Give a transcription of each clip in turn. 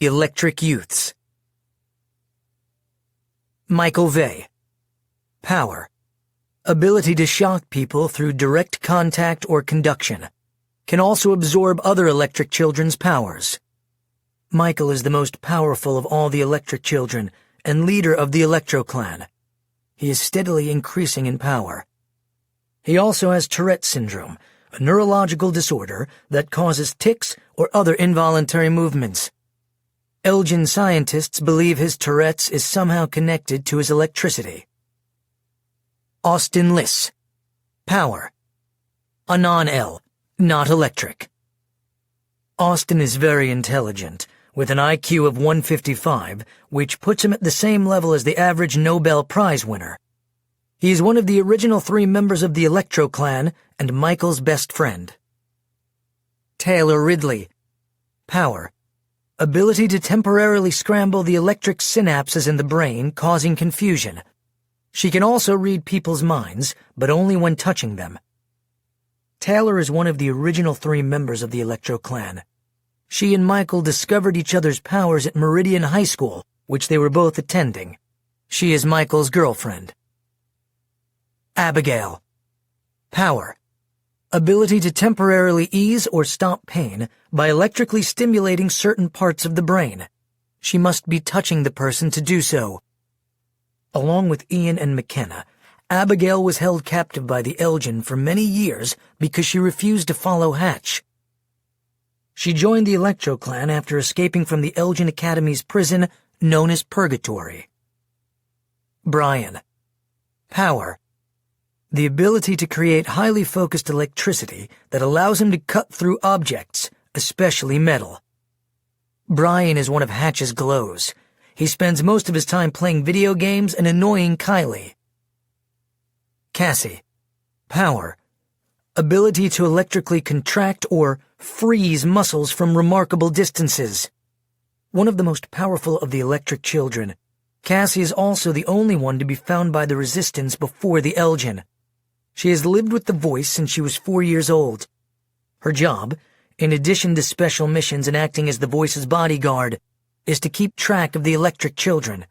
Electric Youths. Michael Vey. Power. Ability to shock people through direct contact or conduction. Can also absorb other electric children's powers. Michael is the most powerful of all the electric children and leader of the Electro Clan. He is steadily increasing in power. He also has Tourette syndrome, a neurological disorder that causes tics or other involuntary movements. Elgin scientists believe his Tourette's is somehow connected to his electricity. Austin Liss. Power. A non-L, not electric. Austin is very intelligent, with an IQ of 155, which puts him at the same level as the average Nobel Prize winner. He is one of the original 3 members of the Electro Clan and Michael's best friend. Taylor Ridley. Power. Ability to temporarily scramble the electric synapses in the brain, causing confusion. She can also read people's minds, but only when touching them. Taylor is one of the original 3 members of the Electro Clan. She and Michael discovered each other's powers at Meridian High School, which they were both attending. She is Michael's girlfriend. Abigail. Power. Ability to temporarily ease or stop pain by electrically stimulating certain parts of the brain. She must be touching the person to do so. Along with Ian and McKenna, Abigail was held captive by the Elgin for many years because she refused to follow Hatch. She joined the Electro Clan after escaping from the Elgin Academy's prison known as Purgatory. Brian. Power. The ability to create highly focused electricity that allows him to cut through objects, especially metal. Brian is one of Hatch's glows. He spends most of his time playing video games and annoying Kylie. Cassie. Power. Ability to electrically contract or freeze muscles from remarkable distances. One of the most powerful of the electric children, Cassie is also the only one to be found by the Resistance before the Elgin. She has lived with the Voice since she was 4 years old. Her job, in addition to special missions and acting as the Voice's bodyguard, is to keep track of the electric children.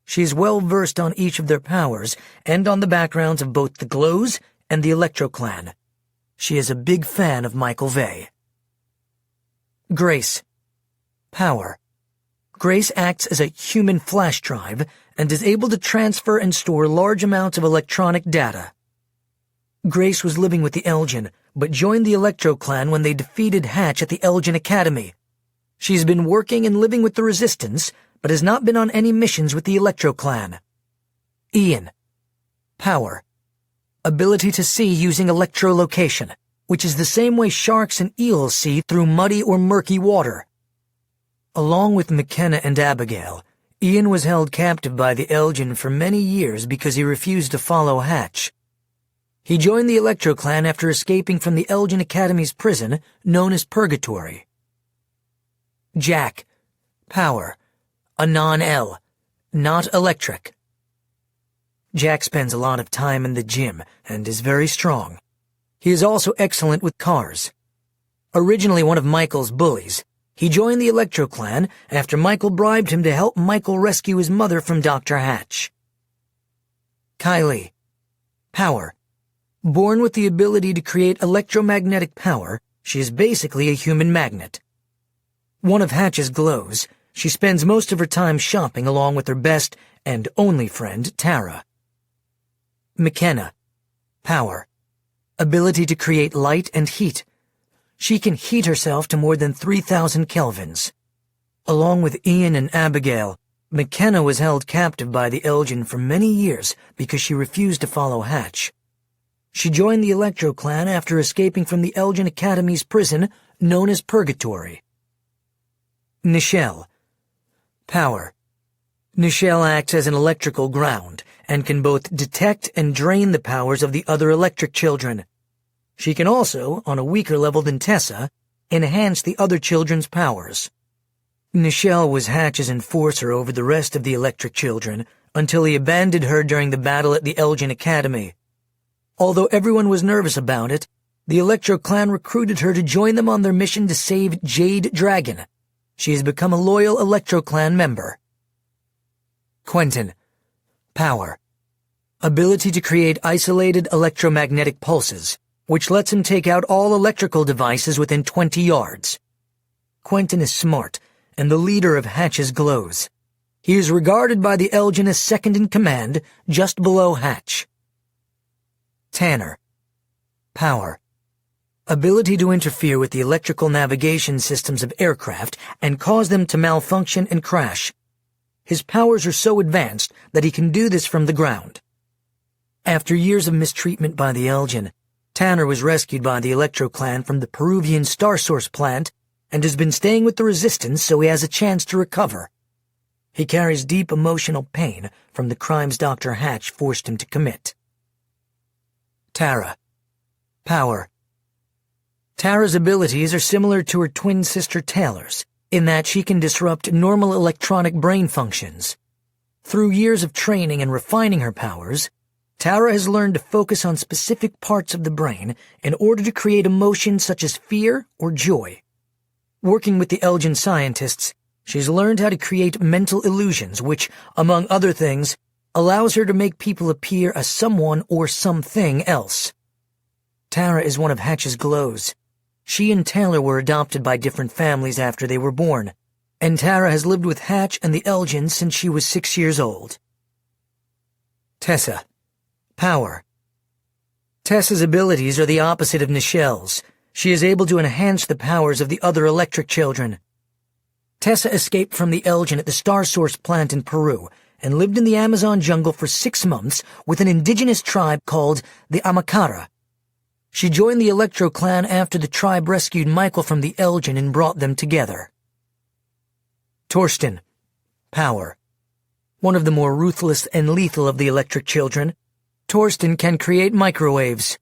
She is well versed on each of their powers and on the backgrounds of both the Glows and the Electro Clan. She is a big fan of Michael Vey. Grace. Power. Grace acts as a human flash drive and is able to transfer and store large amounts of electronic data. Grace was living with the Elgin, but joined the Electro Clan when they defeated Hatch at the Elgin Academy. She's been working and living with the Resistance, but has not been on any missions with the Electro Clan. Ian. Power. Ability to see using electrolocation, which is the same way sharks and eels see through muddy or murky water. Along with McKenna and Abigail, Ian was held captive by the Elgin for many years because he refused to follow Hatch. He joined the Electro Clan after escaping from the Elgin Academy's prison, known as Purgatory. Jack. Power. A non-L, not electric. Jack spends a lot of time in the gym and is very strong. He is also excellent with cars. Originally one of Michael's bullies, he joined the Electro Clan after Michael bribed him to help Michael rescue his mother from Dr. Hatch. Kylie. Power. Born with the ability to create electromagnetic power, she is basically a human magnet. One of Hatch's glows, she spends most of her time shopping along with her best and only friend, Tara. McKenna. Power. Ability to create light and heat. She can heat herself to more than 3,000 kelvins. Along with Ian and Abigail, McKenna was held captive by the Elgin for many years because she refused to follow Hatch. She joined the Electro Clan after escaping from the Elgin Academy's prison, known as Purgatory. Nichelle. Power. Nichelle acts as an electrical ground and can both detect and drain the powers of the other electric children. She can also, on a weaker level than Tessa, enhance the other children's powers. Nichelle was Hatch's enforcer over the rest of the electric children until he abandoned her during the battle at the Elgin Academy. Although everyone was nervous about it, the Electro Clan recruited her to join them on their mission to save Jade Dragon. She has become a loyal Electro-Clan member. Quentin. Power. Ability to create isolated electromagnetic pulses, which lets him take out all electrical devices within 20 yards. Quentin is smart and the leader of Hatch's Glows. He is regarded by the Elgin as second in command, just below Hatch. Tanner. Power. Ability to interfere with the electrical navigation systems of aircraft and cause them to malfunction and crash. His powers are so advanced that he can do this from the ground. After years of mistreatment by the Elgin, Tanner was rescued by the Electro-Clan from the Peruvian Star Source plant and has been staying with the Resistance so he has a chance to recover. He carries deep emotional pain from the crimes Dr. Hatch forced him to commit. Tara. Power. Tara's abilities are similar to her twin sister Taylor's, in that she can disrupt normal electronic brain functions. Through years of training and refining her powers, Tara has learned to focus on specific parts of the brain in order to create emotions such as fear or joy. Working with the Elgin scientists, she's learned how to create mental illusions which, among other things, allows her to make people appear as someone or something else. Tara is one of Hatch's Glows. She and Taylor were adopted by different families after they were born, and Tara has lived with Hatch and the Elgin since she was 6 years old. Tessa. Power. Tessa's abilities are the opposite of Nichelle's. She is able to enhance the powers of the other electric children. Tessa escaped from the Elgin at the Star Source plant in Peru and lived in the Amazon jungle for 6 months with an indigenous tribe called the Amakara. She joined the Electro-Clan after the tribe rescued Michael from the Elgin and brought them together. Torsten. Power. One of the more ruthless and lethal of the electric children, Torsten can create microwaves.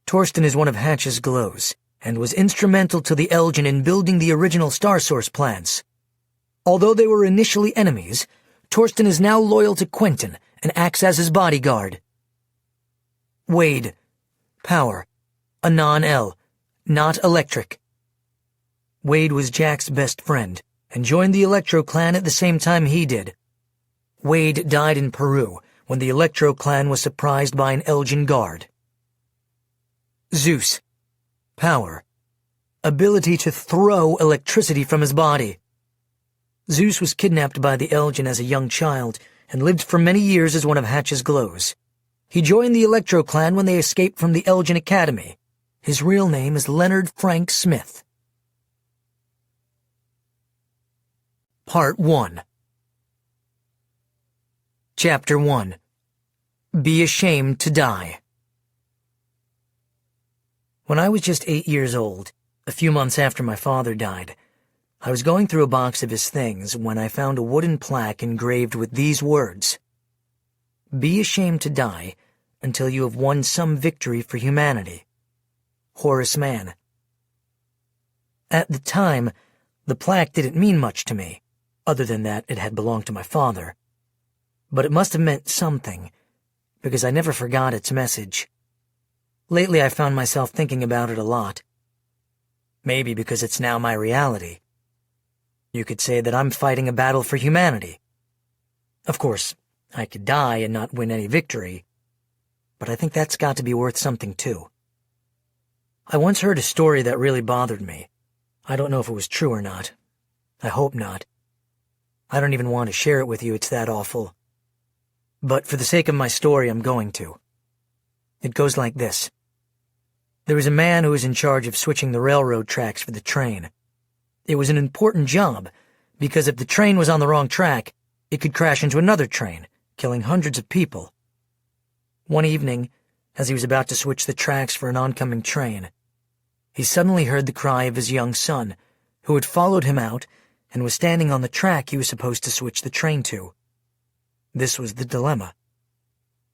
Torsten is one of Hatch's Glows, and was instrumental to the Elgin in building the original Star Source plants. Although they were initially enemies, Torsten is now loyal to Quentin and acts as his bodyguard. Wade. Power. A non-L, not electric. Wade was Jack's best friend, and joined the Electro-Clan at the same time he did. Wade died in Peru when the Electro-Clan was surprised by an Elgin guard. Zeus. Power. Ability to throw electricity from his body. Zeus was kidnapped by the Elgin as a young child and lived for many years as one of Hatch's Glows. He joined the Electro-Clan when they escaped from the Elgin Academy. His real name is Leonard Frank Smith. Part 1. Chapter 1. Be Ashamed to Die. When I was just 8 years old, a few months after my father died, I was going through a box of his things when I found a wooden plaque engraved with these words: Be ashamed to die until you have won some victory for humanity. Horace Mann. At the time, the plaque didn't mean much to me, other than that it had belonged to my father. But it must have meant something, because I never forgot its message. Lately I found myself thinking about it a lot. Maybe because it's now my reality. You could say that I'm fighting a battle for humanity. Of course, I could die and not win any victory, but I think that's got to be worth something too. I once heard a story that really bothered me. I don't know if it was true or not. I hope not. I don't even want to share it with you, it's that awful. But for the sake of my story, I'm going to. It goes like this. There was a man who was in charge of switching the railroad tracks for the train. It was an important job, because if the train was on the wrong track, it could crash into another train, killing hundreds of people. One evening, as he was about to switch the tracks for an oncoming train, he suddenly heard the cry of his young son, who had followed him out and was standing on the track he was supposed to switch the train to. This was the dilemma.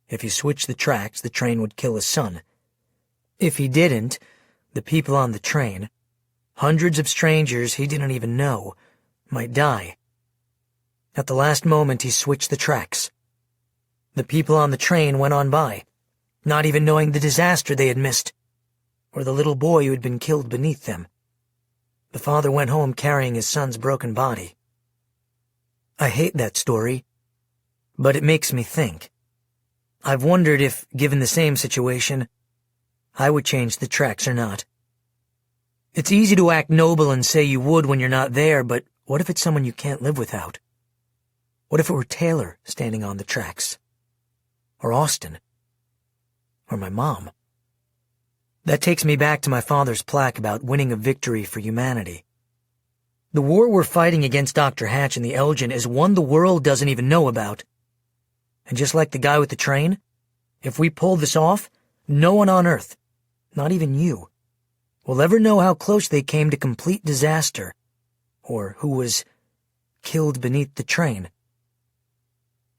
If he switched the tracks, the train would kill his son. If he didn't, the people on the train, hundreds of strangers he didn't even know, might die. At the last moment, he switched the tracks. The people on the train went on by, not even knowing the disaster they had missed, or the little boy who had been killed beneath them. The father went home carrying his son's broken body. I hate that story, but it makes me think. I've wondered if, given the same situation, I would change the tracks or not. It's easy to act noble and say you would when you're not there, but what if it's someone you can't live without? What if it were Taylor standing on the tracks? Or Austin? Or my mom? That takes me back to my father's plaque about winning a victory for humanity. The war we're fighting against Dr. Hatch and the Elgin is one the world doesn't even know about. And just like the guy with the train, if we pull this off, no one on Earth, not even you, will ever know how close they came to complete disaster, or who was killed beneath the train.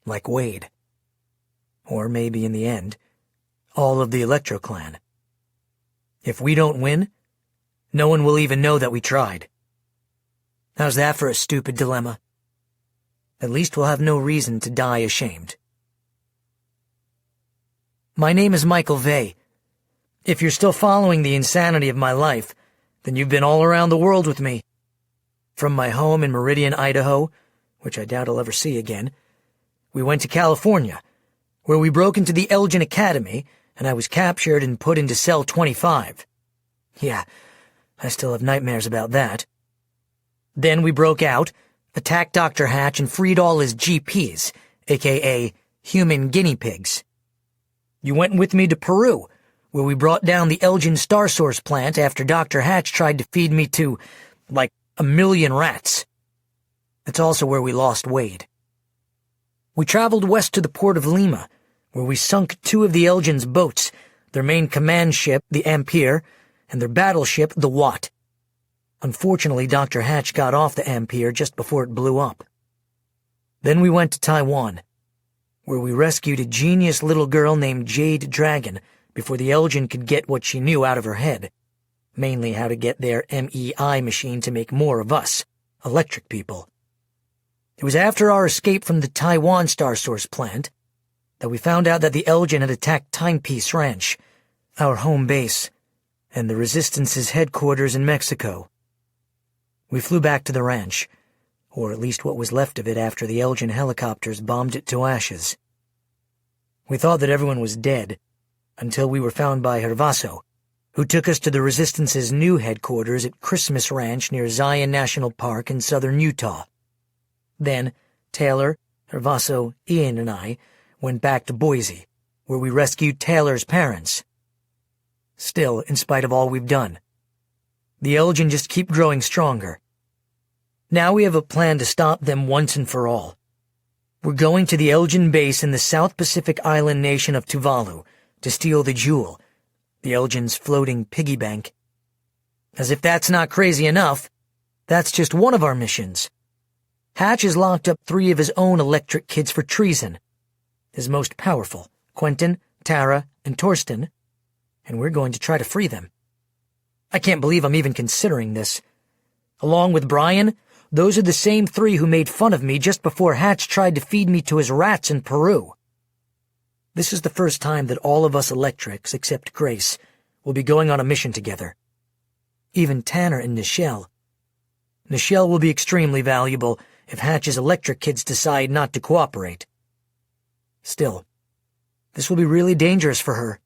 Like Wade. Or maybe in the end, all of the Electro clan. If we don't win, no one will even know that we tried. How's that for a stupid dilemma? At least we'll have no reason to die ashamed. My name is Michael Vey. If you're still following the insanity of my life, then you've been all around the world with me. From my home in Meridian, Idaho, which I doubt I'll ever see again, we went to California, where we broke into the Elgin Academy, and I was captured and put into cell 25. Yeah, I still have nightmares about that. Then we broke out, attacked Dr. Hatch, and freed all his GPs, aka human guinea pigs. You went with me to Peru, where we brought down the Elgin Star Source plant after Dr. Hatch tried to feed me to, like, 1,000,000 rats. It's also where we lost Wade. We traveled west to the port of Lima, where we sunk 2 of the Elgin's boats, their main command ship, the Ampere, and their battleship, the Watt. Unfortunately, Dr. Hatch got off the Ampere just before it blew up. Then we went to Taiwan, where we rescued a genius little girl named Jade Dragon before the Elgin could get what she knew out of her head, mainly how to get their MEI machine to make more of us, electric people. It was after our escape from the Taiwan Star Source plant that we found out that the Elgin had attacked Timepiece Ranch, our home base, and the Resistance's headquarters in Mexico. We flew back to the ranch, or at least what was left of it after the Elgin helicopters bombed it to ashes. We thought that everyone was dead, until we were found by Hervaso, who took us to the Resistance's new headquarters at Christmas Ranch near Zion National Park in southern Utah. Then, Taylor, Hervaso, Ian, and I went back to Boise, where we rescued Taylor's parents. Still, in spite of all we've done, the Elgin just keep growing stronger. Now we have a plan to stop them once and for all. We're going to the Elgin base in the South Pacific island nation of Tuvalu to steal the jewel, the Elgin's floating piggy bank. As if that's not crazy enough, that's just one of our missions. Hatch has locked up 3 of his own electric kids for treason. His most powerful, Quentin, Tara, and Torsten, and we're going to try to free them. I can't believe I'm even considering this. Along with Brian, those are the same 3 who made fun of me just before Hatch tried to feed me to his rats in Peru. This is the first time that all of us electrics, except Grace, will be going on a mission together. Even Tanner and Nichelle. Nichelle will be extremely valuable if Hatch's electric kids decide not to cooperate. Still, this will be really dangerous for her.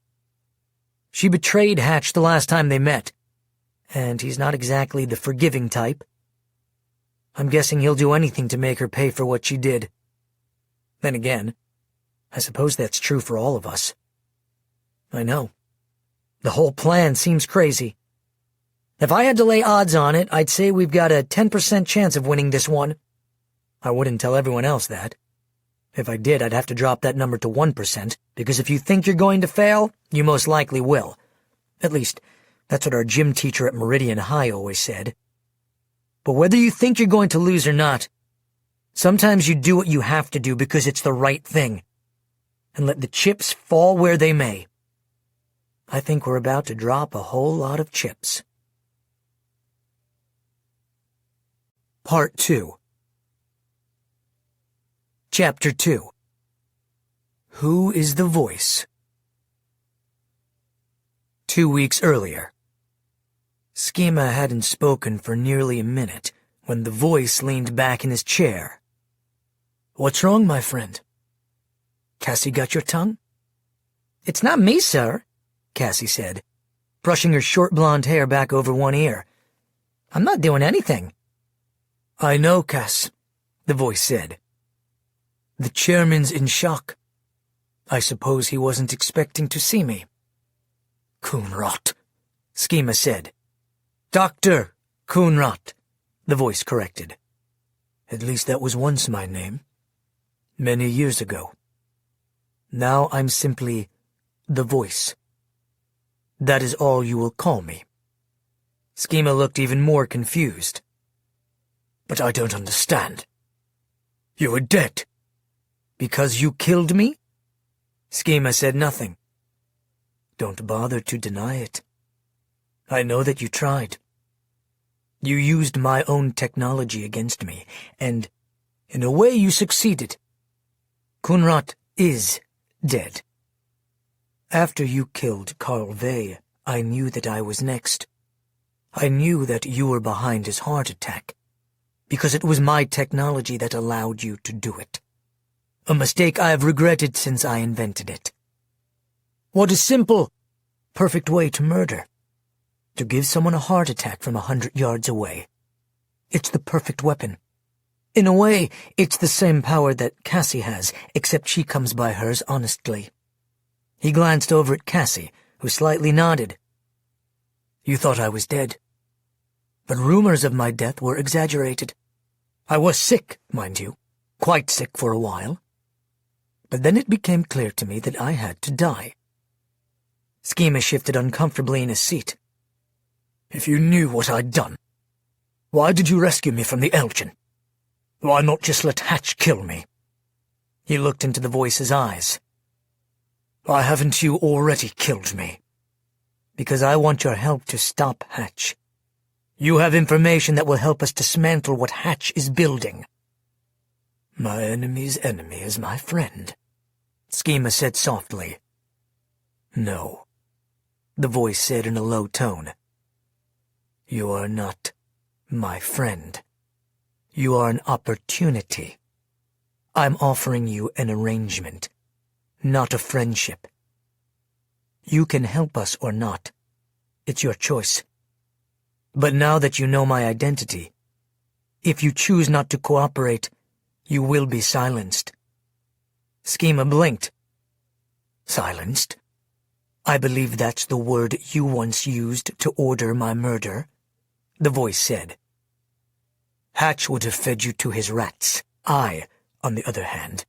She betrayed Hatch the last time they met, and he's not exactly the forgiving type. I'm guessing he'll do anything to make her pay for what she did. Then again, I suppose that's true for all of us. I know. The whole plan seems crazy. If I had to lay odds on it, I'd say we've got a 10% chance of winning this one. I wouldn't tell everyone else that. If I did, I'd have to drop that number to 1%, because if you think you're going to fail, you most likely will. At least, that's what our gym teacher at Meridian High always said. But whether you think you're going to lose or not, sometimes you do what you have to do because it's the right thing, and let the chips fall where they may. I think we're about to drop a whole lot of chips. Part 2. Chapter 2. Who is the voice? 2 weeks earlier. Schema hadn't spoken for nearly a minute when the voice leaned back in his chair. "What's wrong, my friend? Cassie got your tongue?" "It's not me, sir," Cassie said, brushing her short blonde hair back over one ear. "I'm not doing anything." "I know, Cass," the voice said. "The chairman's in shock. I suppose he wasn't expecting to see me." "Coonrot," Schema said. "Dr. Coonrot," the voice corrected. "At least that was once my name. Many years ago. Now I'm simply the voice. That is all you will call me." Schema looked even more confused. "But I don't understand. You were dead." "Because you killed me?" Schema said nothing. "Don't bother to deny it. I know that you tried. You used my own technology against me, and in a way you succeeded. Coonrot is dead. After you killed Carl Vey, I knew that I was next. I knew that you were behind his heart attack, because it was my technology that allowed you to do it. A mistake I have regretted since I invented it. What a simple, perfect way to murder. To give someone a heart attack from 100 yards away. It's the perfect weapon. In a way, it's the same power that Cassie has, except she comes by hers honestly." He glanced over at Cassie, who slightly nodded. "You thought I was dead. But rumors of my death were exaggerated. I was sick, mind you, quite sick for a while. But then it became clear to me that I had to die." Schema shifted uncomfortably in his seat. "If you knew what I'd done, why did you rescue me from the Elgin? Why not just let Hatch kill me?" He looked into the voice's eyes. "Why haven't you already killed me?" "Because I want your help to stop Hatch. You have information that will help us dismantle what Hatch is building." "My enemy's enemy is my friend," Schema said softly. "No," the voice said in a low tone. "You are not my friend. You are an opportunity. I'm offering you an arrangement, not a friendship. You can help us or not. It's your choice. But now that you know my identity, if you choose not to cooperate, you will be silenced." Schema blinked. "Silenced? I believe that's the word you once used to order my murder," the voice said. "Hatch would have fed you to his rats. I, on the other hand,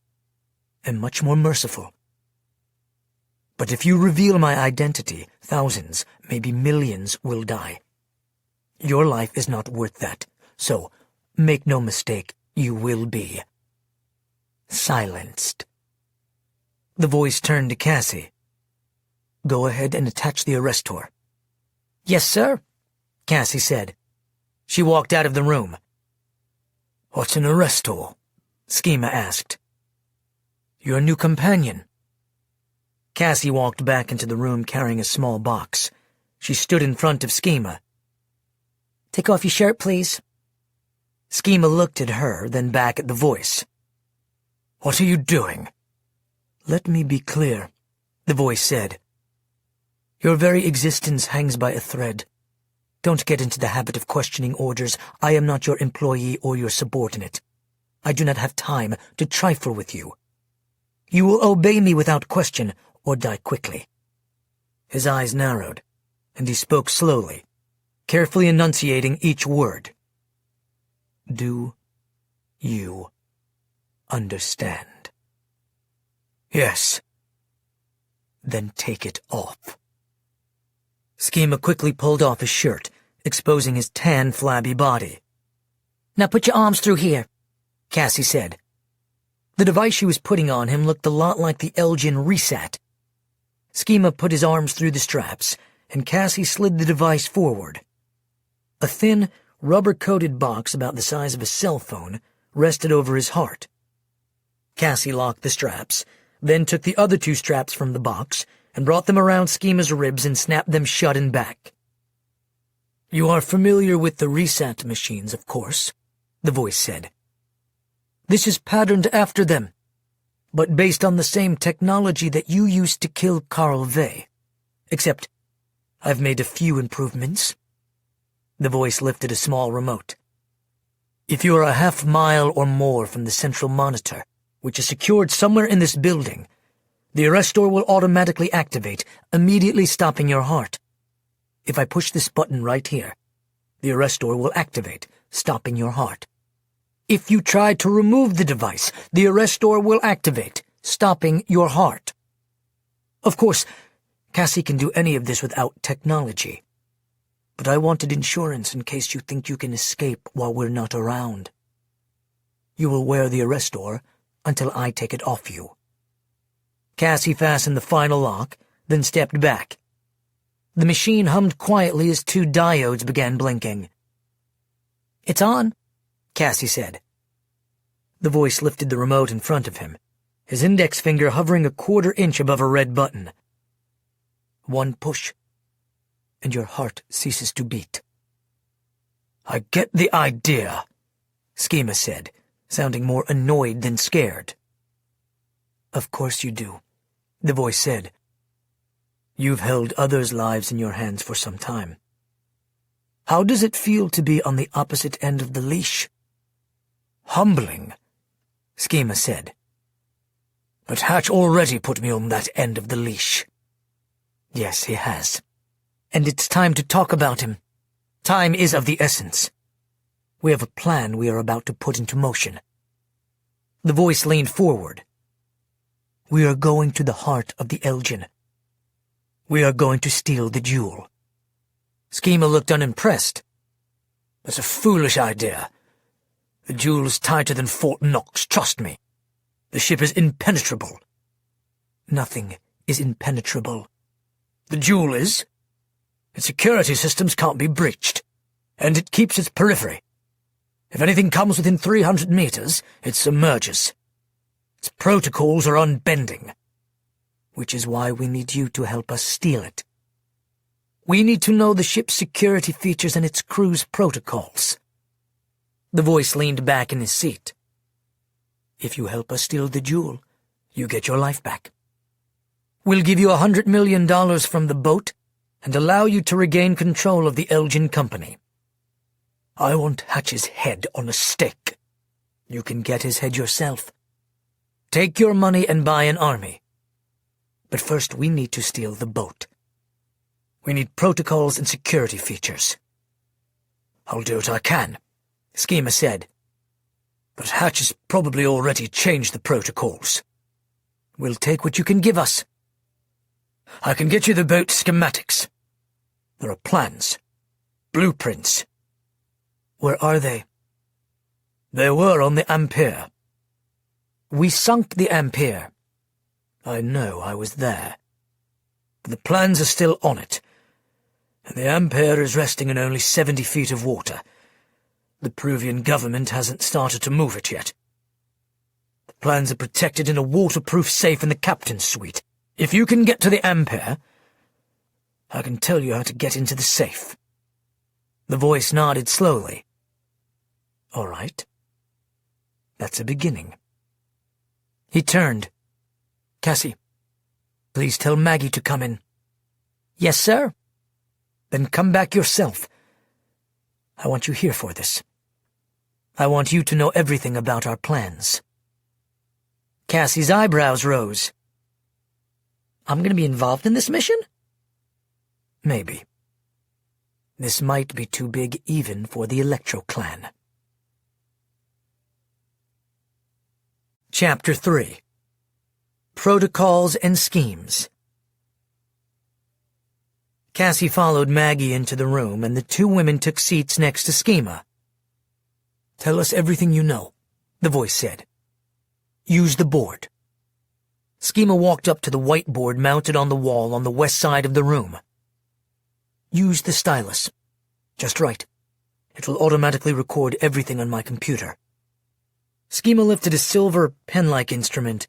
am much more merciful. But if you reveal my identity, thousands, maybe millions will die. Your life is not worth that, so make no mistake, you will be silenced." The voice turned to Cassie. "Go ahead and attach the arrestor." "Yes, sir," Cassie said. She walked out of the room. "What's an arrestor?" Schema asked. "Your new companion." Cassie walked back into the room carrying a small box. She stood in front of Schema. "Take off your shirt, please." Schema looked at her, then back at the voice. "What are you doing?" "Let me be clear," the voice said. "Your very existence hangs by a thread. Don't get into the habit of questioning orders. I am not your employee or your subordinate. I do not have time to trifle with you. You will obey me without question or die quickly." His eyes narrowed, and he spoke slowly, carefully enunciating each word. "Do you understand?" "Yes." "Then take it off." Schema quickly pulled off his shirt, exposing his tan, flabby body. "Now put your arms through here," Cassie said. The device she was putting on him looked a lot like the Elgin Resat. Schema put his arms through the straps, and Cassie slid the device forward. A thin, rubber-coated box about the size of a cell phone rested over his heart. Cassie locked the straps, then took the other two straps from the box and brought them around Schema's ribs and snapped them shut and back. You are familiar with the reset machines, of course, the voice said. This is patterned after them, but based on the same technology that you used to kill Carl Vey. Except, I've made a few improvements. The voice lifted a small remote. If you are a half-mile or more from the central monitor, which is secured somewhere in this building, the arrestor will automatically activate, immediately stopping your heart. If I push this button right here, the arrestor will activate, stopping your heart. If you try to remove the device, the arrestor will activate, stopping your heart. Of course, Cassie can do any of this without technology. But I wanted insurance in case you think you can escape while we're not around. You will wear the arrestor until I take it off you. Cassie fastened the final lock, then stepped back. The machine hummed quietly as 2 diodes began blinking. It's on, Cassie said. The voice lifted the remote in front of him, his index finger hovering a 1/4 inch above a red button. 1 push, and your heart ceases to beat. I get the idea, Schema said, sounding more annoyed than scared. Of course you do, the voice said. You've held others' lives in your hands for some time. How does it feel to be on the opposite end of the leash? Humbling, Schema said. But Hatch already put me on that end of the leash. Yes, he has. And it's time to talk about him. Time is of the essence. We have a plan we are about to put into motion. The voice leaned forward. We are going to the heart of the Elgin. We are going to steal the jewel. Schema looked unimpressed. That's a foolish idea. The jewel is tighter than Fort Knox, trust me. The ship is impenetrable. Nothing is impenetrable. The jewel is. Its security systems can't be breached, and it keeps its periphery. If anything comes within 300 meters, it submerges. Its protocols are unbending, which is why we need you to help us steal it. We need to know the ship's security features and its crew's protocols. The voice leaned back in his seat. If you help us steal the jewel, you get your life back. We'll give you $100 million from the boat and allow you to regain control of the Elgin Company. I want Hatch's head on a stake. You can get his head yourself. Take your money and buy an army. But first we need to steal the boat. We need protocols and security features. I'll do what I can, Schema said. But Hatch has probably already changed the protocols. We'll take what you can give us. I can get you the boat schematics. There are plans, blueprints. Where are they? They were on the Ampere. We sunk the Ampere. I know, I was there. But the plans are still on it, and the Ampere is resting in only 70 feet of water. The Peruvian government hasn't started to move it yet. The plans are protected in a waterproof safe in the captain's suite. If you can get to the Ampere, I can tell you how to get into the safe. The voice nodded slowly. All right. That's a beginning. He turned. Cassie, please tell Maggie to come in. Yes, sir. Then come back yourself. I want you here for this. I want you to know everything about our plans. Cassie's eyebrows rose. I'm going to be involved in this mission? Maybe. This might be too big even for the Electro clan. Chapter 3. Protocols and Schemes. Cassie followed Maggie into the room, and the 2 women took seats next to Schema. Tell us everything you know, the voice said. Use the board. Schema walked up to the whiteboard mounted on the wall on the west side of the room. Use the stylus. Just right. It will automatically record everything on my computer. Schema lifted a silver, pen-like instrument.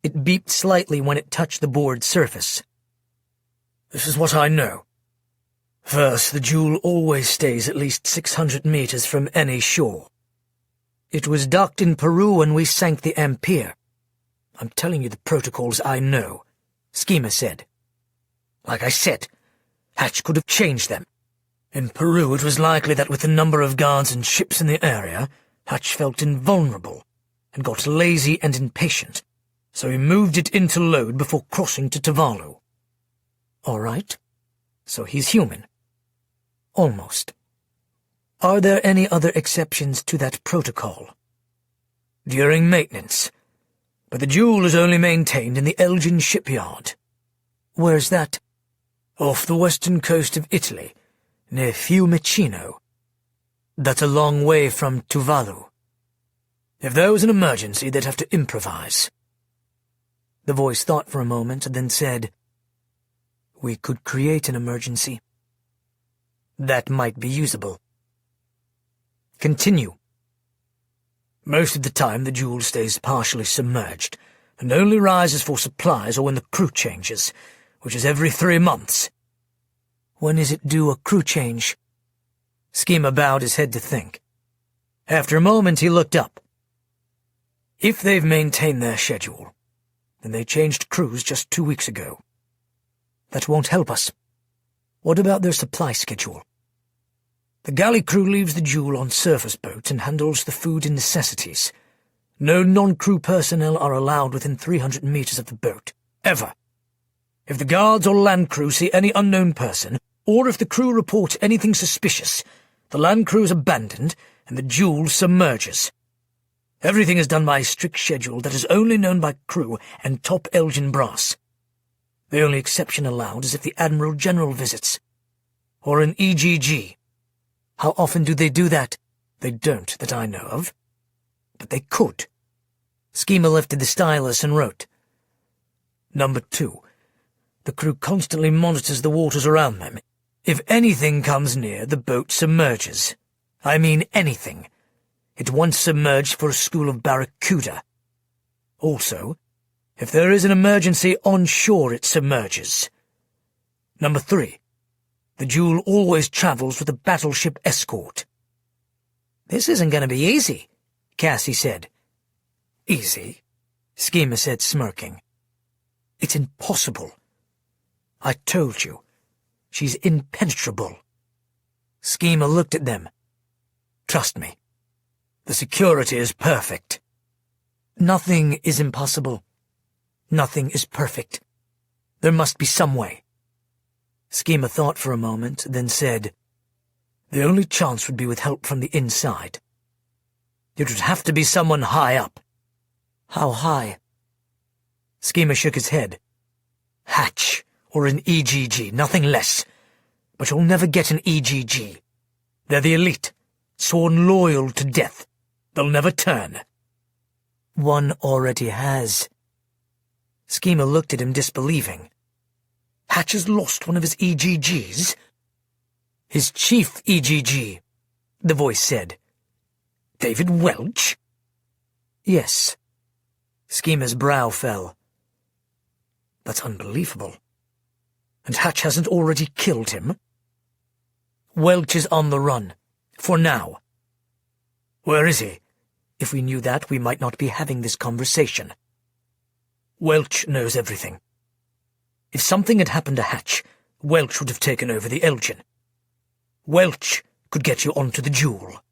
It beeped slightly when it touched the board's surface. This is what I know. First, the jewel always stays at least 600 meters from any shore. It was docked in Peru when we sank the Empire. I'm telling you the protocols I know, Schema said. Like I said, Hatch could have changed them. In Peru, it was likely that with the number of guards and ships in the area, Hatch felt invulnerable and got lazy and impatient, so he moved it into load before crossing to Tuvalu. All right, so he's human. Almost. Are there any other exceptions to that protocol? During maintenance, but the jewel is only maintained in the Elgin shipyard. Where's that? Off the western coast of Italy, near Fiumicino. That's a long way from Tuvalu. If there was an emergency, they'd have to improvise. The voice thought for a moment and then said, We could create an emergency. That might be usable. Continue. Most of the time the jewel stays partially submerged, and only rises for supplies or when the crew changes, which is every 3 months. When is it due a crew change? Schema bowed his head to think. After a moment he looked up. If they've maintained their schedule, then they changed crews just 2 weeks ago. That won't help us. What about their supply schedule? The galley crew leaves the jewel on surface boats and handles the food and necessities. No non-crew personnel are allowed within 300 meters of the boat, ever. If the guards or land crew see any unknown person, or if the crew report anything suspicious, the land crew is abandoned and the jewel submerges. Everything is done by a strict schedule that is only known by crew and top Elgin brass. The only exception allowed is if the Admiral General visits, or an EGG. How often do they do that? They don't, that I know of. But they could. Schema lifted the stylus and wrote. Number 2. The crew constantly monitors the waters around them. If anything comes near, the boat submerges. I mean anything. It once submerged for a school of barracuda. Also, if there is an emergency on shore, it submerges. Number 3. The jewel always travels with a battleship escort. This isn't going to be easy, Cassie said. Easy? Schema said, smirking. It's impossible. I told you. She's impenetrable. Schema looked at them. Trust me. The security is perfect. Nothing is impossible. Nothing is perfect. There must be some way. Schema thought for a moment, then said, The only chance would be with help from the inside. It would have to be someone high up. How high? Schema shook his head. Hatch, or an EGG, nothing less. But you'll never get an EGG. They're the elite, sworn loyal to death. They'll never turn. One already has. Schema looked at him disbelieving. Hatch has lost one of his EGGs? His chief EGG, the voice said. David Welch? Yes. Schema's brow fell. That's unbelievable. And Hatch hasn't already killed him? Welch is on the run. For now. Where is he? If we knew that, we might not be having this conversation. Welch knows everything. If something had happened to Hatch, Welch would have taken over the Elgin. Welch could get you onto the jewel.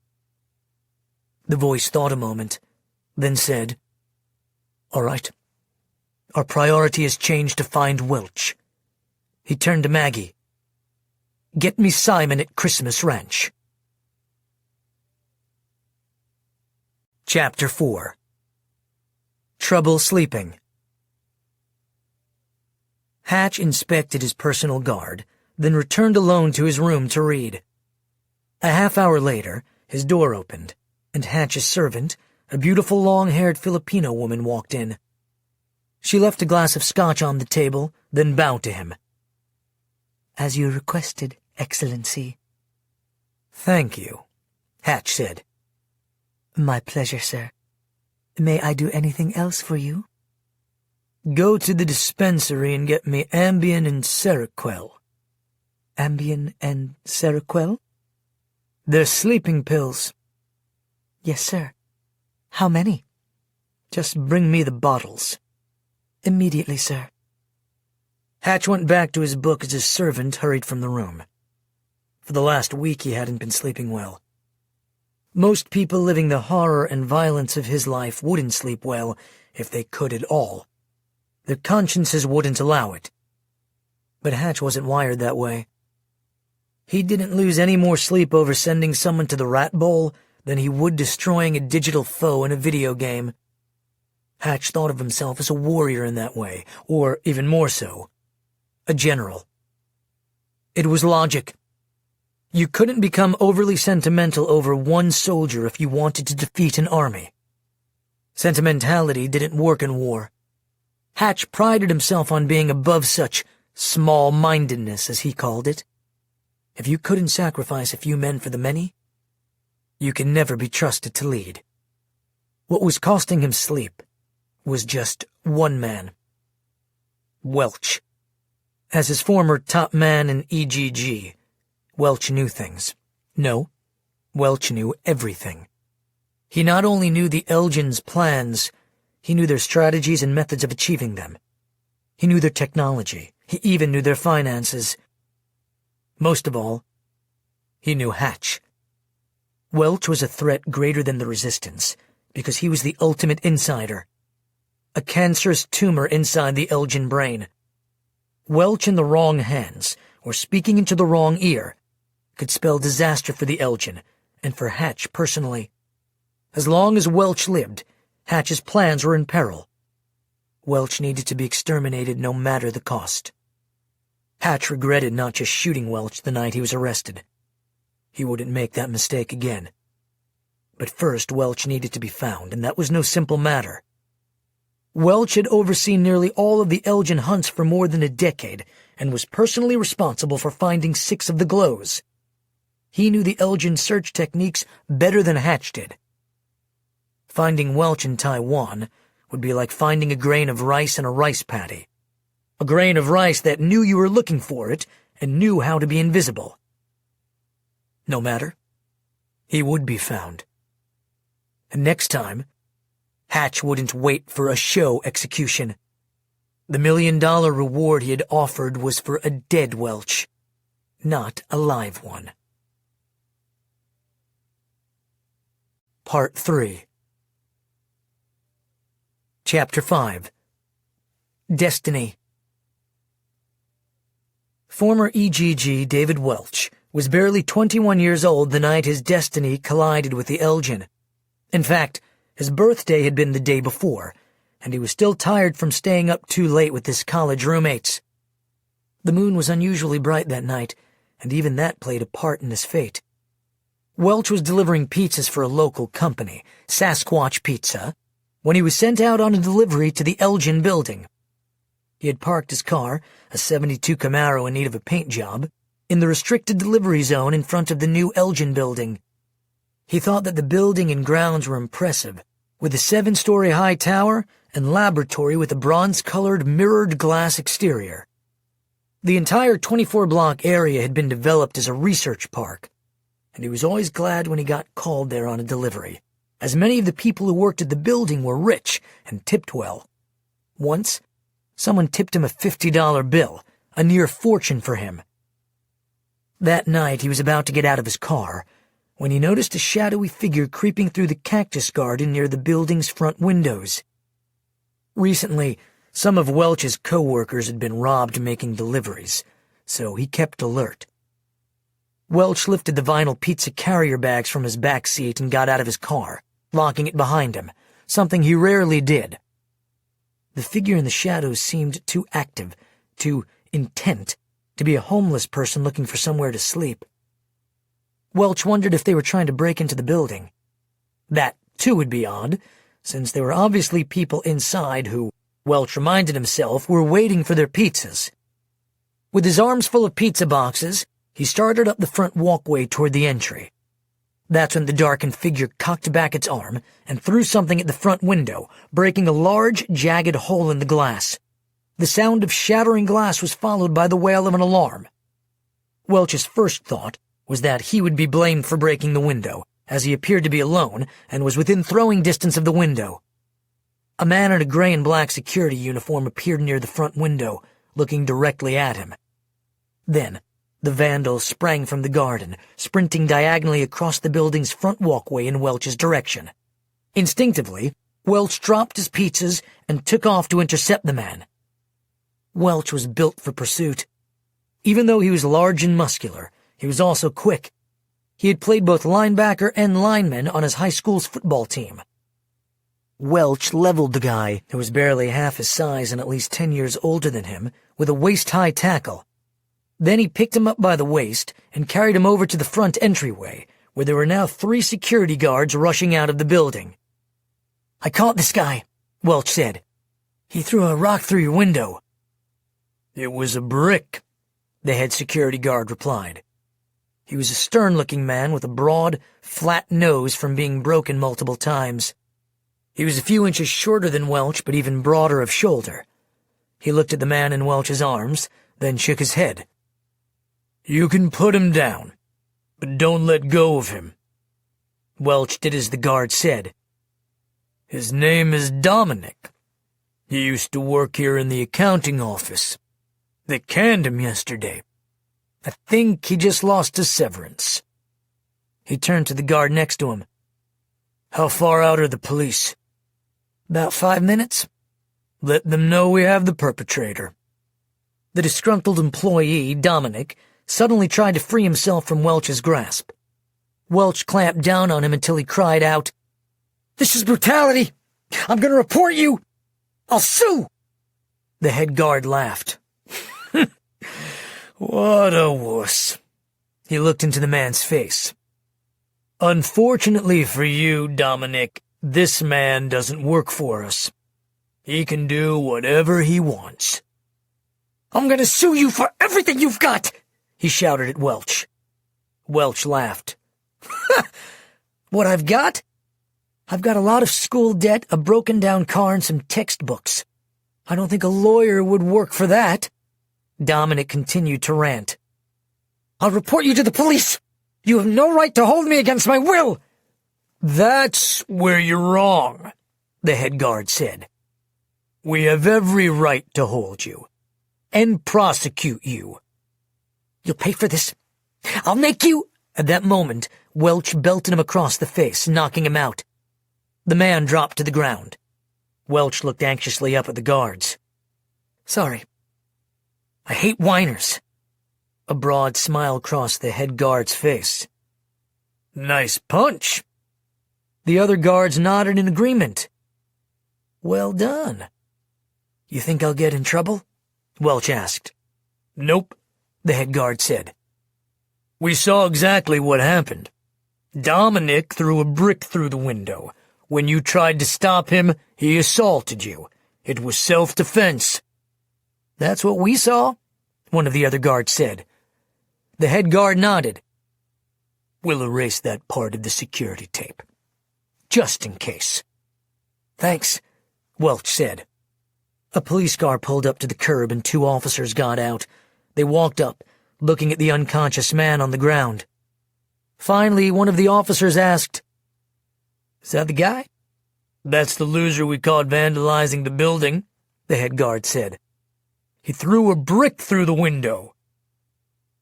The voice thought a moment, then said, All right. Our priority has changed to find Welch. He turned to Maggie. Get me Simon at Christmas Ranch. Chapter 4. Trouble sleeping. Hatch inspected his personal guard, then returned alone to his room to read. A half-hour later, his door opened, and Hatch's servant, a beautiful long-haired Filipino woman, walked in. She left a glass of scotch on the table, then bowed to him. As you requested, Excellency. Thank you, Hatch said. My pleasure, sir. May I do anything else for you? Go to the dispensary and get me Ambien and Seroquel. Ambien and Seroquel? They're sleeping pills. Yes, sir. How many? Just bring me the bottles. Immediately, sir. Hatch went back to his book as his servant hurried from the room. For the last week he hadn't been sleeping well. Most people living the horror and violence of his life wouldn't sleep well if they could at all. Their consciences wouldn't allow it. But Hatch wasn't wired that way. He didn't lose any more sleep over sending someone to the rat bowl than he would destroying a digital foe in a video game. Hatch thought of himself as a warrior in that way, or even more so, a general. It was logic. You couldn't become overly sentimental over one soldier if you wanted to defeat an army. Sentimentality didn't work in war. Hatch prided himself on being above such small-mindedness, as he called it. If you couldn't sacrifice a few men for the many, you can never be trusted to lead. What was costing him sleep was just one man. Welch. As his former top man in EGG, Welch knew things. No, Welch knew everything. He not only knew the Elgin's plans, he knew their strategies and methods of achieving them. He knew their technology. He even knew their finances. Most of all, he knew Hatch. Welch was a threat greater than the Resistance, because he was the ultimate insider. A cancerous tumor inside the Elgin brain. Welch in the wrong hands, or speaking into the wrong ear, could spell disaster for the Elgin, and for Hatch personally. As long as Welch lived, Hatch's plans were in peril. Welch needed to be exterminated no matter the cost. Hatch regretted not just shooting Welch the night he was arrested. He wouldn't make that mistake again. But first, Welch needed to be found, and that was no simple matter. Welch had overseen nearly all of the Elgin hunts for more than a decade, and was personally responsible for finding 6 of the glows. He knew the Elgin search techniques better than Hatch did. Finding Welch in Taiwan would be like finding a grain of rice in a rice paddy. A grain of rice that knew you were looking for it and knew how to be invisible. No matter, he would be found. And next time, Hatch wouldn't wait for a show execution. The $1 million reward he had offered was for a dead Welch, not a live one. Part 3. Chapter 5. Destiny. Former EGG David Welch was barely 21 years old the night his destiny collided with the Elgin. In fact, his birthday had been the day before, and he was still tired from staying up too late with his college roommates. The moon was unusually bright that night, and even that played a part in his fate. Welch was delivering pizzas for a local company, Sasquatch Pizza, when he was sent out on a delivery to the Elgin building. He had parked his car, a '72 Camaro in need of a paint job, in the restricted delivery zone in front of the new Elgin building. He thought that the building and grounds were impressive, with a 7-story high tower and laboratory with a bronze-colored mirrored glass exterior. The entire 24-block area had been developed as a research park, and he was always glad when he got called there on a delivery, as many of the people who worked at the building were rich and tipped well. Once, someone tipped him a $50 bill, a near fortune for him. That night he was about to get out of his car when he noticed a shadowy figure creeping through the cactus garden near the building's front windows. Recently, some of Welch's co-workers had been robbed making deliveries, so he kept alert. Welch lifted the vinyl pizza carrier bags from his back seat and got out of his car, locking it behind him, something he rarely did. The figure in the shadows seemed too active, too intent, to be a homeless person looking for somewhere to sleep. Welch wondered if they were trying to break into the building. That, too, would be odd, since there were obviously people inside who, Welch reminded himself, were waiting for their pizzas. With his arms full of pizza boxes, he started up the front walkway toward the entry. That's when the darkened figure cocked back its arm and threw something at the front window, breaking a large, jagged hole in the glass. The sound of shattering glass was followed by the wail of an alarm. Welch's first thought was that he would be blamed for breaking the window, as he appeared to be alone and was within throwing distance of the window. A man in a gray and black security uniform appeared near the front window, looking directly at him. Then, the vandal sprang from the garden, sprinting diagonally across the building's front walkway in Welch's direction. Instinctively, Welch dropped his pizzas and took off to intercept the man. Welch was built for pursuit. Even though he was large and muscular, he was also quick. He had played both linebacker and lineman on his high school's football team. Welch leveled the guy, who was barely half his size and at least 10 years older than him, with a waist-high tackle. Then he picked him up by the waist and carried him over to the front entryway, where there were now 3 security guards rushing out of the building. "I caught this guy," Welch said. "He threw a rock through your window." "It was a brick," the head security guard replied. He was a stern-looking man with a broad, flat nose from being broken multiple times. He was a few inches shorter than Welch, but even broader of shoulder. He looked at the man in Welch's arms, then shook his head. "You can put him down, but don't let go of him." Welch did as the guard said. "His name is Dominic. He used to work here in the accounting office. They canned him yesterday. I think he just lost his severance." He turned to the guard next to him. "How far out are the police?" "About 5 minutes. "Let them know we have the perpetrator." The disgruntled employee, Dominic, suddenly tried to free himself from Welch's grasp. Welch clamped down on him until he cried out, "This is brutality! I'm going to report you! I'll sue!" The head guard laughed. "What a wuss." He looked into the man's face. "Unfortunately for you, Dominic, this man doesn't work for us. He can do whatever he wants." "I'm going to sue you for everything you've got!" he shouted at Welch. Welch laughed. "What I've got? I've got a lot of school debt, a broken-down car, and some textbooks. I don't think a lawyer would work for that." Dominic continued to rant. "I'll report you to the police! You have no right to hold me against my will!" "That's where you're wrong," the head guard said. "We have every right to hold you and prosecute you." "You'll pay for this. I'll make you—" At that moment, Welch belted him across the face, knocking him out. The man dropped to the ground. Welch looked anxiously up at the guards. "Sorry. I hate whiners." A broad smile crossed the head guard's face. "Nice punch." The other guards nodded in agreement. "Well done." "You think I'll get in trouble?" Welch asked. "Nope," the head guard said. "We saw exactly what happened. Dominic threw a brick through the window. When you tried to stop him, he assaulted you. It was self-defense." "That's what we saw," one of the other guards said. The head guard nodded. "We'll erase that part of the security tape, just in case." "Thanks," Welch said. A police car pulled up to the curb and 2 officers got out. They walked up, looking at the unconscious man on the ground. Finally, one of the officers asked, "Is that the guy?" "That's the loser we caught vandalizing the building," the head guard said. "He threw a brick through the window."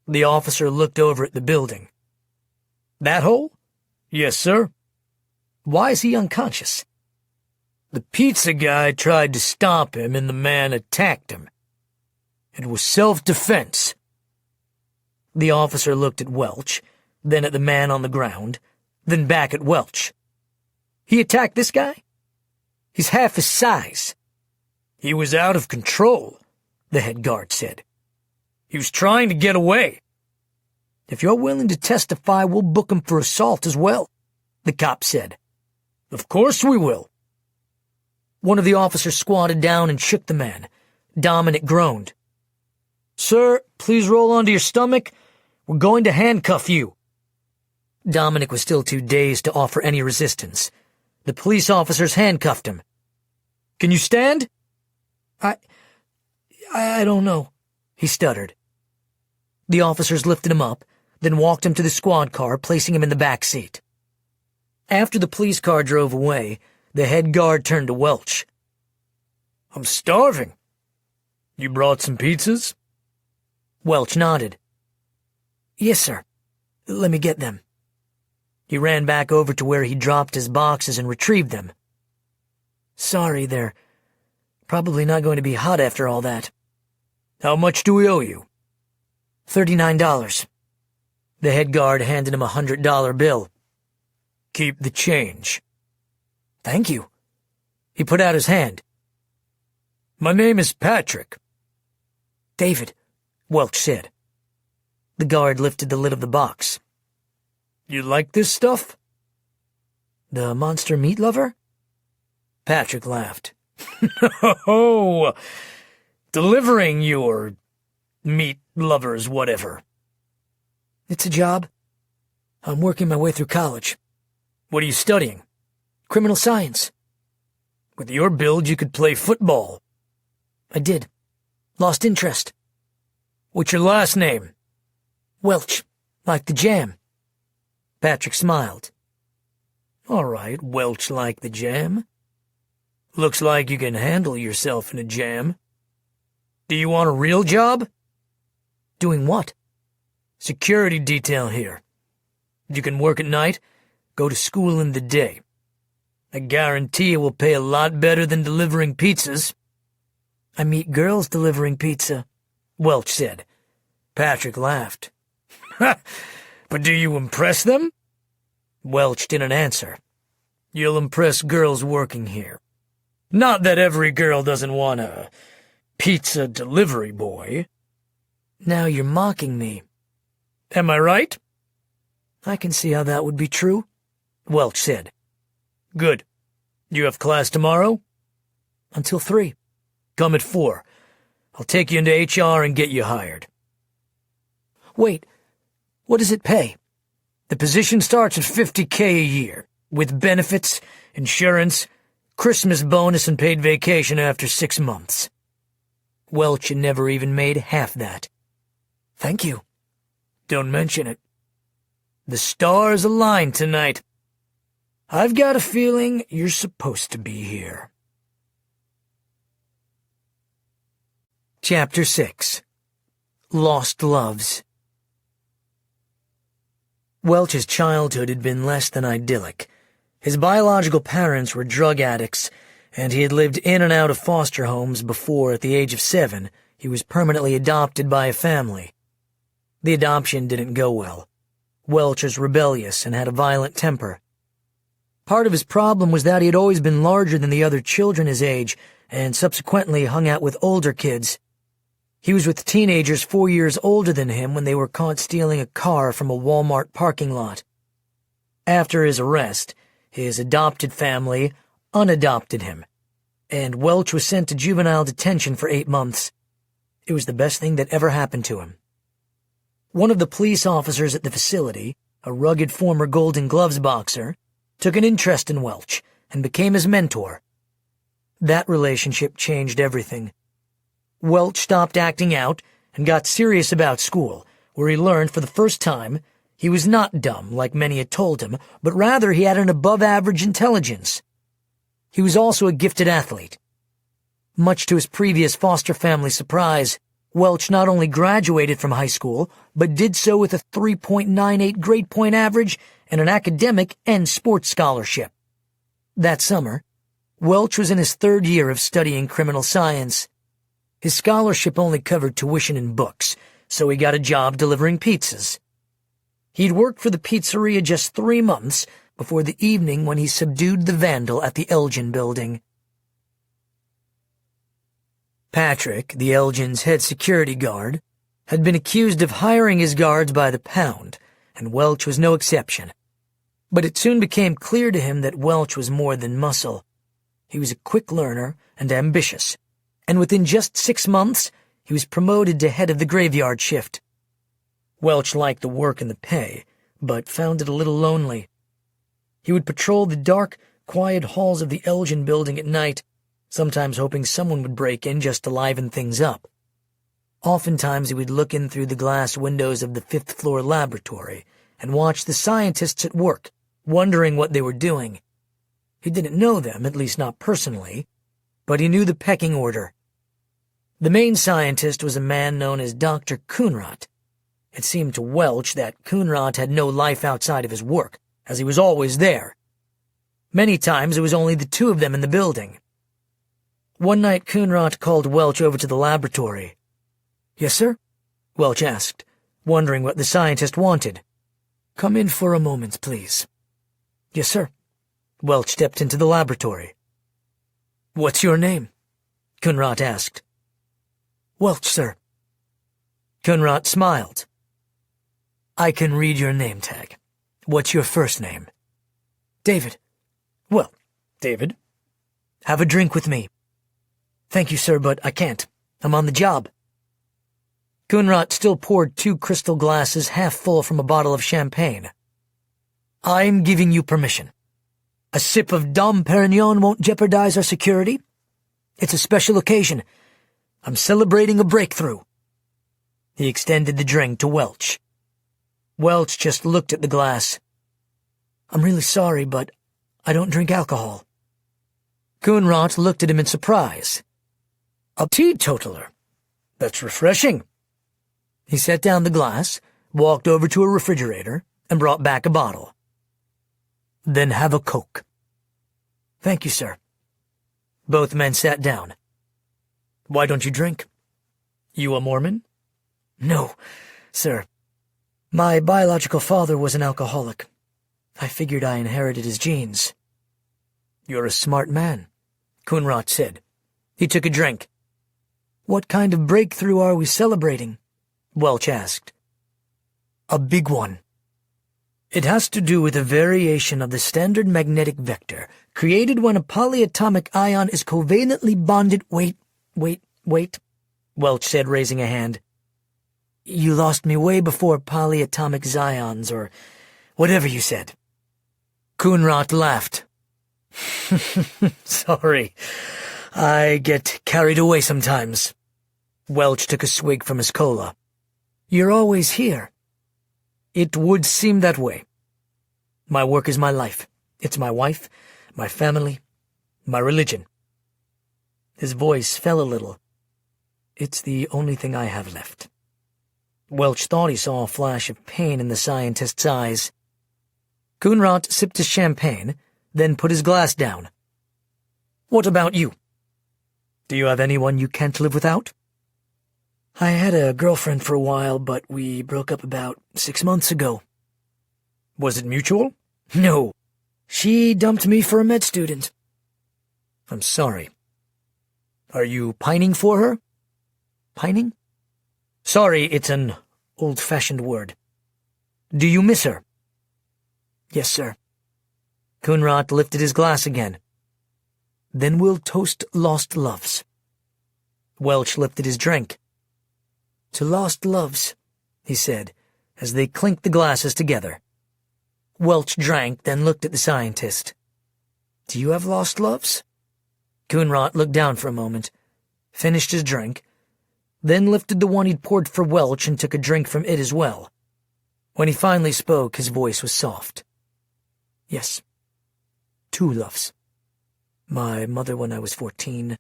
The officer looked over at the building. "That hole?" "Yes, sir." "Why is he unconscious?" "The pizza guy tried to stop him and the man attacked him. It was self-defense." The officer looked at Welch, then at the man on the ground, then back at Welch. "He attacked this guy? He's half his size." "He was out of control," the head guard said. "He was trying to get away." "If you're willing to testify, we'll book him for assault as well," the cop said. "Of course we will." One of the officers squatted down and shook the man. Dominic groaned. "Sir, please roll onto your stomach. We're going to handcuff you." Dominic was still too dazed to offer any resistance. The police officers handcuffed him. "Can you stand?" I don't know," he stuttered. The officers lifted him up, then walked him to the squad car, placing him in the back seat. After the police car drove away, the head guard turned to Welch. "I'm starving. You brought some pizzas?" Welch nodded. "Yes, sir. Let me get them." He ran back over to where he dropped his boxes and retrieved them. "Sorry, they're probably not going to be hot after all that." "How much do we owe you?" $39. The head guard handed him a $100 bill. "Keep the change." "Thank you." He put out his hand. "My name is Patrick." "David," Welch said. The guard lifted the lid of the box. "You like this stuff?" "The monster meat lover?" Patrick laughed. "Oh, delivering your meat lovers whatever." "It's a job. I'm working my way through college." "What are you studying?" "Criminal science." "With your build, you could play football." "I did. Lost interest." "What's your last name?" "Welch, like the jam." Patrick smiled. "All right, Welch like the jam. Looks like you can handle yourself in a jam. Do you want a real job?" "Doing what?" "Security detail here. You can work at night, go to school in the day. I guarantee it will pay a lot better than delivering pizzas." "I meet girls delivering pizza," Welch said. Patrick laughed. "But do you impress them?" Welch didn't answer. "You'll impress girls working here. Not that every girl doesn't want a pizza delivery boy." "Now you're mocking me." "Am I right?" "I can see how that would be true," Welch said. "Good. You have class tomorrow?" "Until 3. "Come at 4. I'll take you into HR and get you hired." "Wait, what does it pay?" "The position starts at $50K a year, with benefits, insurance, Christmas bonus, and paid vacation after 6 months." Welch had never even made half that. "Thank you." "Don't mention it. The stars aligned tonight. I've got a feeling you're supposed to be here." Chapter 6. Lost Loves. Welch's childhood had been less than idyllic. His biological parents were drug addicts, and he had lived in and out of foster homes before, at the age of 7, he was permanently adopted by a family. The adoption didn't go well. Welch was rebellious and had a violent temper. Part of his problem was that he had always been larger than the other children his age, and subsequently hung out with older kids. He was with teenagers 4 years older than him when they were caught stealing a car from a Walmart parking lot. After his arrest, his adopted family unadopted him, and Welch was sent to juvenile detention for 8 months. It was the best thing that ever happened to him. One of the police officers at the facility, a rugged former Golden Gloves boxer, took an interest in Welch and became his mentor. That relationship changed everything. Welch stopped acting out and got serious about school, where he learned for the first time he was not dumb like many had told him, but rather he had an above-average intelligence. He was also a gifted athlete. Much to his previous foster family surprise, Welch not only graduated from high school, but did so with a 3.98 grade point average and an academic and sports scholarship. That summer, Welch was in his 3rd year of studying criminal science. His scholarship only covered tuition and books, so he got a job delivering pizzas. He'd worked for the pizzeria just 3 months before the evening when he subdued the vandal at the Elgin building. Patrick, the Elgin's head security guard, had been accused of hiring his guards by the pound, and Welch was no exception. But it soon became clear to him that Welch was more than muscle. He was a quick learner and ambitious, and within just 6 months, he was promoted to head of the graveyard shift. Welch liked the work and the pay, but found it a little lonely. He would patrol the dark, quiet halls of the Elgin building at night, sometimes hoping someone would break in just to liven things up. Oftentimes he would look in through the glass windows of the fifth-floor laboratory and watch the scientists at work, wondering what they were doing. He didn't know them, at least not personally, but he knew the pecking order. The main scientist was a man known as Dr. Coonrod. It seemed to Welch that Coonrod had no life outside of his work, as he was always there. Many times it was only the two of them in the building. One night Coonrod called Welch over to the laboratory. "Yes, sir?" Welch asked, wondering what the scientist wanted. "Come in for a moment, please." "Yes, sir." Welch stepped into the laboratory. "What's your name?" Coonrod asked. "Welch, sir." Coonrod smiled. "I can read your name tag. What's your first name?" "David." "Well, David, have a drink with me." "Thank you, sir, but I can't. I'm on the job." Coonrod still poured 2 crystal glasses half full from a bottle of champagne. "I'm giving you permission. A sip of Dom Perignon won't jeopardize our security. It's a special occasion. I'm celebrating a breakthrough." He extended the drink to Welch. Welch just looked at the glass. "I'm really sorry, but I don't drink alcohol." Coonrod looked at him in surprise. "A teetotaler? That's refreshing." He set down the glass, walked over to a refrigerator, and brought back a bottle. "Then have a Coke." "Thank you, sir." Both men sat down. "Why don't you drink? You a Mormon?" "No, sir. My biological father was an alcoholic. I figured I inherited his genes." "You're a smart man," Coonrod said. He took a drink. "What kind of breakthrough are we celebrating?" Welch asked. "A big one. It has to do with a variation of the standard magnetic vector created when a polyatomic ion is covalently bonded— Wait, Welch said, raising a hand. "You lost me way before polyatomic zions, or whatever you said." Coonrod laughed. "Sorry, I get carried away sometimes." Welch took a swig from his cola. "You're always here." "It would seem that way. My work is my life. It's my wife, my family, my religion." His voice fell a little. "It's the only thing I have left." Welch thought he saw a flash of pain in the scientist's eyes. Coonrod sipped his champagne, then put his glass down. "What about you? Do you have anyone you can't live without?" "I had a girlfriend for a while, but we broke up about 6 months ago." "Was it mutual?" "No. She dumped me for a med student." "I'm sorry. Are you pining for her?" "Pining?" "Sorry, it's an old-fashioned word. Do you miss her?" "Yes, sir." Coonrod lifted his glass again. "Then we'll toast lost loves." Welch lifted his drink. "To lost loves," he said, as they clinked the glasses together. Welch drank, then looked at the scientist. "Do you have lost loves?" Coonrod looked down for a moment, finished his drink, then lifted the one he'd poured for Welch and took a drink from it as well. When he finally spoke, his voice was soft. "Yes. 2 loves. My mother when I was 14,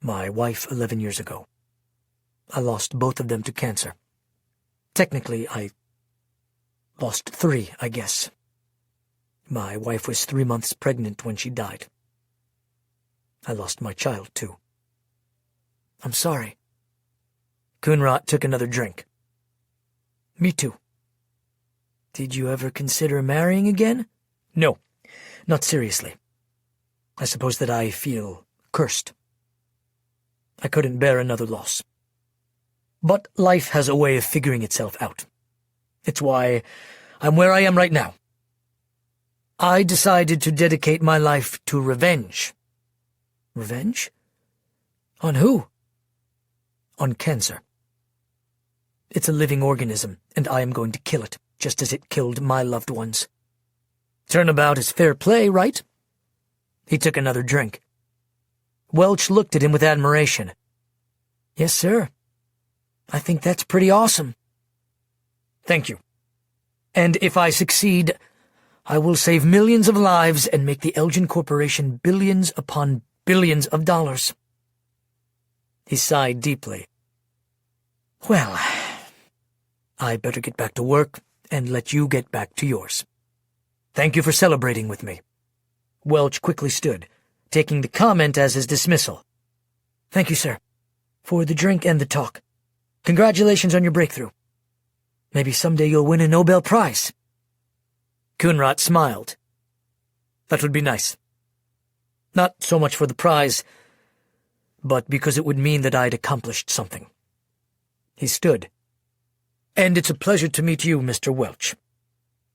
my wife 11 years ago. I lost both of them to cancer. Technically, I lost 3, I guess. My wife was 3 months pregnant when she died. I lost my child, too." "I'm sorry." Coonrod took another drink. "Me too." "Did you ever consider marrying again?" "No, not seriously. I suppose that I feel cursed. I couldn't bear another loss. But life has a way of figuring itself out. It's why I'm where I am right now. I decided to dedicate my life to revenge." "Revenge? On who?" "On cancer. It's a living organism, and I am going to kill it, just as it killed my loved ones. Turnabout is fair play, right?" He took another drink. Welch looked at him with admiration. "Yes, sir. I think that's pretty awesome. Thank you. And if I succeed, I will save millions of lives and make the Elgin Corporation billions upon billions of dollars. He sighed deeply. Well, I better get back to work and let you get back to yours. Thank you for celebrating with me. Welch quickly stood, taking the comment as his dismissal. Thank you, sir, for the drink and the talk. Congratulations on your breakthrough. Maybe someday you'll win a Nobel Prize. Coonrod smiled. That would be nice. Not so much for the prize, but because it would mean that I'd accomplished something. He stood. And it's a pleasure to meet you, Mr. Welch.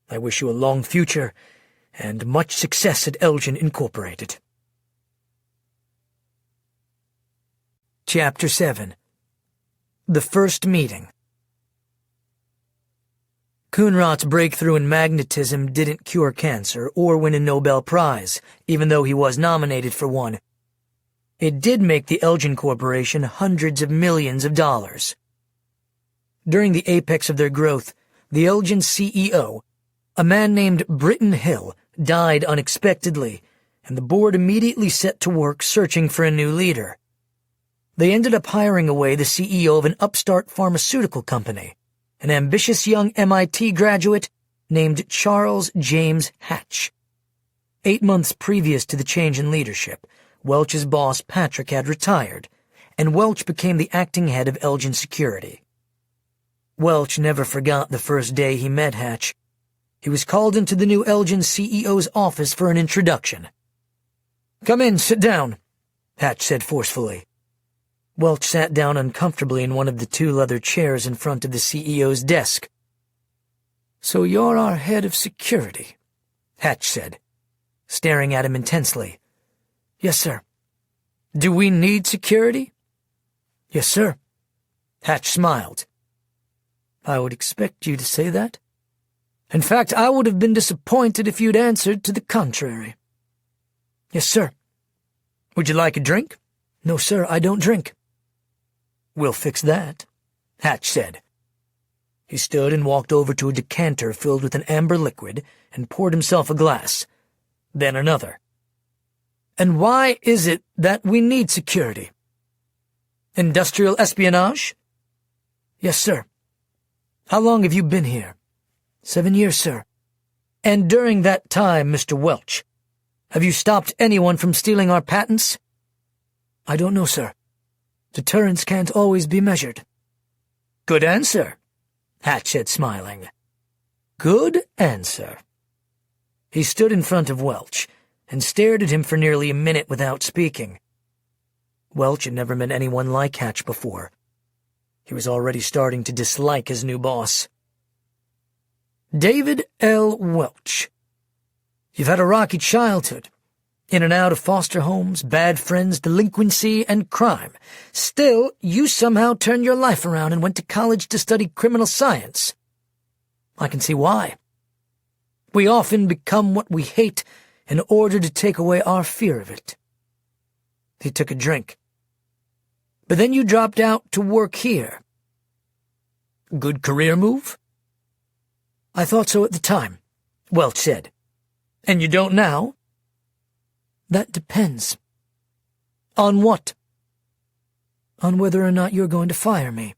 I wish you a long future and much success at Elgin Incorporated. Chapter 7. The First Meeting. Coonrod's breakthrough in magnetism didn't cure cancer or win a Nobel Prize, even though he was nominated for one. It did make the Elgin Corporation hundreds of millions of dollars. During the apex of their growth, the Elgin CEO, a man named Britton Hill, died unexpectedly, and the board immediately set to work searching for a new leader. They ended up hiring away the CEO of an upstart pharmaceutical company, an ambitious young MIT graduate named Charles James Hatch. 8 months previous to the change in leadership, Welch's boss Patrick had retired, and Welch became the acting head of Elgin Security. Welch never forgot the first day he met Hatch. He was called into the new Elgin CEO's office for an introduction. "Come in, sit down," Hatch said forcefully. Welch sat down uncomfortably in one of the 2 leather chairs in front of the CEO's desk. "So you're our head of security," Hatch said, staring at him intensely. "Yes, sir." "Do we need security?" "Yes, sir." Hatch smiled. "I would expect you to say that. In fact, I would have been disappointed if you'd answered to the contrary." "Yes, sir." "Would you like a drink?" "No, sir, I don't drink." "We'll fix that," Hatch said. He stood and walked over to a decanter filled with an amber liquid and poured himself a glass, then another. "And why is it that we need security?" "Industrial espionage?" "Yes, sir." "How long have you been here?" 7 years, sir." "And during that time, Mr. Welch, have you stopped anyone from stealing our patents?" "I don't know, sir. Deterrence can't always be measured." "Good answer," Hatch said, smiling. "Good answer." He stood in front of Welch and stared at him for nearly a minute without speaking. Welch had never met anyone like Hatch before. He was already starting to dislike his new boss. "David L. Welch, you've had a rocky childhood, in and out of foster homes, bad friends, delinquency, and crime. Still, you somehow turned your life around and went to college to study criminal science. I can see why. We often become what we hate in order to take away our fear of it." He took a drink. "But then you dropped out to work here. Good career move?" "I thought so at the time," Welch said. "And you don't now?" "That depends." "On what?" "On whether or not you're going to fire me."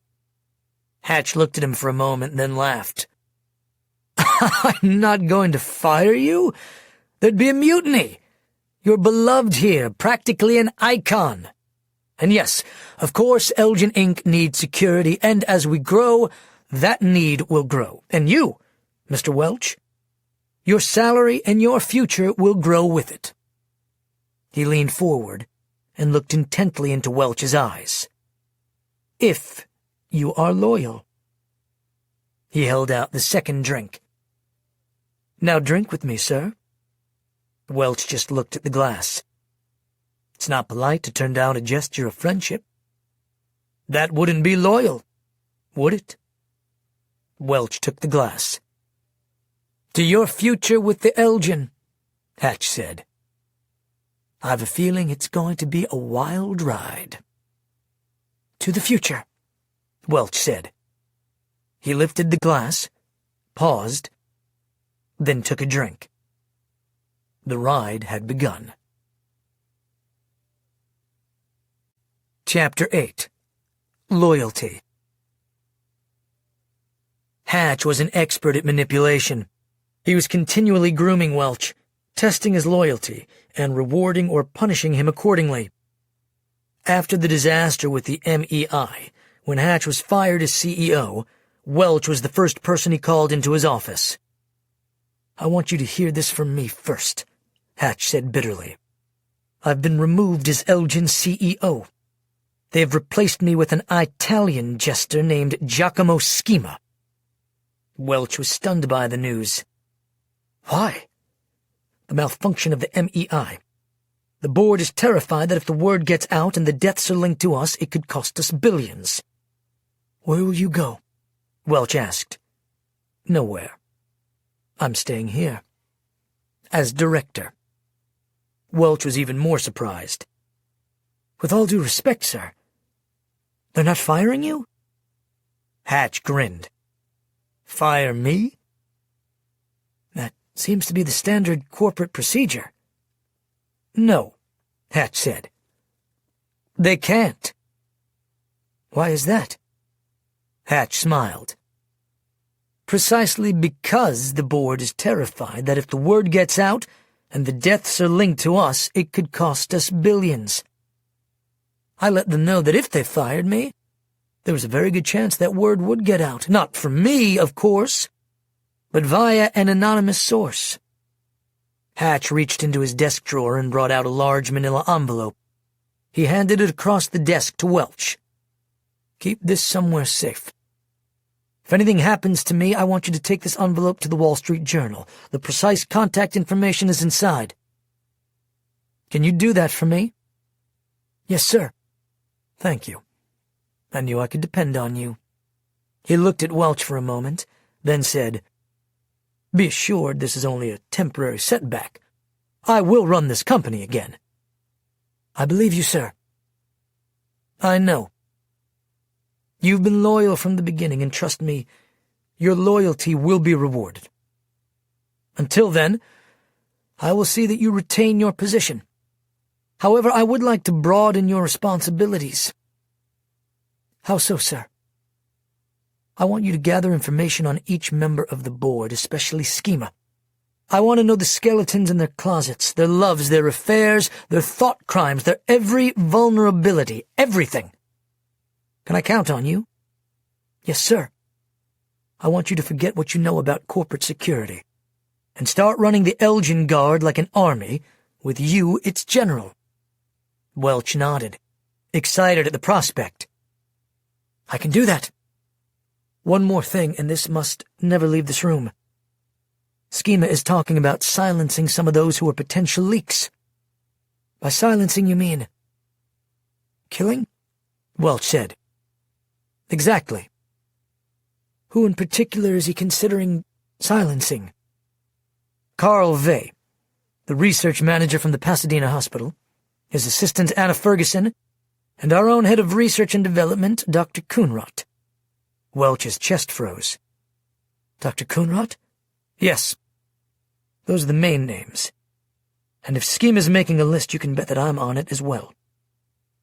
Hatch looked at him for a moment, then laughed. "I'm not going to fire you? There'd be a mutiny. You're beloved here, practically an icon. And yes, of course, Elgin Inc. needs security, and as we grow, that need will grow. And you, Mr. Welch, your salary and your future will grow with it." He leaned forward and looked intently into Welch's eyes. "If you are loyal." He held out the second drink. "Now drink with me, sir." Welch just looked at the glass. "It's not polite to turn down a gesture of friendship." "That wouldn't be loyal, would it?" Welch took the glass. "To your future with the Elgin," Hatch said. "I've a feeling it's going to be a wild ride." "To the future," Welch said. He lifted the glass, paused, then took a drink. The ride had begun. Chapter 8. Loyalty. Hatch was an expert at manipulation. He was continually grooming Welch, testing his loyalty, and rewarding or punishing him accordingly. After the disaster with the MEI, when Hatch was fired as CEO, Welch was the first person he called into his office. "I want you to hear this from me first," Hatch said bitterly. "I've been removed as Elgin's CEO. They have replaced me with an Italian jester named Giacomo Schema." Welch was stunned by the news. "Why?" "The malfunction of the MEI. The board is terrified that if the word gets out and the deaths are linked to us, it could cost us billions." "Where will you go?" Welch asked. "Nowhere. I'm staying here. As director." Welch was even more surprised. "With all due respect, sir, they're not firing you?" Hatch grinned. "Fire me?" "That seems to be the standard corporate procedure." "No," Hatch said. "They can't." "Why is that?" Hatch smiled. "Precisely because the board is terrified that if the word gets out and the deaths are linked to us, it could cost us billions. I let them know that if they fired me, there was a very good chance that word would get out. Not from me, of course, but via an anonymous source." Hatch reached into his desk drawer and brought out a large manila envelope. He handed it across the desk to Welch. "Keep this somewhere safe. If anything happens to me, I want you to take this envelope to the Wall Street Journal. The precise contact information is inside. Can you do that for me?" "Yes, sir." "Thank you. I knew I could depend on you." He looked at Welch for a moment, then said, "Be assured this is only a temporary setback. I will run this company again." "I believe you, sir." "I know. You've been loyal from the beginning, and trust me, your loyalty will be rewarded. Until then, I will see that you retain your position. However, I would like to broaden your responsibilities." "How so, sir?" "I want you to gather information on each member of the board, especially Schema. I want to know the skeletons in their closets, their loves, their affairs, their thought crimes, their every vulnerability, everything. Can I count on you?" "Yes, sir." "I want you to forget what you know about corporate security and start running the Elgin Guard like an army, with you its general." Welch nodded, excited at the prospect. "I can do that. One more thing, and this must never leave this room. Schema is talking about silencing some of those who are potential leaks." "By silencing, you mean killing?" Welch said. "Exactly." "Who in particular is he considering silencing?" "Carl Vey, the research manager from the Pasadena hospital, his assistant Anna Ferguson, and our own head of research and development, Dr. Coonrot." Welch's chest froze. "Dr. Coonrot?" "Yes. Those are the main names. And if Schema's making a list, you can bet that I'm on it as well.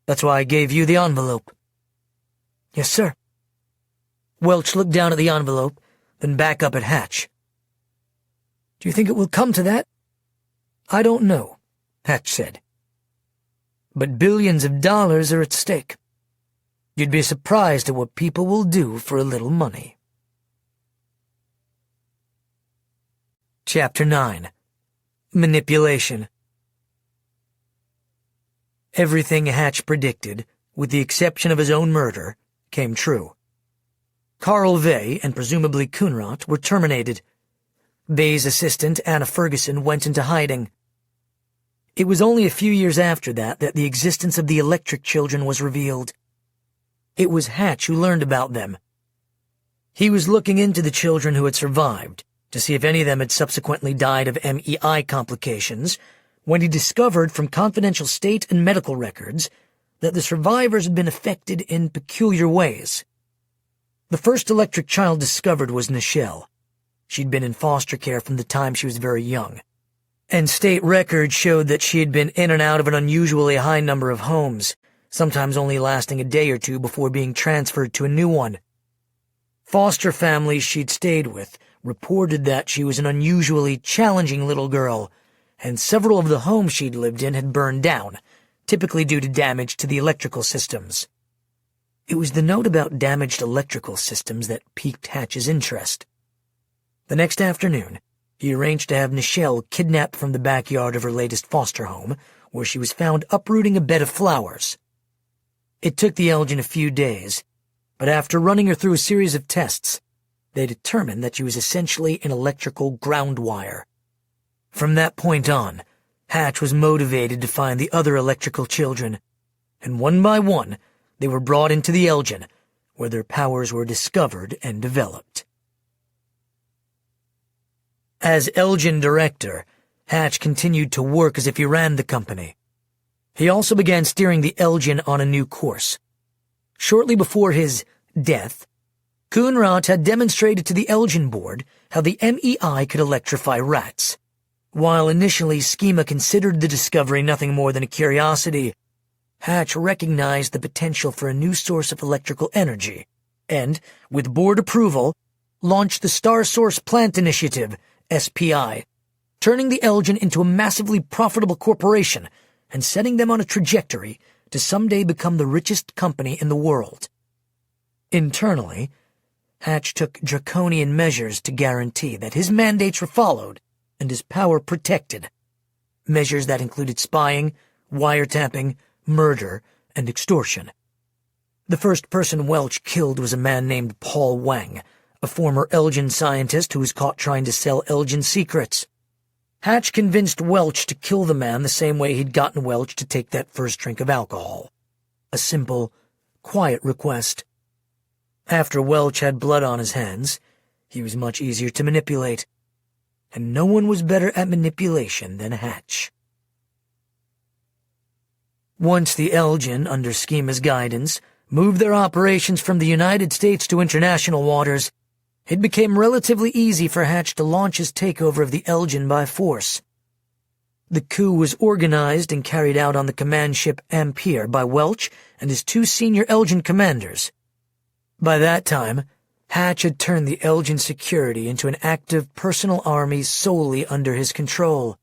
That's why I gave you the envelope." "Yes, sir." Welch looked down at the envelope, then back up at Hatch. "Do you think it will come to that?" "I don't know," Hatch said. "But billions of dollars are at stake. You'd be surprised at what people will do for a little money." Chapter 9. Manipulation. Everything Hatch predicted, with the exception of his own murder, came true. Carl Vey and presumably Coonrot were terminated. Vey's assistant, Anna Ferguson, went into hiding. It was only a few years after that the existence of the Electric Children was revealed. It was Hatch who learned about them. He was looking into the children who had survived, to see if any of them had subsequently died of MEI complications, when he discovered from confidential state and medical records that the survivors had been affected in peculiar ways. The first electric child discovered was Nichelle. She'd been in foster care from the time she was very young, and state records showed that she had been in and out of an unusually high number of homes, sometimes only lasting a day or two before being transferred to a new one. Foster families she'd stayed with reported that she was an unusually challenging little girl, and several of the homes she'd lived in had burned down, typically due to damage to the electrical systems. It was the note about damaged electrical systems that piqued Hatch's interest. The next afternoon, he arranged to have Nichelle kidnapped from the backyard of her latest foster home, where she was found uprooting a bed of flowers. It took the Elgin a few days, but after running her through a series of tests, they determined that she was essentially an electrical ground wire. From that point on, Hatch was motivated to find the other electrical children, and one by one, they were brought into the Elgin, where their powers were discovered and developed. As Elgin director, Hatch continued to work as if he ran the company. He also began steering the Elgin on a new course. Shortly before his death, Coonrod had demonstrated to the Elgin board how the MEI could electrify rats. While initially Schema considered the discovery nothing more than a curiosity, Hatch recognized the potential for a new source of electrical energy, and, with board approval, launched the Star Source Plant Initiative, SPI, turning the Elgin into a massively profitable corporation and setting them on a trajectory to someday become the richest company in the world. Internally, Hatch took draconian measures to guarantee that his mandates were followed and his power protected. Measures that included spying, wiretapping, murder, and extortion. The first person Welch killed was a man named Paul Wang, a former Elgin scientist who was caught trying to sell Elgin secrets. Hatch convinced Welch to kill the man the same way he'd gotten Welch to take that first drink of alcohol. A simple, quiet request. After Welch had blood on his hands, he was much easier to manipulate, and no one was better at manipulation than Hatch. Once the Elgin, under Schema's guidance, moved their operations from the United States to international waters, it became relatively easy for Hatch to launch his takeover of the Elgin by force. The coup was organized and carried out on the command ship Ampere by Welch and his two senior Elgin commanders. By that time, Hatch had turned the Elgin security into an active personal army solely under his control.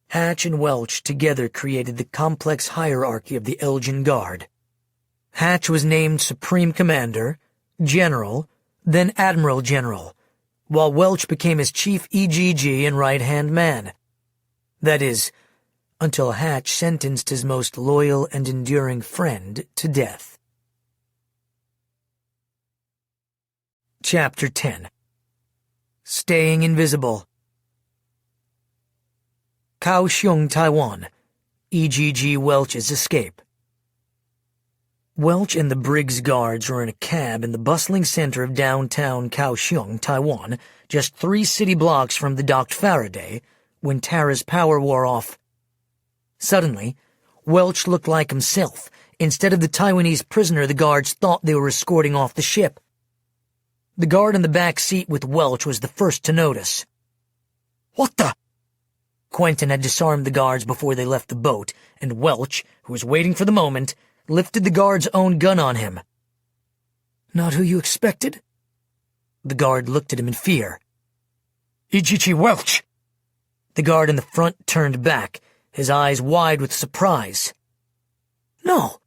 Hatch and Welch together created the complex hierarchy of the Elgin Guard. Hatch was named Supreme Commander, General, then Admiral General, while Welch became his chief EGG and right-hand man. That is, until Hatch sentenced his most loyal and enduring friend to death. Chapter 10. Staying Invisible. Kaohsiung, Taiwan. EGG Welch's escape. Welch and the Briggs Guards were in a cab in the bustling center of downtown Kaohsiung, Taiwan, just 3 city blocks from the docked Faraday, when Tara's power wore off. Suddenly, Welch looked like himself, instead of the Taiwanese prisoner the guards thought they were escorting off the ship. The guard in the back seat with Welch was the first to notice. "What the?" Quentin had disarmed the guards before they left the boat, and Welch, who was waiting for the moment, lifted the guard's own gun on him. "Not who you expected?" The guard looked at him in fear. "EGG Welch!" The guard in the front turned back, his eyes wide with surprise. "No,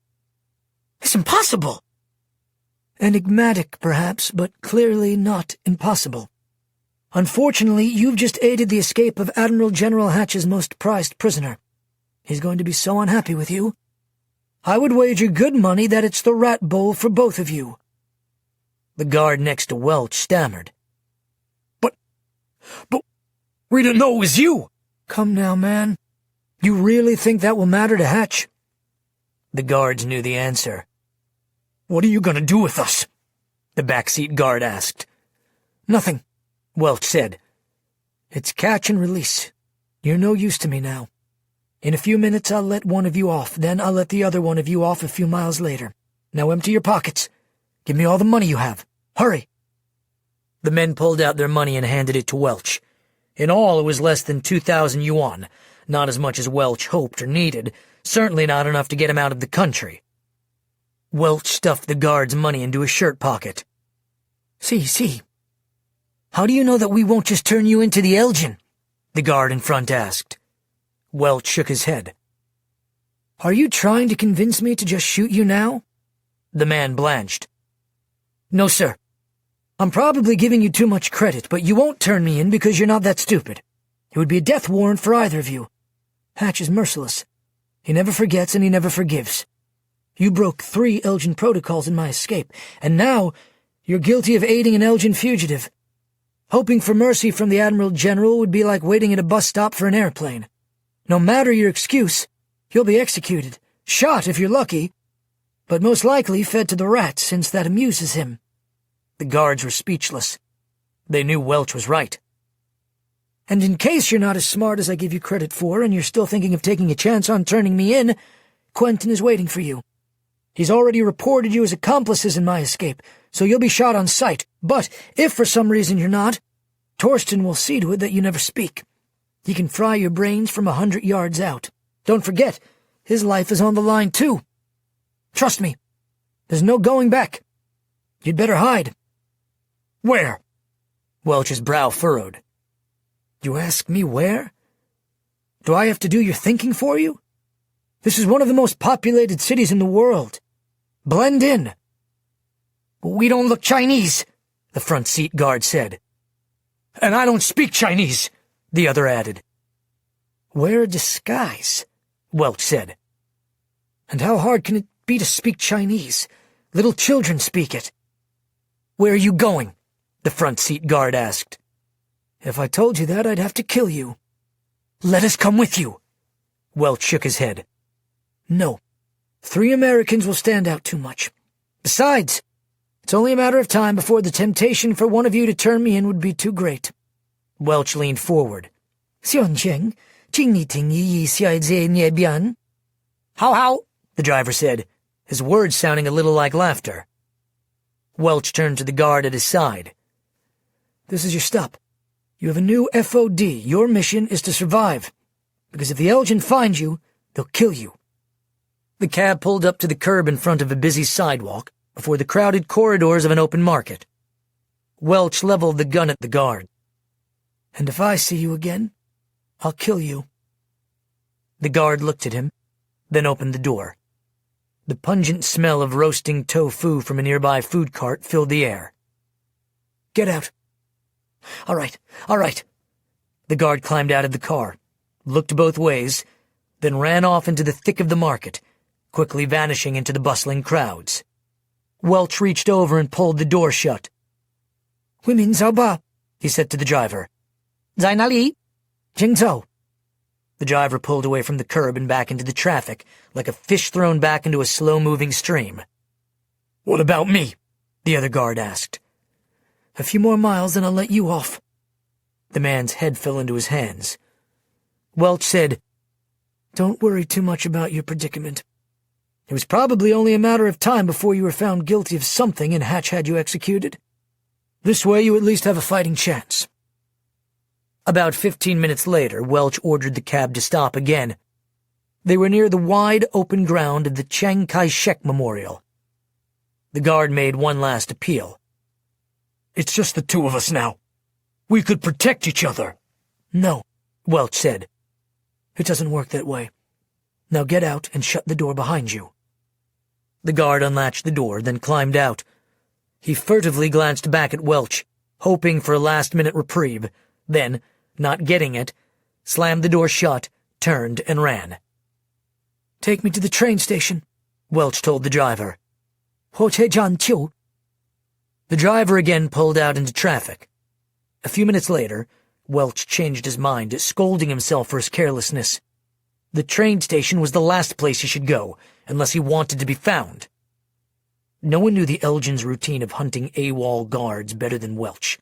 it's impossible." "Enigmatic, perhaps, but clearly not impossible. Unfortunately, you've just aided the escape of Admiral General Hatch's most prized prisoner. He's going to be so unhappy with you. I would wager good money that it's the rat bowl for both of you." The guard next to Welch stammered. But we didn't know it was you." "Come now, man. You really think that will matter to Hatch?" The guards knew the answer. "What are you going to do with us?" the backseat guard asked. "Nothing," Welch said. "It's catch and release. You're no use to me now. In a few minutes I'll let one of you off, then I'll let the other one of you off a few miles later. Now empty your pockets. Give me all the money you have." Hurry!" The men pulled out their money and handed it to Welch. In all, it was less than 2,000 yuan, not as much as Welch hoped or needed, certainly not enough to get him out of the country. Welch stuffed the guard's money into his shirt pocket. See. How do you know that we won't just turn you into the Elgin?" the guard in front asked. Welch shook his head. "Are you trying to convince me to just shoot you now?" The man blanched. "No, sir. I'm probably giving you too much credit, but you won't turn me in because you're not that stupid. It would be a death warrant for either of you. Hatch is merciless. He never forgets and he never forgives. You broke 3 Elgin protocols in my escape, and now you're guilty of aiding an Elgin fugitive. Hoping for mercy from the Admiral General would be like waiting at a bus stop for an airplane. No matter your excuse, you'll be executed, shot if you're lucky, but most likely fed to the rats since that amuses him." The guards were speechless. They knew Welch was right. "And in case you're not as smart as I give you credit for and you're still thinking of taking a chance on turning me in, Quentin is waiting for you. He's already reported you as accomplices in my escape, so you'll be shot on sight. But if for some reason you're not, Torsten will see to it that you never speak. He can fry your brains from 100 yards out. Don't forget, his life is on the line too. Trust me, there's no going back. You'd better hide." "Where?" Welch's brow furrowed. "You ask me where? Do I have to do your thinking for you? This is one of the most populated cities in the world. Blend in." "We don't look Chinese," the front seat guard said. "And I don't speak Chinese," the other added. "Wear a disguise," Welch said. "And how hard can it be to speak Chinese? Little children speak it." "Where are you going?" the front seat guard asked. "If I told you that, I'd have to kill you." "Let us come with you." Welch shook his head. "No. 3 Americans will stand out too much. Besides, it's only a matter of time before the temptation for one of you to turn me in would be too great." Welch leaned forward. "Xiancheng, jingniting yi xiaizhe nie bian." How, the driver said, his words sounding a little like laughter. Welch turned to the guard at his side. "This is your stop. You have a new FOD. Your mission is to survive, because if the Elgin finds you, they'll kill you." The cab pulled up to the curb in front of a busy sidewalk before the crowded corridors of an open market. Welch leveled the gun at the guard. "And if I see you again, I'll kill you." The guard looked at him, then opened the door. The pungent smell of roasting tofu from a nearby food cart filled the air. "Get out." All right. The guard climbed out of the car, looked both ways, then ran off into the thick of the market, quickly vanishing into the bustling crowds. Welch reached over and pulled the door shut. "Women Zhao Ba," he said to the driver. "Zai na li? Jing Zhou." The driver pulled away from the curb and back into the traffic, like a fish thrown back into a slow-moving stream. "What about me?" the other guard asked. "A few more miles and I'll let you off." The man's head fell into his hands. Welch said, "Don't worry too much about your predicament. It was probably only a matter of time before you were found guilty of something and Hatch had you executed. This way you at least have a fighting chance." About 15 minutes later, Welch ordered the cab to stop again. They were near the wide, open ground of the Chiang Kai-shek Memorial. The guard made one last appeal. "It's just the 2 of us now. We could protect each other." "No," Welch said. "It doesn't work that way. Now get out and shut the door behind you." The guard unlatched the door, then climbed out. He furtively glanced back at Welch, hoping for a last-minute reprieve, then, not getting it, slammed the door shut, turned, and ran. "Take me to the train station," Welch told the driver. "Ho-che-jan-qiu." The driver again pulled out into traffic. A few minutes later, Welch changed his mind, scolding himself for his carelessness. The train station was the last place he should go, unless he wanted to be found. No one knew the Elgin's routine of hunting AWOL guards better than Welch.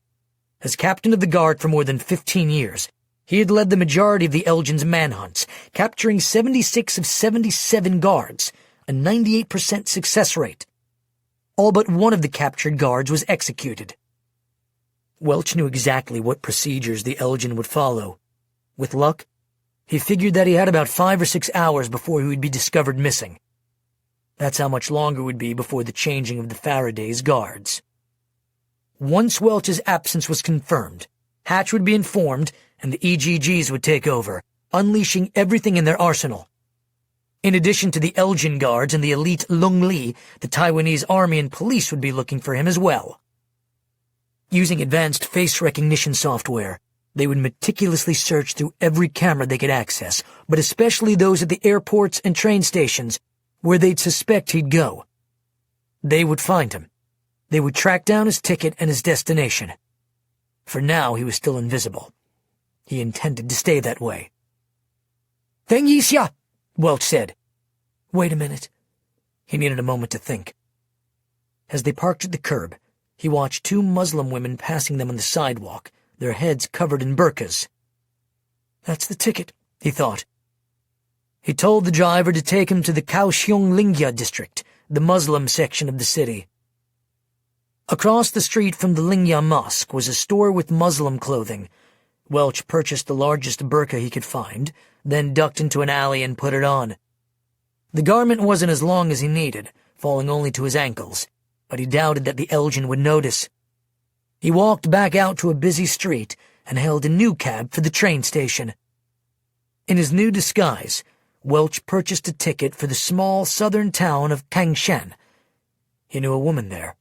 As captain of the guard for more than 15 years, he had led the majority of the Elgin's manhunts, capturing 76 of 77 guards, a 98% success rate. all but one of the captured guards was executed. Welch knew exactly what procedures the Elgin would follow. With luck, he figured that he had about 5 or 6 hours before he would be discovered missing. That's how much longer it would be before the changing of the Faraday's guards. Once Welch's absence was confirmed, Hatch would be informed and the EGGs would take over, unleashing everything in their arsenal. In addition to the Elgin guards and the elite Lung Li, the Taiwanese army and police would be looking for him as well. Using advanced face recognition software, they would meticulously search through every camera they could access, but especially those at the airports and train stations where they'd suspect he'd go. They would find him. They would track down his ticket and his destination. For now, he was still invisible. He intended to stay that way. "Feng Yixia," Welch said. "Wait a minute." He needed a moment to think. As they parked at the curb, he watched 2 Muslim women passing them on the sidewalk, their heads covered in burqas. "That's the ticket," he thought. He told the driver to take him to the Kaohsiung Lingya district, the Muslim section of the city. Across the street from the Lingya Mosque was a store with Muslim clothing. Welch purchased the largest burqa he could find, then ducked into an alley and put it on. The garment wasn't as long as he needed, falling only to his ankles, but he doubted that the Elgin would notice. He walked back out to a busy street and hailed a new cab for the train station. In his new disguise, Welch purchased a ticket for the small southern town of Kangshan. He knew a woman there.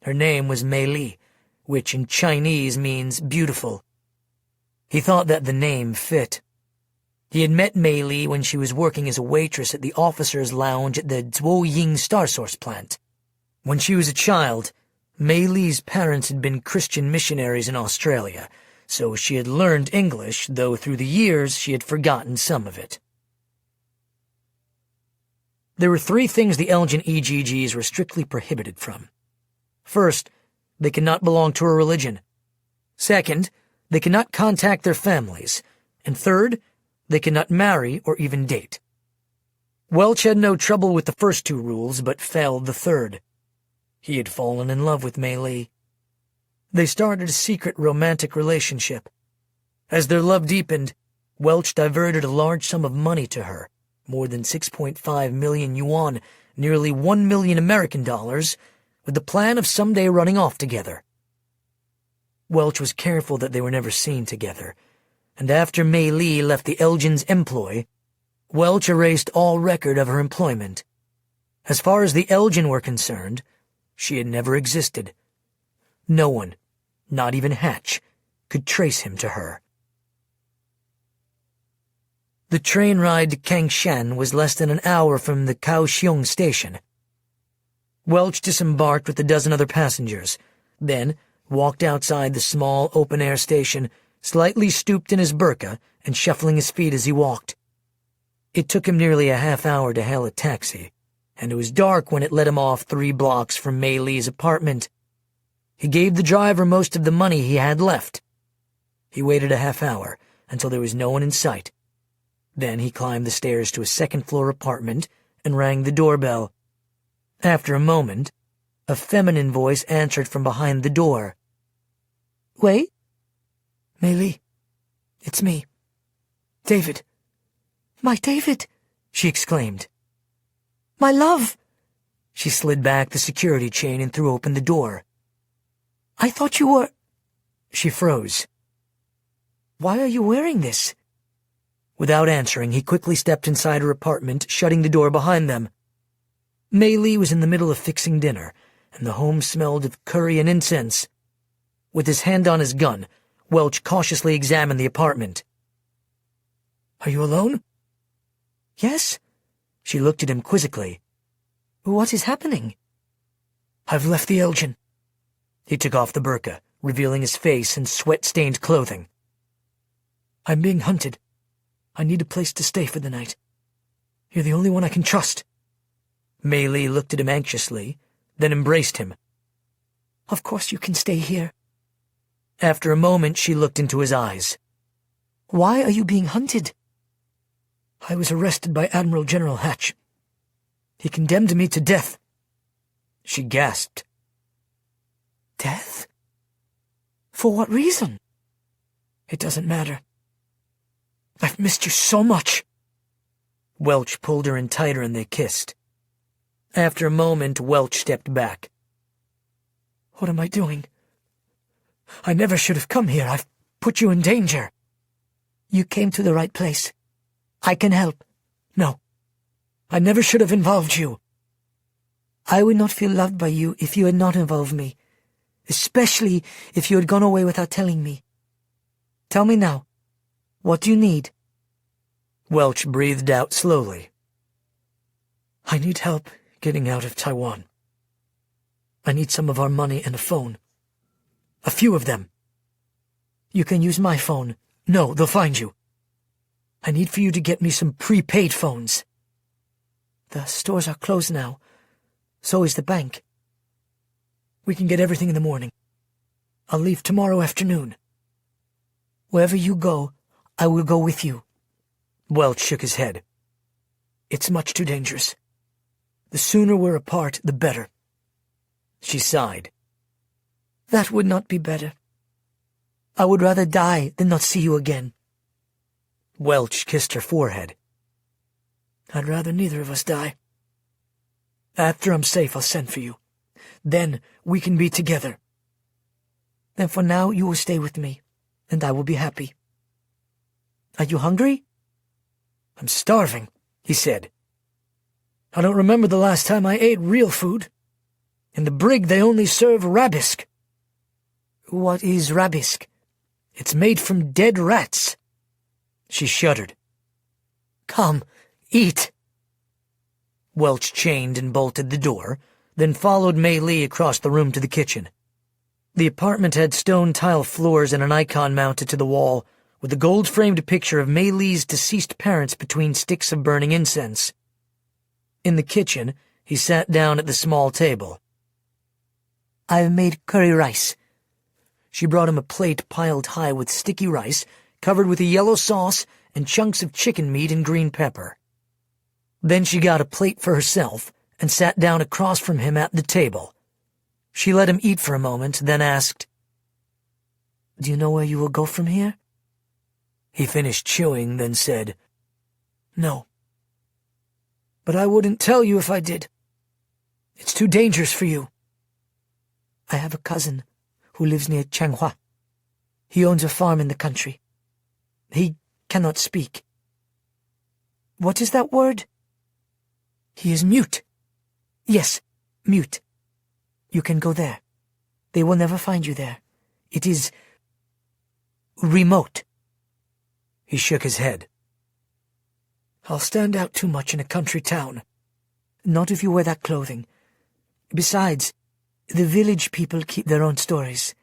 Her name was Mei Li, which in Chinese means beautiful. He thought that the name fit. He had met Mei Li when she was working as a waitress at the officers' lounge at the Zhuoying Star Source plant. When she was a child, Mei Li's parents had been Christian missionaries in Australia, so she had learned English, though through the years she had forgotten some of it. There were 3 things the Elgin EGGs were strictly prohibited from. First, they could not belong to a religion. Second, they could not contact their families. And third, they could not marry or even date. Welch had no trouble with the first 2 rules, but failed the third. He had fallen in love with Mei Li. They started a secret romantic relationship. As their love deepened, Welch diverted a large sum of money to her, more than 6.5 million yuan, nearly 1 million American dollars, with the plan of someday running off together. Welch was careful that they were never seen together, and after Mei Li left the Elgin's employ, Welch erased all record of her employment. As far as the Elgin were concerned, she had never existed. No one, not even Hatch, could trace him to her. The train ride to Kangshan was less than an hour from the Kaohsiung station. Welch disembarked with a dozen other passengers, then walked outside the small open-air station, slightly stooped in his burqa and shuffling his feet as he walked. It took him nearly a half hour to hail a taxi, and it was dark when it let him off 3 blocks from Mei Li's apartment. He gave the driver most of the money he had left. He waited a half hour until there was no one in sight. Then he climbed the stairs to a second-floor apartment and rang the doorbell. After a moment, a feminine voice answered from behind the door. "Wait?" "Mei Li, it's me. David." "My David," she exclaimed. "My love." She slid back the security chain and threw open the door. "I thought you were—" She froze. "Why are you wearing this?" Without answering, he quickly stepped inside her apartment, shutting the door behind them. Mei Li was in the middle of fixing dinner, and the home smelled of curry and incense. With his hand on his gun, Welch cautiously examined the apartment. "Are you alone?" "Yes." She looked at him quizzically. "What is happening?" "I've left the Elgin." He took off the burqa, revealing his face and sweat-stained clothing. "I'm being hunted. I need a place to stay for the night. You're the only one I can trust." Mei Li looked at him anxiously, then embraced him. "Of course you can stay here." After a moment, she looked into his eyes. "Why are you being hunted?" "I was arrested by Admiral General Hatch. He condemned me to death." She gasped. Death? For what reason? It doesn't matter. I've missed you so much. Welch pulled her in tighter and they kissed. After a moment, Welch stepped back. What am I doing? I never should have come here. I've put you in danger. You came to the right place. I can help. No, I never should have involved you. I would not feel loved by you if you had not involved me, especially if you had gone away without telling me. Tell me now, what do you need? Welch breathed out slowly. I need help getting out of Taiwan. I need some of our money and a phone. A few of them. You can use my phone. No, they'll find you. I need for you to get me some prepaid phones. The stores are closed now. So is the bank. We can get everything in the morning. I'll leave tomorrow afternoon. Wherever you go, I will go with you. Welch shook his head. It's much too dangerous. The sooner we're apart, the better. She sighed. That would not be better. I would rather die than not see you again. Welch kissed her forehead. I'd rather neither of us die. After I'm safe, I'll send for you. Then we can be together. Then for now, you will stay with me, and I will be happy. Are you hungry? I'm starving, he said. I don't remember the last time I ate real food. In the brig, they only serve rabisk. What is rabisk? It's made from dead rats. She shuddered. Come, eat. Welch chained and bolted the door, then followed Mei Li across the room to the kitchen. The apartment had stone tile floors and an icon mounted to the wall, with a gold-framed picture of Mei Li's deceased parents between sticks of burning incense. In the kitchen, he sat down at the small table. I've made curry rice. She brought him a plate piled high with sticky rice, covered with a yellow sauce and chunks of chicken meat and green pepper. Then she got a plate for herself and sat down across from him at the table. She let him eat for a moment, then asked, Do you know where you will go from here? He finished chewing, then said, No. But I wouldn't tell you if I did. It's too dangerous for you. I have a cousin who lives near Changhua. He owns a farm in the country. He cannot speak. What is that word? He is mute. Yes, mute. You can go there. They will never find you there. It is remote. He shook his head. I'll stand out too much in a country town. Not if you wear that clothing. Besides, the village people keep their own stories.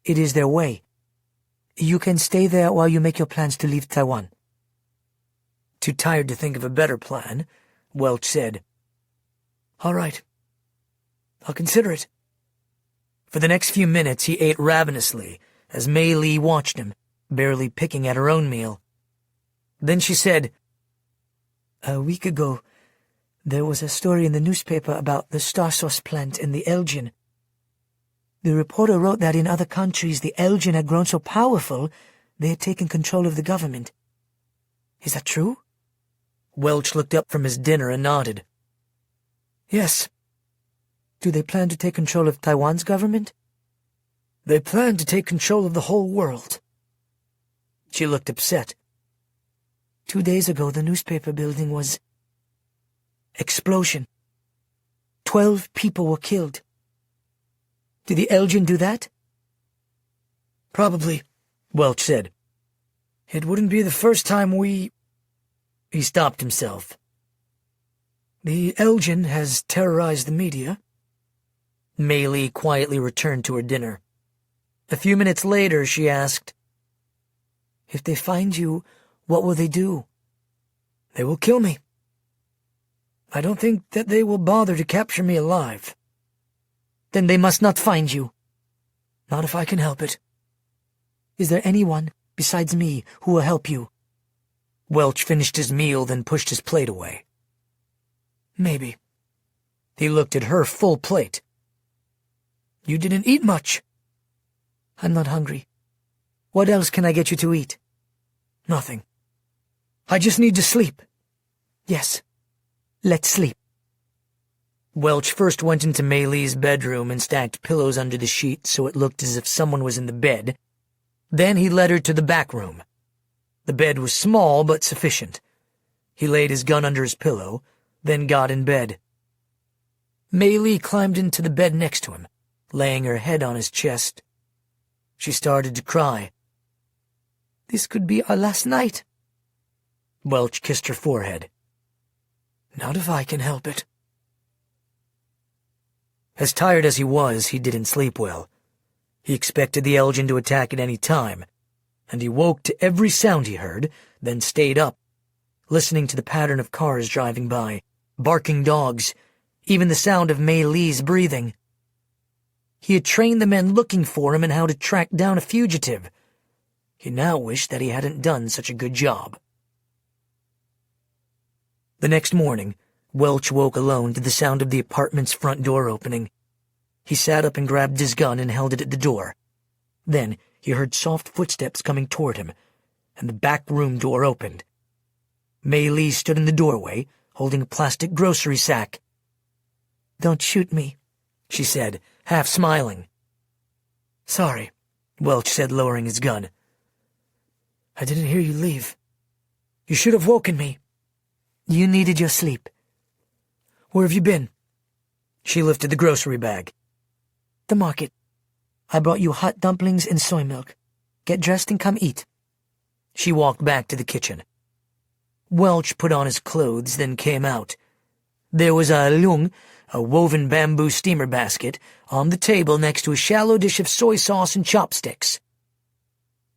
It is their way. You can stay there while you make your plans to leave Taiwan. Too tired to think of a better plan, Welch said, All right. I'll consider it. For the next few minutes he ate ravenously as Mei Li watched him, barely picking at her own meal. Then she said, A week ago, there was a story in the newspaper about the star sauce plant in the Elgin. The reporter wrote that in other countries the Elgin had grown so powerful they had taken control of the government. Is that true? Welch looked up from his dinner and nodded. Yes. Do they plan to take control of Taiwan's government? They plan to take control of the whole world. She looked upset. 2 days ago, the newspaper building was... explosion. 12 people were killed. Did the Elgin do that? Probably, Welch said. It wouldn't be the first time we... He stopped himself. The Elgin has terrorized the media. Mei Li quietly returned to her dinner. A few minutes later, she asked, If they find you, what will they do? They will kill me. I don't think that they will bother to capture me alive. Then they must not find you. Not if I can help it. Is there anyone besides me who will help you? Welch finished his meal, then pushed his plate away. Maybe. He looked at her full plate, You didn't eat much. I'm not hungry. What else can I get you to eat? Nothing. I just need to sleep. Yes. Let's sleep. Welch first went into Mei Li's bedroom and stacked pillows under the sheet so it looked as if someone was in the bed. Then he led her to the back room. The bed was small but sufficient. He laid his gun under his pillow, then got in bed. Mei Li climbed into the bed next to him, laying her head on his chest. She started to cry. This could be our last night. Welch kissed her forehead. Not if I can help it. As tired as he was, he didn't sleep well. He expected the Elgin to attack at any time, and he woke to every sound he heard, then stayed up, listening to the pattern of cars driving by, barking dogs, even the sound of Mei Li's breathing. He had trained the men looking for him in how to track down a fugitive. He now wished that he hadn't done such a good job. The next morning, Welch woke alone to the sound of the apartment's front door opening. He sat up and grabbed his gun and held it at the door. Then he heard soft footsteps coming toward him, and the back room door opened. Mei Li stood in the doorway, holding a plastic grocery sack. "Don't shoot me," she said, half smiling. "Sorry," Welch said, lowering his gun. "I didn't hear you leave. You should have woken me. You needed your sleep. Where have you been?" She lifted the grocery bag. "The market. I brought you hot dumplings and soy milk. Get dressed and come eat." She walked back to the kitchen. Welch put on his clothes, then came out. There was a lung, a woven bamboo steamer basket, on the table next to a shallow dish of soy sauce and chopsticks.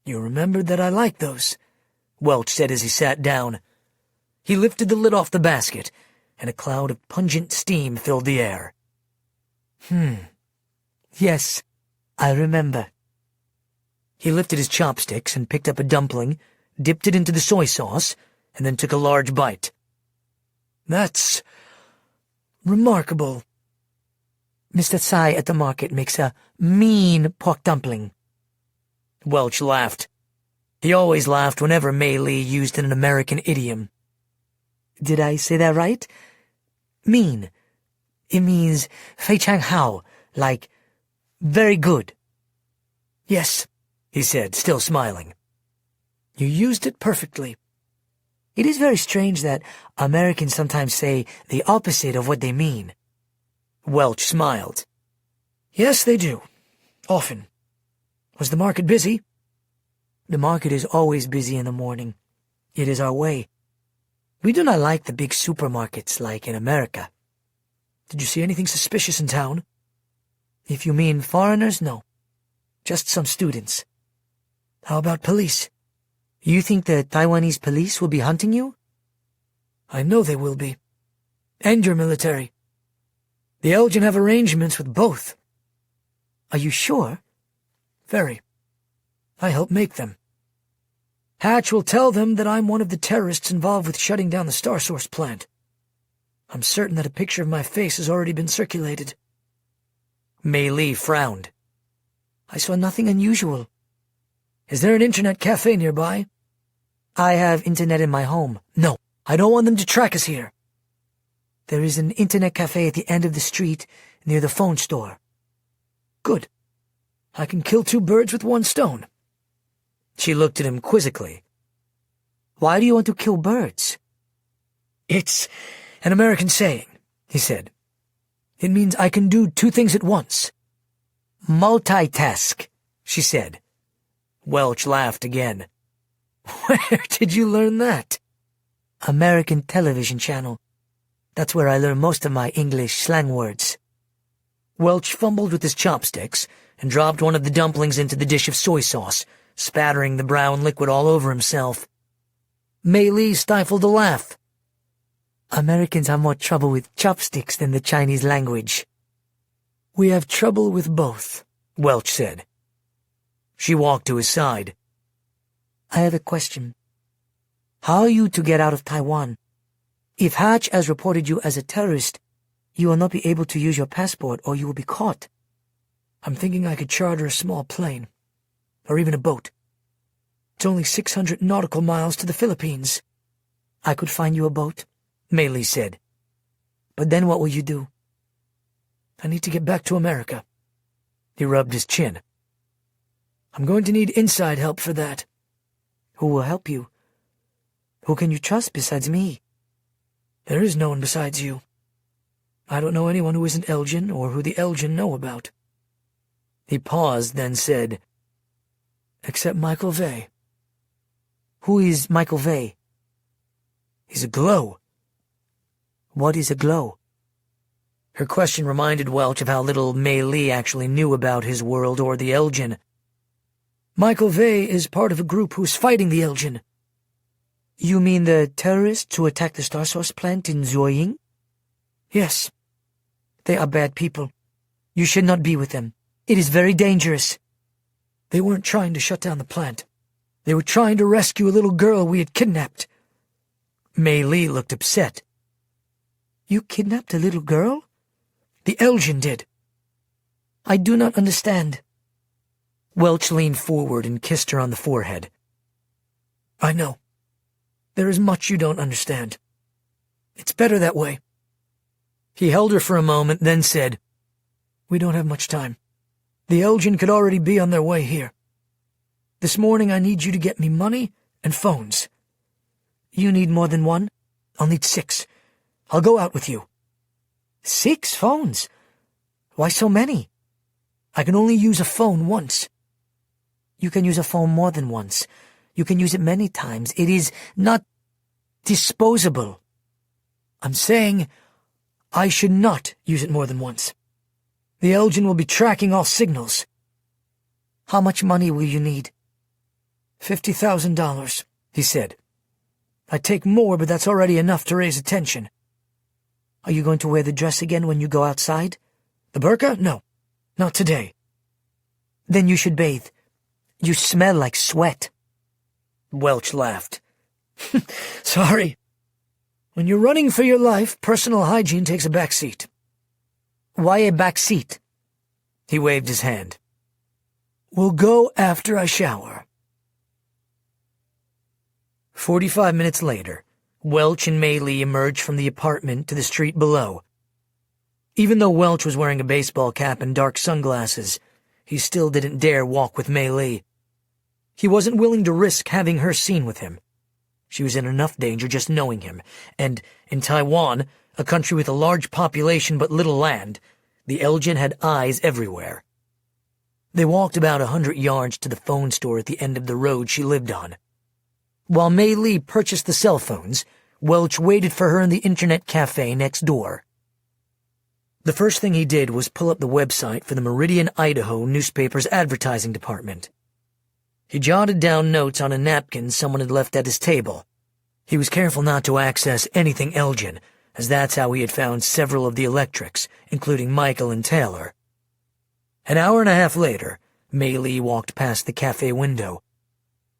"You remembered that I like those," Welch said as he sat down. He lifted the lid off the basket, and a cloud of pungent steam filled the air. Yes, I remember." He lifted his chopsticks and picked up a dumpling, dipped it into the soy sauce, and then took a large bite. "That's remarkable." "Mr. Tsai at the market makes a mean pork dumpling." Welch laughed. He always laughed whenever Mei Li used an American idiom. "Did I say that right? Mean. It means fei chang hao, like very good." "Yes," he said, still smiling. "You used it perfectly." It is very strange that Americans sometimes say the opposite of what they mean. Welch smiled. "Yes, they do. Often. Was the market busy?" "The market is always busy in the morning. It is our way. We do not like the big supermarkets like in America." "Did you see anything suspicious in town?" "If you mean foreigners, no. Just some students." "How about police? You think the Taiwanese police will be hunting you?" "I know they will be. And your military. The Elgin have arrangements with both." "Are you sure?" "Very. I helped make them. Hatch will tell them that I'm one of the terrorists involved with shutting down the Star Source plant. I'm certain that a picture of my face has already been circulated." Mei Li frowned. "I saw nothing unusual." "Is there an internet cafe nearby?" "I have internet in my home." "No, I don't want them to track us here." "There is an internet cafe at the end of the street near the phone store." "Good. I can kill two birds with one stone." She looked at him quizzically. "Why do you want to kill birds?" "It's an American saying," he said. "It means I can do two things at once." "Multitask," she said. Welch laughed again. "Where did you learn that?" "American television channel. That's where I learn most of my English slang words." Welch fumbled with his chopsticks and dropped one of the dumplings into the dish of soy sauce, spattering the brown liquid all over himself. Mei Li stifled a laugh. "Americans have more trouble with chopsticks than the Chinese language." "We have trouble with both," Welch said. She walked to his side. "I have a question. How are you to get out of Taiwan? If Hatch has reported you as a terrorist, you will not be able to use your passport or you will be caught." I'm thinking I could charter a small plane, or even a boat. It's only 600 nautical miles to the Philippines. I could find you a boat, Mei Li said. But then what will you do? I need to get back to America. He rubbed his chin. I'm going to need inside help for that. Who will help you? Who can you trust besides me? There is no one besides you. I don't know anyone who isn't Elgin or who the Elgin know about. He paused, then said, Except Michael Vey. Who is Michael Vey? He's a glow. What is a glow? Her question reminded Welch of how little Mei Li actually knew about his world or the Elgin. Michael Vey is part of a group who's fighting the Elgin. You mean the terrorists who attacked the Star Source plant in Zuoying? Yes. They are bad people. You should not be with them. It is very dangerous. They weren't trying to shut down the plant. They were trying to rescue a little girl we had kidnapped. Mei Li looked upset. You kidnapped a little girl? The Elgin did. I do not understand. Welch leaned forward and kissed her on the forehead. I know. There is much you don't understand. It's better that way. He held her for a moment, then said, We don't have much time. The Elgin could already be on their way here. This morning I need you to get me money and phones. You need more than one? I'll need 6. I'll go out with you. 6 phones? Why so many? I can only use a phone once. You can use a phone more than once. You can use it many times. It is not disposable. I'm saying I should not use it more than once. The Elgin will be tracking all signals. How much money will you need? $50,000, he said. I'd take more, but that's already enough to raise attention. Are you going to wear the dress again when you go outside? The burqa? No, not today. Then you should bathe. You smell like sweat. Welch laughed. Sorry. When you're running for your life, personal hygiene takes a back seat. Why a back seat? He waved his hand. We'll go after I shower. 45 minutes later, Welch and Mei Li emerged from the apartment to the street below. Even though Welch was wearing a baseball cap and dark sunglasses, he still didn't dare walk with Mei Li. He wasn't willing to risk having her seen with him. She was in enough danger just knowing him, and in Taiwan, a country with a large population but little land, the Elgin had eyes everywhere. They walked about 100 yards to the phone store at the end of the road she lived on. While Mei Li purchased the cell phones, Welch waited for her in the internet cafe next door. The first thing he did was pull up the website for the Meridian, Idaho newspaper's advertising department. He jotted down notes on a napkin someone had left at his table. He was careful not to access anything Elgin, as that's how he had found several of the electrics, including Michael and Taylor. An hour and a half later, Mei Li walked past the cafe window.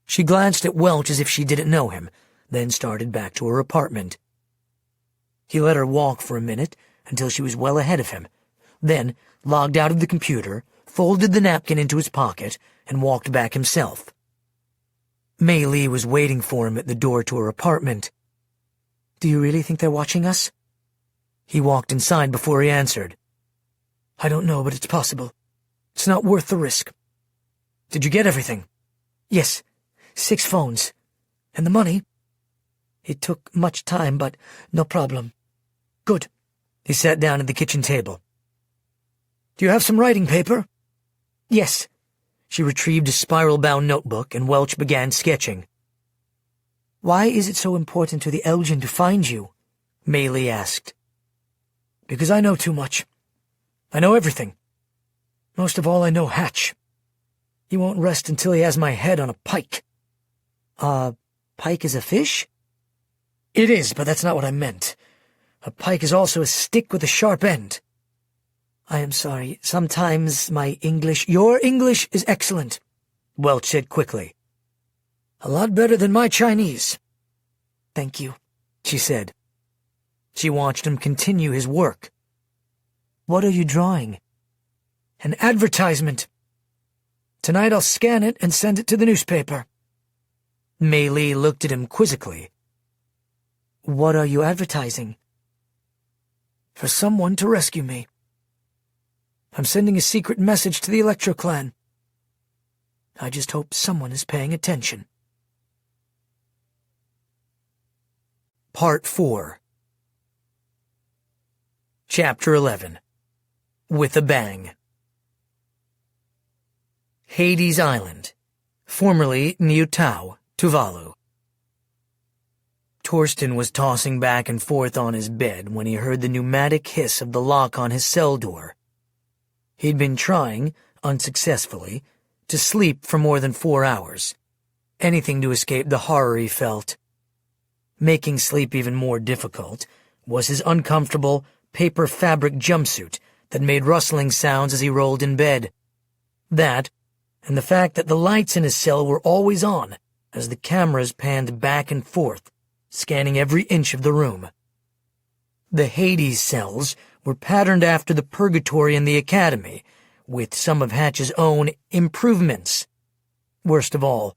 She glanced at Welch as if she didn't know him, then started back to her apartment. He let her walk for a minute until she was well ahead of him, then logged out of the computer, folded the napkin into his pocket, and walked back himself. Mei Li was waiting for him at the door to her apartment. Do you really think they're watching us? He walked inside before he answered. I don't know, but it's possible. It's not worth the risk. Did you get everything? Yes, 6 phones. And the money? It took much time, but no problem. Good. He sat down at the kitchen table. Do you have some writing paper? Yes. She retrieved a spiral-bound notebook, and Welch began sketching. Why is it so important to the Elgin to find you? Mei Li asked. Because I know too much. I know everything. Most of all, I know Hatch. He won't rest until he has my head on a pike. Pike is a fish? It is, but that's not what I meant. A pike is also a stick with a sharp end. I am sorry. Sometimes my English— Your English is excellent, Welch said quickly. A lot better than my Chinese. Thank you, she said. She watched him continue his work. What are you drawing? An advertisement. Tonight I'll scan it and send it to the newspaper. Mei Li looked at him quizzically. What are you advertising? For someone to rescue me. I'm sending a secret message to the Electro Clan. I just hope someone is paying attention. Part 4. Chapter 11. With a Bang. Hades Island, formerly Niu Tao, Tuvalu. Torsten was tossing back and forth on his bed when he heard the pneumatic hiss of the lock on his cell door. He'd been trying, unsuccessfully, to sleep for more than 4 hours, anything to escape the horror he felt. Making sleep even more difficult was his uncomfortable paper fabric jumpsuit that made rustling sounds as he rolled in bed. That, and the fact that the lights in his cell were always on as the cameras panned back and forth, scanning every inch of the room. The Hades cells were patterned after the purgatory in the academy, with some of Hatch's own improvements. Worst of all,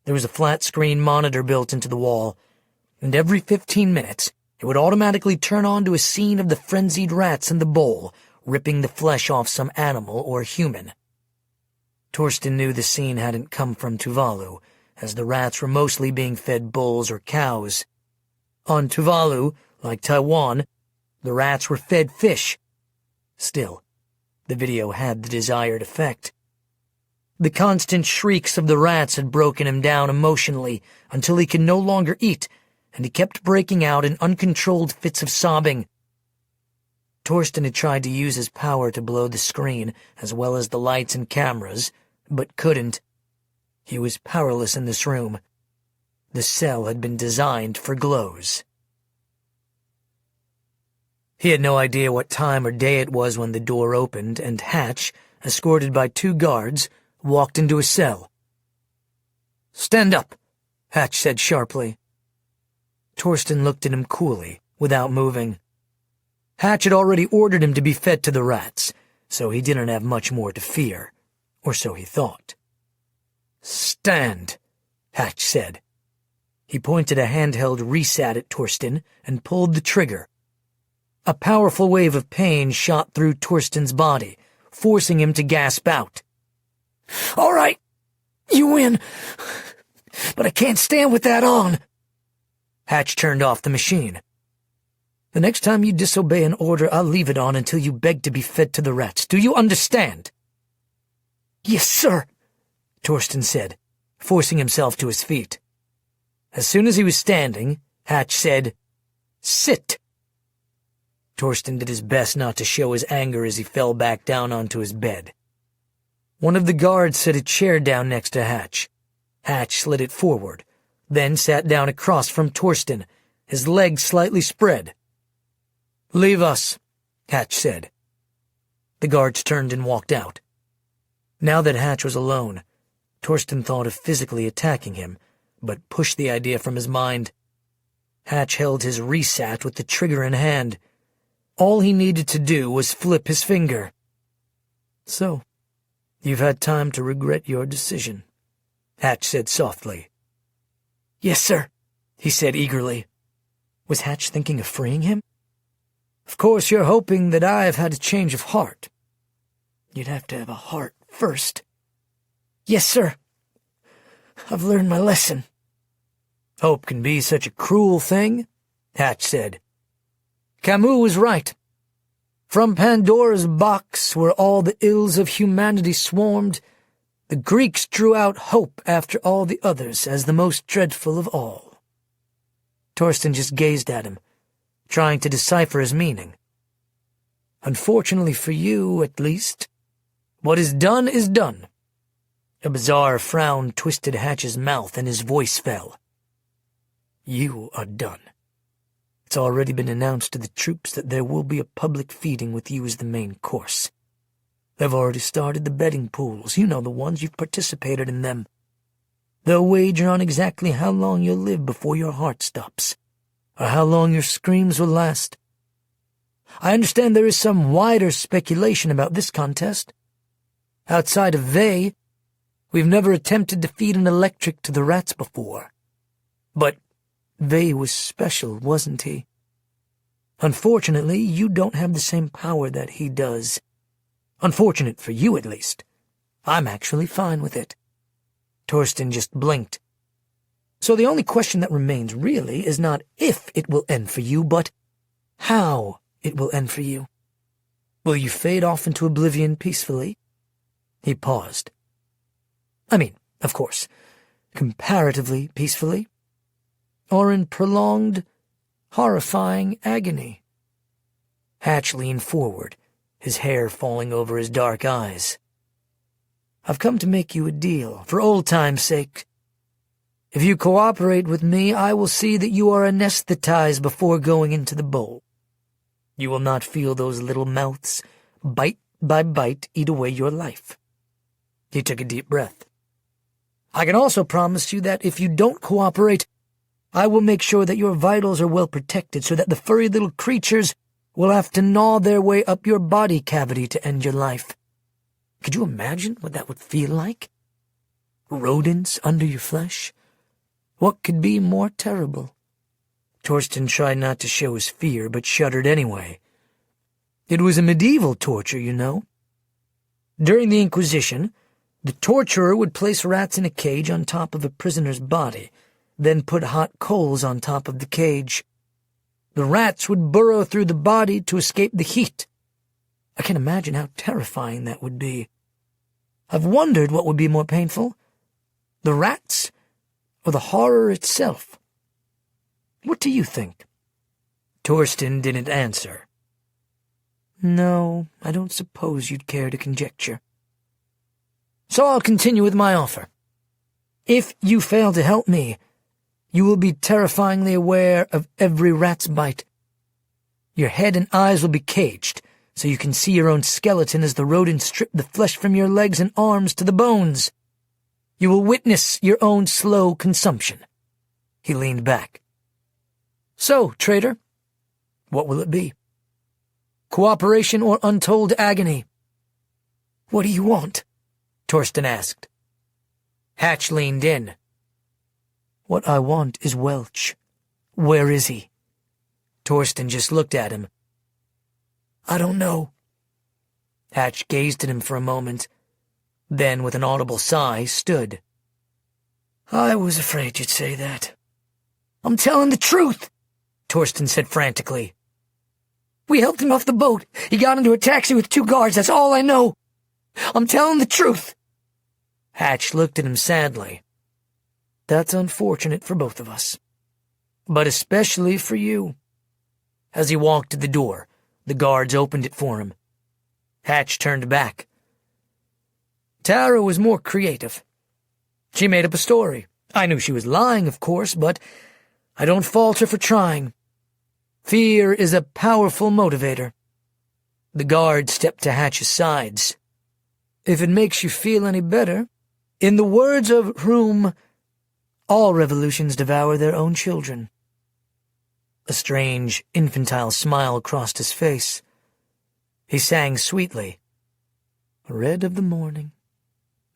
there was a flat-screen monitor built into the wall, and every 15 minutes it would automatically turn on to a scene of the frenzied rats in the bowl, ripping the flesh off some animal or human. Torsten knew the scene hadn't come from Tuvalu, as the rats were mostly being fed bulls or cows. On Tuvalu, like Taiwan, the rats were fed fish. Still, the video had the desired effect. The constant shrieks of the rats had broken him down emotionally until he could no longer eat, and he kept breaking out in uncontrolled fits of sobbing. Torsten had tried to use his power to blow the screen as well as the lights and cameras, but couldn't. He was powerless in this room. The cell had been designed for glows. He had no idea what time or day it was when the door opened and Hatch, escorted by 2 guards, walked into his cell. "Stand up," Hatch said sharply. Torsten looked at him coolly, without moving. Hatch had already ordered him to be fed to the rats, so he didn't have much more to fear, or so he thought. "Stand," Hatch said. He pointed a handheld reset at Torsten and pulled the trigger. A powerful wave of pain shot through Torsten's body, forcing him to gasp out. "All right, you win, but I can't stand with that on." Hatch turned off the machine. "The next time you disobey an order, I'll leave it on until you beg to be fed to the rats. Do you understand?" "Yes, sir," Torsten said, forcing himself to his feet. As soon as he was standing, Hatch said, "Sit." Torsten did his best not to show his anger as he fell back down onto his bed. One of the guards set a chair down next to Hatch. Hatch slid it forward, then sat down across from Torsten, his legs slightly spread. "Leave us," Hatch said. The guards turned and walked out. Now that Hatch was alone, Torsten thought of physically attacking him, but pushed the idea from his mind. Hatch held his reset with the trigger in hand. All he needed to do was flip his finger. "So, you've had time to regret your decision," Hatch said softly. "Yes, sir," he said eagerly. Was Hatch thinking of freeing him? "Of course you're hoping that I have had a change of heart. You'd have to have a heart first." "Yes, sir. I've learned my lesson." "Hope can be such a cruel thing," Hatch said. "Camus was right. From Pandora's box, where all the ills of humanity swarmed, the Greeks drew out hope after all the others as the most dreadful of all." Torsten just gazed at him, trying to decipher his meaning. "Unfortunately for you, at least, what is done is done." A bizarre frown twisted Hatch's mouth and his voice fell. "You are done. It's already been announced to the troops that there will be a public feeding with you as the main course. They've already started the betting pools. You know the ones, you've participated in them. They'll wager on exactly how long you'll live before your heart stops, or how long your screams will last. I understand there is some wider speculation about this contest, Outside of Vey, we've never attempted to feed an electric to the rats before. But Vey was special, wasn't he? Unfortunately, you don't have the same power that he does. Unfortunate for you, at least. I'm actually fine with it." Torsten just blinked. "So the only question that remains, really, is not if it will end for you, but how it will end for you. Will you fade off into oblivion peacefully?" He paused. "I mean, of course, comparatively peacefully. Or in prolonged, horrifying agony?" Hatch leaned forward, his hair falling over his dark eyes. "I've come to make you a deal, for old time's sake. If you cooperate with me, I will see that you are anesthetized before going into the bowl. You will not feel those little mouths, bite by bite, eat away your life." He took a deep breath. "I can also promise you that if you don't cooperate, I will make sure that your vitals are well protected so that the furry little creatures will have to gnaw their way up your body cavity to end your life. Could you imagine what that would feel like? Rodents under your flesh? What could be more terrible?" Torsten tried not to show his fear, but shuddered anyway. It was a medieval torture, you know. During the Inquisition, the torturer would place rats in a cage on top of a prisoner's body, then put hot coals on top of the cage. The rats would burrow through the body to escape the heat. I can imagine how terrifying that would be. I've wondered what would be more painful, the rats or the horror itself. What do you think?" Torsten didn't answer. "No, I don't suppose you'd care to conjecture. So I'll continue with my offer. If you fail to help me, you will be terrifyingly aware of every rat's bite. Your head and eyes will be caged, so you can see your own skeleton as the rodents strip the flesh from your legs and arms to the bones. You will witness your own slow consumption." He leaned back. "So, traitor, what will it be? Cooperation or untold agony?" "What do you want?" Torsten asked. Hatch leaned in. "What I want is Welch. Where is he?" Torsten just looked at him. "I don't know." Hatch gazed at him for a moment, then with an audible sigh stood. "I was afraid you'd say that." "I'm telling the truth," Torsten said frantically. "We helped him off the boat. He got into a taxi with 2 guards, that's all I know. I'm telling the truth." Hatch looked at him sadly. "That's unfortunate for both of us, but especially for you." As he walked to the door, the guards opened it for him. Hatch turned back. Tara was more creative. She made up a story. I knew she was lying, of course, but I don't fault her for trying. Fear is a powerful motivator. The guard stepped to Hatch's sides. "If it makes you feel any better, in the words of Room, all revolutions devour their own children." A strange, infantile smile crossed his face. He sang sweetly, "Red of the morning,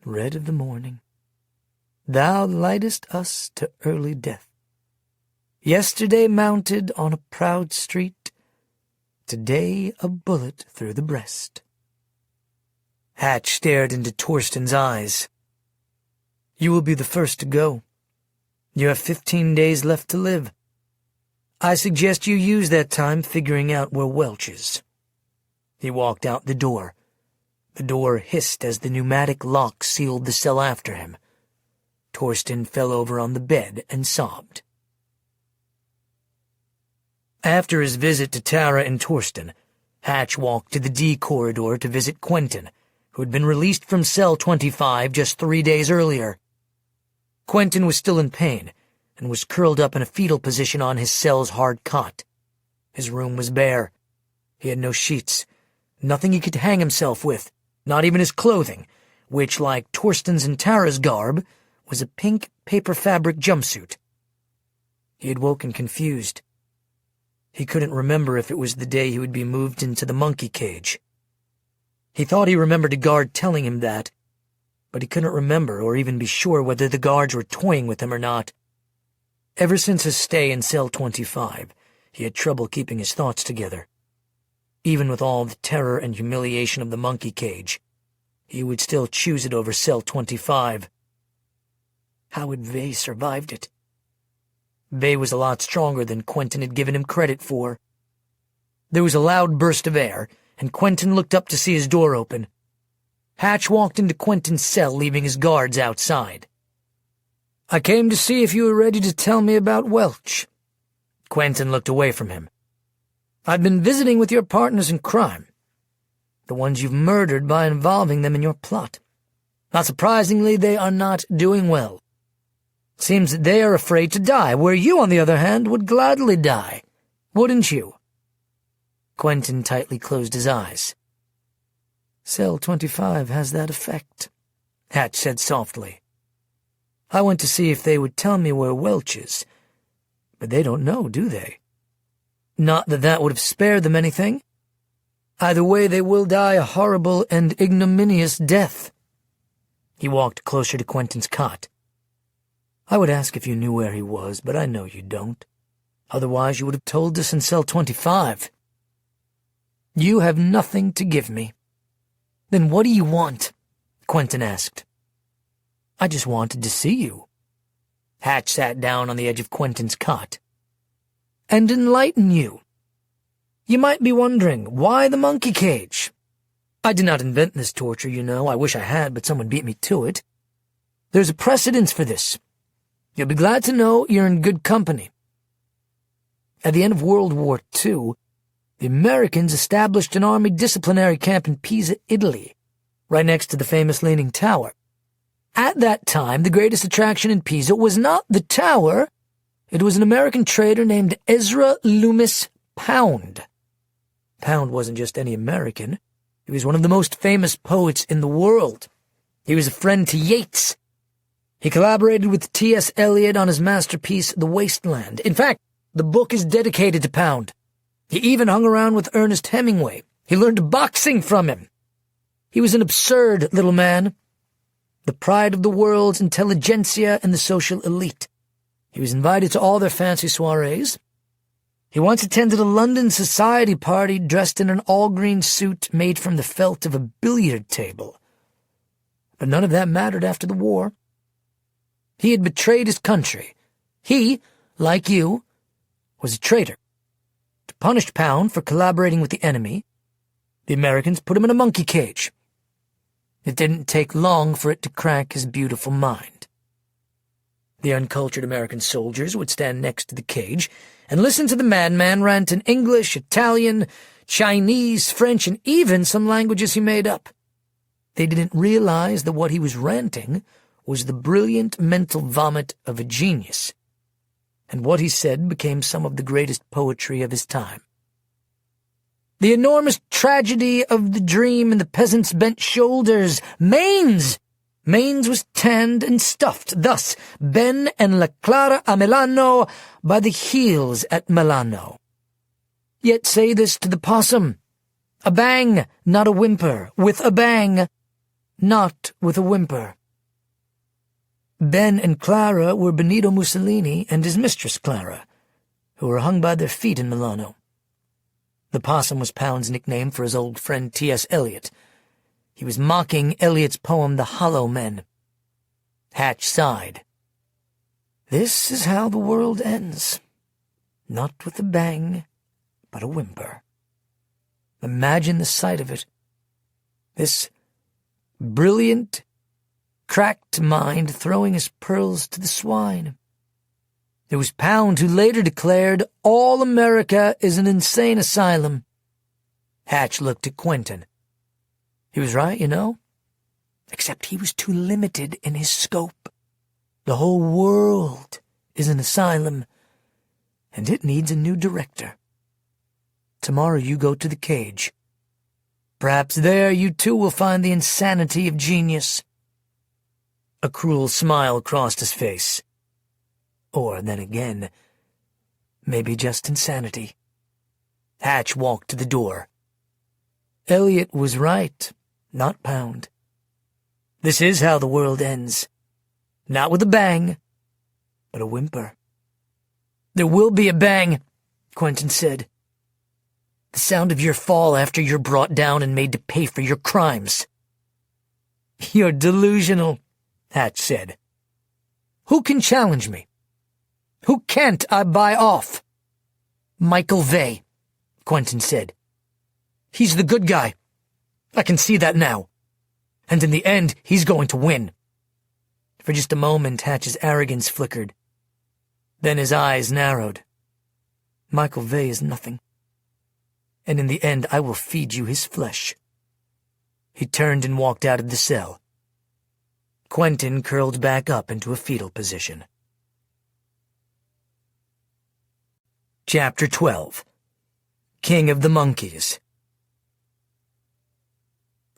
red of the morning, thou lightest us to early death. Yesterday mounted on a proud street, today a bullet through the breast." Hatch stared into Torsten's eyes. "You will be the first to go. You have 15 days left to live. I suggest you use that time figuring out where Welch is." He walked out the door. The door hissed as the pneumatic lock sealed the cell after him. Torsten fell over on the bed and sobbed. After his visit to Tara and Torsten, Hatch walked to the D corridor to visit Quentin, who had been released from cell 25 just 3 days earlier. Quentin was still in pain and was curled up in a fetal position on his cell's hard cot. His room was bare. He had no sheets, nothing he could hang himself with, not even his clothing, which, like Torsten's and Tara's garb, was a pink paper fabric jumpsuit. He had woken confused. He couldn't remember if it was the day he would be moved into the monkey cage. He thought he remembered a guard telling him that, but he couldn't remember or even be sure whether the guards were toying with him or not. Ever since his stay in cell 25, he had trouble keeping his thoughts together. Even with all the terror and humiliation of the monkey cage, he would still choose it over cell 25. How had Vay survived it? Vay was a lot stronger than Quentin had given him credit for. There was a loud burst of air, and Quentin looked up to see his door open. Hatch walked into Quentin's cell, leaving his guards outside. "I came to see if you were ready to tell me about Welch." Quentin looked away from him. "I've been visiting with your partners in crime, the ones you've murdered by involving them in your plot. Not surprisingly, they are not doing well. Seems that they are afraid to die, where you, on the other hand, would gladly die. Wouldn't you?" Quentin tightly closed his eyes. "Cell 25 has that effect," Hatch said softly. "I went to see if they would tell me where Welch is, but they don't know, do they? Not that that would have spared them anything. Either way, they will die a horrible and ignominious death." He walked closer to Quentin's cot. "I would ask if you knew where he was, but I know you don't. Otherwise you would have told us in cell 25. You have nothing to give me." "Then what do you want?" Quentin asked. "I just wanted to see you." Hatch sat down on the edge of Quentin's cot. "And enlighten you. You might be wondering, why the monkey cage? I did not invent this torture, you know. I wish I had, but someone beat me to it. There's a precedence for this. You'll be glad to know you're in good company. At the end of World War II, the Americans established an army disciplinary camp in Pisa, Italy, right next to the famous Leaning Tower. At that time, the greatest attraction in Pisa was not the tower. It was an American trader named Ezra Loomis Pound. Pound wasn't just any American. He was one of the most famous poets in the world. He was a friend to Yeats. He collaborated with T.S. Eliot on his masterpiece, The Waste Land. In fact, the book is dedicated to Pound. He even hung around with Ernest Hemingway. He learned boxing from him. He was an absurd little man, the pride of the world's intelligentsia and the social elite. He was invited to all their fancy soirees. He once attended a London society party dressed in an all-green suit made from the felt of a billiard table. But none of that mattered after the war. He had betrayed his country. He, like you, was a traitor. To punish Pound for collaborating with the enemy, the Americans put him in a monkey cage. It didn't take long for it to crack his beautiful mind. The uncultured American soldiers would stand next to the cage and listen to the madman rant in English, Italian, Chinese, French, and even some languages he made up. They didn't realize that what he was ranting was the brilliant mental vomit of a genius, and what he said became some of the greatest poetry of his time. The enormous tragedy of the dream and the peasant's bent shoulders. Mains! Mains was tanned and stuffed. Thus, Ben and La Clara a Milano by the heels at Milano. Yet say this to the possum. A bang, not a whimper. With a bang, not with a whimper. Ben and Clara were Benito Mussolini and his mistress Clara, who were hung by their feet in Milano. The possum was Pound's nickname for his old friend T.S. Eliot. He was mocking Eliot's poem The Hollow Men. Hatch sighed. This is how the world ends. Not with a bang, but a whimper. Imagine the sight of it. This brilliant, cracked mind throwing his pearls to the swine. It was Pound who later declared, all America is an insane asylum. Hatch looked at Quentin. He was right, you know, except he was too limited in his scope. The whole world is an asylum, and it needs a new director. Tomorrow you go to the cage. Perhaps there you too will find the insanity of genius. A cruel smile crossed his face. Or, then again, maybe just insanity. Hatch walked to the door. Eliot was right. not pound. This is how the world ends. Not with a bang, but a whimper. There will be a bang, Quentin said. The sound of your fall after you're brought down and made to pay for your crimes. You're delusional, Hatch said. Who can challenge me? Who can't I buy off? Michael Vey, Quentin said. He's the good guy. I can see that now. And in the end, he's going to win. For just a moment, Hatch's arrogance flickered. Then his eyes narrowed. Michael Vey is nothing. And in the end, I will feed you his flesh. He turned and walked out of the cell. Quentin curled back up into a fetal position. Chapter 12. King of the Monkeys.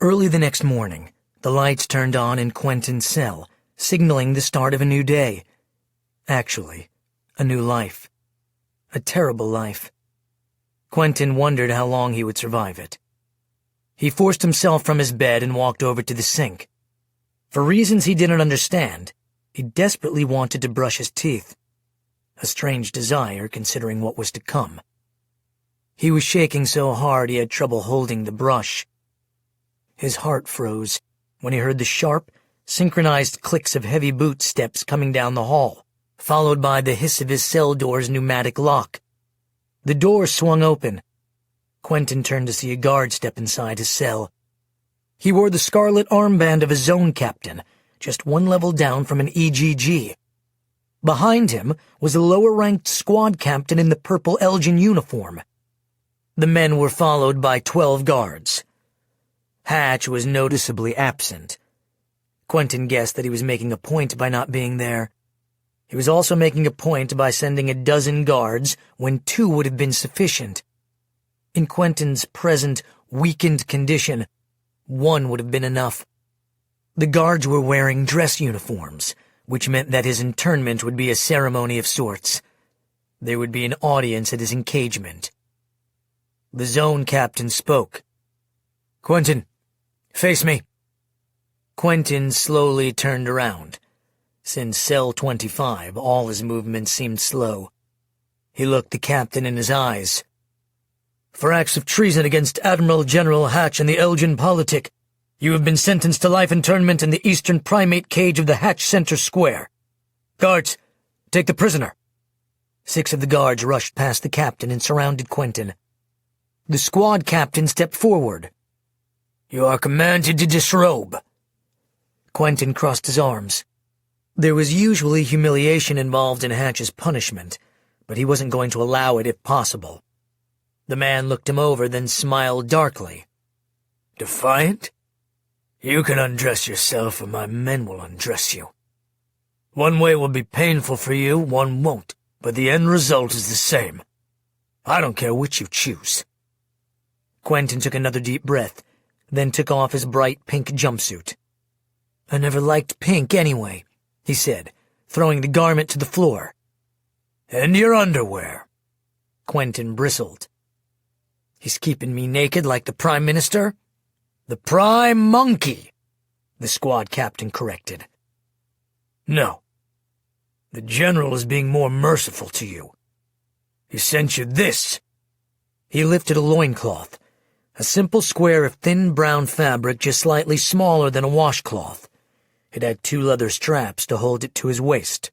Early the next morning, the lights turned on in Quentin's cell, signaling the start of a new day. Actually, a new life. A terrible life. Quentin wondered how long he would survive it. He forced himself from his bed and walked over to the sink. For reasons he didn't understand, he desperately wanted to brush his teeth. A strange desire, considering what was to come. He was shaking so hard he had trouble holding the brush. His heart froze when he heard the sharp, synchronized clicks of heavy boot steps coming down the hall, followed by the hiss of his cell door's pneumatic lock. The door swung open. Quentin turned to see a guard step inside his cell. He wore the scarlet armband of a zone captain, just one level down from an EGG. Behind him was a lower-ranked squad captain in the purple Elgin uniform. The men were followed by 12 guards. Hatch was noticeably absent. Quentin guessed that he was making a point by not being there. He was also making a point by sending a dozen guards when 2 would have been sufficient. In Quentin's present, weakened condition, 1 would have been enough. The guards were wearing dress uniforms, which meant that his internment would be a ceremony of sorts. There would be an audience at his engagement. The zone captain spoke. "Quentin, face me." Quentin slowly turned around. Since Cell 25, all his movements seemed slow. He looked the captain in his eyes. "For acts of treason against Admiral General Hatch and the Elgin politic, you have been sentenced to life internment in the eastern primate cage of the Hatch Center Square. Guards, take the prisoner." 6 of the guards rushed past the captain and surrounded Quentin. The squad captain stepped forward. "You are commanded to disrobe." Quentin crossed his arms. There was usually humiliation involved in Hatch's punishment, but he wasn't going to allow it if possible. The man looked him over, then smiled darkly. "Defiant? You can undress yourself, or my men will undress you. One way will be painful for you, one won't, but the end result is the same. I don't care which you choose." Quentin took another deep breath, then took off his bright pink jumpsuit. "I never liked pink anyway," he said, throwing the garment to the floor. "And your underwear." Quentin bristled. "He's keeping me naked like the Prime Minister?" "The Prime Monkey," the squad captain corrected. "No. The General is being more merciful to you. He sent you this." He lifted a loincloth, a simple square of thin brown fabric just slightly smaller than a washcloth. It had 2 leather straps to hold it to his waist.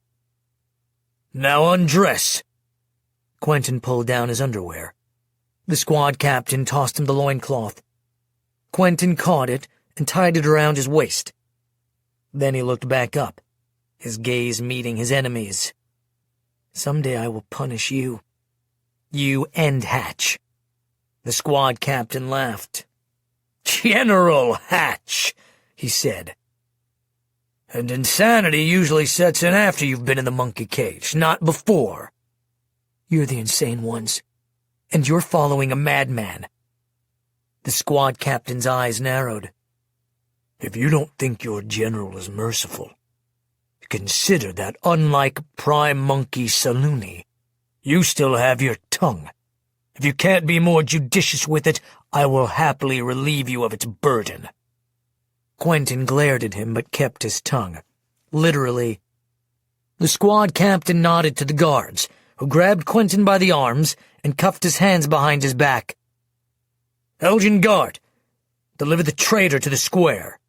"Now undress." Quentin pulled down his underwear. The squad captain tossed him the loincloth. Quentin caught it and tied it around his waist. Then he looked back up, his gaze meeting his enemy's. "Someday I will punish you. You and Hatch." The squad captain laughed. "General Hatch," he said. "And insanity usually sets in after you've been in the monkey cage, not before." "You're the insane ones, and you're following a madman." The squad captain's eyes narrowed. "If you don't think your general is merciful, consider that unlike Prime Monkey Salooni, you still have your tongue. If you can't be more judicious with it, I will happily relieve you of its burden." Quentin glared at him but kept his tongue. Literally. The squad captain nodded to the guards, who grabbed Quentin by the arms and cuffed his hands behind his back. "Elgin Guard, deliver the traitor to the square."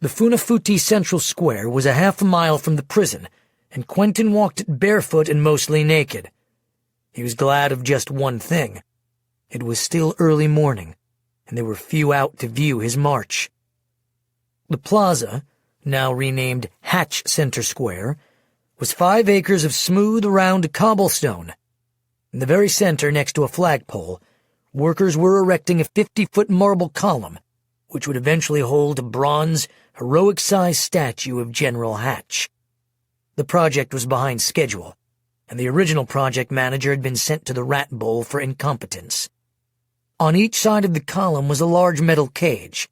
The Funafuti Central Square was a half a mile from the prison, and Quentin walked it barefoot and mostly naked. He was glad of just one thing. It was still early morning, and there were few out to view his march. The plaza, now renamed Hatch Center Square, was 5 acres of smooth, round cobblestone. In the very center, next to a flagpole, workers were erecting a 50-foot marble column, which would eventually hold a bronze, heroic-sized statue of General Hatch. The project was behind schedule, and the original project manager had been sent to the rat bowl for incompetence. On each side of the column was a large metal cage.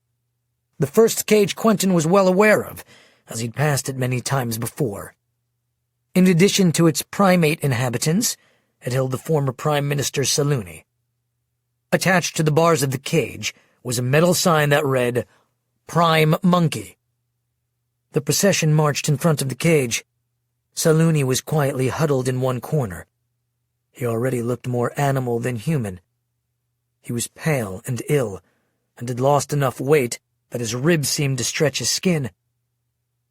The first cage Quentin was well aware of, as he'd passed it many times before. In addition to its primate inhabitants, it held the former Prime Minister Saluni. Attached to the bars of the cage was a metal sign that read, "Prime Monkey." The procession marched in front of the cage. Saluni was quietly huddled in one corner. He already looked more animal than human. He was pale and ill, and had lost enough weight that his ribs seemed to stretch his skin.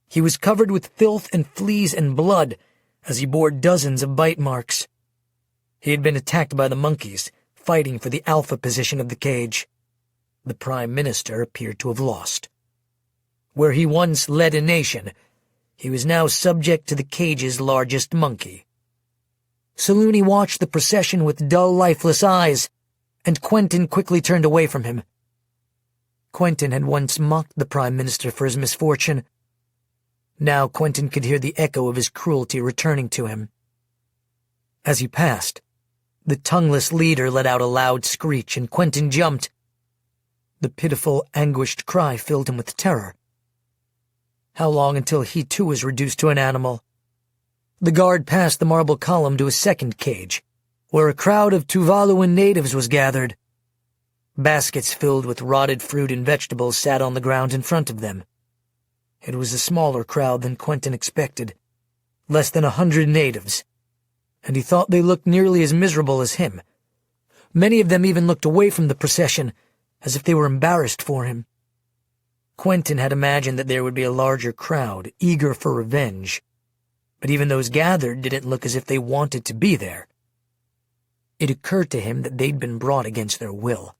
He was covered with filth and fleas and blood, as he bore dozens of bite marks. He had been attacked by the monkeys, fighting for the alpha position of the cage. The Prime Minister appeared to have lost. Where he once led a nation, he was now subject to the cage's largest monkey. Saluni watched the procession with dull, lifeless eyes, and Quentin quickly turned away from him. Quentin had once mocked the Prime Minister for his misfortune. Now Quentin could hear the echo of his cruelty returning to him. As he passed, the tongueless leader let out a loud screech, and Quentin jumped. The pitiful, anguished cry filled him with terror. How long until he too was reduced to an animal? The guard passed the marble column to a second cage, where a crowd of Tuvaluan natives was gathered. Baskets filled with rotted fruit and vegetables sat on the ground in front of them. It was a smaller crowd than Quentin expected, less than 100 natives, and he thought they looked nearly as miserable as him. Many of them even looked away from the procession, as if they were embarrassed for him. Quentin had imagined that there would be a larger crowd, eager for revenge, but even those gathered didn't look as if they wanted to be there. It occurred to him that they'd been brought against their will.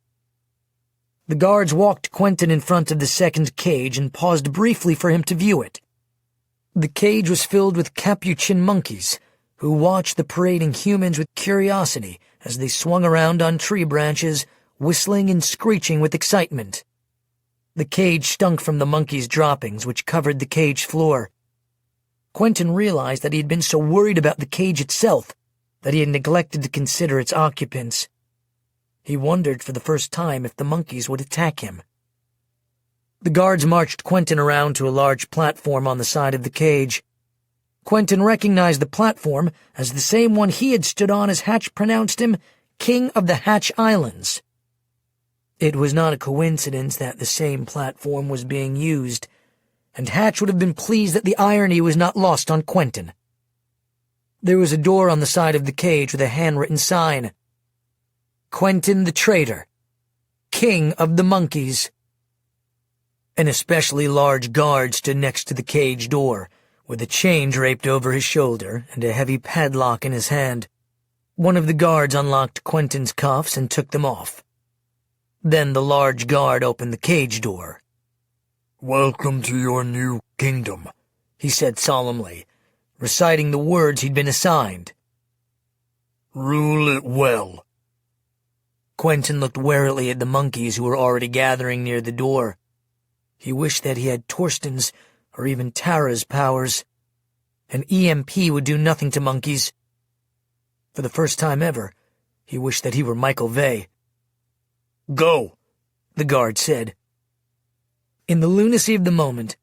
The guards walked Quentin in front of the second cage and paused briefly for him to view it. The cage was filled with capuchin monkeys, who watched the parading humans with curiosity as they swung around on tree branches, whistling and screeching with excitement. The cage stunk from the monkeys' droppings, which covered the cage floor. Quentin realized that he had been so worried about the cage itself that he had neglected to consider its occupants. He wondered for the first time if the monkeys would attack him. The guards marched Quentin around to a large platform on the side of the cage. Quentin recognized the platform as the same one he had stood on as Hatch pronounced him King of the Hatch Islands. It was not a coincidence that the same platform was being used, and Hatch would have been pleased that the irony was not lost on Quentin. There was a door on the side of the cage with a handwritten sign, "Quentin the Traitor, King of the Monkeys." An especially large guard stood next to the cage door, with a chain draped over his shoulder and a heavy padlock in his hand. One of the guards unlocked Quentin's cuffs and took them off. Then the large guard opened the cage door. "Welcome to your new kingdom," he said solemnly, reciting the words he'd been assigned. "Rule it well." Quentin looked warily at the monkeys who were already gathering near the door. He wished that he had Torsten's or even Tara's powers. An EMP would do nothing to monkeys. For the first time ever, he wished that he were Michael Vey. "Go," the guard said. In the lunacy of the moment,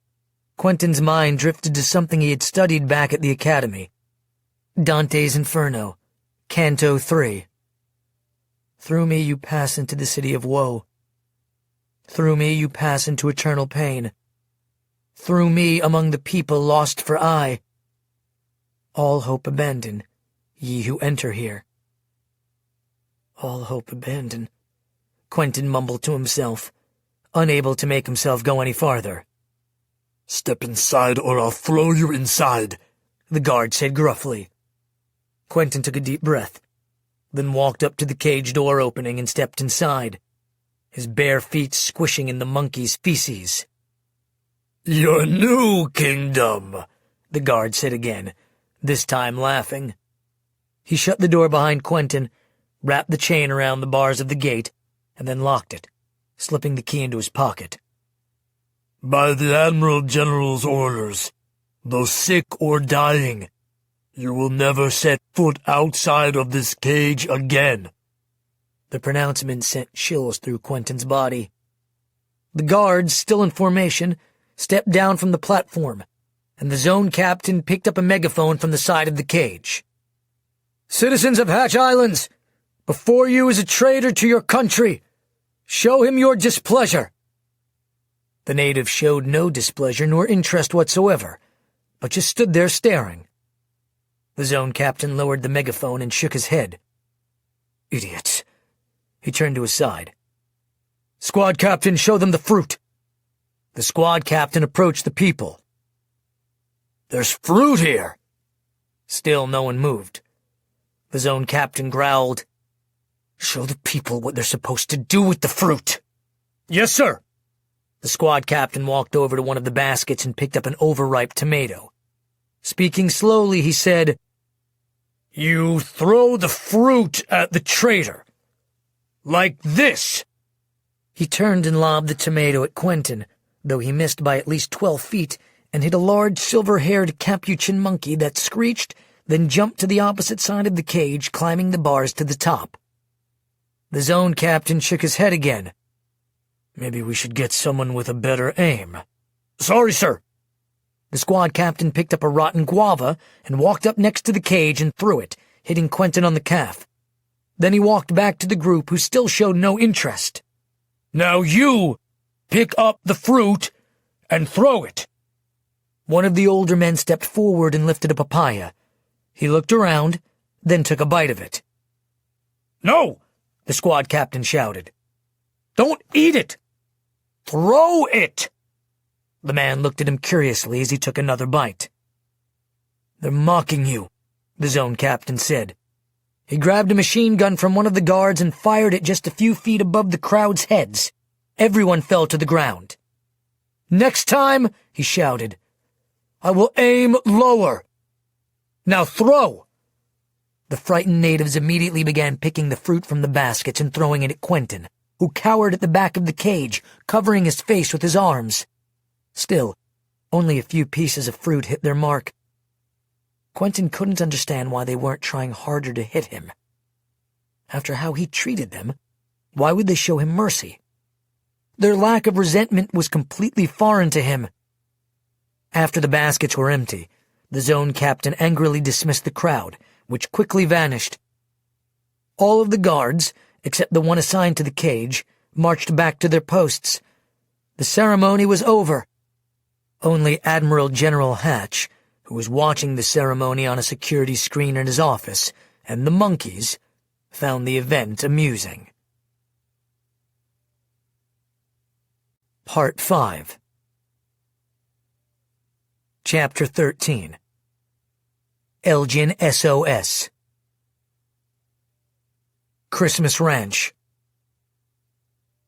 Quentin's mind drifted to something he had studied back at the academy. Dante's Inferno, Canto 3. "Through me you pass into the city of woe." Through me you pass into eternal pain. Through me among the people lost for aye. All hope abandon, ye who enter here. All hope abandon, Quentin mumbled to himself, unable to make himself go any farther. Step inside or I'll throw you inside, the guard said gruffly. Quentin took a deep breath, then walked up to the cage door opening and stepped inside, his bare feet squishing in the monkey's feces. Your new kingdom, the guard said again, this time laughing. He shut the door behind Quentin, wrapped the chain around the bars of the gate, and then locked it, slipping the key into his pocket. By the Admiral General's orders, though sick or dying, you will never set foot outside of this cage again. The pronouncement sent chills through Quentin's body. The guards, still in formation, stepped down from the platform, and the zone captain picked up a megaphone from the side of the cage. Citizens of Hatch Islands, before you is a traitor to your country. Show him your displeasure. The native showed no displeasure nor interest whatsoever, but just stood there staring. The zone captain lowered the megaphone and shook his head. Idiots. He turned to his side. Squad captain, show them the fruit. The squad captain approached the people. There's fruit here. Still no one moved. The zone captain growled. Show the people what they're supposed to do with the fruit. Yes, sir. The squad captain walked over to one of the baskets and picked up an overripe tomato. Speaking slowly, he said, You throw the fruit at the traitor. Like this. He turned and lobbed the tomato at Quentin, though he missed by at least 12 feet and hit a large silver-haired capuchin monkey that screeched, then jumped to the opposite side of the cage, climbing the bars to the top. The zone captain shook his head again. Maybe we should get someone with a better aim. Sorry, sir. The squad captain picked up a rotten guava and walked up next to the cage and threw it, hitting Quentin on the calf. Then he walked back to the group, who still showed no interest. Now you pick up the fruit and throw it. One of the older men stepped forward and lifted a papaya. He looked around, then took a bite of it. No, the squad captain shouted. Don't eat it. Throw it! The man looked at him curiously as he took another bite. They're mocking you, the zone captain said. He grabbed a machine gun from one of the guards and fired it just a few feet above the crowd's heads. Everyone fell to the ground. Next time, he shouted, I will aim lower. Now throw! The frightened natives immediately began picking the fruit from the baskets and throwing it at Quentin, who cowered at the back of the cage, covering his face with his arms. Still, only a few pieces of fruit hit their mark. Quentin couldn't understand why they weren't trying harder to hit him. After how he treated them, why would they show him mercy? Their lack of resentment was completely foreign to him. After the baskets were empty, the zone captain angrily dismissed the crowd, which quickly vanished. All of the guards, except the one assigned to the cage, marched back to their posts. The ceremony was over. Only Admiral General Hatch, who was watching the ceremony on a security screen in his office, and the monkeys, found the event amusing. Part 5. Chapter 13. Elgin SOS. Christmas Ranch.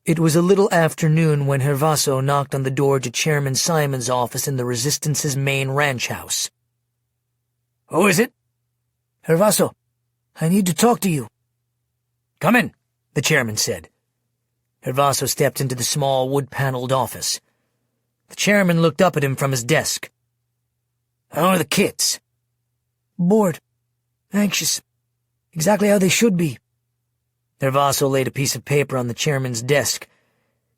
It was a little afternoon when Hervaso knocked on the door to Chairman Simon's office in the Resistance's main ranch house. Who is it? Hervaso, I need to talk to you. Come in, the chairman said. Hervaso stepped into the small wood-paneled office. The chairman looked up at him from his desk. How are the kids? Bored. Anxious. Exactly how they should be. Hervaso laid a piece of paper on the chairman's desk.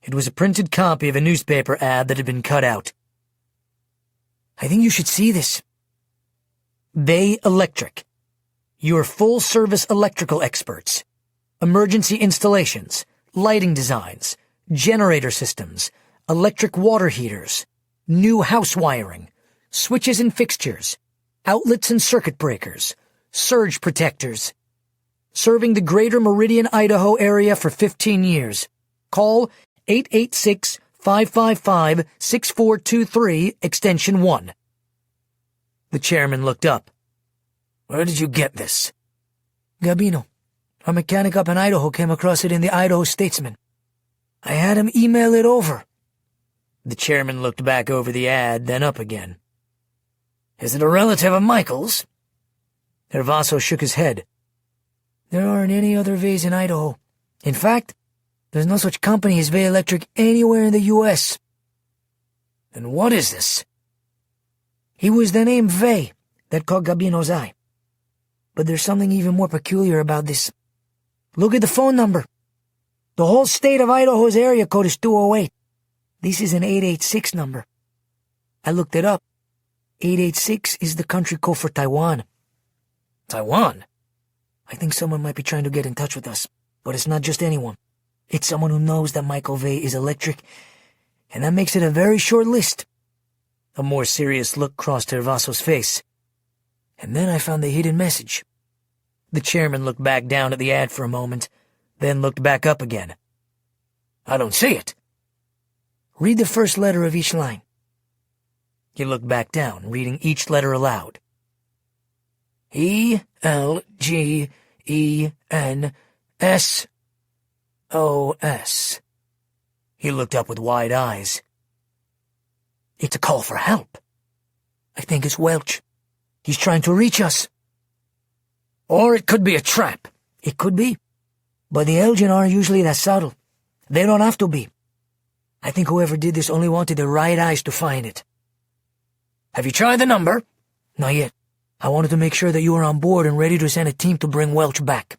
It was a printed copy of a newspaper ad that had been cut out. I think you should see this. Bay Electric. Your full-service electrical experts. Emergency installations, lighting designs, generator systems, electric water heaters, new house wiring, switches and fixtures, outlets and circuit breakers, surge protectors. Serving the greater Meridian, Idaho area for 15 years. Call 886-555-6423, extension 1. The chairman looked up. Where did you get this? Gabino. Our mechanic up in Idaho came across it in the Idaho Statesman. I had him email it over. The chairman looked back over the ad, then up again. Is it a relative of Michael's? Hervaso shook his head. There aren't any other Vays in Idaho. In fact, there's no such company as Vay Electric anywhere in the U.S. Then what is this? He was the name Vay that caught Gabino's eye. But there's something even more peculiar about this. Look at the phone number. The whole state of Idaho's area code is 208. This is an 886 number. I looked it up. 886 is the country code for Taiwan. Taiwan? I think someone might be trying to get in touch with us, but it's not just anyone. It's someone who knows that Michael Vay is electric, and that makes it a very short list. A more serious look crossed Hervaso's face. And then I found the hidden message. The chairman looked back down at the ad for a moment, then looked back up again. I don't see it. Read the first letter of each line. He looked back down, reading each letter aloud. E-L-G-E-N-S-O-S. He looked up with wide eyes. It's a call for help. I think it's Welch. He's trying to reach us. Or it could be a trap. It could be. But the Elgin aren't usually that subtle. They don't have to be. I think whoever did this only wanted the right eyes to find it. Have you tried the number? Not yet. I wanted to make sure that you were on board and ready to send a team to bring Welch back.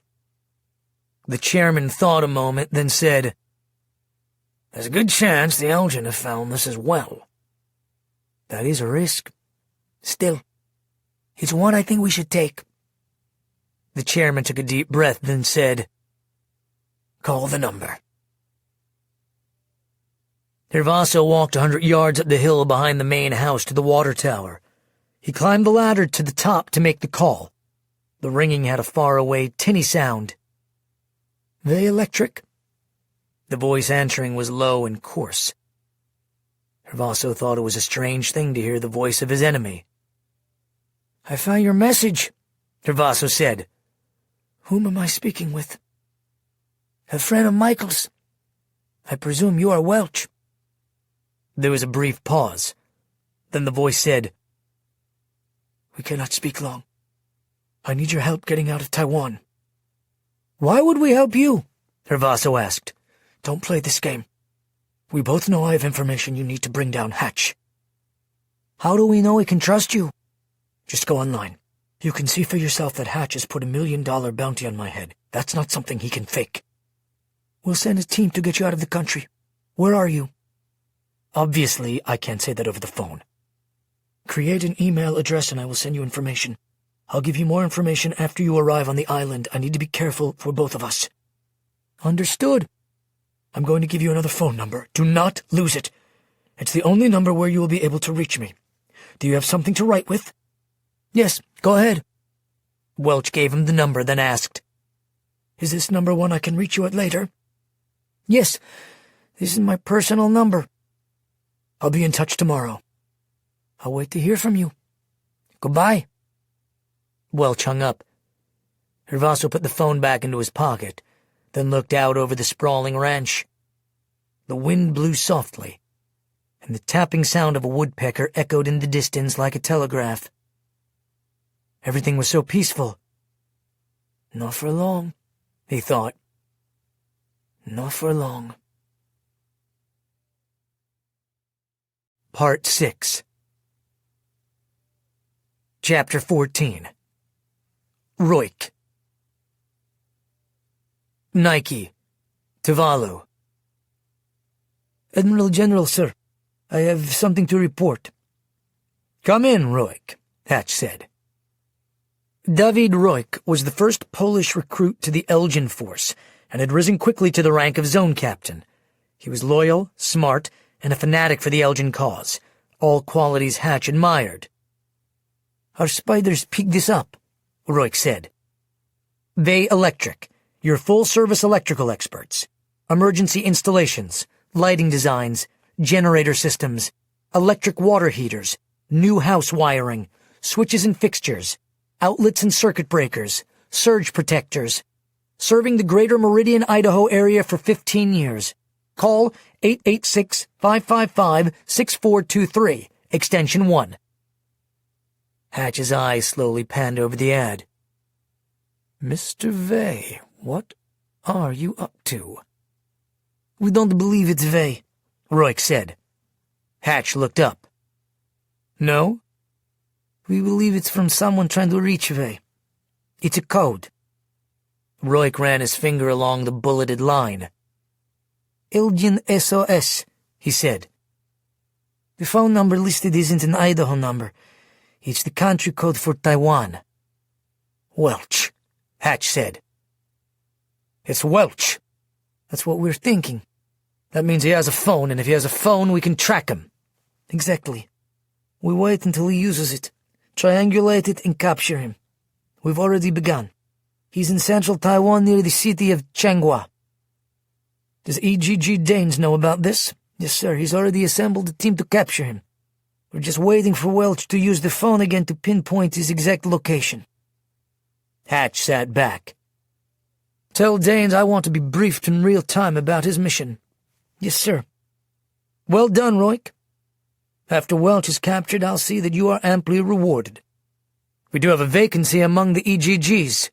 The chairman thought a moment, then said, There's a good chance the Elgin have found this as well. That is a risk. Still, it's one I think we should take. The chairman took a deep breath, then said, Call the number. Hervaso walked 100 yards up the hill behind the main house to the water tower. He climbed the ladder to the top to make the call. The ringing had a far-away, tinny sound. Vay Electric? The voice answering was low and coarse. Hervaso thought it was a strange thing to hear the voice of his enemy. I found your message, Hervaso said. Whom am I speaking with? A friend of Michael's. I presume you are Welch. There was a brief pause. Then the voice said, We cannot speak long. I need your help getting out of Taiwan. Why would we help you? Hervaso asked. Don't play this game. We both know I have information you need to bring down Hatch. How do we know we can trust you? Just go online. You can see for yourself that Hatch has put $1 million bounty on my head. That's not something he can fake. We'll send a team to get you out of the country. Where are you? Obviously, I can't say that over the phone. Create an email address and I will send you information. I'll give you more information after you arrive on the island. I need to be careful for both of us. Understood. I'm going to give you another phone number. Do not lose it. It's the only number where you will be able to reach me. Do you have something to write with? Yes, go ahead. Welch gave him the number, then asked, Is this number one I can reach you at later? Yes, this is my personal number. I'll be in touch tomorrow. I'll wait to hear from you. Goodbye. Welch hung up. Hervaso put the phone back into his pocket, then looked out over the sprawling ranch. The wind blew softly, and the tapping sound of a woodpecker echoed in the distance like a telegraph. Everything was so peaceful. Not for long, he thought. Not for long. Part 6. Chapter 14. Roik. Nike. Tuvalu. Admiral General, sir. I have something to report. Come in, Roik, Hatch said. David Roik was the first Polish recruit to the Elgin force and had risen quickly to the rank of zone captain. He was loyal, smart, and a fanatic for the Elgin cause, all qualities Hatch admired. "Our spiders picked this up," Roik said. "Vey Electric, your full-service electrical experts. Emergency installations, lighting designs, generator systems, electric water heaters, new house wiring, switches and fixtures, outlets and circuit breakers, surge protectors. Serving the greater Meridian, Idaho area for 15 years. Call 886-555-6423, extension 1. Hatch's eyes slowly panned over the ad. "Mr. Vey, what are you up to?" "We don't believe it's Vey," Roik said. Hatch looked up. "No?" "We believe it's from someone trying to reach Vey. It's a code." Roik ran his finger along the bulleted line. "Elgin SOS," he said. "The phone number listed isn't an Idaho number. It's the country code for Taiwan." "Welch," Hatch said. "It's Welch." "That's what we're thinking." "That means he has a phone, and if he has a phone, we can track him." "Exactly. We wait until he uses it, triangulate it, and capture him. We've already begun. He's in central Taiwan near the city of Changhua." "Does EGG Danes know about this?" "Yes, sir. He's already assembled a team to capture him. We're just waiting for Welch to use the phone again to pinpoint his exact location." Hatch sat back. "Tell Danes I want to be briefed in real time about his mission." "Yes, sir." "Well done, Roik. After Welch is captured, I'll see that you are amply rewarded. We do have a vacancy among the EGGs."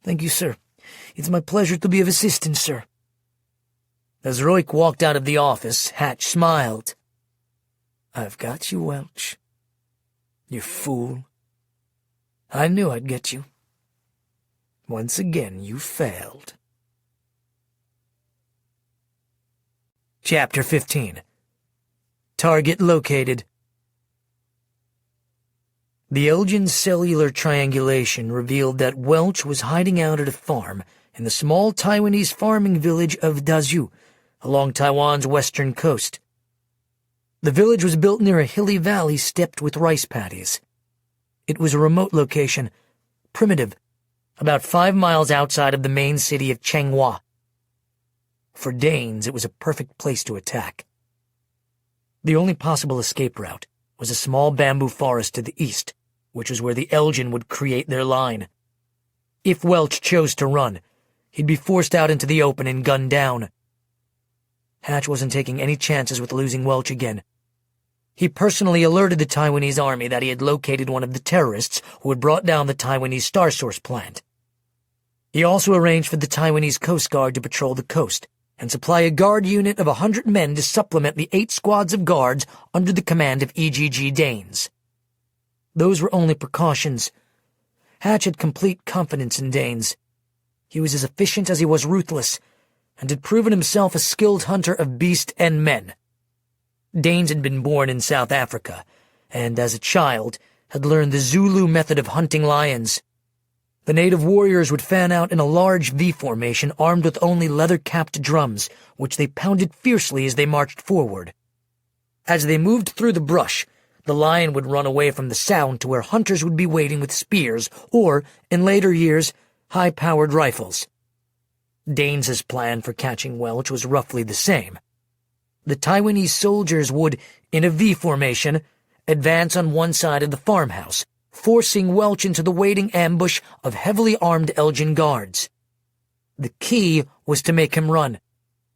"Thank you, sir. It's my pleasure to be of assistance, sir." As Roik walked out of the office, Hatch smiled. "I've got you, Welch. You fool. I knew I'd get you. Once again, you failed." Chapter 15. Target located. The Elgin's cellular triangulation revealed that Welch was hiding out at a farm in the small Taiwanese farming village of Dazhu, along Taiwan's western coast. The village was built near a hilly valley stepped with rice paddies. It was a remote location, primitive, about 5 miles outside of the main city of Changhua. For Danes, it was a perfect place to attack. The only possible escape route was a small bamboo forest to the east, which was where the Elgin would create their line. If Welch chose to run, he'd be forced out into the open and gunned down. Hatch wasn't taking any chances with losing Welch again. He personally alerted the Taiwanese army that he had located one of the terrorists who had brought down the Taiwanese Star Source plant. He also arranged for the Taiwanese Coast Guard to patrol the coast and supply a guard unit of 100 men to supplement the 8 squads of guards under the command of EGG Danes. Those were only precautions. Hatch had complete confidence in Danes. He was as efficient as he was ruthless, and had proven himself a skilled hunter of beast and men. Danes had been born in South Africa, and as a child had learned the Zulu method of hunting lions. The native warriors would fan out in a large V formation armed with only leather-capped drums, which they pounded fiercely as they marched forward. As they moved through the brush, the lion would run away from the sound to where hunters would be waiting with spears or, in later years, high-powered rifles. Danes' plan for catching Welch was roughly the same. The Taiwanese soldiers would, in a V formation, advance on one side of the farmhouse, forcing Welch into the waiting ambush of heavily armed Elgin guards. The key was to make him run.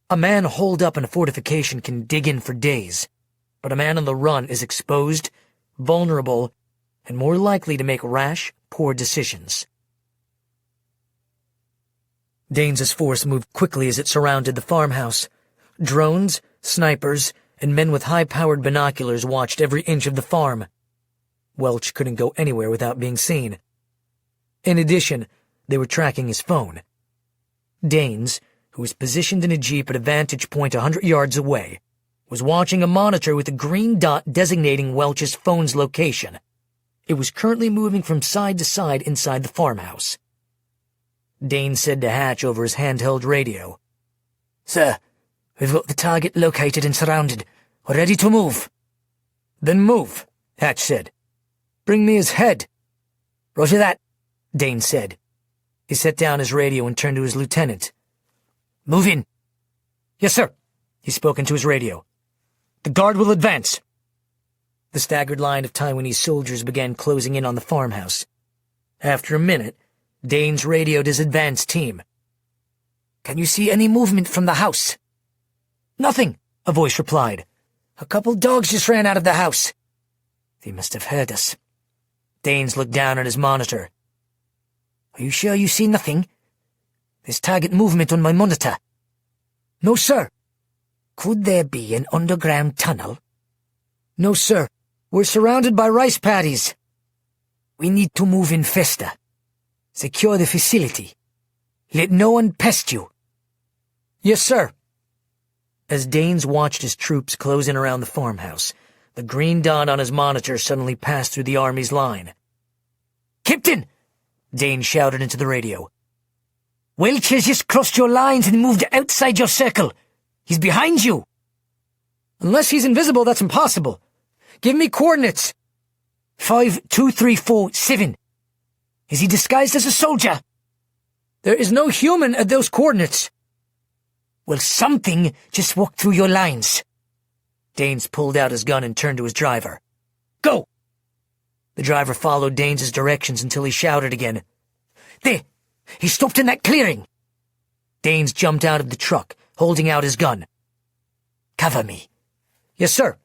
A man holed up in a fortification can dig in for days, but a man on the run is exposed, vulnerable, and more likely to make rash, poor decisions. Danes' force moved quickly as it surrounded the farmhouse. Drones, snipers, and men with high-powered binoculars watched every inch of the farm. Welch couldn't go anywhere without being seen. In addition, they were tracking his phone. Danes, who was positioned in a jeep at a vantage point 100 yards away, was watching a monitor with a green dot designating Welch's phone's location. It was currently moving from side to side inside the farmhouse. Dane said to Hatch over his handheld radio, "Sir, We've got the target located and surrounded. We're ready to move." "Then move," Hatch said. "Bring me his head." "Roger that," Dane said. He set down his radio and turned to his lieutenant. "Move in." "Yes, sir," he spoke into his radio. "The guard will advance." The staggered line of Taiwanese soldiers began closing in on the farmhouse. After a minute, Dane's radioed his advance team. "Can you see any movement from the house?" "Nothing," a voice replied. "A couple dogs just ran out of the house." "They must have heard us." Danes looked down at his monitor. "Are you sure you see nothing?" "There's target movement on my monitor." "No, sir." "Could there be an underground tunnel?" "No, sir. We're surrounded by rice paddies." "We need to move in faster. Secure the facility. Let no one pest you." "Yes, sir." As Danes watched his troops close in around the farmhouse, the green dot on his monitor suddenly passed through the army's line. "Captain!" Dane shouted into the radio. "Welch has just crossed your lines and moved outside your circle. He's behind you." "Unless he's invisible, that's impossible. Give me coordinates." 52347. "Is he disguised as a soldier?" "There is no human at those coordinates." "Well, something just walked through your lines." Danes pulled out his gun and turned to his driver. "Go!" The driver followed Danes' directions until he shouted again. "There! He stopped in that clearing!" Danes jumped out of the truck, holding out his gun. "Cover me." "Yes, sir."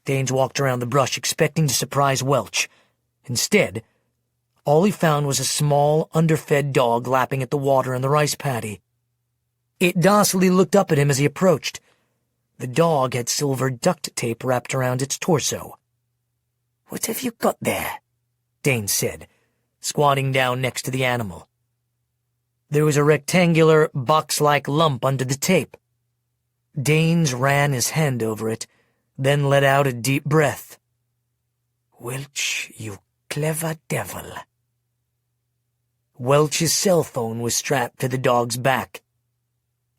Danes walked around the brush expecting to surprise Welch. Instead, all he found was a small, underfed dog lapping at the water in the rice paddy. It docilely looked up at him as he approached. The dog had silver duct tape wrapped around its torso. "What have you got there?" Dane said, squatting down next to the animal. There was a rectangular, box-like lump under the tape. Danes ran his hand over it, then let out a deep breath. "Welch, you clever devil." Welch's cell phone was strapped to the dog's back.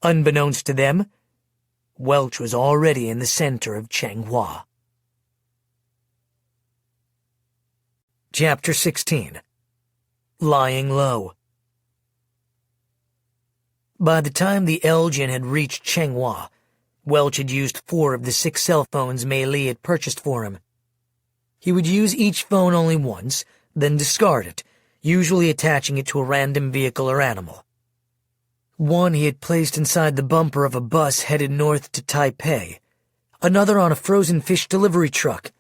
Unbeknownst to them, Welch was already in the center of Changhua. Chapter 16. Lying Low. By the time the Elgin had reached Changhua, Welch had used 4 of the 6 cell phones Mei Li had purchased for him. He would use each phone only once, then discard it, usually attaching it to a random vehicle or animal. One he had placed inside the bumper of a bus headed north to Taipei, another on a frozen fish delivery truck.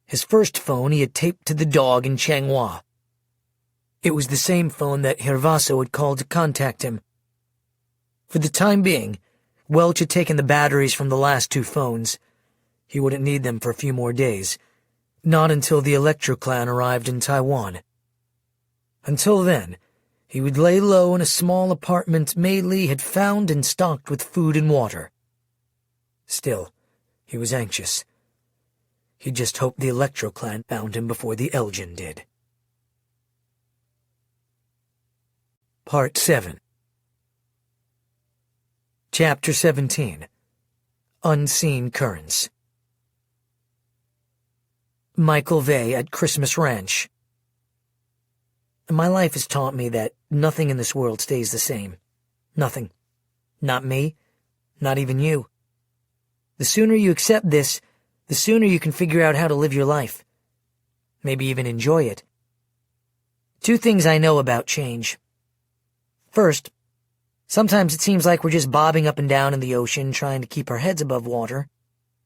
His first phone he had taped to the dog in Changhua. It was the same phone that Hirvaso had called to contact him. For the time being, Welch had taken the batteries from the last 2 phones. He wouldn't need them for a few more days, not until the Electro clan arrived in Taiwan. Until then, he would lay low in a small apartment Mei Li had found and stocked with food and water. Still, he was anxious. He just hoped the Electro clan found him before the Elgin did. Part 7. Chapter 17. Unseen Currents. Michael Vey at Christmas Ranch. My life has taught me that nothing in this world stays the same. Nothing. Not me. Not even you. The sooner you accept this, the sooner you can figure out how to live your life. Maybe even enjoy it. 2 things I know about change. First, sometimes it seems like we're just bobbing up and down in the ocean trying to keep our heads above water,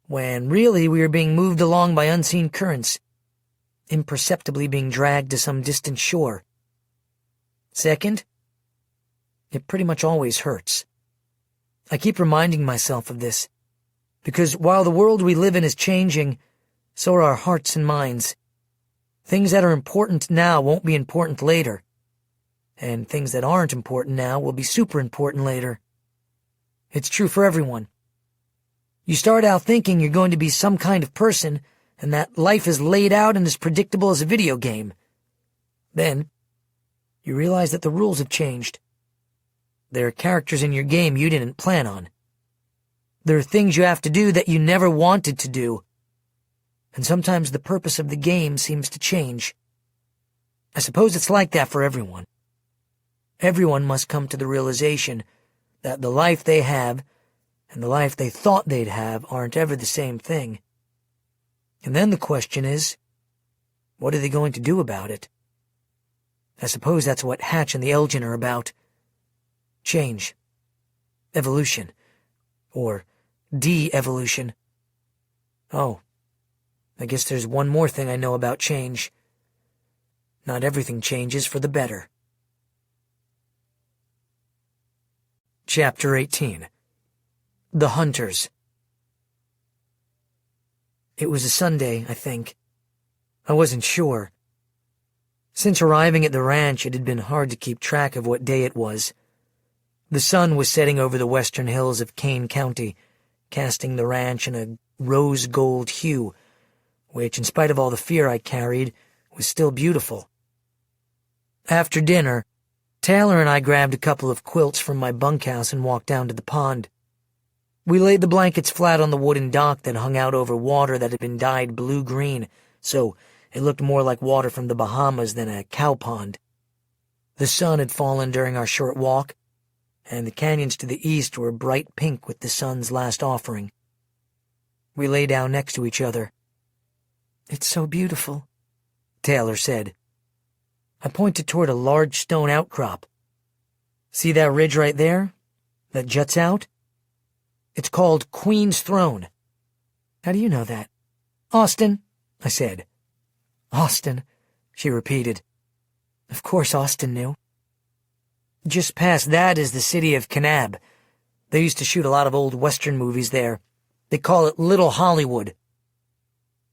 when really we are being moved along by unseen currents, imperceptibly being dragged to some distant shore. Second, it pretty much always hurts. I keep reminding myself of this, because while the world we live in is changing, so are our hearts and minds. Things that are important now won't be important later, and things that aren't important now will be super important later. It's true for everyone. You start out thinking you're going to be some kind of person, and that life is laid out and as predictable as a video game. Then, you realize that the rules have changed. There are characters in your game you didn't plan on. There are things you have to do that you never wanted to do. And sometimes the purpose of the game seems to change. I suppose it's like that for everyone. Everyone must come to the realization that the life they have and the life they thought they'd have aren't ever the same thing. And then the question is, what are they going to do about it? I suppose that's what Hatch and the Elgin are about. Change. Evolution. Or de-evolution. Oh, I guess there's one more thing I know about change. Not everything changes for the better. Chapter 18. The Hunters. It was a Sunday, I think. I wasn't sure. Since arriving at the ranch, it had been hard to keep track of what day it was. The sun was setting over the western hills of Kane County, casting the ranch in a rose-gold hue, which, in spite of all the fear I carried, was still beautiful. After dinner, Taylor and I grabbed a couple of quilts from my bunkhouse and walked down to the pond. We laid the blankets flat on the wooden dock that hung out over water that had been dyed blue-green, so it looked more like water from the Bahamas than a cow pond. The sun had fallen during our short walk, and the canyons to the east were bright pink with the sun's last offering. We lay down next to each other. "It's so beautiful," Taylor said. I pointed toward a large stone outcrop. "See that ridge right there? That juts out? It's called Queen's Throne." "How do you know that?" "Austin," I said. "Austin," she repeated. Of course Austin knew. Just past that is the city of Kanab. They used to shoot a lot of old Western movies there. They call it Little Hollywood."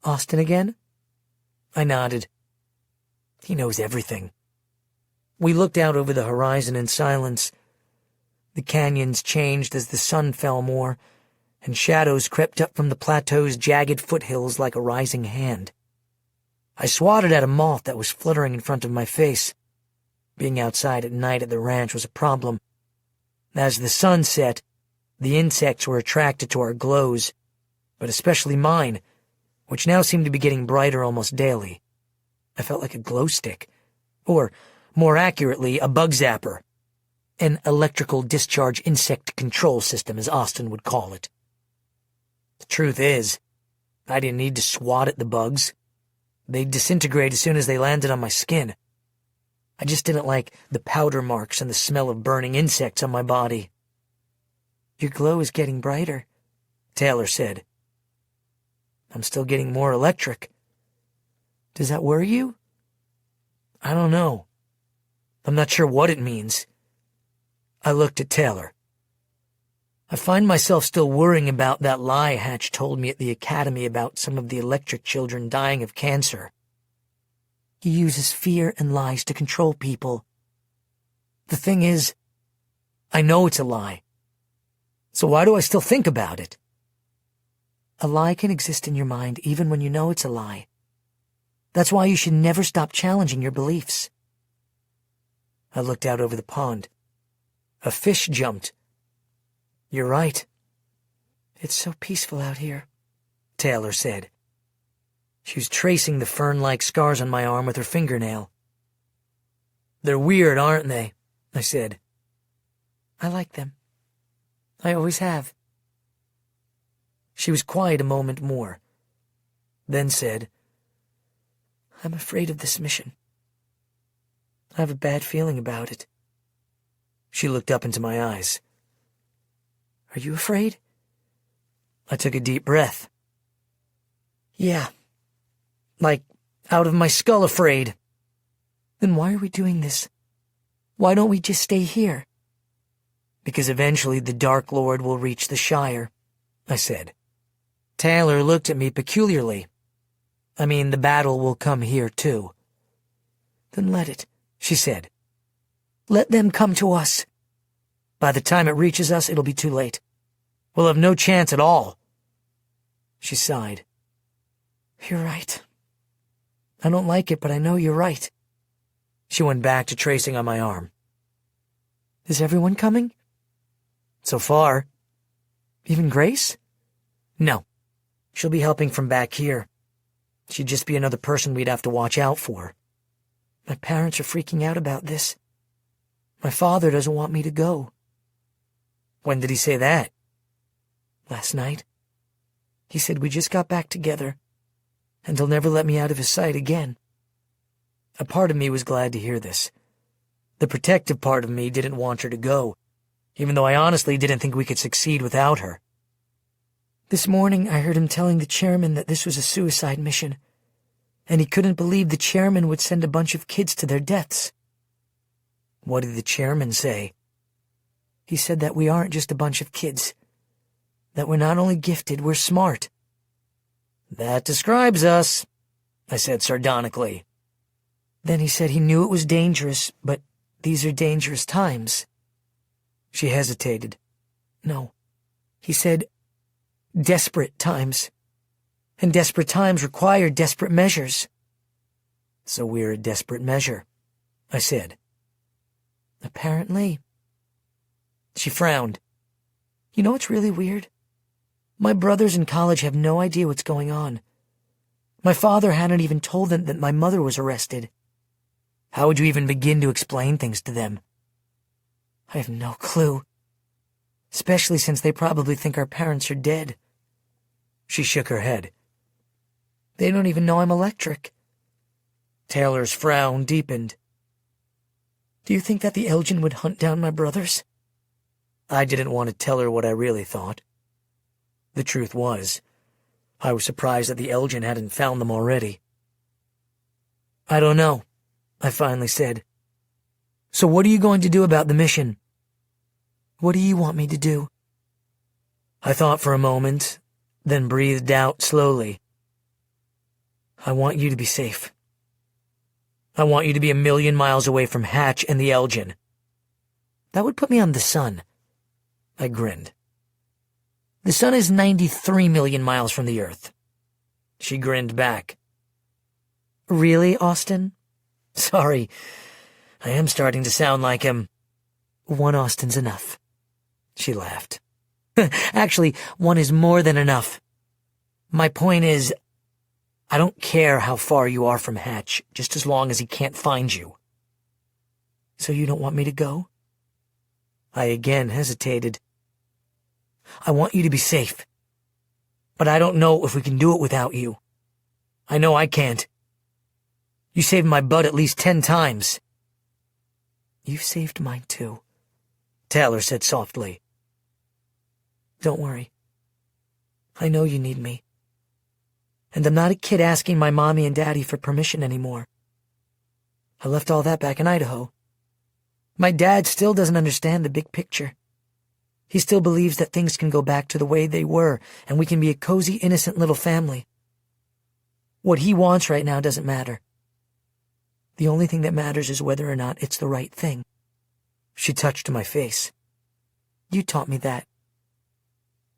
"Austin again?" I nodded. He knows everything. We looked out over the horizon in silence. The canyons changed as the sun fell more, and shadows crept up from the plateau's jagged foothills like a rising hand. I swatted at a moth that was fluttering in front of my face. Being outside at night at the ranch was a problem. As the sun set, the insects were attracted to our glows, but especially mine, which now seemed to be getting brighter almost daily. I felt like a glow stick, or, more accurately, a bug zapper. An electrical discharge insect control system, as Austin would call it. The truth is, I didn't need to swat at the bugs. They'd disintegrate as soon as they landed on my skin. I just didn't like the powder marks and the smell of burning insects on my body. "Your glow is getting brighter," Taylor said. "I'm still getting more electric." "Does that worry you?" "I don't know. I'm not sure what it means." I looked at Taylor. "I find myself still worrying about that lie Hatch told me at the academy about some of the electric children dying of cancer. He uses fear and lies to control people. The thing is, I know it's a lie. So why do I still think about it?" "A lie can exist in your mind even when you know it's a lie. That's why you should never stop challenging your beliefs." I looked out over the pond. A fish jumped. "You're right." "It's so peaceful out here," Taylor said. She was tracing the fern-like scars on my arm with her fingernail. "They're weird, aren't they?" I said. "I like them. I always have." She was quiet a moment more, then said, "I'm afraid of this mission. I have a bad feeling about it." She looked up into my eyes. "Are you afraid?" I took a deep breath. "Yeah. Like, out of my skull afraid." "Then why are we doing this? Why don't we just stay here?" "Because eventually the Dark Lord will reach the Shire," I said. Taylor looked at me peculiarly. "I mean, the battle will come here, too." "Then let it," she said. "Let them come to us. By the time it reaches us, it'll be too late. We'll have no chance at all." She sighed. "You're right. I don't like it, but I know you're right." She went back to tracing on my arm. "Is everyone coming?" "So far." Even Grace? No. She'll be helping from back here. She'd just be another person we'd have to watch out for. My parents are freaking out about this. My father doesn't want me to go. When did he say that? Last night. He said we just got back together, and he'll never let me out of his sight again. A part of me was glad to hear this. The protective part of me didn't want her to go, even though I honestly didn't think we could succeed without her. This morning I heard him telling the chairman that this was a suicide mission, and he couldn't believe the chairman would send a bunch of kids to their deaths. What did the chairman say? He said that we aren't just a bunch of kids, that we're not only gifted, we're smart. That describes us, I said sardonically. Then he said he knew it was dangerous, but these are dangerous times. She hesitated. No. He said, desperate times. And desperate times require desperate measures. So we're a desperate measure, I said. Apparently. She frowned. You know what's really weird? My brothers in college have no idea what's going on. My father hadn't even told them that my mother was arrested. How would you even begin to explain things to them? I have no clue. Especially since they probably think our parents are dead. She shook her head. They don't even know I'm electric. Taylor's frown deepened. Do you think that the Elgin would hunt down my brothers? I didn't want to tell her what I really thought. The truth was, I was surprised that the Elgin hadn't found them already. I don't know, I finally said. So what are you going to do about the mission? What do you want me to do? I thought for a moment, then breathed out slowly. I want you to be safe. I want you to be 1,000,000 miles away from Hatch and the Elgin. That would put me on the sun. I grinned. The sun is 93 million miles from the Earth. She grinned back. Really, Austin? Sorry, I am starting to sound like him. One Austin's enough. She laughed. Actually, one is more than enough. My point is, I don't care how far you are from Hatch, just as long as he can't find you. So you don't want me to go? I again hesitated. I want you to be safe. But I don't know if we can do it without you. I know I can't. You saved my butt at least 10 times. You've saved mine too, Taylor said softly. Don't worry. I know you need me. And I'm not a kid asking my mommy and daddy for permission anymore. I left all that back in Idaho. My dad still doesn't understand the big picture. He still believes that things can go back to the way they were, and we can be a cozy, innocent little family. What he wants right now doesn't matter. The only thing that matters is whether or not it's the right thing. She touched my face. You taught me that.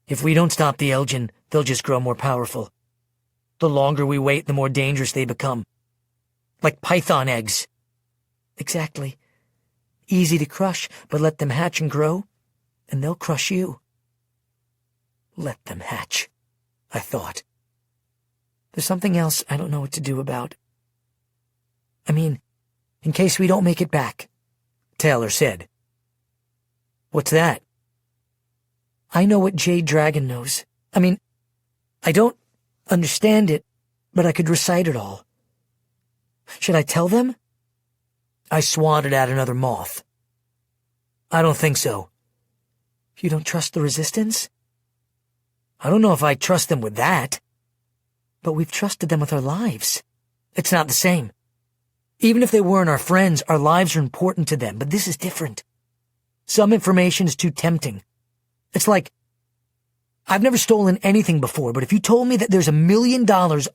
If we don't stop the Elgin, they'll just grow more powerful. The longer we wait, the more dangerous they become. Like python eggs. Exactly. Easy to crush, but let them hatch and grow, and they'll crush you. Let them hatch, I thought. There's something else I don't know what to do about. I mean, in case we don't make it back, Taylor said. What's that? I know what Jade Dragon knows. I mean, I don't understand it, but I could recite it all. Should I tell them? I swatted at another moth. I don't think so. You don't trust the Resistance? I don't know if I trust them with that. But we've trusted them with our lives. It's not the same. Even if they weren't our friends, our lives are important to them, but this is different. Some information is too tempting. It's like, I've never stolen anything before, but if you told me that there's $1 million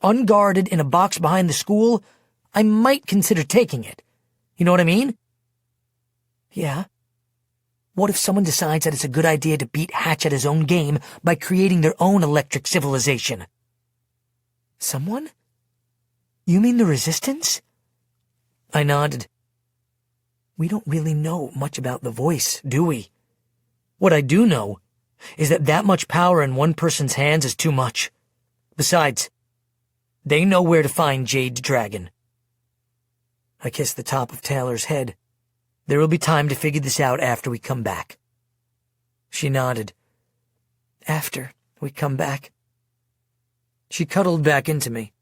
unguarded in a box behind the school, I might consider taking it. You know what I mean? Yeah. What if someone decides that it's a good idea to beat Hatch at his own game by creating their own electric civilization? Someone? You mean the Resistance? I nodded. We don't really know much about the Voice, do we? What I do know is that much power in one person's hands is too much. Besides, they know where to find Jade's dragon. I kissed the top of Taylor's head. There will be time to figure this out after we come back. She nodded. After we come back. She cuddled back into me.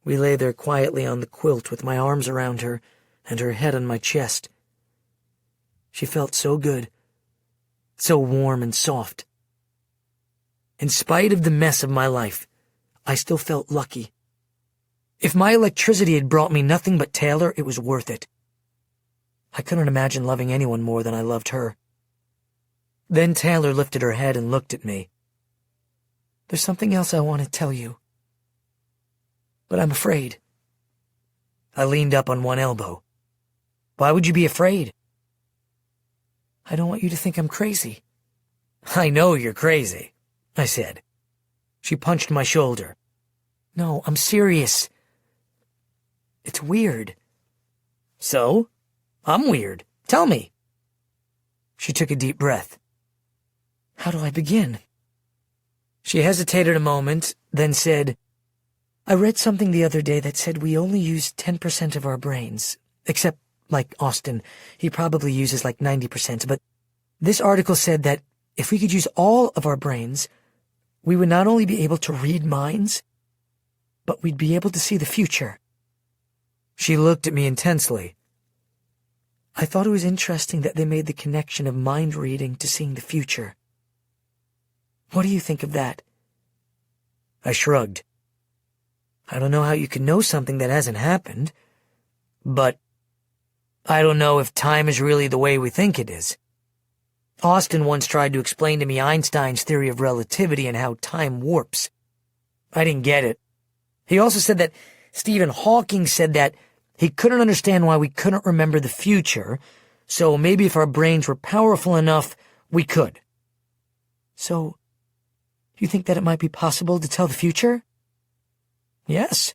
We lay there quietly on the quilt with my arms around her and her head on my chest. She felt so good, so warm and soft. In spite of the mess of my life, I still felt lucky. If my electricity had brought me nothing but Taylor, it was worth it. I couldn't imagine loving anyone more than I loved her. Then Taylor lifted her head and looked at me. There's something else I want to tell you. But I'm afraid. I leaned up on one elbow. Why would you be afraid? I don't want you to think I'm crazy. I know you're crazy, I said. She punched my shoulder. No, I'm serious. It's weird. So? I'm weird. Tell me. She took a deep breath. How do I begin? She hesitated a moment, then said, I read something the other day that said we only use 10% of our brains. Except, like Austin, he probably uses like 90%, but this article said that if we could use all of our brains, we would not only be able to read minds, but we'd be able to see the future. She looked at me intensely. I thought it was interesting that they made the connection of mind reading to seeing the future. What do you think of that? I shrugged. I don't know how you can know something that hasn't happened, but I don't know if time is really the way we think it is. Austin once tried to explain to me Einstein's theory of relativity and how time warps. I didn't get it. He also said that Stephen Hawking said that he couldn't understand why we couldn't remember the future, so maybe if our brains were powerful enough, we could. So, you think that it might be possible to tell the future? Yes.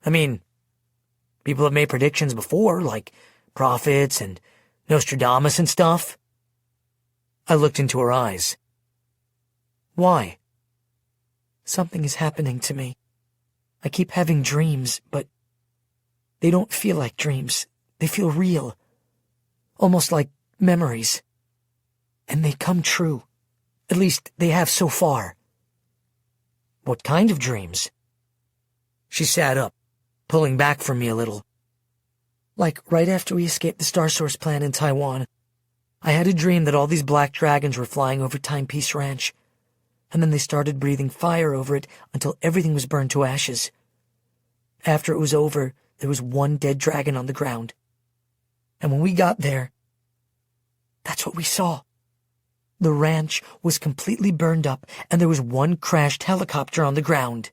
I mean, people have made predictions before, like prophets and Nostradamus and stuff. I looked into her eyes. Why? Something is happening to me. I keep having dreams, but they don't feel like dreams. They feel real. Almost like memories. And they come true. At least they have so far. What kind of dreams? She sat up, pulling back from me a little. Like right after we escaped the Star Source plant in Taiwan, I had a dream that all these black dragons were flying over Timepiece Ranch, and then they started breathing fire over it until everything was burned to ashes. After it was over, there was one dead dragon on the ground. And when we got there, that's what we saw. The ranch was completely burned up, and there was one crashed helicopter on the ground.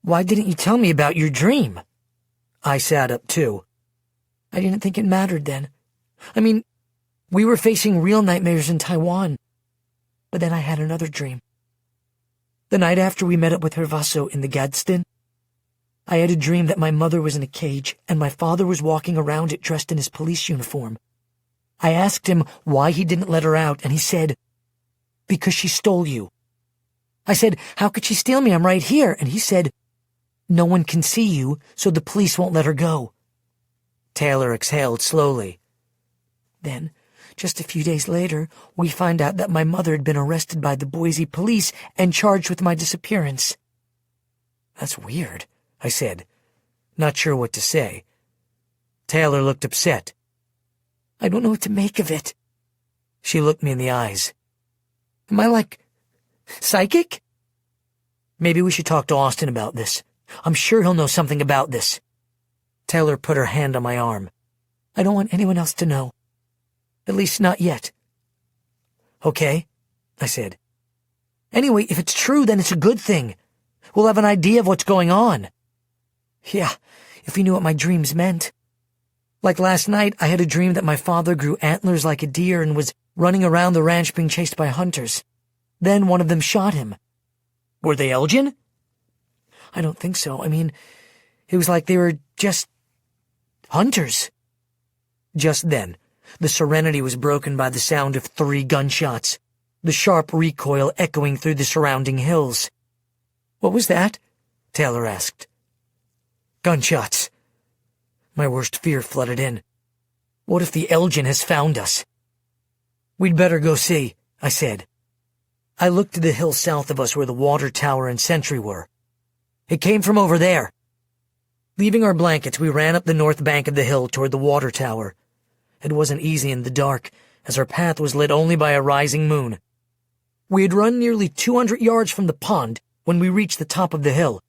Why didn't you tell me about your dream? I sat up too. I didn't think it mattered then. I mean, we were facing real nightmares in Taiwan. But then I had another dream. The night after we met up with Hervaso in the Gadsden, I had a dream that my mother was in a cage and my father was walking around it dressed in his police uniform. I asked him why he didn't let her out, and he said, because she stole you. I said, how could she steal me? I'm right here. And he said, no one can see you, so the police won't let her go. Taylor exhaled slowly. Then, just a few days later, we find out that my mother had been arrested by the Boise police and charged with my disappearance. That's weird, I said, not sure what to say. Taylor looked upset. I don't know what to make of it. She looked me in the eyes. Am I like psychic? Maybe we should talk to Austin about this. I'm sure he'll know something about this. Taylor put her hand on my arm. I don't want anyone else to know. At least not yet. Okay, I said. Anyway, if it's true, then it's a good thing. We'll have an idea of what's going on. Yeah, if we knew what my dreams meant. Like last night, I had a dream that my father grew antlers like a deer and was running around the ranch being chased by hunters. Then one of them shot him. Were they Elgin? I don't think so. I mean, it was like they were just hunters. Just then, The serenity was broken by the sound of 3 gunshots, the sharp recoil echoing through the surrounding hills. "What was that?" Taylor asked. "Gunshots." My worst fear flooded in. What if the Elgin has found us? "We'd better go see," I said. I looked to the hill south of us where the water tower and sentry were. "It came from over there." Leaving our blankets, we ran up the north bank of the hill toward the water tower. It wasn't easy in the dark, as our path was lit only by a rising moon. We had run nearly 200 yards from the pond when we reached the top of the hill.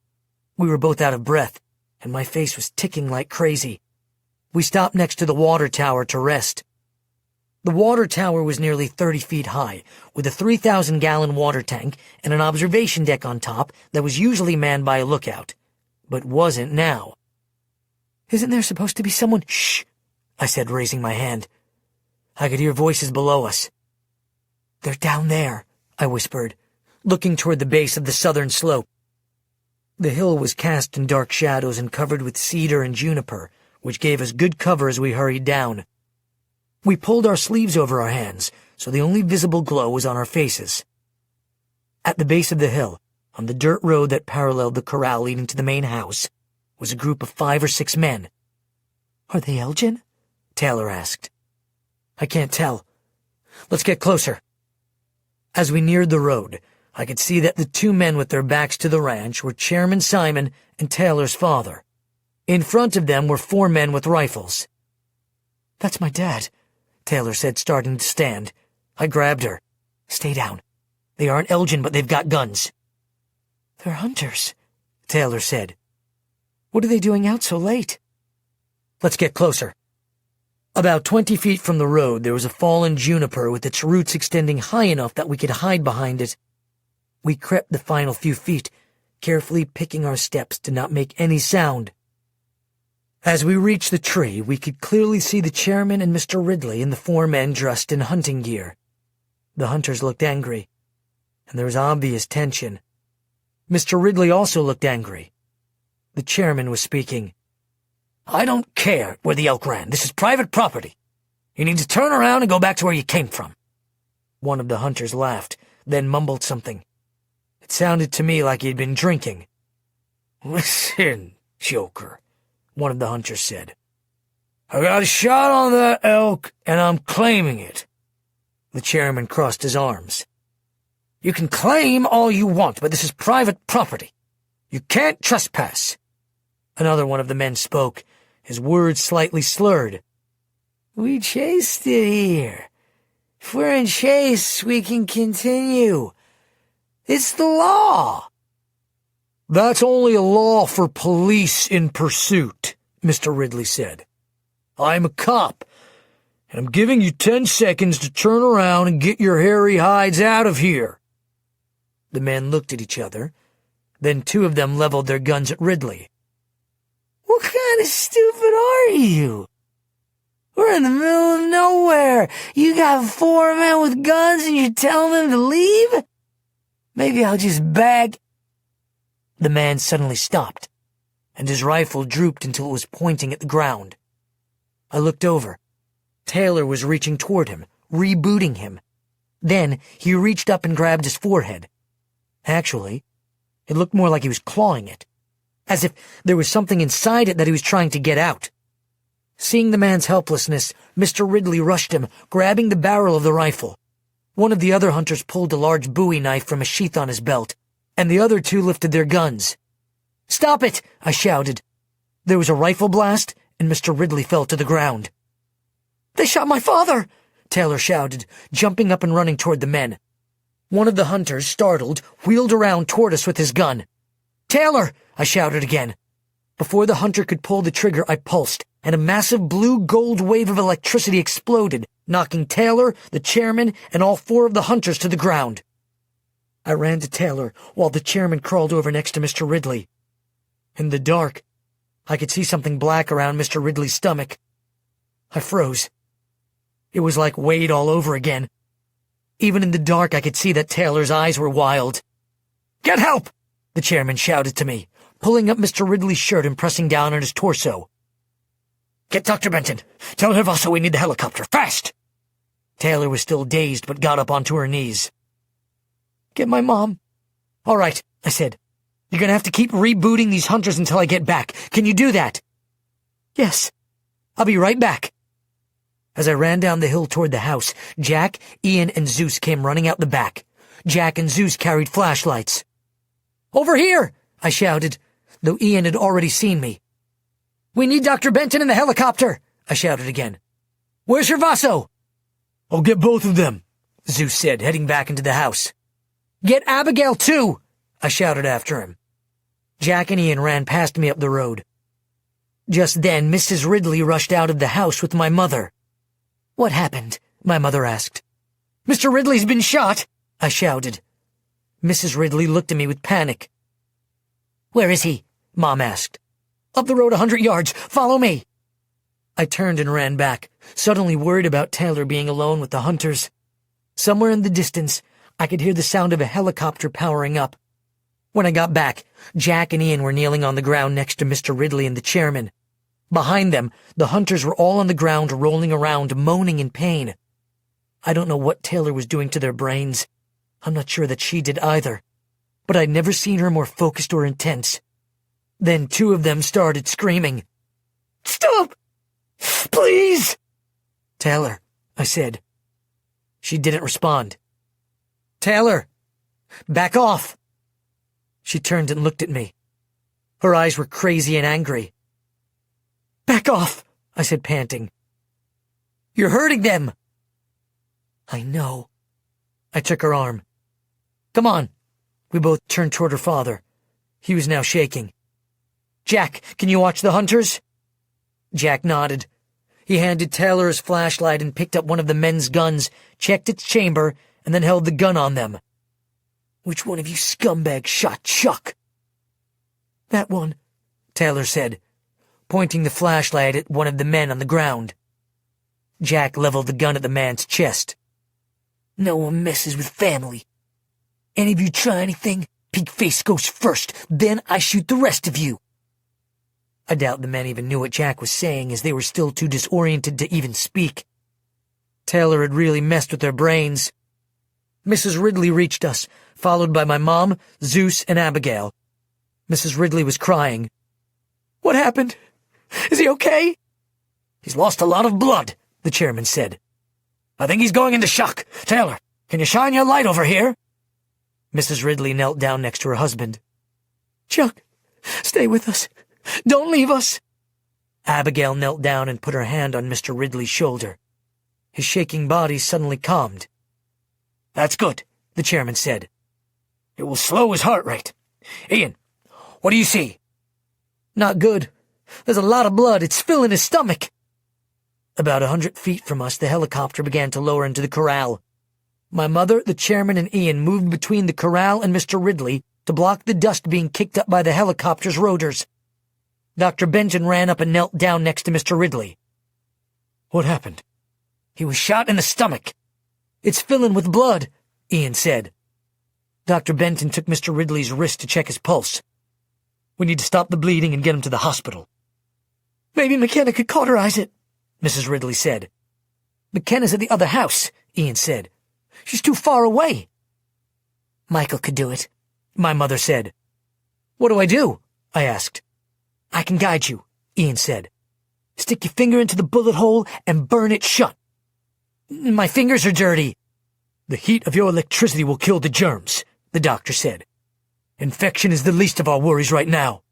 We were both out of breath, and my face was ticking like crazy. We stopped next to the water tower to rest. The water tower was nearly 30 feet high, with a 3,000-gallon water tank and an observation deck on top that was usually manned by a lookout, but wasn't now. "Isn't there supposed to be someone—" "Shh," I said, raising my hand. I could hear voices below us. "They're down there," I whispered, looking toward the base of the southern slope. The hill was cast in dark shadows and covered with cedar and juniper, which gave us good cover as we hurried down. We pulled our sleeves over our hands, so the only visible glow was on our faces. At the base of the hill, on the dirt road that paralleled the corral leading to the main house, was a group of 5 or 6 men. "Are they Elgin?" Taylor asked. "I can't tell. Let's get closer." As we neared the road, I could see that the 2 men with their backs to the ranch were Chairman Simon and Taylor's father. In front of them were 4 men with rifles. "That's my dad," Taylor said, starting to stand. I grabbed her. "Stay down. They aren't Elgin, but they've got guns." "They're hunters," Taylor said. "What are they doing out so late?" "Let's get closer." About 20 feet from the road, there was a fallen juniper with its roots extending high enough that we could hide behind it. We crept the final few feet, carefully picking our steps to not make any sound. As we reached the tree, we could clearly see the chairman and Mr. Ridley and the 4 men dressed in hunting gear. The hunters looked angry, and there was obvious tension. Mr. Ridley also looked angry. The chairman was speaking. "I don't care where the elk ran. This is private property. You need to turn around and go back to where you came from." One of the hunters laughed, then mumbled something. It sounded to me like he had been drinking. "Listen, Joker," one of the hunters said. "I got a shot on that elk, and I'm claiming it." The chairman crossed his arms. "You can claim all you want, but this is private property. You can't trespass." Another one of the men spoke, his words slightly slurred. "We chased it here. If we're in chase, we can continue. It's the law." "That's only a law for police in pursuit," Mr. Ridley said. "I'm a cop, and I'm giving you 10 seconds to turn around and get your hairy hides out of here." The men looked at each other. Then 2 of them leveled their guns at Ridley. "What kind of stupid are you? We're in the middle of nowhere. You got 4 men with guns and you're telling them to leave? Maybe I'll just bag—" The man suddenly stopped, and his rifle drooped until it was pointing at the ground. I looked over. Taylor was reaching toward him, rebooting him. Then he reached up and grabbed his forehead. Actually, it looked more like he was clawing it, as if there was something inside it that he was trying to get out. Seeing the man's helplessness, Mr. Ridley rushed him, grabbing the barrel of the rifle. One of the other hunters pulled a large Bowie knife from a sheath on his belt, and the other 2 lifted their guns. "Stop it!" I shouted. There was a rifle blast, and Mr. Ridley fell to the ground. "They shot my father!" Taylor shouted, jumping up and running toward the men. One of the hunters, startled, wheeled around toward us with his gun. "Taylor!" I shouted again. Before the hunter could pull the trigger, I pulsed, and a massive blue-gold wave of electricity exploded, knocking Taylor, the chairman, and all 4 of the hunters to the ground. I ran to Taylor, while the chairman crawled over next to Mr. Ridley. In the dark, I could see something black around Mr. Ridley's stomach. I froze. It was like Wade all over again. Even in the dark, I could see that Taylor's eyes were wild. "Get help!" the chairman shouted to me, pulling up Mr. Ridley's shirt and pressing down on his torso. Get Dr. Benton. Tell Hervaso we need the helicopter. Fast! Taylor was still dazed, but got up onto her knees. Get my mom. All right, I said. You're gonna have to keep rebooting these hunters until I get back. Can you do that? Yes. I'll be right back. As I ran down the hill toward the house, Jack, Ian, and Zeus came running out the back. Jack and Zeus carried flashlights. Over here! I shouted, though Ian had already seen me. We need Dr. Benton in the helicopter! I shouted again. Where's Hervaso? I'll get both of them, Zeus said, heading back into the house. Get Abigail, too! I shouted after him. Jack and Ian ran past me up the road. Just then, Mrs. Ridley rushed out of the house with my mother. What happened? My mother asked. Mr. Ridley's been shot, I shouted. Mrs. Ridley looked at me with panic. Where is he? Mom asked. Up the road 100 yards. Follow me. I turned and ran back, suddenly worried about Taylor being alone with the hunters. Somewhere in the distance, I could hear the sound of a helicopter powering up. When I got back, Jack and Ian were kneeling on the ground next to Mr. Ridley and the chairman. Behind them, the hunters were all on the ground rolling around, moaning in pain. I don't know what Taylor was doing to their brains. I'm not sure that she did either. But I'd never seen her more focused or intense. Then 2 of them started screaming. Stop! Please! Taylor, I said. She didn't respond. Taylor! Back off! She turned and looked at me. Her eyes were crazy and angry. Back off, I said, panting. You're hurting them. I know. I took her arm. Come on. We both turned toward her father. He was now shaking. Jack, can you watch the hunters? Jack nodded. He handed Taylor his flashlight and picked up one of the men's guns, checked its chamber, and then held the gun on them. Which one of you scumbags shot Chuck? That one, Taylor said, pointing the flashlight at one of the men on the ground. Jack leveled the gun at the man's chest. No one messes with family. Any of you try anything, Pigface goes first, then I shoot the rest of you. I doubt the men even knew what Jack was saying, as they were still too disoriented to even speak. Taylor had really messed with their brains. Mrs. Ridley reached us, followed by my mom, Zeus, and Abigail. Mrs. Ridley was crying. What happened? Is he okay? He's lost a lot of blood, the chairman said. I think he's going into shock. Taylor, can you shine your light over here? Mrs. Ridley knelt down next to her husband. Chuck, stay with us. Don't leave us. Abigail knelt down and put her hand on Mr. Ridley's shoulder. His shaking body suddenly calmed. That's good, the chairman said. It will slow his heart rate. Ian, what do you see? Not good. There's a lot of blood. It's filling his stomach. About 100 feet from us, the helicopter began to lower into the corral. My mother, the chairman, and Ian moved between the corral and Mr. Ridley to block the dust being kicked up by the helicopter's rotors. Dr. Benton ran up and knelt down next to Mr. Ridley. What happened? He was shot in the stomach. It's filling with blood, Ian said. Dr. Benton took Mr. Ridley's wrist to check his pulse. We need to stop the bleeding and get him to the hospital. Maybe McKenna could cauterize it, Mrs. Ridley said. McKenna's at the other house, Ian said. She's too far away. Michael could do it, my mother said. What do I do? I asked. I can guide you, Ian said. Stick your finger into the bullet hole and burn it shut. My fingers are dirty. The heat of your electricity will kill the germs, the doctor said. Infection is the least of our worries right now.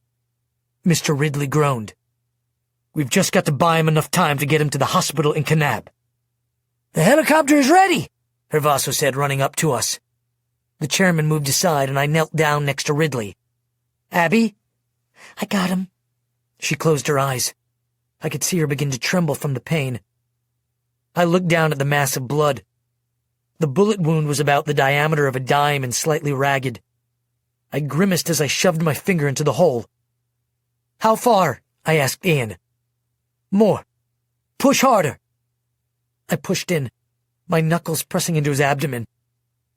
Mr. Ridley groaned. We've just got to buy him enough time to get him to the hospital in Kanab. The helicopter is ready, Hervaso said, running up to us. The chairman moved aside and I knelt down next to Ridley. Abby? I got him. She closed her eyes. I could see her begin to tremble from the pain. I looked down at the mass of blood. The bullet wound was about the diameter of a dime and slightly ragged. I grimaced as I shoved my finger into the hole. How far? I asked Ian. More. Push harder. I pushed in, my knuckles pressing into his abdomen.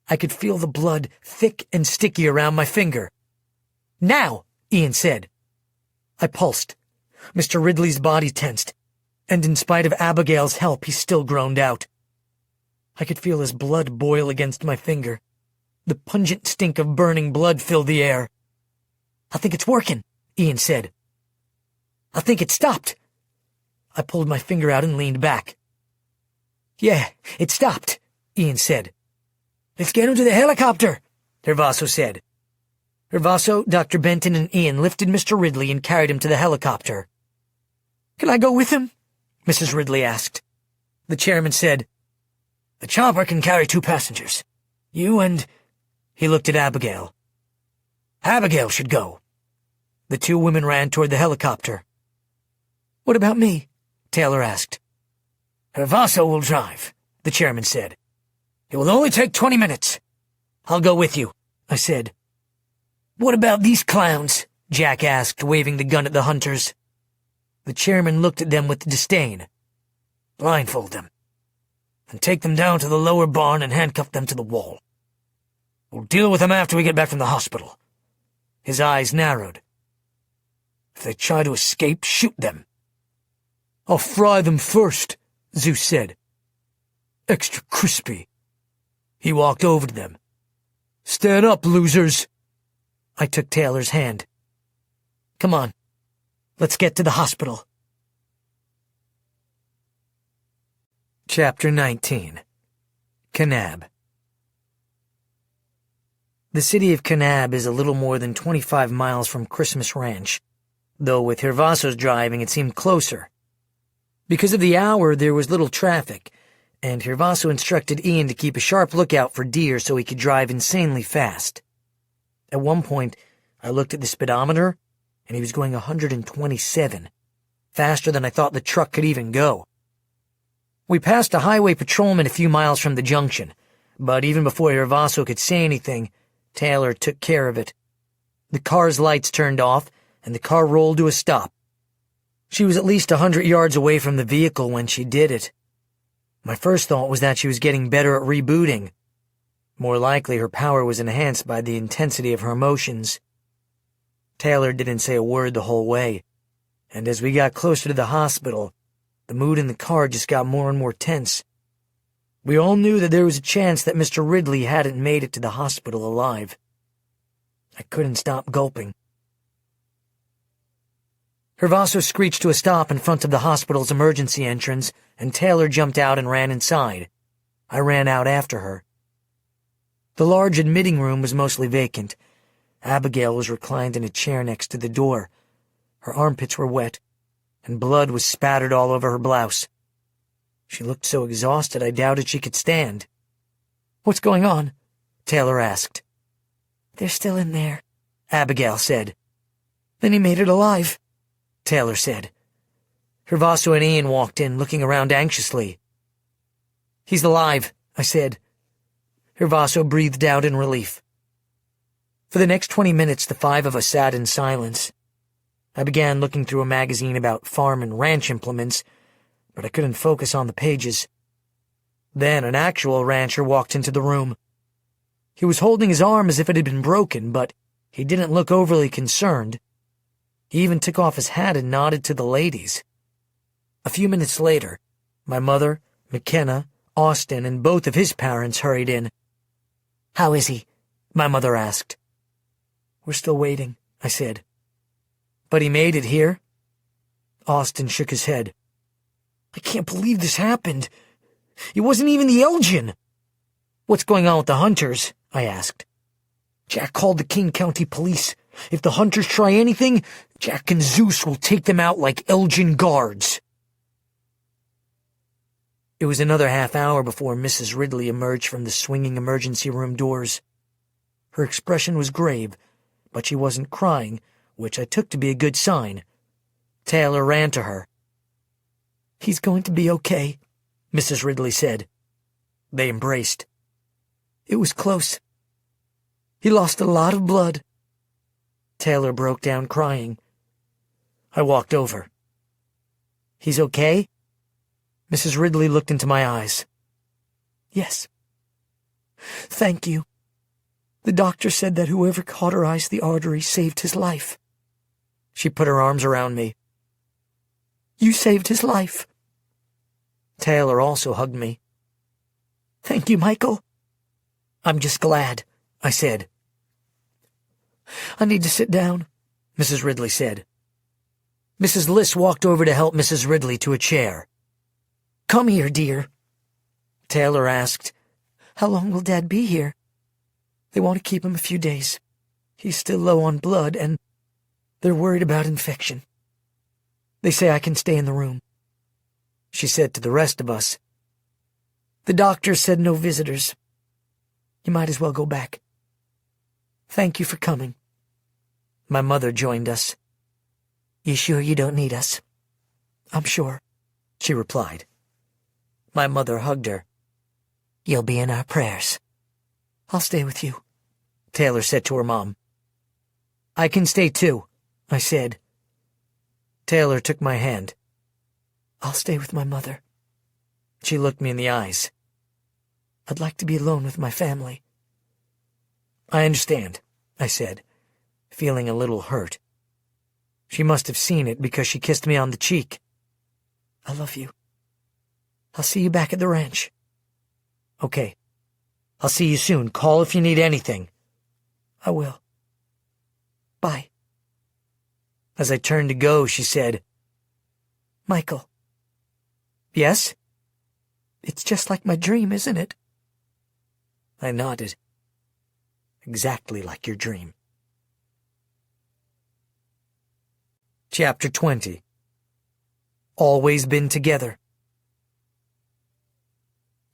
I could feel the blood thick and sticky around my finger. Now, Ian said. I pulsed. Mr. Ridley's body tensed. and in spite of Abigail's help, he still groaned out. I could feel his blood boil against my finger. The pungent stink of burning blood filled the air. "I think it's working," Ian said. "I think it stopped." I pulled my finger out and leaned back. "Yeah, it stopped," Ian said. "Let's get him to the helicopter," Gervaso said. Gervaso, Dr. Benton, and Ian lifted Mr. Ridley and carried him to the helicopter. "Can I go with him?" Mrs. Ridley asked. The chairman said, "The chopper can carry 2 passengers. You and—" He looked at Abigail. "Abigail should go." The 2 women ran toward the helicopter. "What about me?" Taylor asked. "Gervaso will drive," the chairman said. "It will only take 20 minutes. "I'll go with you," I said. "What about these clowns?" Jack asked, waving the gun at the hunters. The chairman looked at them with disdain. "Blindfold them, and take them down to the lower barn and handcuff them to the wall. We'll deal with them after we get back from the hospital." His eyes narrowed. "If they try to escape, shoot them." "I'll fry them first," Zeus said. "Extra crispy." He walked over to them. "Stand up, losers." I took Taylor's hand. "Come on, let's get to the hospital." Chapter 19. Kanab. The city of Kanab is a little more than 25 miles from Christmas Ranch, though with Gervaso's driving it seemed closer. Because of the hour, there was little traffic, and Gervaso instructed Ian to keep a sharp lookout for deer so he could drive insanely fast. At one point, I looked at the speedometer, and he was going 127, faster than I thought the truck could even go. We passed a highway patrolman a few miles from the junction, but even before Gervaso could say anything, Taylor took care of it. The car's lights turned off, and the car rolled to a stop. She was at least 100 yards away from the vehicle when she did it. My first thought was that she was getting better at rebooting. More likely, her power was enhanced by the intensity of her emotions. Taylor didn't say a word the whole way, and as we got closer to the hospital, the mood in the car just got more and more tense. We all knew that there was a chance that Mr. Ridley hadn't made it to the hospital alive. I couldn't stop gulping. Gervaso screeched to a stop in front of the hospital's emergency entrance, and Taylor jumped out and ran inside. I ran out after her. The large admitting room was mostly vacant. Abigail was reclined in a chair next to the door. Her armpits were wet, and blood was spattered all over her blouse. She looked so exhausted I doubted she could stand. "What's going on?" Taylor asked. "They're still in there," Abigail said. "Then he made it alive," Taylor said. Gervaso and Ian walked in, looking around anxiously. "He's alive," I said. Gervaso breathed out in relief. For the next 20 minutes, the 5 of us sat in silence. I began looking through a magazine about farm and ranch implements, but I couldn't focus on the pages. Then an actual rancher walked into the room. He was holding his arm as if it had been broken, but he didn't look overly concerned. He even took off his hat and nodded to the ladies. A few minutes later, my mother, McKenna, Austin, and both of his parents hurried in. "How is he?" my mother asked. "We're still waiting," I said. "But he made it here?" Austin shook his head. "I can't believe this happened. It wasn't even the Elgin." "What's going on with the hunters?" I asked. "Jack called the King County Police. If the hunters try anything, Jack and Zeus will take them out like Elgin guards." It was another half hour before Mrs. Ridley emerged from the swinging emergency room doors. Her expression was grave, but she wasn't crying, which I took to be a good sign. Taylor ran to her. "He's going to be okay," Mrs. Ridley said. They embraced. "It was close. He lost a lot of blood." Taylor broke down crying. I walked over. "He's okay?" Mrs. Ridley looked into my eyes. "Yes. Thank you. The doctor said that whoever cauterized the artery saved his life." She put her arms around me. "You saved his life," Taylor also hugged me. "Thank you, Michael." "I'm just glad," I said. "I need to sit down," Mrs. Ridley said. Mrs. Liss walked over to help Mrs. Ridley to a chair. "Come here, dear." Taylor asked, "How long will Dad be here?" "They want to keep him a few days. He's still low on blood, and they're worried about infection. They say I can stay in the room." She said to the rest of us. "The doctor said no visitors. You might as well go back. Thank you for coming." My mother joined us. "You sure you don't need us?" "I'm sure," she replied. My mother hugged her. "You'll be in our prayers." "I'll stay with you," Taylor said to her mom. "I can stay too," I said. Taylor took my hand. "I'll stay with my mother." She looked me in the eyes. "I'd like to be alone with my family." "I understand," I said, feeling a little hurt. She must have seen it because she kissed me on the cheek. "I love you. I'll see you back at the ranch." "Okay. I'll see you soon. Call if you need anything." "I will. Bye." As I turned to go, she said, "Michael." "Yes?" "It's just like my dream, isn't it?" I nodded. "Exactly like your dream." Chapter 20. Always been together.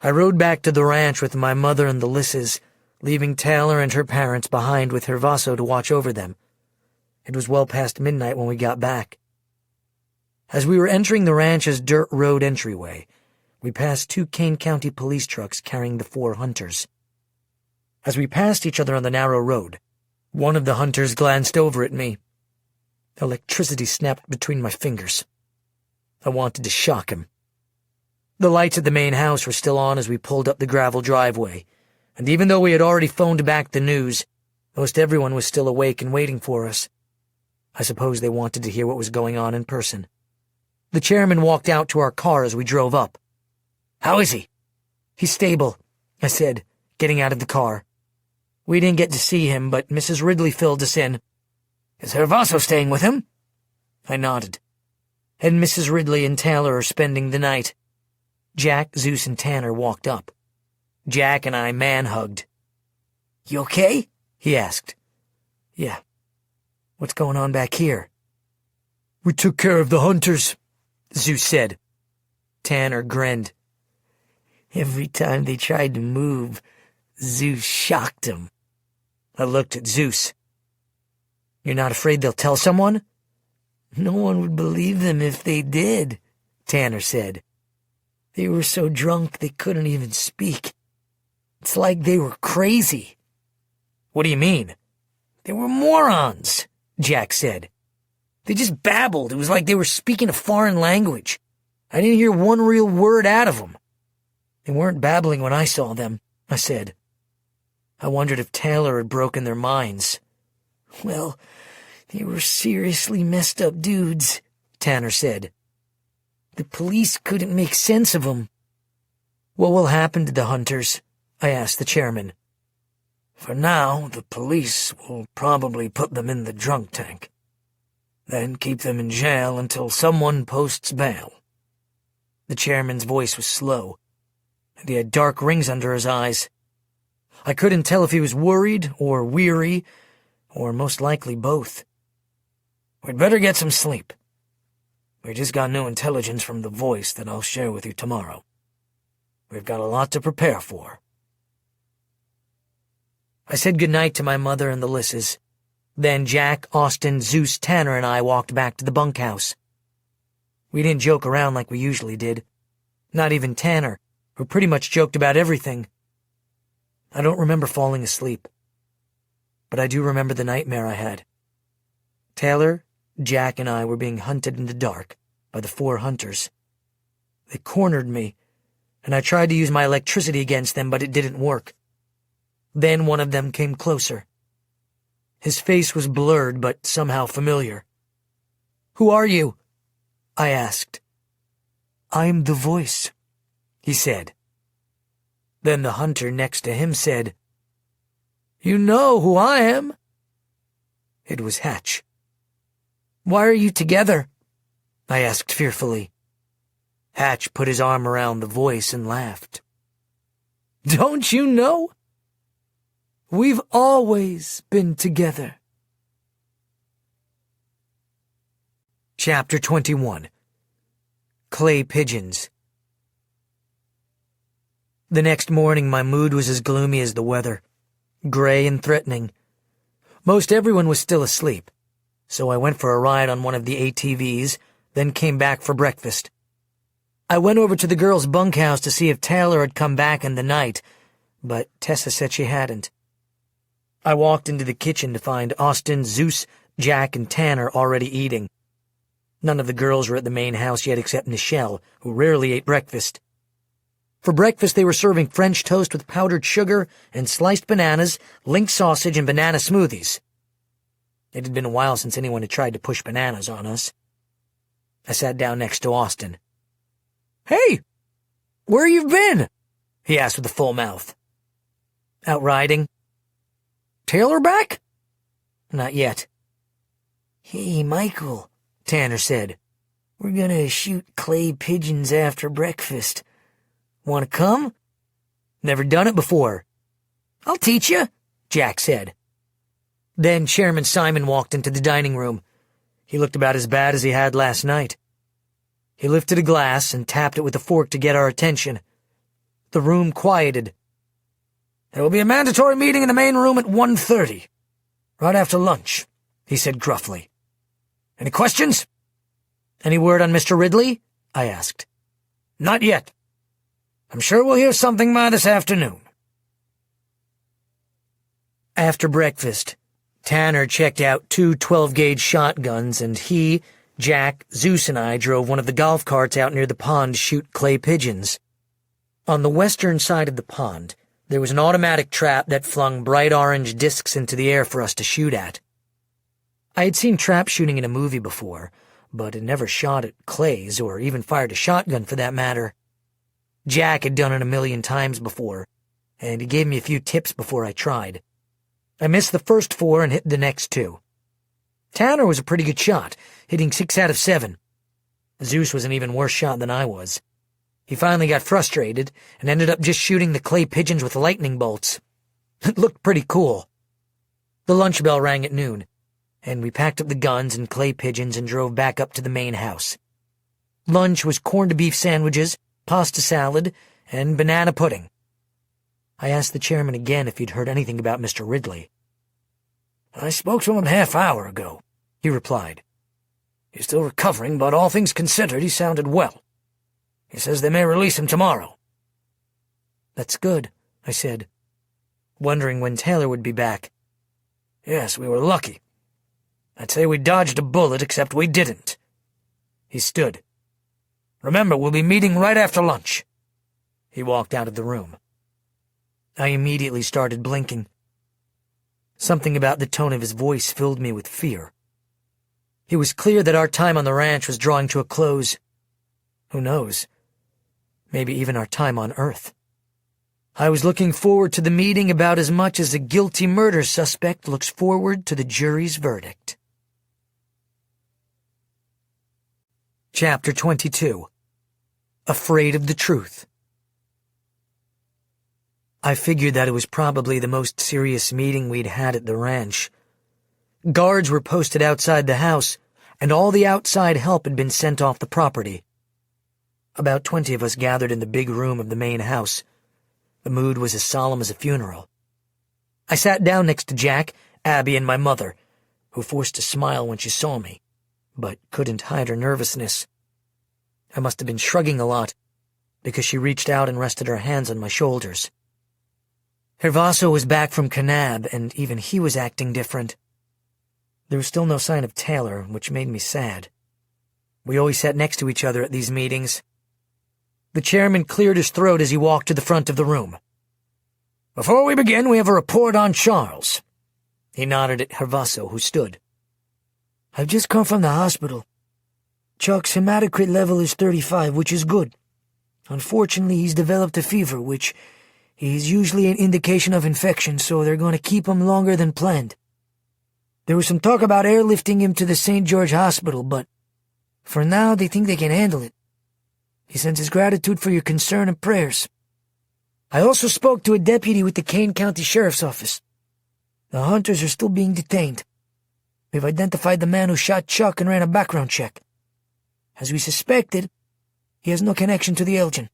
I rode back to the ranch with my mother and the Lisses, leaving Taylor and her parents behind with Hervaso to watch over them. It was well past midnight when we got back. As we were entering the ranch's dirt road entryway, we passed 2 Kane County police trucks carrying the 4 hunters. As we passed each other on the narrow road, one of the hunters glanced over at me. Electricity snapped between my fingers. I wanted to shock him. The lights at the main house were still on as we pulled up the gravel driveway, and even though we had already phoned back the news, most everyone was still awake and waiting for us. I suppose they wanted to hear what was going on in person. The chairman walked out to our car as we drove up. "How is he?" "He's stable," I said, getting out of the car. We didn't get to see him, but Mrs. Ridley filled us in. "Is Hervaso staying with him?" I nodded. "And Mrs. Ridley and Taylor are spending the night." Jack, Zeus, and Tanner walked up. Jack and I man-hugged. "You okay?" he asked. "Yeah. What's going on back here?" "We took care of the hunters," Zeus said. Tanner grinned. "Every time they tried to move, Zeus shocked them." I looked at Zeus. "You're not afraid they'll tell someone?" "No one would believe them if they did," Tanner said. "They were so drunk they couldn't even speak. It's like they were crazy." "What do you mean?" "They were morons," Jack said. "They just babbled. It was like they were speaking a foreign language. I didn't hear one real word out of them." "They weren't babbling when I saw them," I said. I wondered if Taylor had broken their minds. "Well, they were seriously messed up dudes," Tanner said. "The police couldn't make sense of them." "What will happen to the hunters?" I asked the chairman. "For now, the police will probably put them in the drunk tank. Then keep them in jail until someone posts bail." The chairman's voice was slow, and he had dark rings under his eyes. I couldn't tell if he was worried or weary, or most likely both. "We'd better get some sleep. We just got new intelligence from the voice that I'll share with you tomorrow. We've got a lot to prepare for." I said goodnight to my mother and the Lisses. Then Jack, Austin, Zeus, Tanner, and I walked back to the bunkhouse. We didn't joke around like we usually did. Not even Tanner, who pretty much joked about everything. I don't remember falling asleep, but I do remember the nightmare I had. Taylor, Jack, and I were being hunted in the dark by the 4 hunters. They cornered me, and I tried to use my electricity against them, but it didn't work. Then one of them came closer. His face was blurred, but somehow familiar. "Who are you?" I asked. "I'm the voice," he said. Then the hunter next to him said, "You know who I am." It was Hatch. "Why are you together?" I asked fearfully. Hatch put his arm around the voice and laughed. "Don't you know? We've always been together." Chapter 21. Clay Pigeons. The next morning my mood was as gloomy as the weather, gray and threatening. Most everyone was still asleep, so I went for a ride on one of the ATVs, then came back for breakfast. I went over to the girls' bunkhouse to see if Taylor had come back in the night, but Tessa said she hadn't. I walked into the kitchen to find Austin, Zeus, Jack, and Tanner already eating. None of the girls were at the main house yet except Nichelle, who rarely ate breakfast. For breakfast they were serving French toast with powdered sugar and sliced bananas, link sausage, and banana smoothies. It had been a while since anyone had tried to push bananas on us. I sat down next to Austin. "Hey, where you been?" he asked with a full mouth. "Out riding." "Taylor back?" "Not yet." "Hey, Michael," Tanner said. "We're gonna shoot clay pigeons after breakfast. Want to come?" "Never done it before." "I'll teach you," Jack said. Then Chairman Simon walked into the dining room. He looked about as bad as he had last night. He lifted a glass and tapped it with a fork to get our attention. The room quieted. "There will be a mandatory meeting in the main room at 1:30, right after lunch," he said gruffly. "Any questions?" "Any word on Mr. Ridley?" I asked. "Not yet. I'm sure we'll hear something by this afternoon." After breakfast, Tanner checked out 2 12-gauge shotguns, and he, Jack, Zeus, and I drove one of the golf carts out near the pond to shoot clay pigeons. On the western side of the pond, there was an automatic trap that flung bright orange discs into the air for us to shoot at. I had seen trap shooting in a movie before, but had never shot at clays or even fired a shotgun for that matter. Jack had done it a million times before, and he gave me a few tips before I tried. I missed the first 4 and hit the next 2. Tanner was a pretty good shot, hitting 6 out of 7. Zeus was an even worse shot than I was. He finally got frustrated and ended up just shooting the clay pigeons with lightning bolts. It looked pretty cool. The lunch bell rang at noon, and we packed up the guns and clay pigeons and drove back up to the main house. Lunch was corned beef sandwiches, pasta salad, and banana pudding. I asked the chairman again if he'd heard anything about Mr. Ridley. "I spoke to him a half-hour ago," he replied. "He's still recovering, but all things considered, he sounded well. He says they may release him tomorrow." "That's good," I said, wondering when Taylor would be back. "Yes, we were lucky. I'd say we dodged a bullet, except we didn't." He stood. "Remember, we'll be meeting right after lunch." He walked out of the room. I immediately started blinking. Something about the tone of his voice filled me with fear. It was clear that our time on the ranch was drawing to a close. Who knows? Maybe even our time on Earth. I was looking forward to the meeting about as much as a guilty murder suspect looks forward to the jury's verdict. Chapter 22. Afraid of the Truth. I figured that it was probably the most serious meeting we'd had at the ranch. Guards were posted outside the house, and all the outside help had been sent off the property. About 20 of us gathered in the big room of the main house. The mood was as solemn as a funeral. I sat down next to Jack, Abby, and my mother, who forced a smile when she saw me, but couldn't hide her nervousness. I must have been shrugging a lot, because she reached out and rested her hands on my shoulders. Hervaso was back from Kanab, and even he was acting different. There was still no sign of Taylor, which made me sad. We always sat next to each other at these meetings. The chairman cleared his throat as he walked to the front of the room. "Before we begin, we have a report on Charles." He nodded at Hervaso, who stood. "I've just come from the hospital. Chuck's hematocrit level is 35, which is good. Unfortunately, he's developed a fever, which is usually an indication of infection, so they're going to keep him longer than planned. There was some talk about airlifting him to the St. George Hospital, but for now they think they can handle it. He sends his gratitude for your concern and prayers. I also spoke to a deputy with the Kane County Sheriff's Office. The hunters are still being detained. We've identified the man who shot Chuck and ran a background check. As we suspected, he has no connection to the Elgin.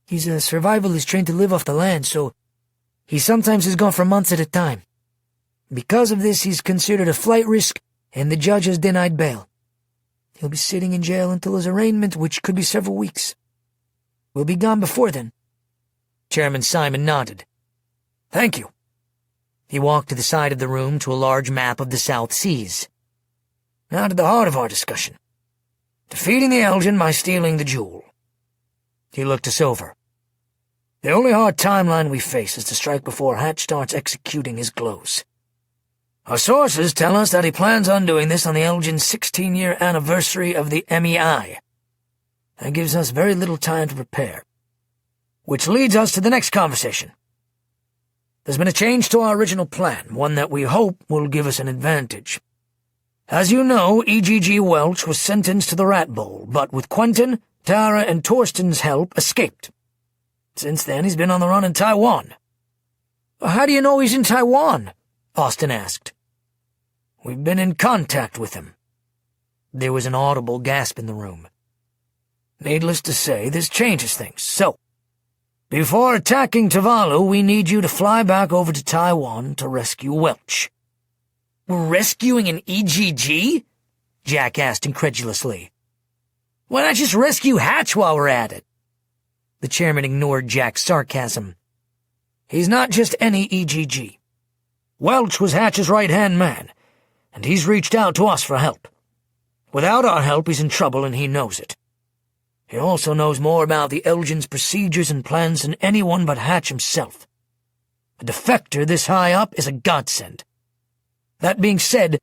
He's a survivalist trained to live off the land, so he sometimes is gone for months at a time. Because of this, he's considered a flight risk, and the judge has denied bail. He'll be sitting in jail until his arraignment, which could be several weeks. We'll be gone before then. Chairman Simon nodded. Thank you. He walked to the side of the room to a large map of the South Seas. Now to the heart of our discussion. Defeating the Elgin by stealing the jewel. He looked us over. The only hard timeline we face is to strike before Hatch starts executing his glows. Our sources tell us that he plans on doing this on the Elgin's 16-year anniversary of the MEI. That gives us very little time to prepare. Which leads us to the next conversation. There's been a change to our original plan, one that we hope will give us an advantage. As you know, E.G.G. Welch was sentenced to the Rat Bowl, but with Quentin, Tara, and Torsten's help, escaped. Since then, he's been on the run in Taiwan. How do you know he's in Taiwan? Austin asked. We've been in contact with him. There was an audible gasp in the room. Needless to say, this changes things, so before attacking Tuvalu, we need you to fly back over to Taiwan to rescue Welch. We're rescuing an EGG? Jack asked incredulously. Why not just rescue Hatch while we're at it? The chairman ignored Jack's sarcasm. He's not just any EGG. Welch was Hatch's right-hand man, and he's reached out to us for help. Without our help, he's in trouble, and he knows it. He also knows more about the Elgin's procedures and plans than anyone but Hatch himself. A defector this high up is a godsend. That being said,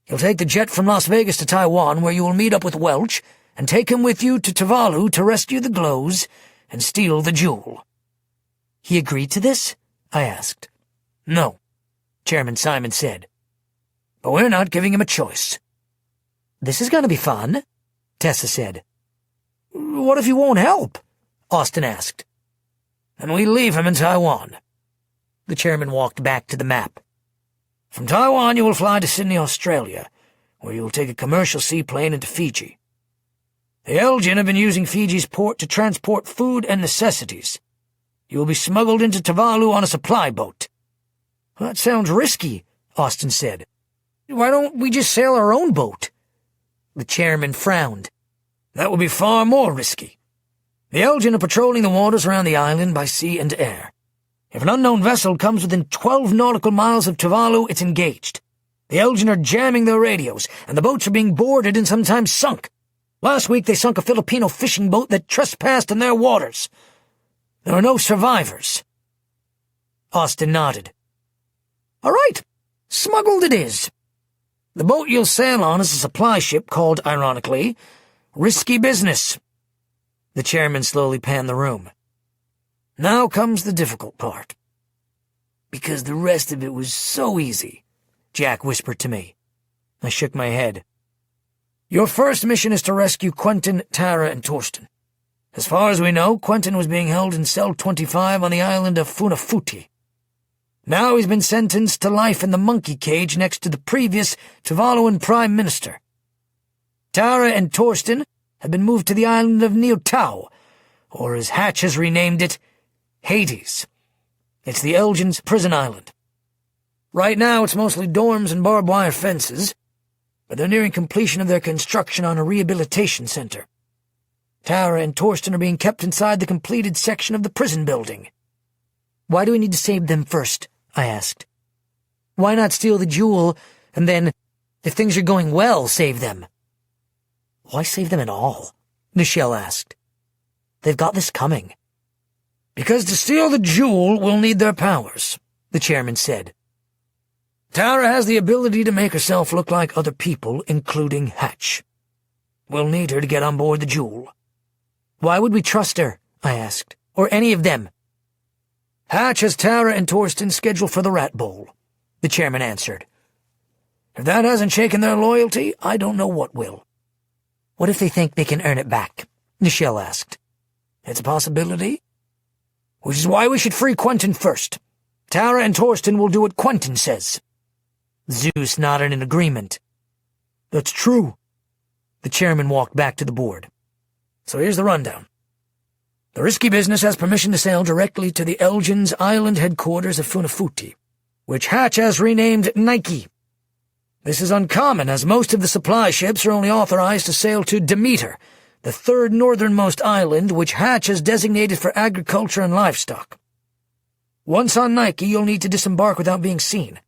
you'll take the jet from Las Vegas to Taiwan, where you will meet up with Welch, and take him with you to Tuvalu to rescue the glows and steal the jewel. He agreed to this? I asked. No, Chairman Simon said. But we're not giving him a choice. This is going to be fun, Tessa said. What if he won't help? Austin asked. Then we leave him in Taiwan. The chairman walked back to the map. From Taiwan you will fly to Sydney, Australia, where you will take a commercial seaplane into Fiji. The Elgin have been using Fiji's port to transport food and necessities. You will be smuggled into Tuvalu on a supply boat. That sounds risky, Austin said. Why don't we just sail our own boat? The chairman frowned. That would be far more risky. The Elgin are patrolling the waters around the island by sea and air. If an unknown vessel comes within 12 nautical miles of Tuvalu, it's engaged. The Elgin are jamming their radios, and the boats are being boarded and sometimes sunk. Last week they sunk a Filipino fishing boat that trespassed in their waters. There are no survivors. Austin nodded. All right, smuggled it is. The boat you'll sail on is a supply ship called, ironically, Risky Business. The chairman slowly panned the room. Now comes the difficult part. Because the rest of it was so easy, Jack whispered to me. I shook my head. Your first mission is to rescue Quentin, Tara, and Torsten. As far as we know, Quentin was being held in cell 25 on the island of Funafuti. Now he's been sentenced to life in the monkey cage next to the previous Tuvaluan Prime Minister. Tara and Torsten have been moved to the island of Niutau, or as Hatch has renamed it, Hades. It's the Elgin's prison island. Right now it's mostly dorms and barbed wire fences, but they're nearing completion of their construction on a rehabilitation center. Tara and Torsten are being kept inside the completed section of the prison building. Why do we need to save them first? I asked. Why not steal the jewel, and then, if things are going well, save them? Why save them at all? Nichelle asked. They've got this coming. Because to steal the jewel, we'll need their powers, the chairman said. Tara has the ability to make herself look like other people, including Hatch. We'll need her to get on board the jewel. Why would we trust her? I asked. Or any of them? Hatch has Tara and Torsten scheduled for the Rat Bowl, the chairman answered. If that hasn't shaken their loyalty, I don't know what will. What if they think they can earn it back? Nichelle asked. It's a possibility. Which is why we should free Quentin first. Tara and Torsten will do what Quentin says. Zeus nodded in agreement. That's true. The chairman walked back to the board. So here's the rundown. The risky business has permission to sail directly to the Elgin's island headquarters of Funafuti, which Hatch has renamed Nike. This is uncommon, as most of the supply ships are only authorized to sail to Demeter, the third northernmost island which Hatch has designated for agriculture and livestock. Once on Nike, you'll need to disembark without being seen.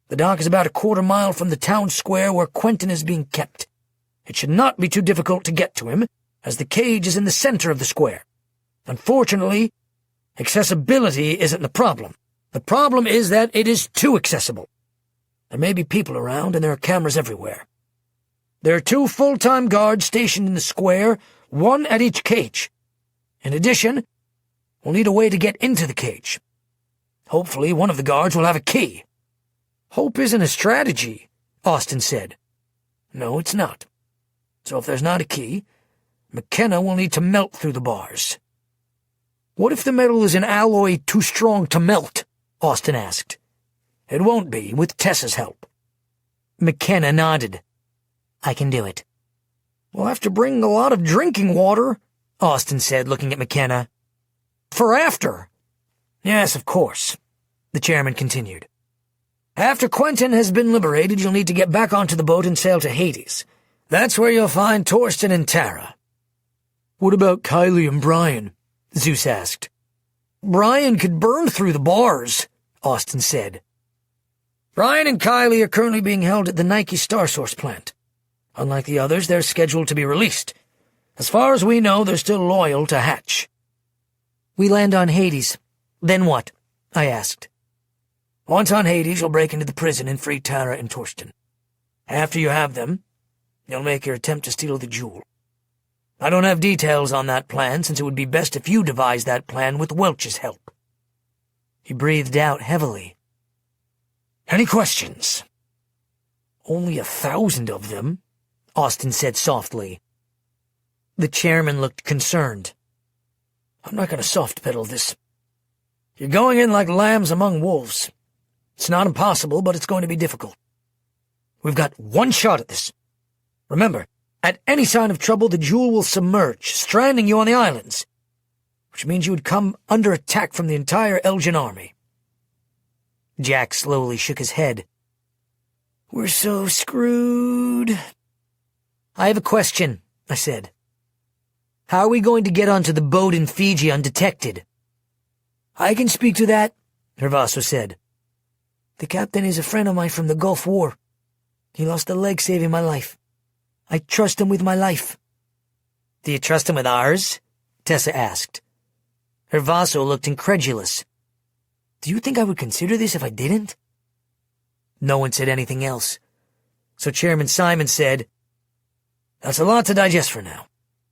The dock is about a quarter-mile from the town square where Quentin is being kept. It should not be too difficult to get to him, as the cage is in the center of the square. Unfortunately, accessibility isn't the problem. The problem is that it is too accessible. There may be people around, and there are cameras everywhere. There are 2 full-time guards stationed in the square, 1 at each cage. In addition, we'll need a way to get into the cage. Hopefully, one of the guards will have a key. Hope isn't a strategy, Austin said. No, it's not. So if there's not a key, McKenna will need to melt through the bars. What if the metal is an alloy too strong to melt? Austin asked. It won't be, with Tessa's help. McKenna nodded. I can do it. We'll have to bring a lot of drinking water, Austin said, looking at McKenna. For after. Yes, of course, the chairman continued. After Quentin has been liberated, you'll need to get back onto the boat and sail to Hades. That's where you'll find Torsten and Tara. What about Kylie and Brian? Zeus asked. Brian could burn through the bars, Austin said. Brian and Kylie are currently being held at the Nike Starsource plant. Unlike the others, they're scheduled to be released. As far as we know, they're still loyal to Hatch. We land on Hades. Then what? I asked. Once on Hades, you'll break into the prison and free Tara and Torsten. After you have them, you'll make your attempt to steal the jewel. I don't have details on that plan, since it would be best if you devise that plan with Welch's help. He breathed out heavily. Any questions? Only 1,000 of them, Austin said softly. The chairman looked concerned. I'm not going to soft-pedal this. You're going in like lambs among wolves. It's not impossible, but it's going to be difficult. We've got 1 shot at this. Remember, at any sign of trouble, the jewel will submerge, stranding you on the islands, which means you would come under attack from the entire Elgin army. Jack slowly shook his head. We're so screwed. I have a question, I said. How are we going to get onto the boat in Fiji undetected? I can speak to that, Hervaso said. The captain is a friend of mine from the Gulf War. He lost a leg saving my life. I trust him with my life. Do you trust him with ours? Tessa asked. Hervaso looked incredulous. Do you think I would consider this if I didn't? No one said anything else. So Chairman Simon said, That's a lot to digest for now.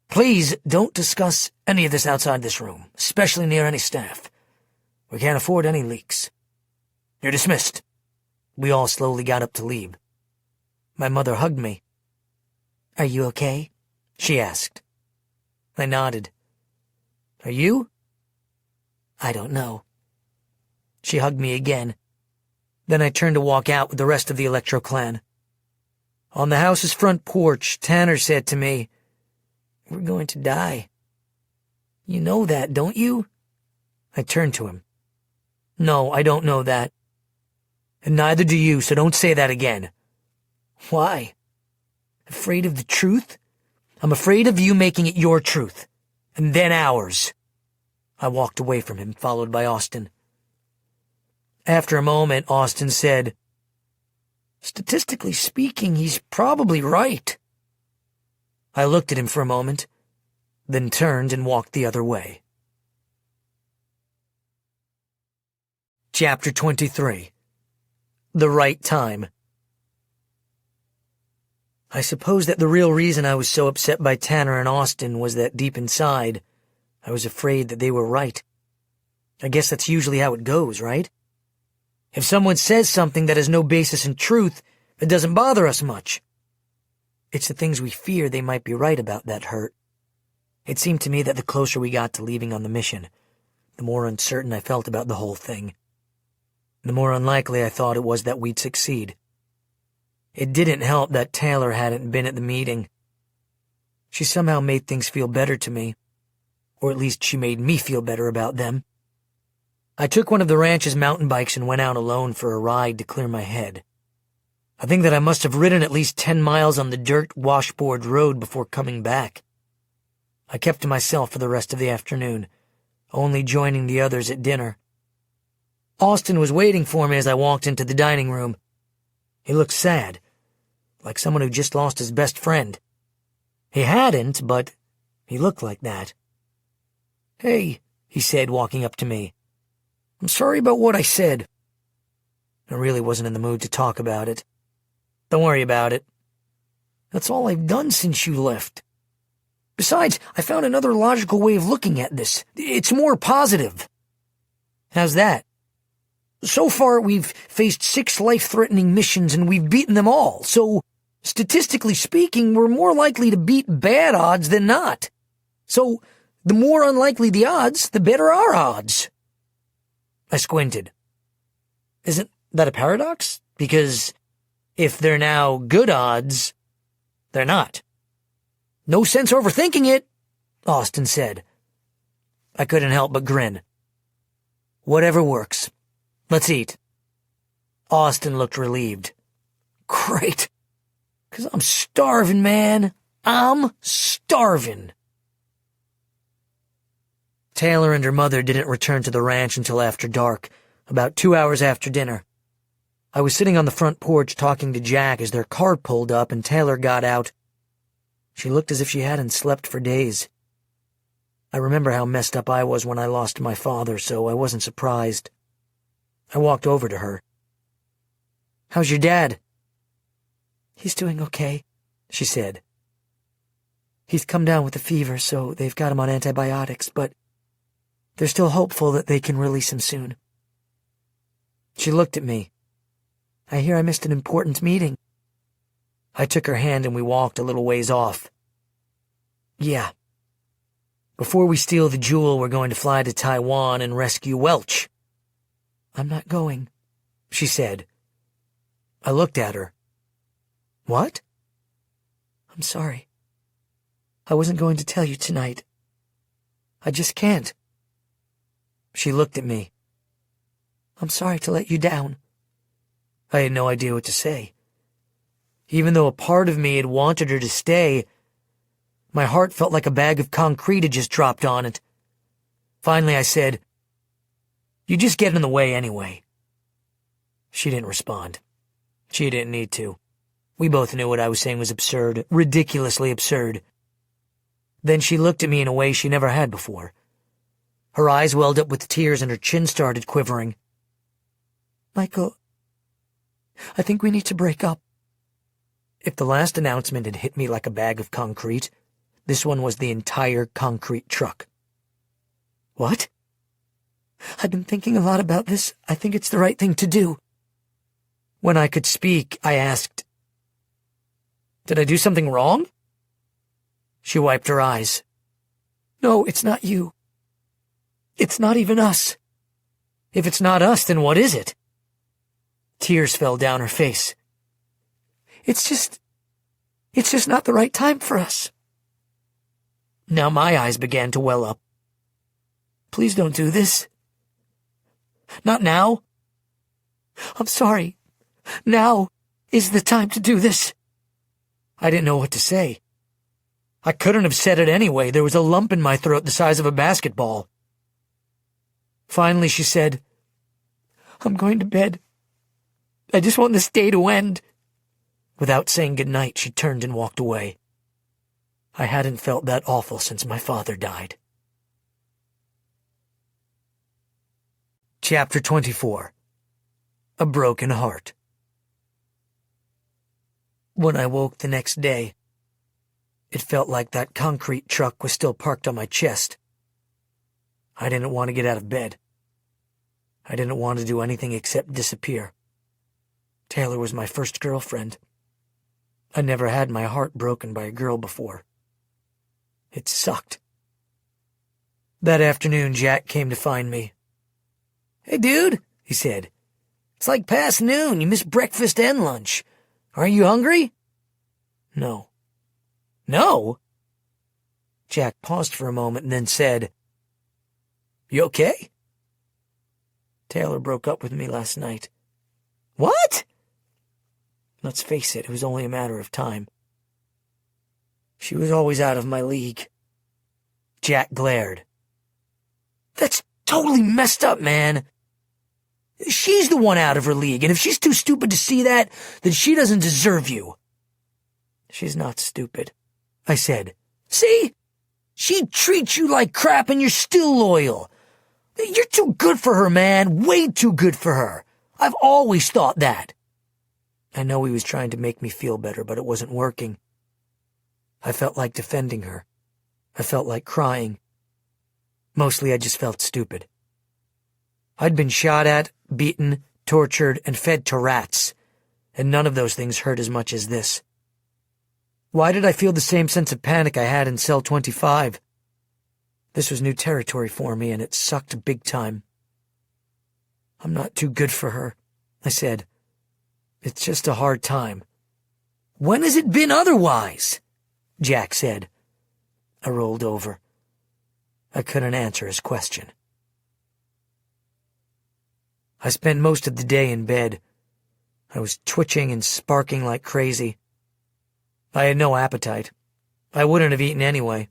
Please don't discuss any of this outside this room, especially near any staff. We can't afford any leaks. You're dismissed. We all slowly got up to leave. My mother hugged me. Are you okay? She asked. I nodded. Are you? I don't know. She hugged me again. Then I turned to walk out with the rest of the Electro clan. On the house's front porch, Tanner said to me, We're going to die. You know that, don't you? I turned to him. No, I don't know that. And neither do you, so don't say that again. Why? Afraid of the truth? I'm afraid of you making it your truth, and then ours. I walked away from him, followed by Austin. After a moment, Austin said, Statistically speaking, he's probably right. I looked at him for a moment, then turned and walked the other way. Chapter 23. The Right Time. I suppose that the real reason I was so upset by Tanner and Austin was that deep inside, I was afraid that they were right. I guess that's usually how it goes, right? If someone says something that has no basis in truth, it doesn't bother us much. It's the things we fear they might be right about that hurt. It seemed to me that the closer we got to leaving on the mission, the more uncertain I felt about the whole thing. The more unlikely I thought it was that we'd succeed. It didn't help that Taylor hadn't been at the meeting. She somehow made things feel better to me, or at least she made me feel better about them. I took one of the ranch's mountain bikes and went out alone for a ride to clear my head. I think that I must have ridden at least 10 miles on the dirt washboard road before coming back. I kept to myself for the rest of the afternoon, only joining the others at dinner. Austin was waiting for me as I walked into the dining room. He looked sad, like someone who just lost his best friend. He hadn't, but he looked like that. "Hey," he said, walking up to me. "I'm sorry about what I said." I really wasn't in the mood to talk about it. "Don't worry about it. That's all I've done since you left. Besides, I found another logical way of looking at this. It's more positive." "How's that?" "So far, we've faced 6 life-threatening missions and we've beaten them all, so, statistically speaking, we're more likely to beat bad odds than not. So, the more unlikely the odds, the better our odds." I squinted. "Isn't that a paradox? Because if they're now good odds, they're not." "No sense overthinking it," Austin said. I couldn't help but grin. "Whatever works. Let's eat." Austin looked relieved. "Great. 'Cause I'm starving, man. I'm starving." Taylor and her mother didn't return to the ranch until after dark, about 2 hours after dinner. I was sitting on the front porch talking to Jack as their car pulled up and Taylor got out. She looked as if she hadn't slept for days. I remember how messed up I was when I lost my father, so I wasn't surprised. I walked over to her. "How's your dad?" "He's doing okay," she said. "He's come down with a fever, so they've got him on antibiotics, but they're still hopeful that they can release him soon." She looked at me. "I hear I missed an important meeting." I took her hand and we walked a little ways off. "Yeah. Before we steal the jewel, we're going to fly to Taiwan and rescue Welch." "I'm not going," she said. I looked at her. "What?" "I'm sorry. I wasn't going to tell you tonight. I just can't." She looked at me. "I'm sorry to let you down." I had no idea what to say. Even though a part of me had wanted her to stay, my heart felt like a bag of concrete had just dropped on it. Finally I said, "You just get in the way anyway." She didn't respond. She didn't need to. We both knew what I was saying was absurd, ridiculously absurd. Then she looked at me in a way she never had before. Her eyes welled up with tears and her chin started quivering. "Michael, I think we need to break up." If the last announcement had hit me like a bag of concrete, this one was the entire concrete truck. "What?" "I've been thinking a lot about this. I think it's the right thing to do." When I could speak, I asked, "Did I do something wrong?" She wiped her eyes. "No, it's not you. It's not even us." "If it's not us, then what is it?" Tears fell down her face. It's just not the right time for us." Now my eyes began to well up. "Please don't do this." "Not now." "I'm sorry. Now is the time to do this." I didn't know what to say. I couldn't have said it anyway. There was a lump in my throat the size of a basketball. Finally she said, "I'm going to bed. I just want this day to end." Without saying goodnight, she turned and walked away. I hadn't felt that awful since my father died. Chapter 24. A Broken Heart. When I woke the next day, it felt like that concrete truck was still parked on my chest. I didn't want to get out of bed. I didn't want to do anything except disappear. Taylor was my first girlfriend. I never had my heart broken by a girl before. It sucked. That afternoon, Jack came to find me. "Hey, dude," he said. "It's like past noon. You missed breakfast and lunch. Aren't you hungry?" "No." "No?" Jack paused for a moment and then said, "You okay?" "Taylor broke up with me last night." "What?" Let's face it was only a matter of time. She was always out of my league. Jack glared. "That's totally messed up, man. She's the one out of her league, and if she's too stupid to see that, then she doesn't deserve you." "She's not stupid," I said. "See? She treats you like crap and you're still loyal. You're too good for her, man. Way too good for her. I've always thought that." I know he was trying to make me feel better, but it wasn't working. I felt like defending her. I felt like crying. Mostly I just felt stupid. I'd been shot at, beaten, tortured, and fed to rats, and none of those things hurt as much as this. Why did I feel the same sense of panic I had in cell 25? This was new territory for me, and it sucked big time. "I'm not too good for her," I said. "It's just a hard time." "When has it been otherwise?" Jack said. I rolled over. I couldn't answer his question. I spent most of the day in bed. I was twitching and sparking like crazy. I had no appetite. I wouldn't have eaten anyway.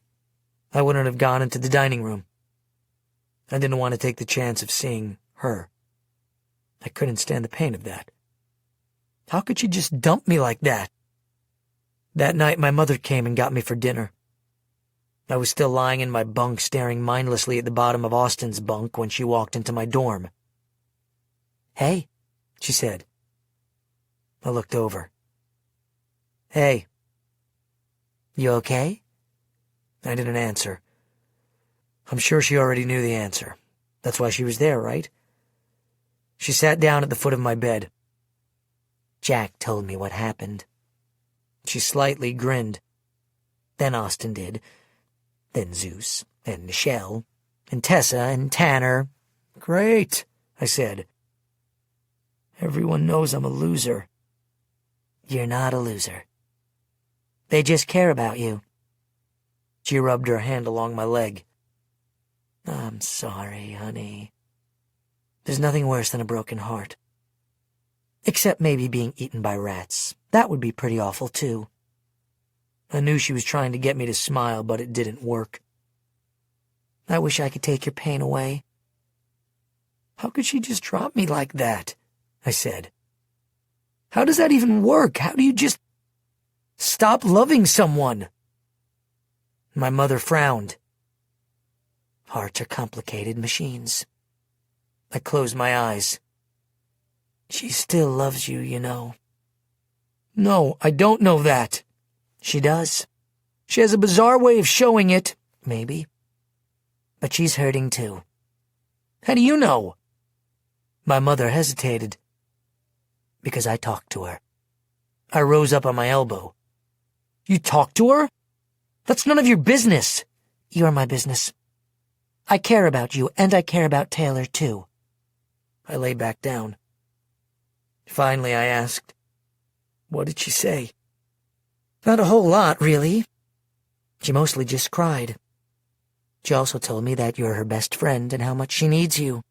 I wouldn't have gone into the dining room. I didn't want to take the chance of seeing her. I couldn't stand the pain of that. How could she just dump me like that? That night my mother came and got me for dinner. I was still lying in my bunk staring mindlessly at the bottom of Austin's bunk when she walked into my dorm. "Hey," she said. I looked over. "Hey. You okay?" I didn't answer. I'm sure she already knew the answer. That's why she was there, right? She sat down at the foot of my bed. "Jack told me what happened." She slightly grinned. "Then Austin did. Then Zeus, and Michelle, and Tessa, and Tanner." "Great," I said. "Everyone knows I'm a loser." "You're not a loser. They just care about you." She rubbed her hand along my leg. "I'm sorry, honey. There's nothing worse than a broken heart. Except maybe being eaten by rats. That would be pretty awful, too." I knew she was trying to get me to smile, but it didn't work. "I wish I could take your pain away." "How could she just drop me like that?" I said. "How does that even work? How do you just stop loving someone?" My mother frowned. "Hearts are complicated machines." I closed my eyes. "She still loves you, you know." "No, I don't know that." "She does. She has a bizarre way of showing it." "Maybe. But she's hurting too." "How do you know?" My mother hesitated. "Because I talked to her." I rose up on my elbow. "You talked to her? That's none of your business." "You're my business. I care about you, and I care about Taylor, too." I lay back down. Finally, I asked, "What did she say?" "Not a whole lot, really. She mostly just cried. She also told me that you're her best friend and how much she needs you."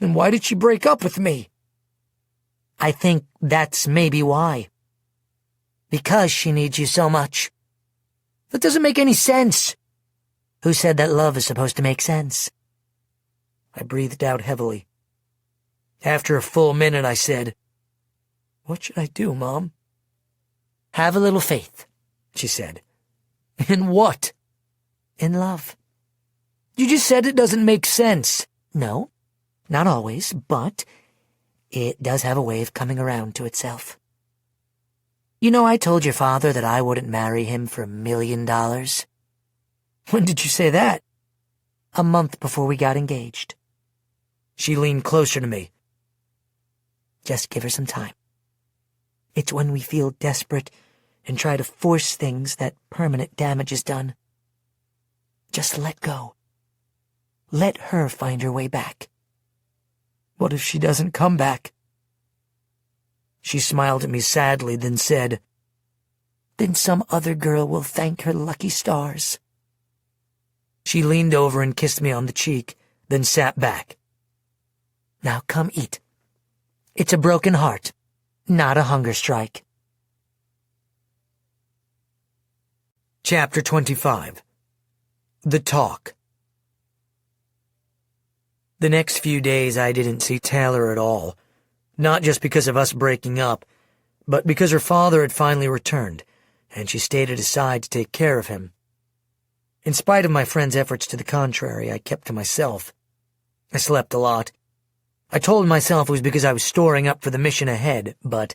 "And why did she break up with me?" "I think that's maybe why. Because she needs you so much." "That doesn't make any sense." "Who said that love is supposed to make sense?" I breathed out heavily. After a full minute, I said, "What should I do, Mom?" "Have a little faith," she said. "In what?" "In love." "You just said it doesn't make sense." "No, not always, but it does have a way of coming around to itself." You know I told your father that I wouldn't marry him for $1 million. When did you say that? A month before we got engaged. She leaned closer to me. Just give her some time. It's when we feel desperate and try to force things that permanent damage is done. Just let go. Let her find her way back. What if she doesn't come back? She smiled at me sadly, then said, Then some other girl will thank her lucky stars. She leaned over and kissed me on the cheek, then sat back. Now come eat. It's a broken heart, not a hunger strike. Chapter 25. The Talk. The next few days I didn't see Taylor at all, not just because of us breaking up, but because her father had finally returned, and she stayed at his side to take care of him. In spite of my friend's efforts to the contrary, I kept to myself. I slept a lot. I told myself it was because I was storing up for the mission ahead, but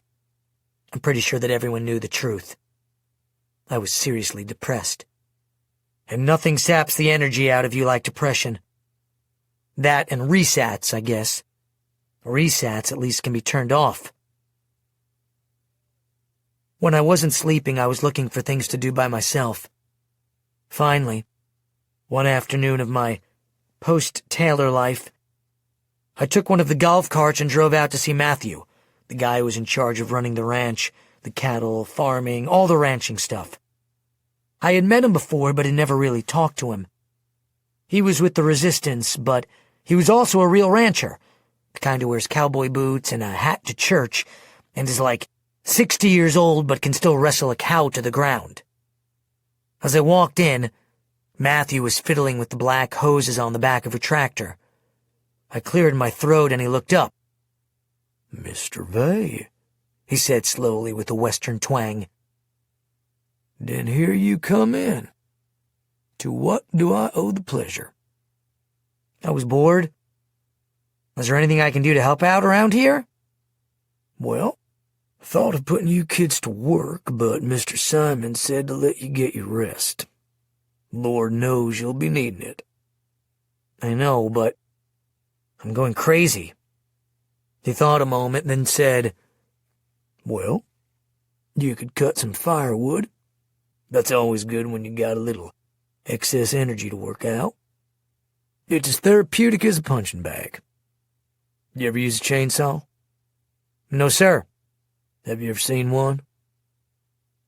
I'm pretty sure that everyone knew the truth. I was seriously depressed. And nothing saps the energy out of you like depression. That and resats, I guess. Resats at least can be turned off. When I wasn't sleeping, I was looking for things to do by myself. Finally, one afternoon of my post-Taylor life, I took one of the golf carts and drove out to see Matthew, the guy who was in charge of running the ranch, the cattle, farming, all the ranching stuff. I had met him before, but had never really talked to him. He was with the resistance, but he was also a real rancher, the kind who wears cowboy boots and a hat to church, and is like 60 years old but can still wrestle a cow to the ground. As I walked in, Matthew was fiddling with the black hoses on the back of a tractor. I cleared my throat and he looked up. "Mr. Vay," he said slowly with a western twang. "Then here you come in. To what do I owe the pleasure?" I was bored. Was there anything I can do to help out around here? "Well, I thought of putting you kids to work, but Mr. Simon said to let you get your rest. Lord knows you'll be needing it." "I know, but I'm going crazy." He thought a moment, then said, "Well, you could cut some firewood. That's always good when you got a little excess energy to work out. It's as therapeutic as a punching bag. You ever use a chainsaw?" "No, sir." "Have you ever seen one?"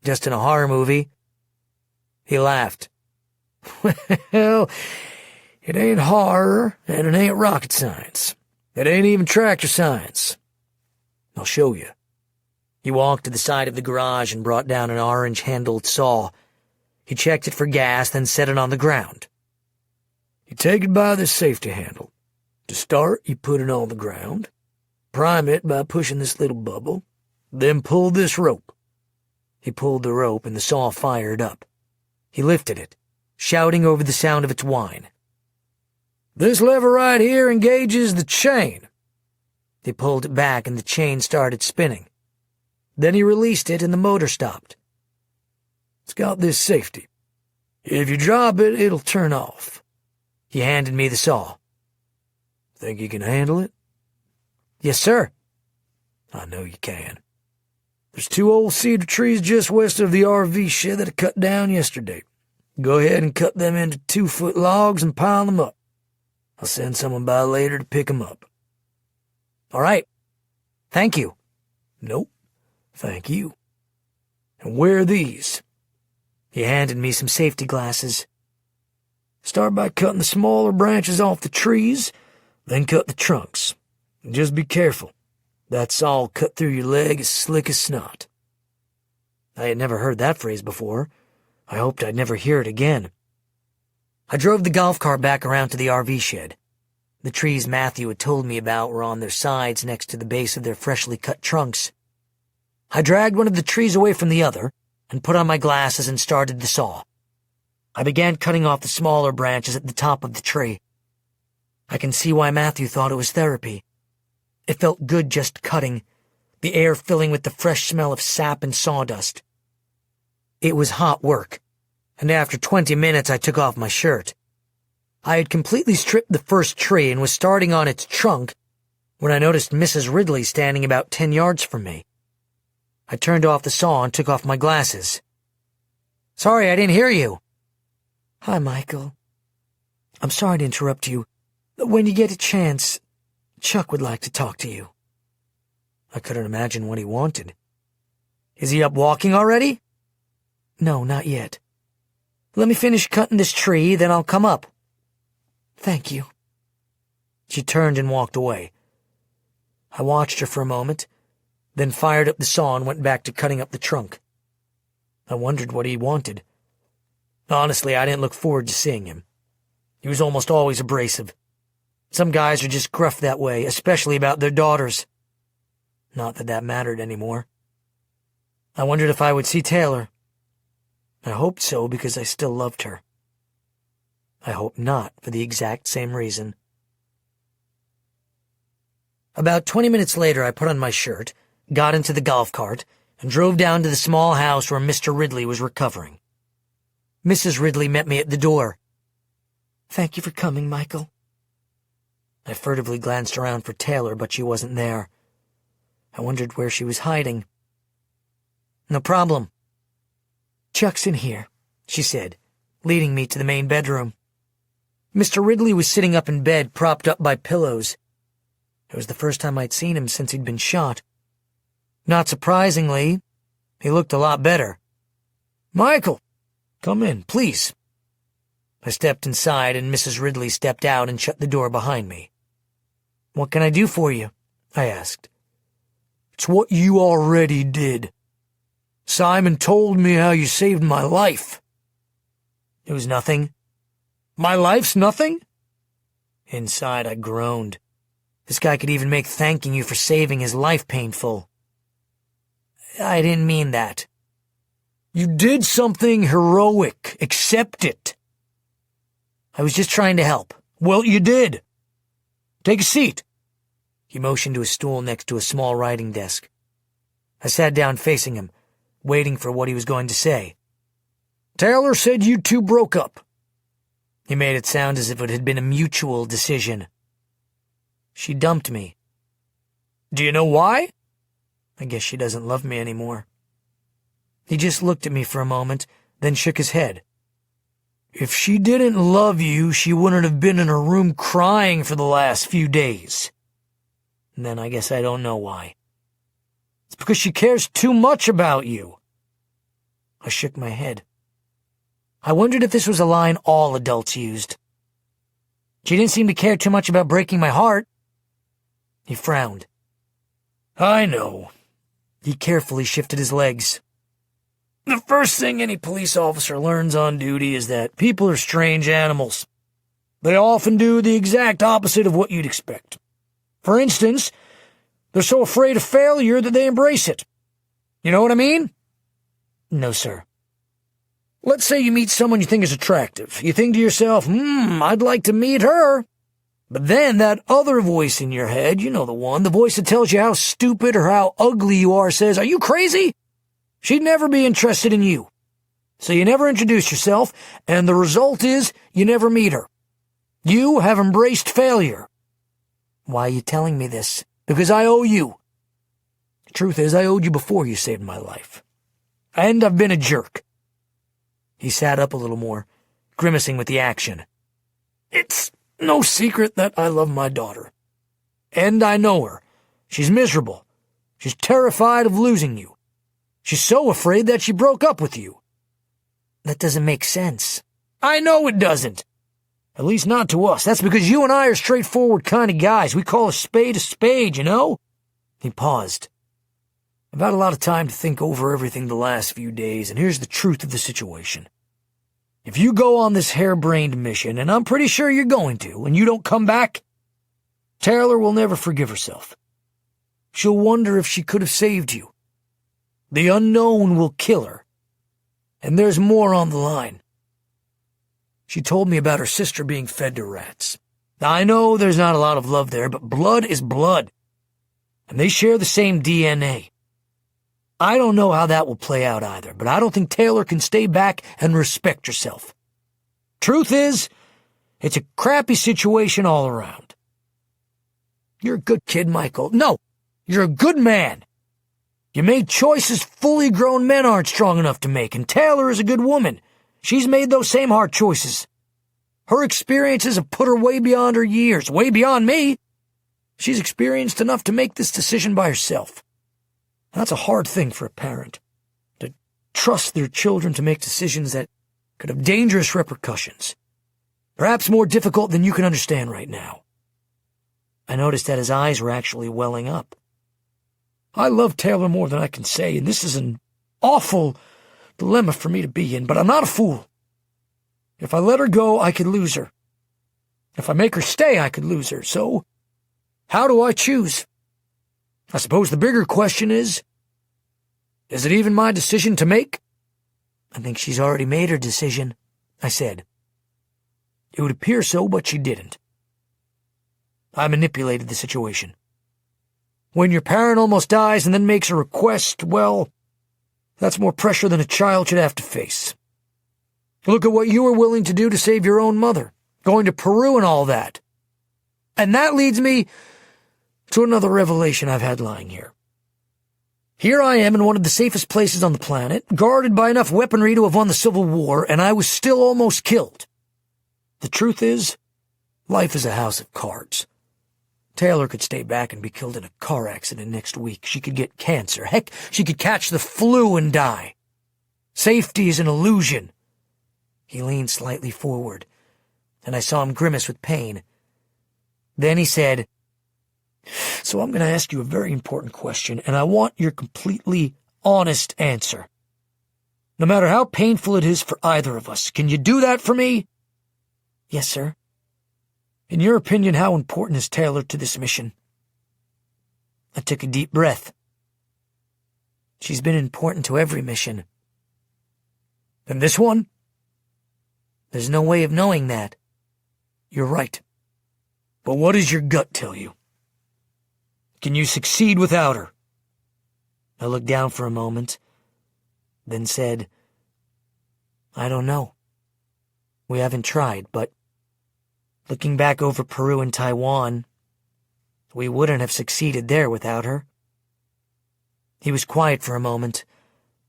"Just in a horror movie." He laughed. "Well, it ain't horror, and it ain't rocket science. It ain't even tractor science. I'll show you." He walked to the side of the garage and brought down an orange-handled saw. He checked it for gas, then set it on the ground. "You take it by this safety handle. To start, you put it on the ground. Prime it by pushing this little bubble. Then pull this rope." He pulled the rope and the saw fired up. He lifted it, shouting over the sound of its whine. "This lever right here engages the chain." He pulled it back and the chain started spinning. Then he released it and the motor stopped. "It's got this safety. If you drop it, it'll turn off." He handed me the saw. "Think you can handle it?" "Yes, sir." "I know you can. There's 2 old cedar trees just west of the RV shed that I cut down yesterday. Go ahead and cut them into 2-foot logs and pile them up. I'll send someone by later to pick them up." "All right. Thank you." "Nope. Thank you. And where are these?" He handed me some safety glasses. "Start by cutting the smaller branches off the trees, then cut the trunks. And just be careful. That saw will cut through your leg as slick as snot." I had never heard that phrase before. I hoped I'd never hear it again. I drove the golf cart back around to the RV shed. The trees Matthew had told me about were on their sides next to the base of their freshly cut trunks. I dragged one of the trees away from the other and put on my glasses and started the saw. I began cutting off the smaller branches at the top of the tree. I can see why Matthew thought it was therapy. It felt good just cutting, the air filling with the fresh smell of sap and sawdust. It was hot work, and after 20 minutes I took off my shirt. I had completely stripped the first tree and was starting on its trunk when I noticed Mrs. Ridley standing about 10 yards from me. I turned off the saw and took off my glasses. "Sorry, I didn't hear you." "Hi, Michael. I'm sorry to interrupt you. When you get a chance, Chuck would like to talk to you." I couldn't imagine what he wanted. "Is he up walking already?" "No, not yet. Let me finish cutting this tree, then I'll come up." "Thank you." She turned and walked away. I watched her for a moment, then fired up the saw and went back to cutting up the trunk. I wondered what he wanted. Honestly, I didn't look forward to seeing him. He was almost always abrasive. Some guys are just gruff that way, especially about their daughters. Not that that mattered anymore. I wondered if I would see Taylor. I hoped so because I still loved her. I hoped not for the exact same reason. About 20 minutes later, I put on my shirt, got into the golf cart, and drove down to the small house where Mr. Ridley was recovering. Mrs. Ridley met me at the door. "Thank you for coming, Michael." I furtively glanced around for Taylor, but she wasn't there. I wondered where she was hiding. "No problem." "Chuck's in here," she said, leading me to the main bedroom. Mr. Ridley was sitting up in bed, propped up by pillows. It was the first time I'd seen him since he'd been shot. Not surprisingly, he looked a lot better. "Michael, come in, please." I stepped inside, and Mrs. Ridley stepped out and shut the door behind me. "What can I do for you?" I asked. "It's what you already did. Simon told me how you saved my life." "It was nothing." "My life's nothing?" Inside, I groaned. This guy could even make thanking you for saving his life painful. "I didn't mean that." "You did something heroic. Accept it." "I was just trying to help." "Well, you did. Take a seat." He motioned to a stool next to a small writing desk. I sat down facing him, waiting for what he was going to say. "Taylor said you two broke up." He made it sound as if it had been a mutual decision. "She dumped me." "Do you know why?" "I guess she doesn't love me anymore." He just looked at me for a moment, then shook his head. "If she didn't love you, she wouldn't have been in her room crying for the last few days." And then I guess I don't know why. "It's because she cares too much about you." I shook my head. I wondered if this was a line all adults used. "She didn't seem to care too much about breaking my heart." He frowned. "I know." He carefully shifted his legs. "The first thing any police officer learns on duty is that people are strange animals. They often do the exact opposite of what you'd expect. For instance, they're so afraid of failure that they embrace it. You know what I mean?" "No, sir." Let's say you meet someone you think is attractive. You think to yourself, I'd like to meet her. But then that other voice in your head, you know the one, the voice that tells you how stupid or how ugly you are, says, "Are you crazy? She'd never be interested in you." So you never introduce yourself, and the result is you never meet her. You have embraced failure. Why are you telling me this? Because I owe you. The truth is, I owed you before you saved my life. And I've been a jerk. He sat up a little more, grimacing with the action. "It's no secret that I love my daughter. And I know her. She's miserable. She's terrified of losing you. She's so afraid that she broke up with you." "That doesn't make sense." "I know it doesn't. At least not to us. That's because you and I are straightforward kind of guys. We call a spade, you know?" He paused. "I've had a lot of time to think over everything the last few days, and here's the truth of the situation. If you go on this harebrained mission, and I'm pretty sure you're going to, and you don't come back, Taylor will never forgive herself. She'll wonder if she could have saved you. The unknown will kill her. And there's more on the line. She told me about her sister being fed to rats. Now, I know there's not a lot of love there, but blood is blood. and they share the same DNA. I don't know how that will play out either, but I don't think Taylor can stay back and respect herself. Truth is, it's a crappy situation all around. You're a good kid, Michael. No, you're a good man. You made choices fully grown men aren't strong enough to make, and Taylor is a good woman. She's made those same hard choices. Her experiences have put her way beyond her years, way beyond me. She's experienced enough to make this decision by herself. That's a hard thing for a parent, to trust their children to make decisions that could have dangerous repercussions. Perhaps more difficult than you can understand right now. I noticed that his eyes were actually welling up. I love Taylor more than I can say, and this is an awful dilemma for me to be in, but I'm not a fool. If I let her go, I could lose her. If I make her stay, I could lose her. So, how do I choose? I suppose the bigger question is it even my decision to make? I think she's already made her decision, I said. It would appear so, but she didn't. I manipulated the situation. When your parent almost dies and then makes a request, well, that's more pressure than a child should have to face. Look at what you were willing to do to save your own mother, going to Peru and all that. And that leads me to another revelation I've had lying here. Here I am in one of the safest places on the planet, guarded by enough weaponry to have won the Civil War, and I was still almost killed. The truth is, life is a house of cards. Taylor could stay back and be killed in a car accident next week. She could get cancer. Heck, she could catch the flu and die. Safety is an illusion. He leaned slightly forward, and I saw him grimace with pain. Then he said, "So I'm going to ask you a very important question, and I want your completely honest answer. No matter how painful it is for either of us, can you do that for me?" "Yes, sir." "In your opinion, how important is Taylor to this mission?" I took a deep breath. "She's been important to every mission." "And this one?" "There's no way of knowing that." "You're right. But what does your gut tell you? Can you succeed without her?" I looked down for a moment, then said, "I don't know. We haven't tried, but looking back over Peru and Taiwan, we wouldn't have succeeded there without her." He was quiet for a moment,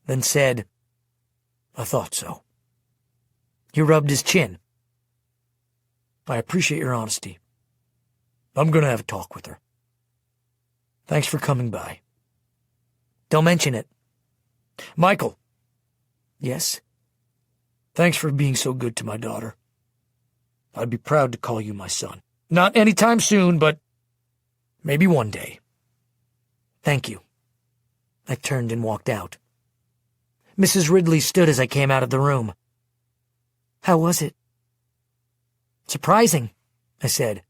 then said, "I thought so." He rubbed his chin. "I appreciate your honesty. I'm going to have a talk with her. Thanks for coming by." "Don't mention it." "Michael." "Yes?" "Thanks for being so good to my daughter. I'd be proud to call you my son. Not anytime soon, but maybe one day." "Thank you." I turned and walked out. Mrs. Ridley stood as I came out of the room. "How was it?" "Surprising," I said.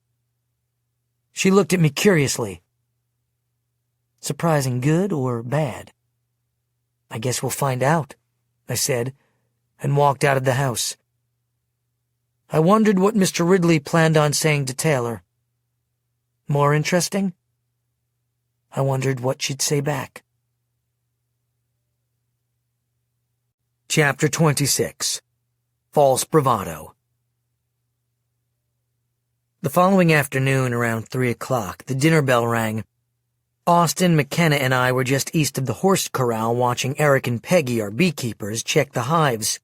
She looked at me curiously. "Surprising good or bad?" "I guess we'll find out," I said, and walked out of the house. I wondered what Mr. Ridley planned on saying to Taylor. More interesting? I wondered what she'd say back. Chapter 26. False Bravado. The following afternoon, around 3 o'clock, the dinner bell rang. Austin, McKenna, and I were just east of the horse corral watching Eric and Peggy, our beekeepers, check the hives.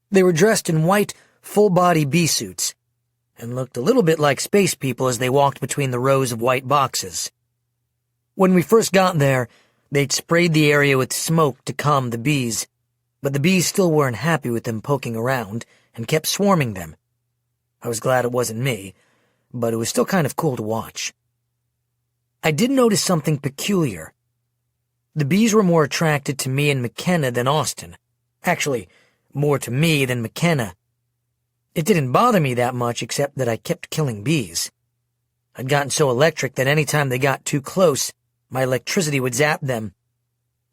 They were dressed in white, full-body bee suits, and looked a little bit like space people as they walked between the rows of white boxes. When we first got there, they'd sprayed the area with smoke to calm the bees, but the bees still weren't happy with them poking around and kept swarming them. I was glad it wasn't me, but it was still kind of cool to watch. I did notice something peculiar. The bees were more attracted to me and McKenna than Austin. Actually, more to me than McKenna. It didn't bother me that much, except that I kept killing bees. I'd gotten so electric that any time they got too close, my electricity would zap them.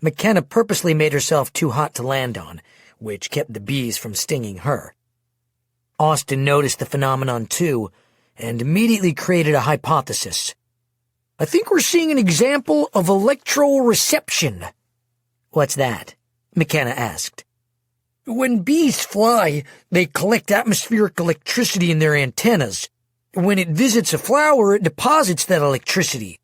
McKenna purposely made herself too hot to land on, which kept the bees from stinging her. Austin noticed the phenomenon too, and immediately created a hypothesis. I think we're seeing an example of electroreception. What's that? McKenna asked. When bees fly, they collect atmospheric electricity in their antennas. When it visits a flower, it deposits that electricity.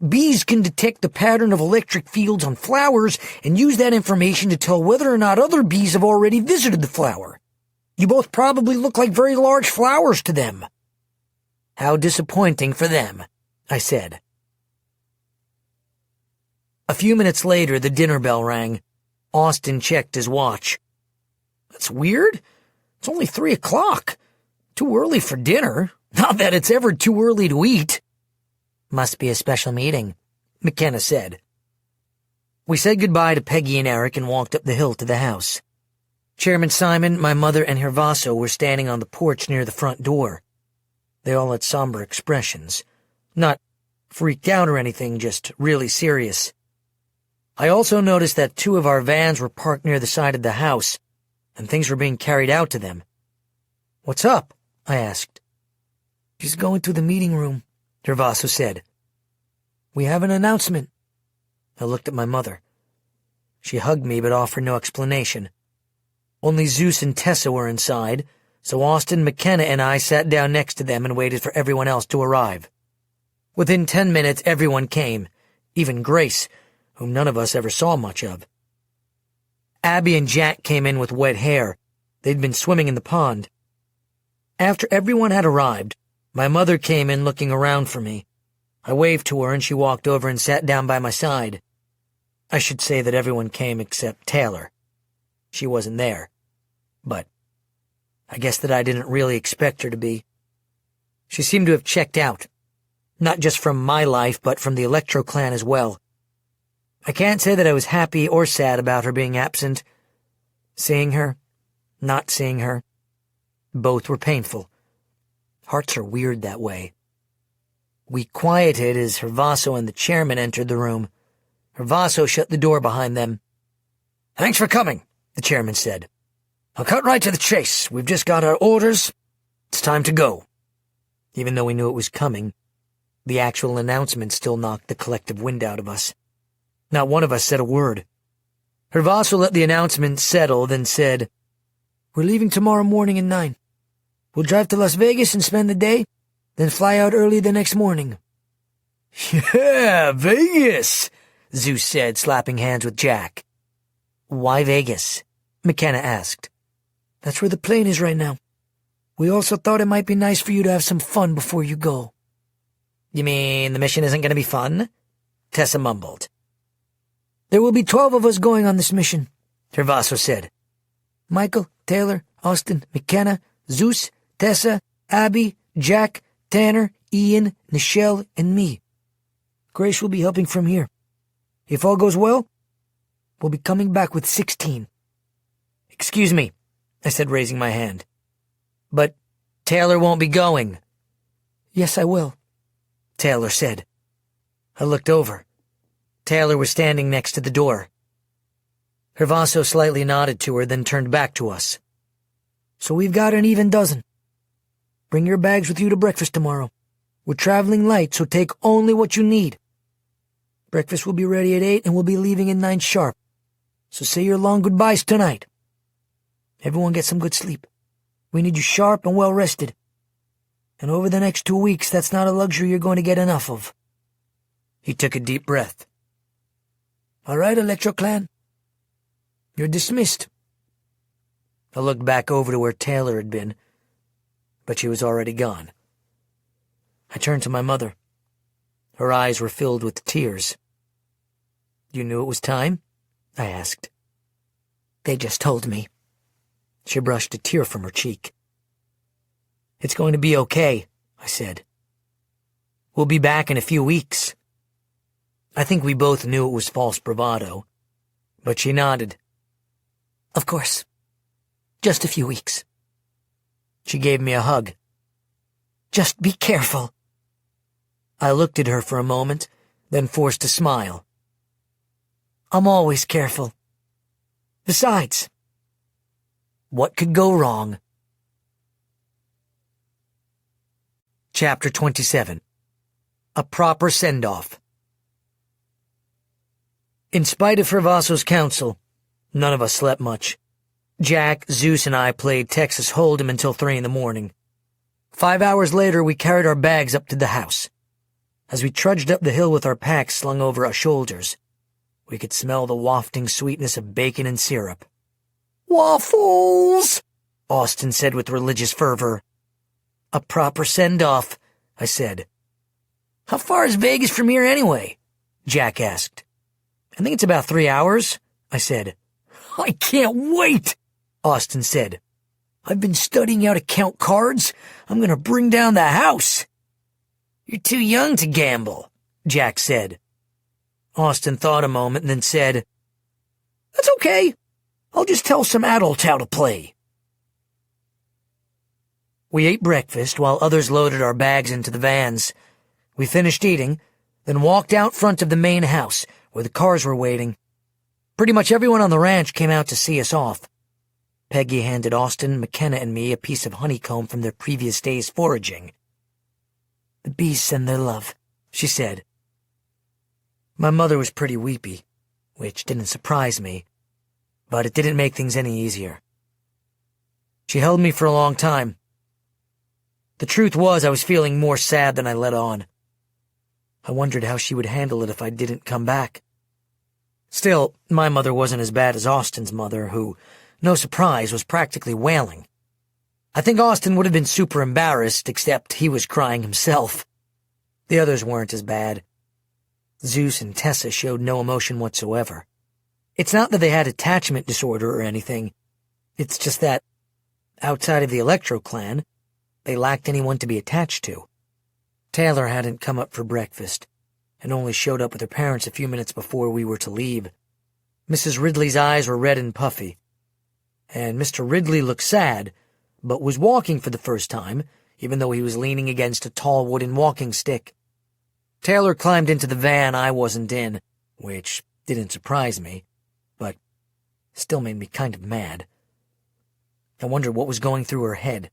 Bees can detect the pattern of electric fields on flowers and use that information to tell whether or not other bees have already visited the flower. You both probably look like very large flowers to them. How disappointing for them, I said. A few minutes later, the dinner bell rang. Austin checked his watch. That's weird. It's only 3 o'clock. Too early for dinner. Not that it's ever too early to eat. Must be a special meeting, McKenna said. We said goodbye to Peggy and Eric and walked up the hill to the house. Chairman Simon, my mother, and Hervaso were standing on the porch near the front door. They all had somber expressions. Not freaked out or anything, just really serious. I also noticed that 2 of our vans were parked near the side of the house, and things were being carried out to them. What's up? I asked. Just going to the meeting room, Hervaso said. We have an announcement. I looked at my mother. She hugged me but offered no explanation. Only Zeus and Tessa were inside, so Austin, McKenna, and I sat down next to them and waited for everyone else to arrive. Within 10 minutes, everyone came, even Grace, whom none of us ever saw much of. Abby and Jack came in with wet hair. They'd been swimming in the pond. After everyone had arrived, my mother came in looking around for me. I waved to her and she walked over and sat down by my side. I should say that everyone came except Taylor. She wasn't there. But I guess that I didn't really expect her to be. She seemed to have checked out. Not just from my life, but from the Electro clan as well. I can't say that I was happy or sad about her being absent. Seeing her, not seeing her, both were painful. Hearts are weird that way. We quieted as Hervaso and the chairman entered the room. Hervaso shut the door behind them. Thanks for coming, the chairman said. I'll cut right to the chase. We've just got our orders. It's time to go. Even though we knew it was coming, the actual announcement still knocked the collective wind out of us. Not one of us said a word. Hervaso let the announcement settle, then said, We're leaving tomorrow morning at 9. We'll drive to Las Vegas and spend the day, then fly out early the next morning. Yeah, Vegas, Zeus said, slapping hands with Jack. Why Vegas? McKenna asked. That's where the plane is right now. We also thought it might be nice for you to have some fun before you go. You mean the mission isn't going to be fun? Tessa mumbled. There will be 12 of us going on this mission, Hervaso said. Michael, Taylor, Austin, McKenna, Zeus, Tessa, Abby, Jack, Tanner, Ian, Nichelle, and me. Grace will be helping from here. If all goes well, we'll be coming back with 16. Excuse me, I said, raising my hand. But Taylor won't be going. Yes, I will, Taylor said. I looked over. Taylor was standing next to the door. Hervaso slightly nodded to her, then turned back to us. So we've got an even dozen. Bring your bags with you to breakfast tomorrow. We're traveling light, so take only what you need. Breakfast will be ready at 8 and we'll be leaving at 9 sharp. So say your long goodbyes tonight. Everyone get some good sleep. We need you sharp and well rested. And over the next 2 weeks, that's not a luxury you're going to get enough of. He took a deep breath. All right, Electro Clan. You're dismissed. I looked back over to where Taylor had been, but she was already gone. I turned to my mother. Her eyes were filled with tears. You knew it was time? I asked. They just told me. She brushed a tear from her cheek. It's going to be okay, I said. We'll be back in a few weeks. I think we both knew it was false bravado, but she nodded. Of course. Just a few weeks. She gave me a hug. Just be careful. I looked at her for a moment, then forced a smile. I'm always careful. Besides, what could go wrong? Chapter 27. A proper send-off. In spite of Hervaso's counsel, none of us slept much. Jack, Zeus, and I played Texas Hold'em until 3 a.m. 5 hours later, we carried our bags up to the house. As we trudged up the hill with our packs slung over our shoulders, we could smell the wafting sweetness of bacon and syrup. "Waffles!" Austin said with religious fervor. "A proper send-off," I said. "How far is Vegas from here anyway?" Jack asked. "I think it's about 3 hours," I said. "I can't wait," Austin said. "I've been studying how to count cards. I'm gonna bring down the house." "You're too young to gamble," Jack said. Austin thought a moment and then said, "That's okay. I'll just tell some adults how to play." We ate breakfast while others loaded our bags into the vans. We finished eating, then walked out front of the main house where the cars were waiting. Pretty much everyone on the ranch came out to see us off. Peggy handed Austin, McKenna, and me a piece of honeycomb from their previous day's foraging. "The bees send their love," she said. My mother was pretty weepy, which didn't surprise me, but it didn't make things any easier. She held me for a long time. The truth was I was feeling more sad than I let on. I wondered how she would handle it if I didn't come back. Still, my mother wasn't as bad as Austin's mother, who, no surprise, was practically wailing. I think Austin would have been super embarrassed, except he was crying himself. The others weren't as bad. Zeus and Tessa showed no emotion whatsoever. It's not that they had attachment disorder or anything. It's just that, outside of the Electro clan, they lacked anyone to be attached to. Taylor hadn't come up for breakfast, and only showed up with her parents a few minutes before we were to leave. Mrs. Ridley's eyes were red and puffy, and Mr. Ridley looked sad, but was walking for the first time, even though he was leaning against a tall wooden walking stick. Taylor climbed into the van I wasn't in, which didn't surprise me, but still made me kind of mad. I wondered what was going through her head.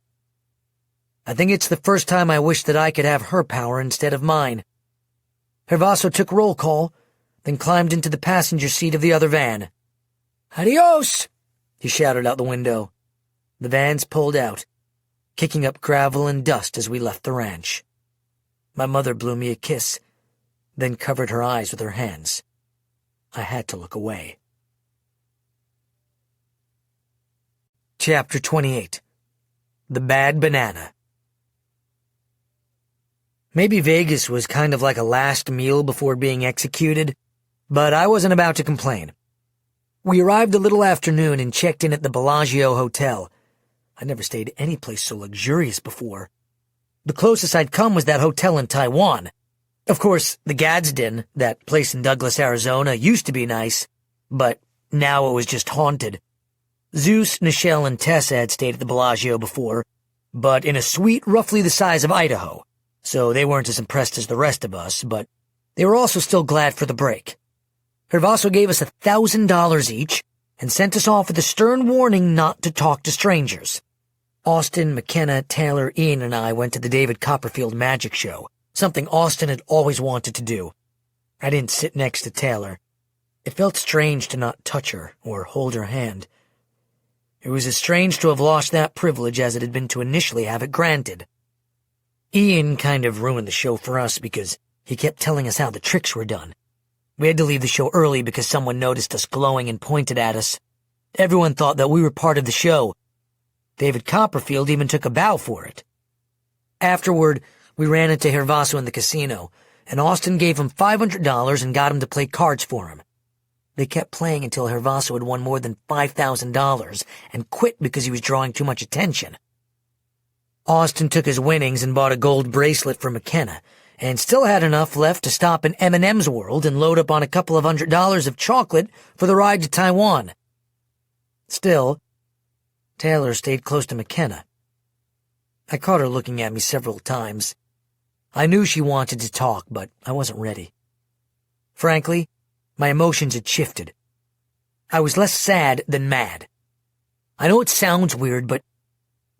I think it's the first time I wish that I could have her power instead of mine. Hervaso took roll call, then climbed into the passenger seat of the other van. "Adios!" he shouted out the window. The vans pulled out, kicking up gravel and dust as we left the ranch. My mother blew me a kiss, then covered her eyes with her hands. I had to look away. Chapter 28. The Bad Banana. Maybe Vegas was kind of like a last meal before being executed, but I wasn't about to complain. We arrived a little after noon and checked in at the Bellagio Hotel. I'd never stayed any place so luxurious before. The closest I'd come was that hotel in Taiwan. Of course, the Gadsden, that place in Douglas, Arizona, used to be nice, but now it was just haunted. Zeus, Nichelle, and Tessa had stayed at the Bellagio before, but in a suite roughly the size of Idaho, so they weren't as impressed as the rest of us, but they were also still glad for the break. Hervaso gave us $1,000 each and sent us off with a stern warning not to talk to strangers. Austin, McKenna, Taylor, Ian, and I went to the David Copperfield magic show, something Austin had always wanted to do. I didn't sit next to Taylor. It felt strange to not touch her or hold her hand. It was as strange to have lost that privilege as it had been to initially have it granted. Ian kind of ruined the show for us because he kept telling us how the tricks were done. We had to leave the show early because someone noticed us glowing and pointed at us. Everyone thought that we were part of the show. David Copperfield even took a bow for it. Afterward, we ran into Hervaso in the casino, and Austin gave him $500 and got him to play cards for him. They kept playing until Hervaso had won more than $5,000 and quit because he was drawing too much attention. Austin took his winnings and bought a gold bracelet for McKenna, and still had enough left to stop in M&M's World and load up on a couple of $100 of chocolate for the ride to Taiwan. Still, Taylor stayed close to McKenna. I caught her looking at me several times. I knew she wanted to talk, but I wasn't ready. Frankly, my emotions had shifted. I was less sad than mad. I know it sounds weird, but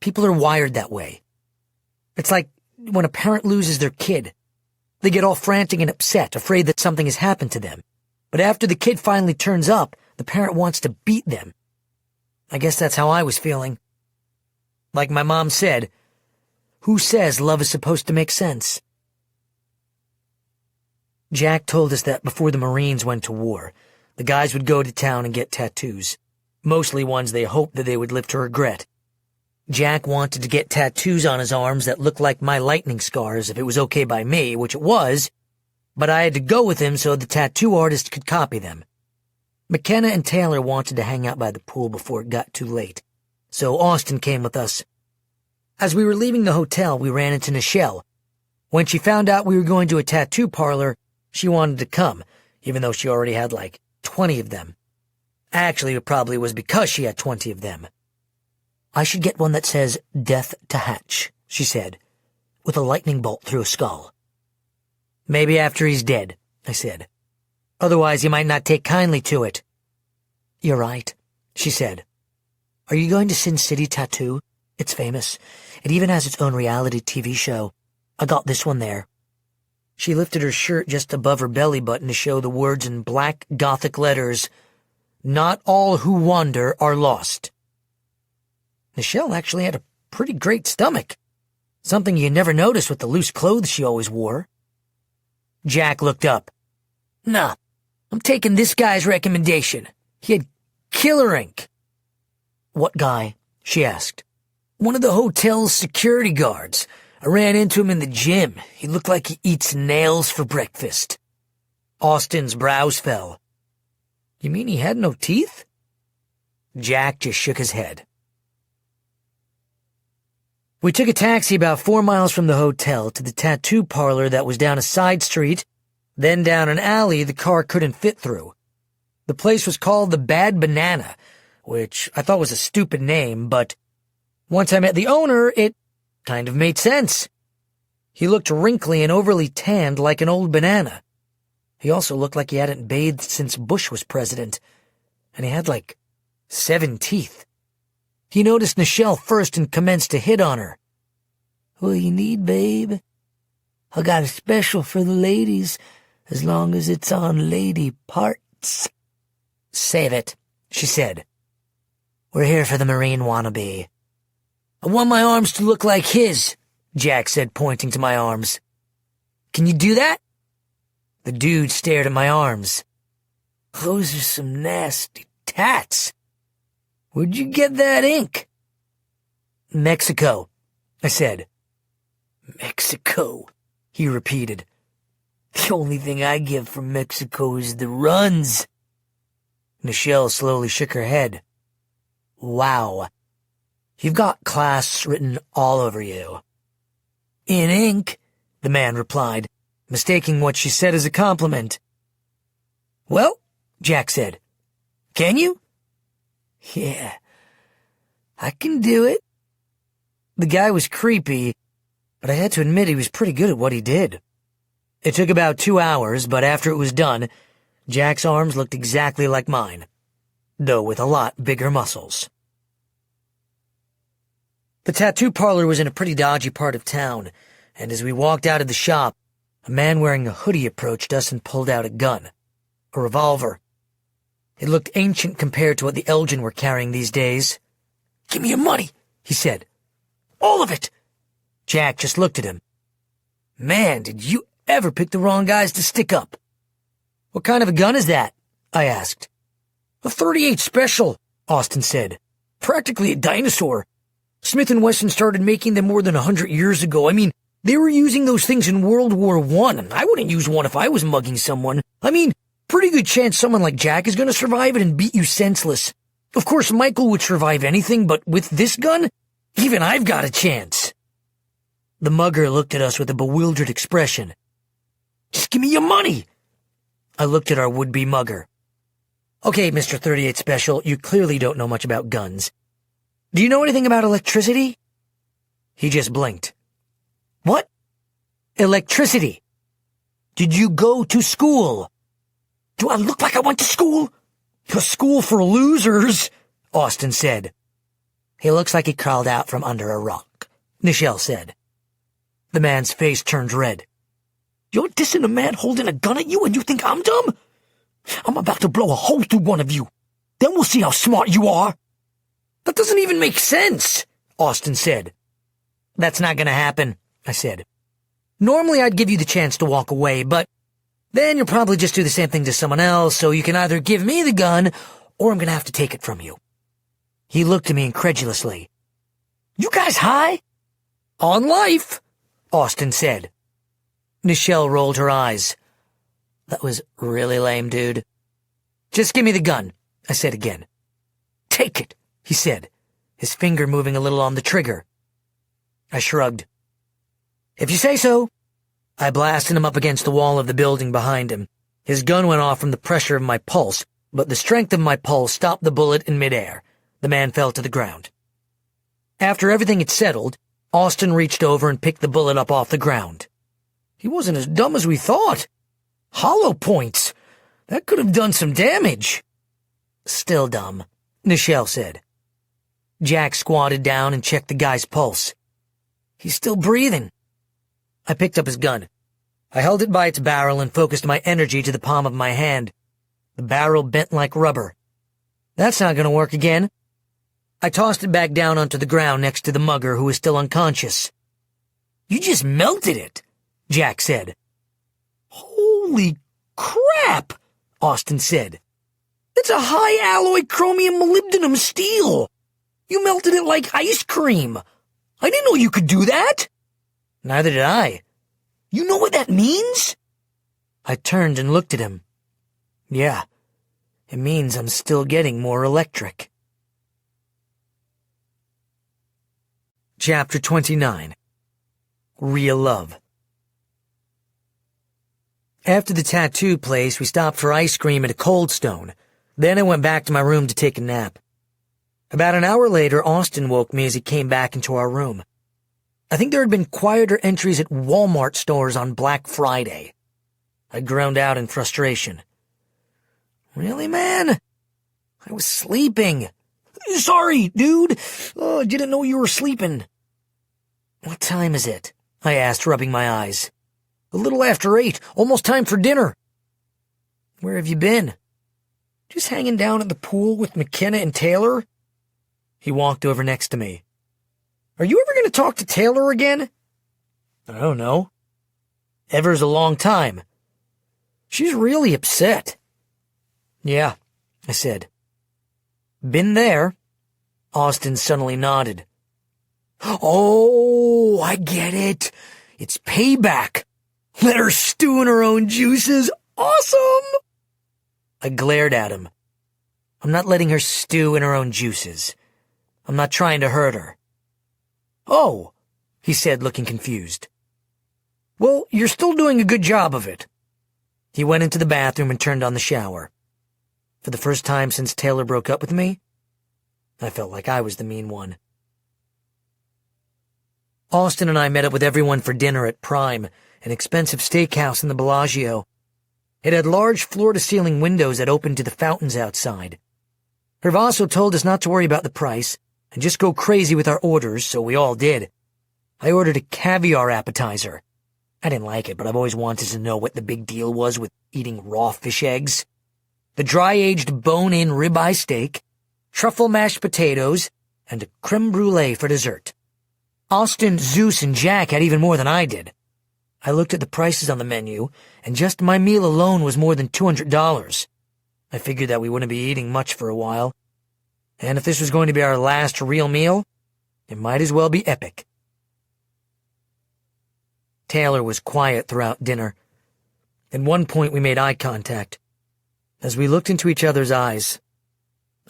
people are wired that way. It's like when a parent loses their kid. They get all frantic and upset, afraid that something has happened to them. But after the kid finally turns up, the parent wants to beat them. I guess that's how I was feeling. Like my mom said, who says love is supposed to make sense? Jack told us that before the Marines went to war, the guys would go to town and get tattoos, mostly ones they hoped that they would live to regret. Jack wanted to get tattoos on his arms that looked like my lightning scars if it was okay by me, which it was, but I had to go with him so the tattoo artist could copy them. McKenna and Taylor wanted to hang out by the pool before it got too late, so Austin came with us. As we were leaving the hotel, we ran into Nichelle. When she found out we were going to a tattoo parlor, she wanted to come, even though she already had like 20 of them. Actually, it probably was because she had 20 of them. I should get one that says, "Death to Hatch," she said, with a lightning bolt through a skull. Maybe after he's dead, I said. Otherwise, he might not take kindly to it. You're right, she said. Are you going to Sin City Tattoo? It's famous. It even has its own reality TV show. I got this one there. She lifted her shirt just above her belly button to show the words in black Gothic letters, "Not all who wander are lost." Nichelle actually had a pretty great stomach, something you never noticed with the loose clothes she always wore. Jack looked up. Nah, I'm taking this guy's recommendation. He had killer ink. What guy? She asked. One of the hotel's security guards. I ran into him in the gym. He looked like he eats nails for breakfast. Austin's brows fell. You mean he had no teeth? Jack just shook his head. We took a taxi about 4 miles from the hotel to the tattoo parlor that was down a side street, then down an alley the car couldn't fit through. The place was called the Bad Banana, which I thought was a stupid name, but once I met the owner, it kind of made sense. He looked wrinkly and overly tanned like an old banana. He also looked like he hadn't bathed since Bush was president, and he had like 7 teeth. He noticed Nichelle first and commenced to hit on her. What you need, babe? I got a special for the ladies, as long as it's on lady parts. Save it, she said. We're here for the Marine wannabe. I want my arms to look like his, Jack said, pointing to my arms. Can you do that? The dude stared at my arms. Those are some nasty tats. Where'd you get that ink? Mexico, I said. Mexico, he repeated. The only thing I get from Mexico is the runs. Nichelle slowly shook her head. Wow. You've got class written all over you. In ink, the man replied, mistaking what she said as a compliment. Well, Jack said, can you? Yeah, I can do it. The guy was creepy, but I had to admit he was pretty good at what he did. It took about 2 hours, but after it was done, Jack's arms looked exactly like mine, though with a lot bigger muscles. The tattoo parlor was in a pretty dodgy part of town, and as we walked out of the shop, a man wearing a hoodie approached us and pulled out a gun, a revolver. It looked ancient compared to what the Elgin were carrying these days. Give me your money, he said. All of it. Jack just looked at him. Man, did you ever pick the wrong guys to stick up? What kind of a gun is that? I asked. A .38 Special, Austin said. Practically a dinosaur. Smith & Wesson started making them more than 100 years ago. I mean, they were using those things in World War I, and I wouldn't use one if I was mugging someone. I mean, pretty good chance someone like Jack is going to survive it and beat you senseless. Of course, Michael would survive anything, but with this gun, even I've got a chance. The mugger looked at us with a bewildered expression. Just give me your money. I looked at our would-be mugger. Okay, Mr. .38 Special, you clearly don't know much about guns. Do you know anything about electricity? He just blinked. What? Electricity. Did you go to school? Do I look like I went to school? A school for losers, Austin said. He looks like he crawled out from under a rock, Nichelle said. The man's face turned red. You're dissing a man holding a gun at you and you think I'm dumb? I'm about to blow a hole through one of you. Then we'll see how smart you are. That doesn't even make sense, Austin said. That's not gonna happen, I said. Normally I'd give you the chance to walk away, but then you'll probably just do the same thing to someone else, so you can either give me the gun, or I'm gonna have to take it from you. He looked at me incredulously. You guys high? On life, Austin said. Nichelle rolled her eyes. That was really lame, dude. Just give me the gun, I said again. Take it, he said, his finger moving a little on the trigger. I shrugged. If you say so. I blasted him up against the wall of the building behind him. His gun went off from the pressure of my pulse, but the strength of my pulse stopped the bullet in midair. The man fell to the ground. After everything had settled, Austin reached over and picked the bullet up off the ground. He wasn't as dumb as we thought. Hollow points. That could have done some damage. Still dumb, Nichelle said. Jack squatted down and checked the guy's pulse. He's still breathing. I picked up his gun. I held it by its barrel and focused my energy to the palm of my hand. The barrel bent like rubber. That's not going to work again. I tossed it back down onto the ground next to the mugger who was still unconscious. You just melted it, Jack said. Holy crap, Austin said. It's a high-alloy chromium molybdenum steel. You melted it like ice cream. I didn't know you could do that. Neither did I. You know what that means? I turned and looked at him. Yeah, it means I'm still getting more electric. Chapter 29. Real Love. After the tattoo place, we stopped for ice cream at a Cold Stone. Then I went back to my room to take a nap. About an hour later, Austin woke me as he came back into our room. I think there had been quieter entries at Walmart stores on Black Friday. I groaned out in frustration. Really, man? I was sleeping. Sorry, dude. I didn't know you were sleeping. What time is it? I asked, rubbing my eyes. A little after 8, almost time for dinner. Where have you been? Just hanging down at the pool with McKenna and Taylor. He walked over next to me. Are you ever going to talk to Taylor again? I don't know. Ever's a long time. She's really upset. Yeah, I said. Been there. Austin suddenly nodded. Oh, I get it. It's payback. Let her stew in her own juices. Awesome! I glared at him. I'm not letting her stew in her own juices. I'm not trying to hurt her. Oh, he said, looking confused. Well, you're still doing a good job of it. He went into the bathroom and turned on the shower. For the first time since Taylor broke up with me, I felt like I was the mean one. Austin and I met up with everyone for dinner at Prime, an expensive steakhouse in the Bellagio. It had large floor-to-ceiling windows that opened to the fountains outside. Hervaso told us not to worry about the price and just go crazy with our orders, so we all did. I ordered a caviar appetizer. I didn't like it, but I've always wanted to know what the big deal was with eating raw fish eggs. The dry-aged bone-in ribeye steak, truffle mashed potatoes, and a creme brulee for dessert. Austin, Zeus, and Jack had even more than I did. I looked at the prices on the menu, and just my meal alone was more than $200. I figured that we wouldn't be eating much for a while. And if this was going to be our last real meal, it might as well be epic. Taylor was quiet throughout dinner. At one point we made eye contact. As we looked into each other's eyes,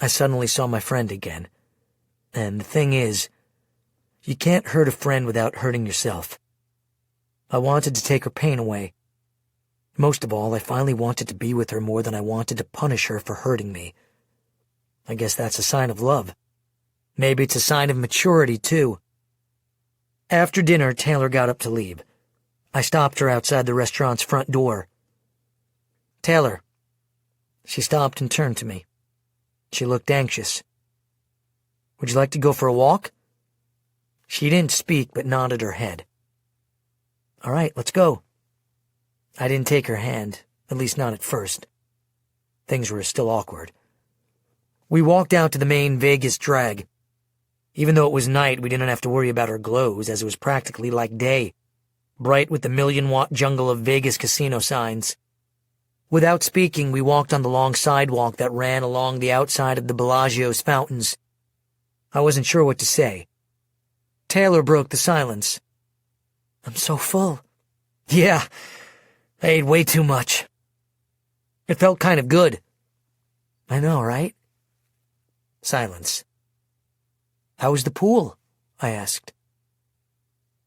I suddenly saw my friend again. And the thing is, you can't hurt a friend without hurting yourself. I wanted to take her pain away. Most of all, I finally wanted to be with her more than I wanted to punish her for hurting me. I guess that's a sign of love. Maybe it's a sign of maturity, too. After dinner, Taylor got up to leave. I stopped her outside the restaurant's front door. Taylor. She stopped and turned to me. She looked anxious. Would you like to go for a walk? She didn't speak, but nodded her head. All right, let's go. I didn't take her hand, at least not at first. Things were still awkward. We walked out to the main Vegas drag. Even though it was night, we didn't have to worry about our glows, as it was practically like day, bright with the million-watt jungle of Vegas casino signs. Without speaking, we walked on the long sidewalk that ran along the outside of the Bellagio's fountains. I wasn't sure what to say. Taylor broke the silence. "I'm so full." "Yeah, I ate way too much." "It felt kind of good." "I know, right?" Silence. "How was the pool?" I asked.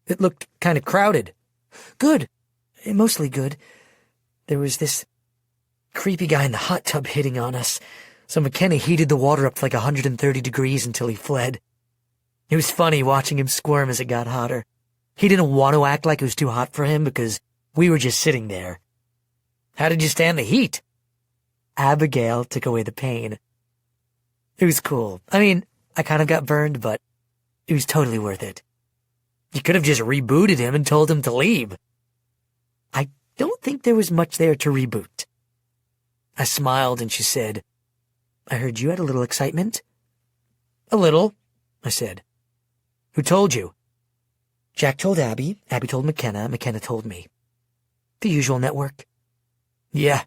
"It looked kind of crowded." "Good. Mostly good. There was this creepy guy in the hot tub hitting on us, so McKenna heated the water up to like 130 degrees until he fled. It was funny watching him squirm as it got hotter. He didn't want to act like it was too hot for him because we were just sitting there." "How did you stand the heat?" Abigail took away the pain. "It was cool. I mean, I kind of got burned, but it was totally worth it." "You could have just rebooted him and told him to leave." "I don't think there was much there to reboot." I smiled and she said, "I heard you had a little excitement." "A little," I said. "Who told you?" "Jack told Abby, Abby told McKenna, McKenna told me. The usual network." "Yeah,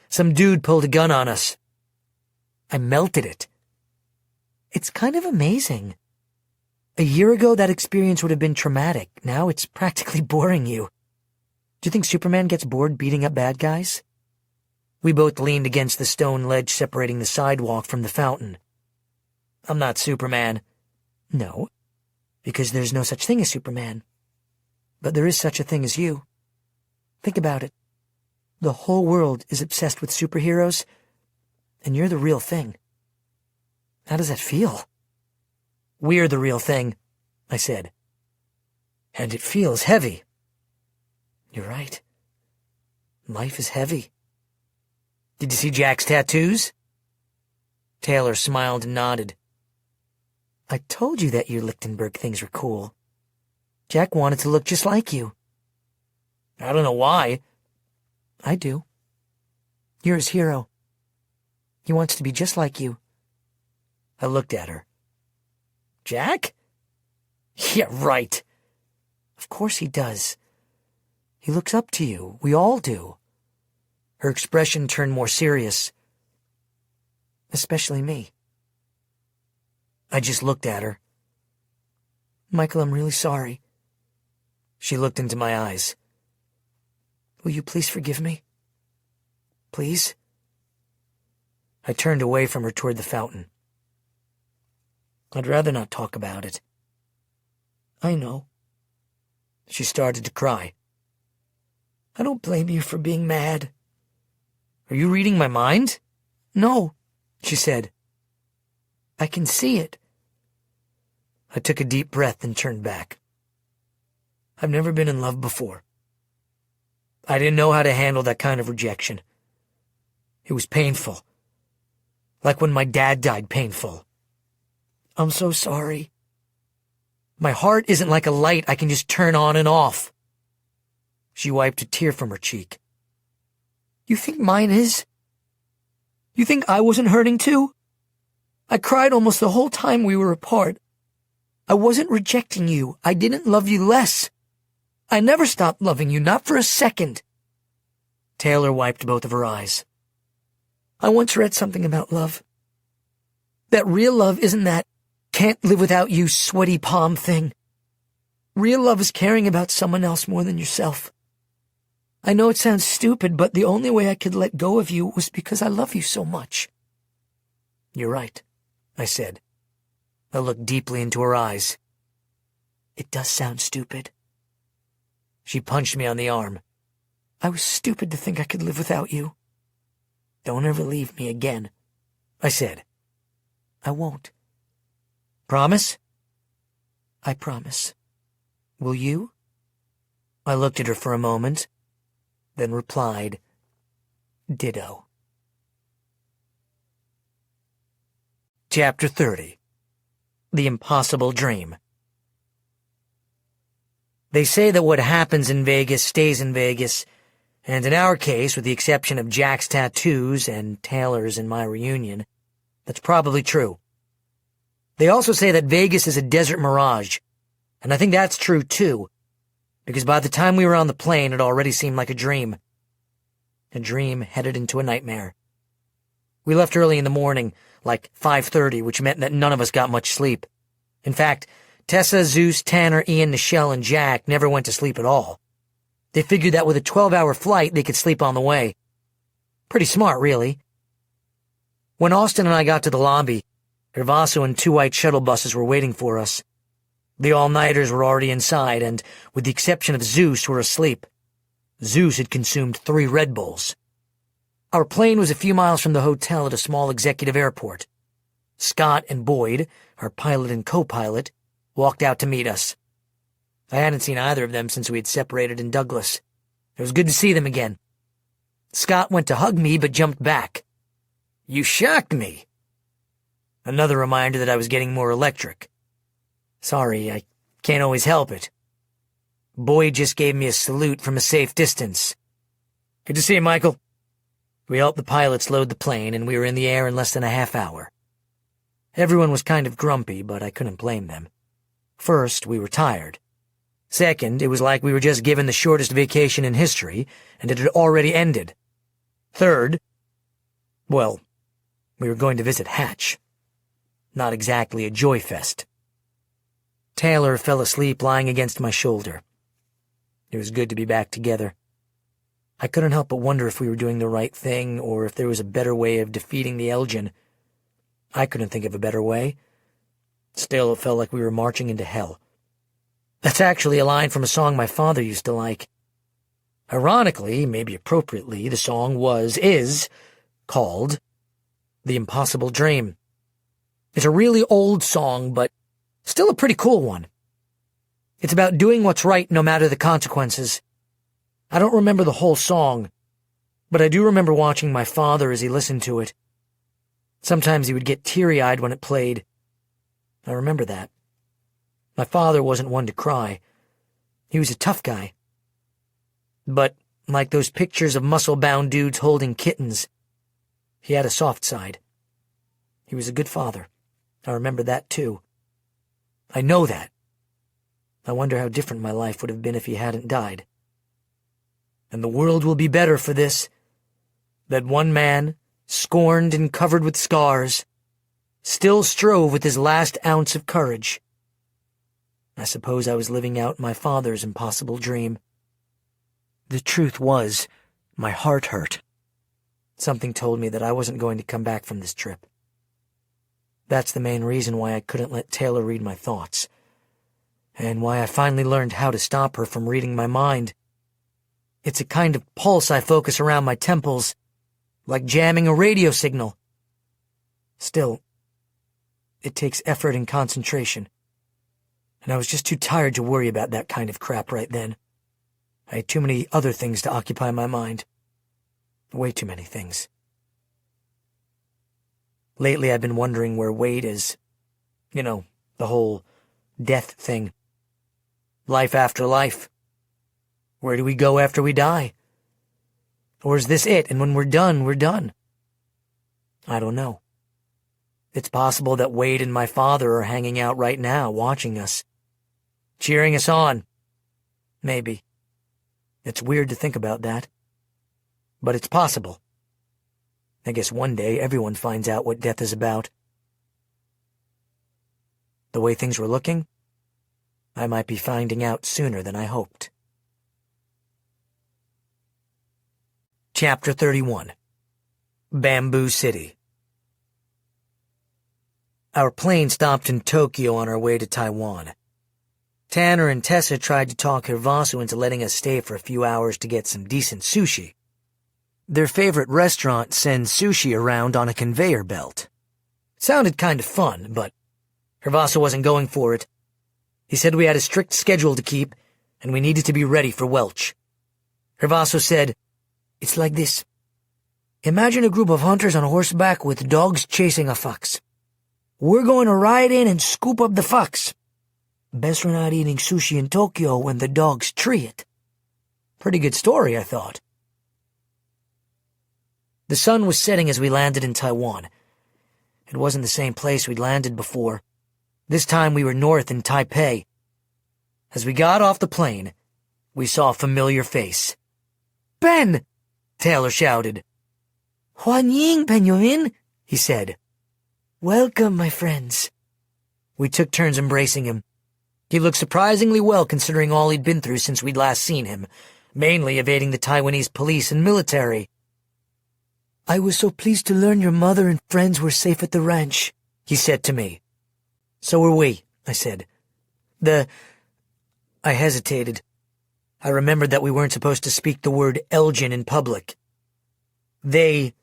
some dude pulled a gun on us." I melted it. It's kind of amazing. A year ago, that experience would have been traumatic. Now it's practically boring you. Do you think Superman gets bored beating up bad guys? We both leaned against the stone ledge separating the sidewalk from the fountain. "I'm not Superman." "No, because there's no such thing as Superman. But there is such a thing as you. Think about it. The whole world is obsessed with superheroes, and you're the real thing. How does that feel?" "We're the real thing," I said. "And it feels heavy." "You're right. Life is heavy." "Did you see Jack's tattoos?" Taylor smiled and nodded. "I told you that your Lichtenberg things were cool. Jack wanted to look just like you." "I don't know why." "I do. You're his hero. He wants to be just like you." I looked at her. "Jack?" "Yeah, right." "Of course he does. He looks up to you. We all do." Her expression turned more serious. "Especially me." I just looked at her. "Michael, I'm really sorry." She looked into my eyes. "Will you please forgive me? Please?" I turned away from her toward the fountain. "I'd rather not talk about it." "I know." She started to cry. "I don't blame you for being mad." "Are you reading my mind?" "No," she said. "I can see it." I took a deep breath and turned back. I've never been in love before. I didn't know how to handle that kind of rejection. It was painful. Like when my dad died, painful. "I'm so sorry." "My heart isn't like a light I can just turn on and off." She wiped a tear from her cheek. "You think mine is? You think I wasn't hurting too? I cried almost the whole time we were apart. I wasn't rejecting you. I didn't love you less. I never stopped loving you, not for a second." Taylor wiped both of her eyes. "I once read something about love. That real love isn't that can't live without you sweaty palm thing. Real love is caring about someone else more than yourself. I know it sounds stupid, but the only way I could let go of you was because I love you so much." "You're right," I said. I looked deeply into her eyes. "It does sound stupid." She punched me on the arm. "I was stupid to think I could live without you." "Don't ever leave me again," I said. "I won't." "Promise?" "I promise. Will you?" I looked at her for a moment, then replied, "Ditto." Chapter 30. The Impossible Dream. They say that what happens in Vegas stays in Vegas, And in our case, with the exception of Jack's tattoos and Taylor's in my reunion, that's probably true. They also say that Vegas is a desert mirage, and I think that's true too, because by the time we were on the plane, it already seemed like a dream. A dream headed into a nightmare. We left early in the morning, like 5:30, which meant that none of us got much sleep. In fact, Tessa, Zeus, Tanner, Ian, Nichelle, and Jack never went to sleep at all. They figured that with a 12-hour flight, they could sleep on the way. Pretty smart, really. When Austin and I got to the lobby, Gervaso and 2 white shuttle buses were waiting for us. The all-nighters were already inside, and, with the exception of Zeus, were asleep. Zeus had consumed 3 Red Bulls. Our plane was a few miles from the hotel at a small executive airport. Scott and Boyd, our pilot and co-pilot, walked out to meet us. I hadn't seen either of them since we had separated in Douglas. It was good to see them again. Scott went to hug me but jumped back. "You shocked me." Another reminder that I was getting more electric. Sorry, I can't always help it. Boyd just gave me a salute from a safe distance. "Good to see you, Michael." We helped the pilots load the plane, and we were in the air in less than a half hour. Everyone was kind of grumpy, but I couldn't blame them. First, we were tired. Second, it was like we were just given the shortest vacation in history, and it had already ended. Third, well, we were going to visit Hatch. Not exactly a joy fest. Taylor fell asleep lying against my shoulder. It was good to be back together. I couldn't help but wonder if we were doing the right thing, or if there was a better way of defeating the Elgin. I couldn't think of a better way. Still, it felt like we were marching into hell. That's actually a line from a song my father used to like. Ironically, maybe appropriately, the song is called The Impossible Dream. It's a really old song, but still a pretty cool one. It's about doing what's right no matter the consequences. I don't remember the whole song, but I do remember watching my father as he listened to it. Sometimes he would get teary-eyed when it played. I remember that. My father wasn't one to cry. He was a tough guy. But, like those pictures of muscle-bound dudes holding kittens, he had a soft side. He was a good father. I remember that, too. I know that. I wonder how different my life would have been if he hadn't died. And the world will be better for this. That one man, scorned and covered with scars, still strove with his last ounce of courage. I suppose I was living out my father's impossible dream. The truth was, my heart hurt. Something told me that I wasn't going to come back from this trip. That's the main reason why I couldn't let Taylor read my thoughts, and why I finally learned how to stop her from reading my mind. It's a kind of pulse I focus around my temples, like jamming a radio signal. Still, it takes effort and concentration, and I was just too tired to worry about that kind of crap right then. I had too many other things to occupy my mind. Way too many things. Lately I've been wondering where Wade is. You know, the whole death thing. Life after life. Where do we go after we die? Or is this it, and when we're done, we're done? I don't know. It's possible that Wade and my father are hanging out right now, watching us. Cheering us on. Maybe. It's weird to think about that. But it's possible. I guess one day everyone finds out what death is about. The way things were looking, I might be finding out sooner than I hoped. Chapter 31. Bamboo City. Our plane stopped in Tokyo on our way to Taiwan. Tanner and Tessa tried to talk Gervaso into letting us stay for a few hours to get some decent sushi. Their favorite restaurant sends sushi around on a conveyor belt. Sounded kind of fun, but Gervaso wasn't going for it. He said we had a strict schedule to keep, and we needed to be ready for Welch. Gervaso said, "It's like this. Imagine a group of hunters on horseback with dogs chasing a fox. We're going to ride in and scoop up the fox. Best we're not eating sushi in Tokyo when the dogs tree it." Pretty good story, I thought. The sun was setting as we landed in Taiwan. It wasn't the same place we'd landed before. This time we were north in Taipei. As we got off the plane, we saw a familiar face. "Ben!" Taylor shouted. "Huan Ying, Benjamin," he said. "Welcome, my friends." We took turns embracing him. He looked surprisingly well considering all he'd been through since we'd last seen him, mainly evading the Taiwanese police and military. "I was so pleased to learn your mother and friends were safe at the ranch," he said to me. "So were we," I said. I hesitated. I remembered that we weren't supposed to speak the word Elgin in public. They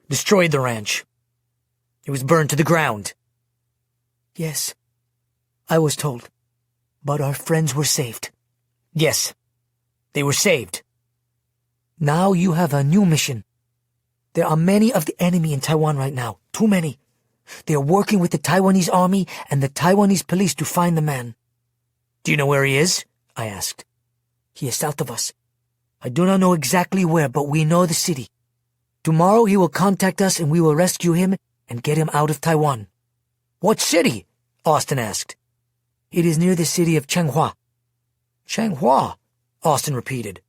destroyed the ranch. It was burned to the ground. "Yes, I was told. But our friends were saved." "Yes, they were saved." "Now you have a new mission. There are many of the enemy in Taiwan right now. Too many. They are working with the Taiwanese army and the Taiwanese police to find the man." "Do you know where he is?" I asked. "He is south of us. I do not know exactly where, but we know the city. Tomorrow he will contact us and we will rescue him and get him out of Taiwan." "What city?" Austin asked. "It is near the city of Changhua." "Changhua," Austin repeated.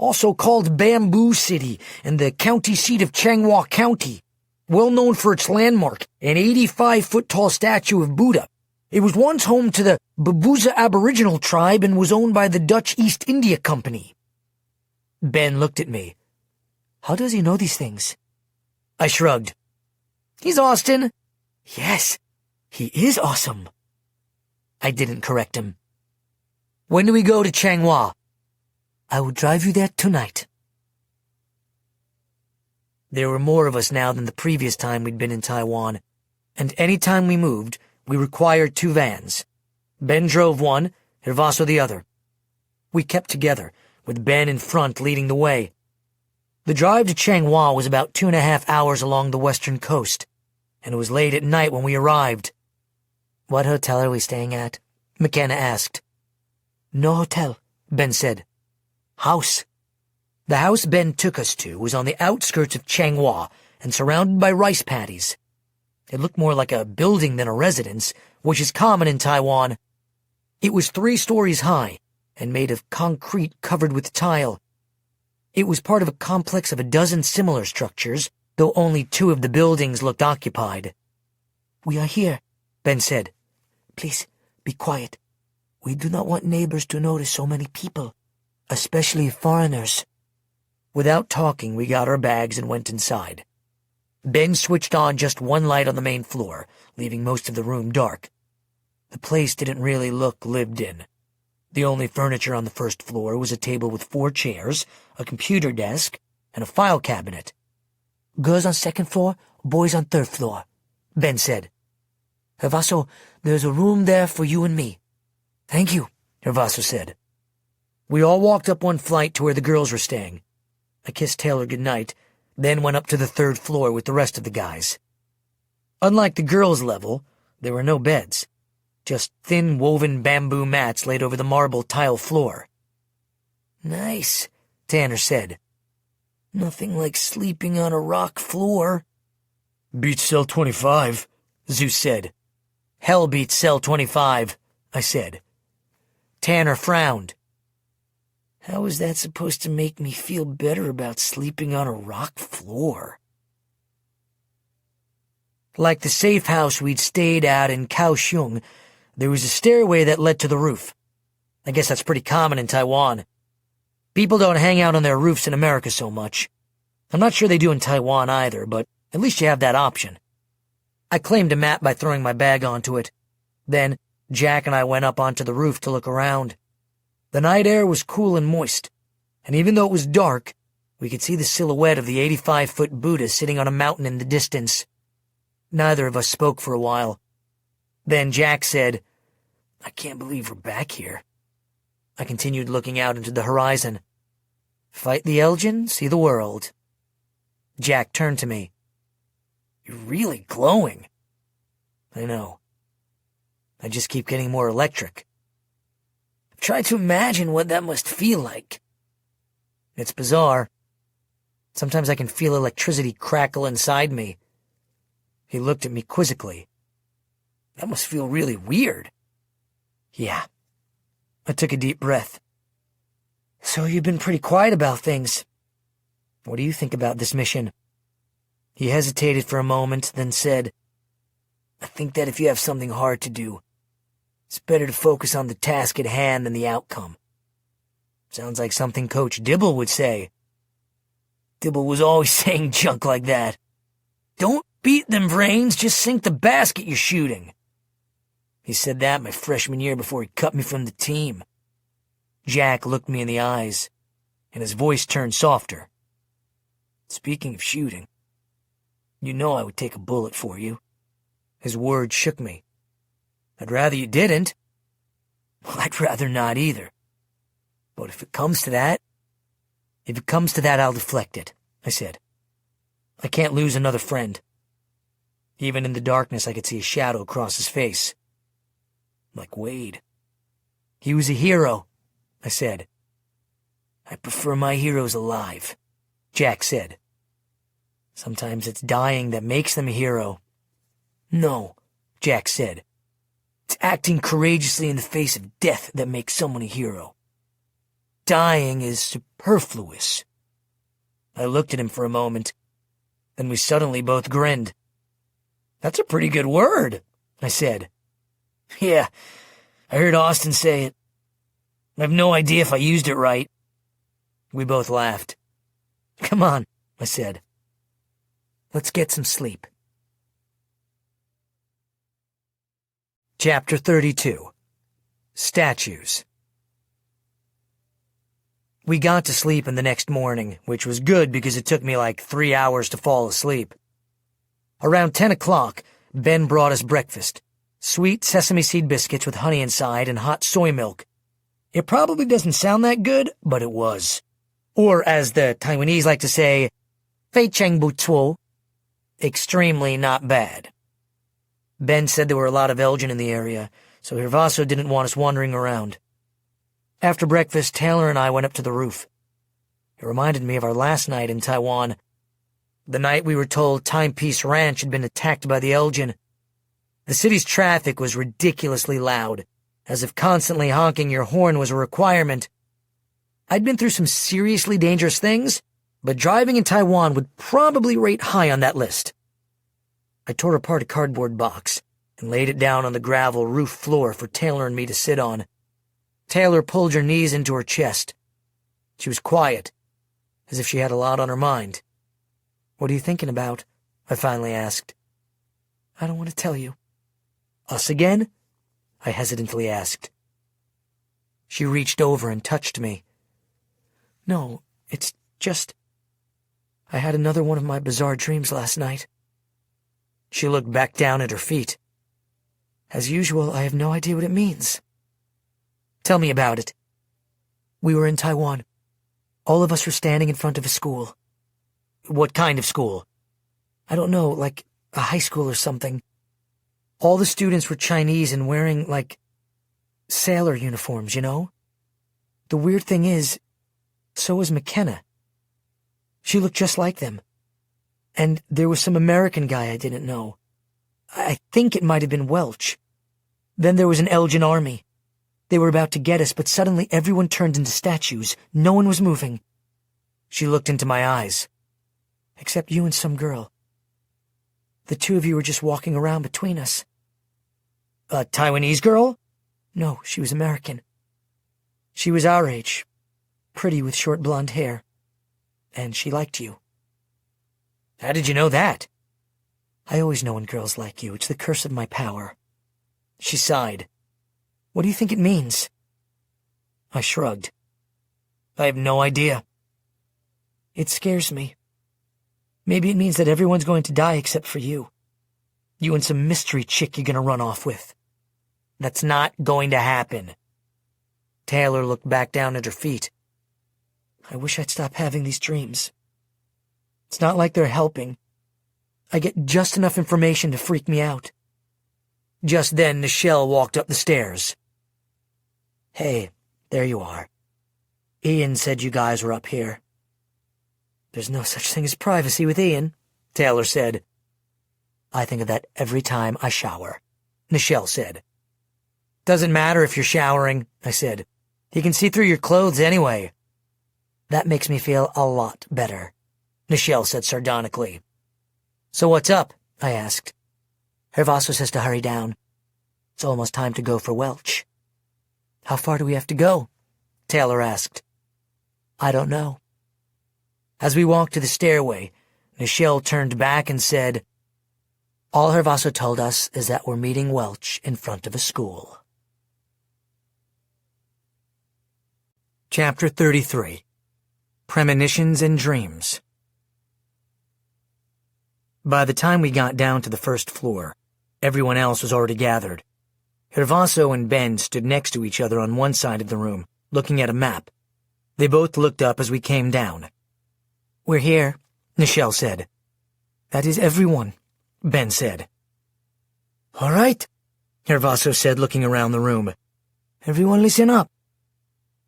"Also called Bamboo City and the county seat of Changhua County. Well known for its landmark, an 85-foot-tall statue of Buddha. It was once home to the Babuza Aboriginal tribe and was owned by the Dutch East India Company." Ben looked at me. "How does he know these things?" I shrugged. "He's Austin." "Yes, he is awesome." I didn't correct him. "When do we go to Changhua?" "I will drive you there tonight." There were more of us now than the previous time we'd been in Taiwan, and any time we moved, we required 2 vans. Ben drove one, Hervaso the other. We kept together, with Ben in front leading the way. The drive to Changhua was about 2.5 hours along the western coast, and it was late at night when we arrived. "What hotel are we staying at?" McKenna asked. "No hotel," Ben said. "House." The house Ben took us to was on the outskirts of Changhua and surrounded by rice paddies. It looked more like a building than a residence, which is common in Taiwan. It was 3 stories high and made of concrete covered with tile. It was part of a complex of a dozen similar structures, though only 2 of the buildings looked occupied. "We are here," Ben said. "Please, be quiet. We do not want neighbors to notice so many people, especially foreigners." Without talking, we got our bags and went inside. Ben switched on just one light on the main floor, leaving most of the room dark. The place didn't really look lived in. The only furniture on the first floor was a table with 4 chairs, a computer desk, and a file cabinet. "Girls on second floor, boys on third floor," Ben said. "Hervaso, there's a room there for you and me." "Thank you," Hervaso said. We all walked up one flight to where the girls were staying. I kissed Taylor goodnight, then went up to the 3rd floor with the rest of the guys. Unlike the girls' level, there were no beds, just thin woven bamboo mats laid over the marble tile floor. "Nice," Tanner said. "Nothing like sleeping on a rock floor." "Beats cell 25, Zeus said. "Hell beats cell 25, I said. Tanner frowned. "How is that supposed to make me feel better about sleeping on a rock floor?" Like the safe house we'd stayed at in Kaohsiung, there was a stairway that led to the roof. I guess that's pretty common in Taiwan. People don't hang out on their roofs in America so much. I'm not sure they do in Taiwan either, but at least you have that option. I claimed a mat by throwing my bag onto it. Then Jack and I went up onto the roof to look around. The night air was cool and moist, and even though it was dark, we could see the silhouette of the 85-foot Buddha sitting on a mountain in the distance. Neither of us spoke for a while. Then Jack said, "I can't believe we're back here." I continued looking out into the horizon. Fight the Elgin, see the world. Jack turned to me. "You're really glowing." I know. I just keep getting more electric. I've tried to imagine what that must feel like. It's bizarre. Sometimes I can feel electricity crackle inside me. He looked at me quizzically. That must feel really weird. Yeah. I took a deep breath. So you've been pretty quiet about things. What do you think about this mission? He hesitated for a moment, then said, I think that if you have something hard to do, it's better to focus on the task at hand than the outcome. Sounds like something Coach Dibble would say. Dibble was always saying junk like that. Don't beat them brains, just sink the basket you're shooting. He said that my freshman year before he cut me from the team. Jack looked me in the eyes, and his voice turned softer. Speaking of shooting, you know I would take a bullet for you. His words shook me. I'd rather you didn't. Well, I'd rather not either. But if it comes to that, I'll deflect it, I said. I can't lose another friend. Even in the darkness, I could see a shadow cross his face. Like Wade. He was a hero, I said. I prefer my heroes alive, Jack said. Sometimes it's dying that makes them a hero. No, Jack said. It's acting courageously in the face of death that makes someone a hero. Dying is superfluous. I looked at him for a moment, then we suddenly both grinned. That's a pretty good word, I said. Yeah, I heard Austin say it. I have no idea if I used it right. We both laughed. Come on, I said. Let's get some sleep. Chapter 32. Statues. We got to sleep in the next morning, which was good because it took me like 3 hours to fall asleep. Around 10 o'clock, Ben brought us breakfast. Sweet sesame seed biscuits with honey inside and hot soy milk. It probably doesn't sound that good, but it was. Or, as the Taiwanese like to say, fei cheng bu tuo. Extremely not bad. Ben said there were a lot of Elgin in the area, so Hirvaso didn't want us wandering around. After breakfast, Taylor and I went up to the roof. It reminded me of our last night in Taiwan. The night we were told Timepiece Ranch had been attacked by the Elgin. The city's traffic was ridiculously loud, as if constantly honking your horn was a requirement. I'd been through some seriously dangerous things, but driving in Taiwan would probably rate high on that list. I tore apart a cardboard box and laid it down on the gravel roof floor for Taylor and me to sit on. Taylor pulled her knees into her chest. She was quiet, as if she had a lot on her mind. What are you thinking about? I finally asked. I don't want to tell you. Us again? I hesitantly asked. She reached over and touched me. No, it's just... I had another one of my bizarre dreams last night. She looked back down at her feet. As usual, I have no idea what it means. Tell me about it. We were in Taiwan. All of us were standing in front of a school. What kind of school? I don't know, like a high school or something. All the students were Chinese and wearing, like, sailor uniforms, you know? The weird thing is, so was McKenna. She looked just like them. And there was some American guy I didn't know. I think it might have been Welch. Then there was an Elgin army. They were about to get us, but suddenly everyone turned into statues. No one was moving. She looked into my eyes. Except you and some girl. The two of you were just walking around between us. A Taiwanese girl? No, she was American. She was our age. Pretty with short blonde hair. And she liked you. How did you know that? I always know when girls like you. It's the curse of my power. She sighed. What do you think it means? I shrugged. I have no idea. It scares me. Maybe it means that everyone's going to die except for you. You and some mystery chick you're gonna run off with. That's not going to happen. Taylor looked back down at her feet. I wish I'd stop having these dreams. It's not like they're helping. I get just enough information to freak me out. Just then, Nichelle walked up the stairs. Hey, there you are. Ian said you guys were up here. There's no such thing as privacy with Ian, Taylor said. I think of that every time I shower, Nichelle said. Doesn't matter if you're showering, I said. He can see through your clothes anyway. That makes me feel a lot better, Nichelle said sardonically. So what's up? I asked. Hervaso says to hurry down. It's almost time to go for Welch. How far do we have to go? Taylor asked. I don't know. As we walked to the stairway, Nichelle turned back and said, All Hervaso told us is that we're meeting Welch in front of a school. Chapter 33. Premonitions and Dreams. By the time we got down to the first floor, everyone else was already gathered. Hervaso and Ben stood next to each other on one side of the room, looking at a map. They both looked up as we came down. We're here, Nichelle said. That is everyone, Ben said. All right, Hervaso said, looking around the room. Everyone listen up.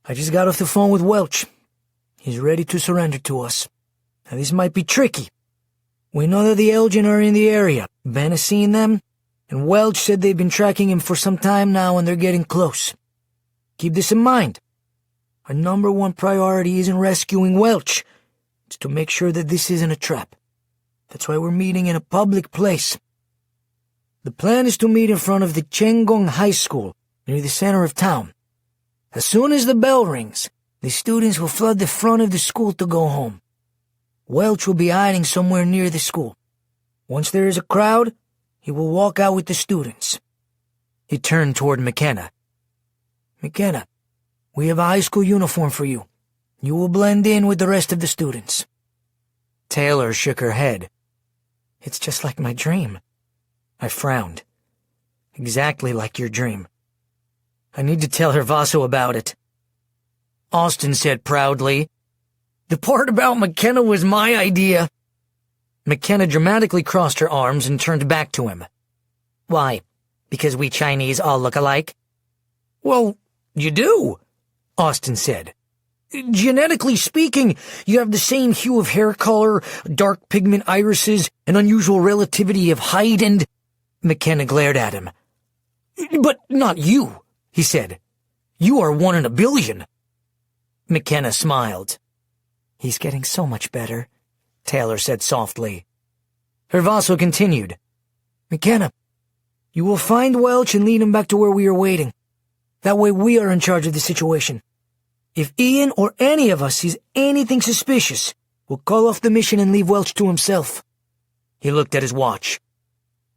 I just got off the phone with Welch. He's ready to surrender to us. Now this might be tricky. We know that the Elgin are in the area. Ben has seen them, and Welch said they've been tracking him for some time now and they're getting close. Keep this in mind. Our number one priority isn't rescuing Welch. It's to make sure that this isn't a trap. That's why we're meeting in a public place. The plan is to meet in front of the Chengong High School, near the center of town. As soon as the bell rings, the students will flood the front of the school to go home. Welch will be hiding somewhere near the school. Once there is a crowd, he will walk out with the students. He turned toward McKenna. McKenna, we have a high school uniform for you. You will blend in with the rest of the students. Taylor shook her head. It's just like my dream. I frowned. Exactly like your dream. I need to tell Hervaso about it. Austin said proudly, The part about McKenna was my idea. McKenna dramatically crossed her arms and turned back to him. Why? Because we Chinese all look alike? Well, you do, Austin said. Genetically speaking, you have the same hue of hair color, dark pigment irises, an unusual relativity of height, and... McKenna glared at him. But not you, he said. You are 1 in a billion. McKenna smiled. He's getting so much better, Taylor said softly. Hervaso continued. McKenna, you will find Welch and lead him back to where we are waiting. That way we are in charge of the situation. If Ian or any of us sees anything suspicious, we'll call off the mission and leave Welch to himself. He looked at his watch.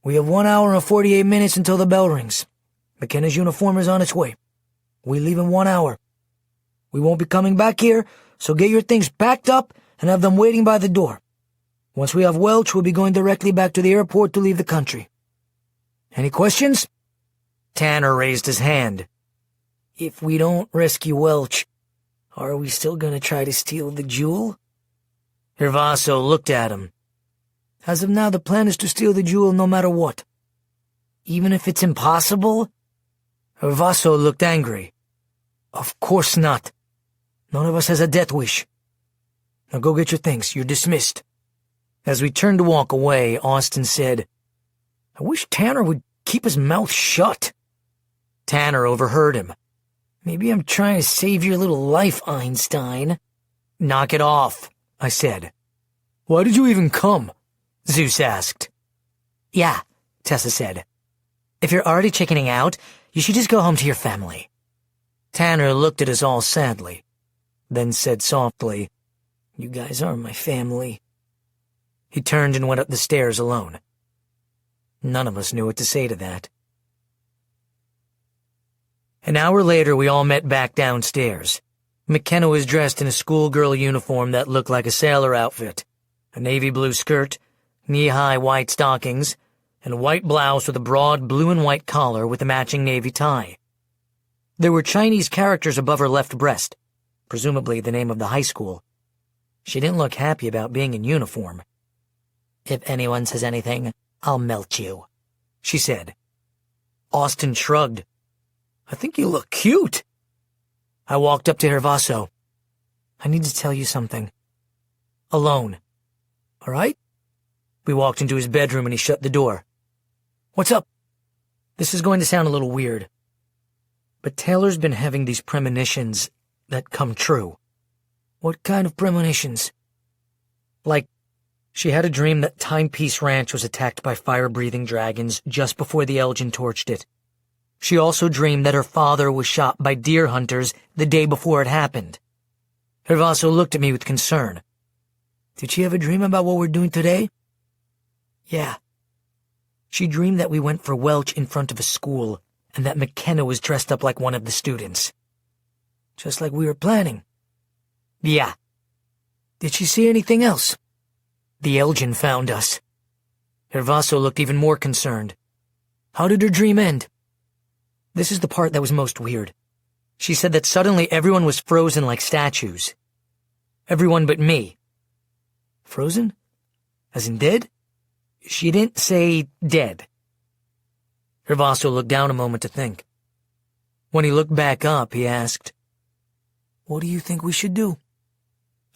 We have 1 hour and 48 minutes until the bell rings. McKenna's uniform is on its way. We leave in 1 hour. We won't be coming back here, so get your things packed up and have them waiting by the door. Once we have Welch, we'll be going directly back to the airport to leave the country. Any questions? Tanner raised his hand. If we don't rescue Welch, are we still going to try to steal the jewel? Hervaso looked at him. As of now, the plan is to steal the jewel no matter what. Even if it's impossible? Hervaso looked angry. Of course not. None of us has a death wish. Now go get your things. You're dismissed. As we turned to walk away, Austin said, I wish Tanner would keep his mouth shut. Tanner overheard him. Maybe I'm trying to save your little life, Einstein. Knock it off, I said. Why did you even come? Zeus asked. Yeah, Tessa said. If you're already chickening out, you should just go home to your family. Tanner looked at us all sadly, then said softly, You guys are my family. He turned and went up the stairs alone. None of us knew what to say to that. An hour later, we all met back downstairs. McKenna was dressed in a schoolgirl uniform that looked like a sailor outfit, a navy blue skirt, knee-high white stockings, and a white blouse with a broad blue and white collar with a matching navy tie. There were Chinese characters above her left breast, presumably the name of the high school. She didn't look happy about being in uniform. If anyone says anything, I'll melt you, she said. Austin shrugged. I think you look cute. I walked up to Hervaso. I need to tell you something. Alone. All right? We walked into his bedroom and he shut the door. What's up? This is going to sound a little weird, but Taylor's been having these premonitions that come true. What kind of premonitions? Like, she had a dream that Timepiece Ranch was attacked by fire-breathing dragons just before the Elgin torched it. She also dreamed that her father was shot by deer hunters the day before it happened. Hervaso looked at me with concern. Did she have a dream about what we're doing today? Yeah. She dreamed that we went for Welch in front of a school and that McKenna was dressed up like one of the students. Just like we were planning. Yeah. Did she see anything else? The Elgin found us. Hervaso looked even more concerned. How did her dream end? This is the part that was most weird. She said that suddenly everyone was frozen like statues. Everyone but me. Frozen? As in dead? She didn't say dead. Hervaso looked down a moment to think. When he looked back up, he asked, What do you think we should do?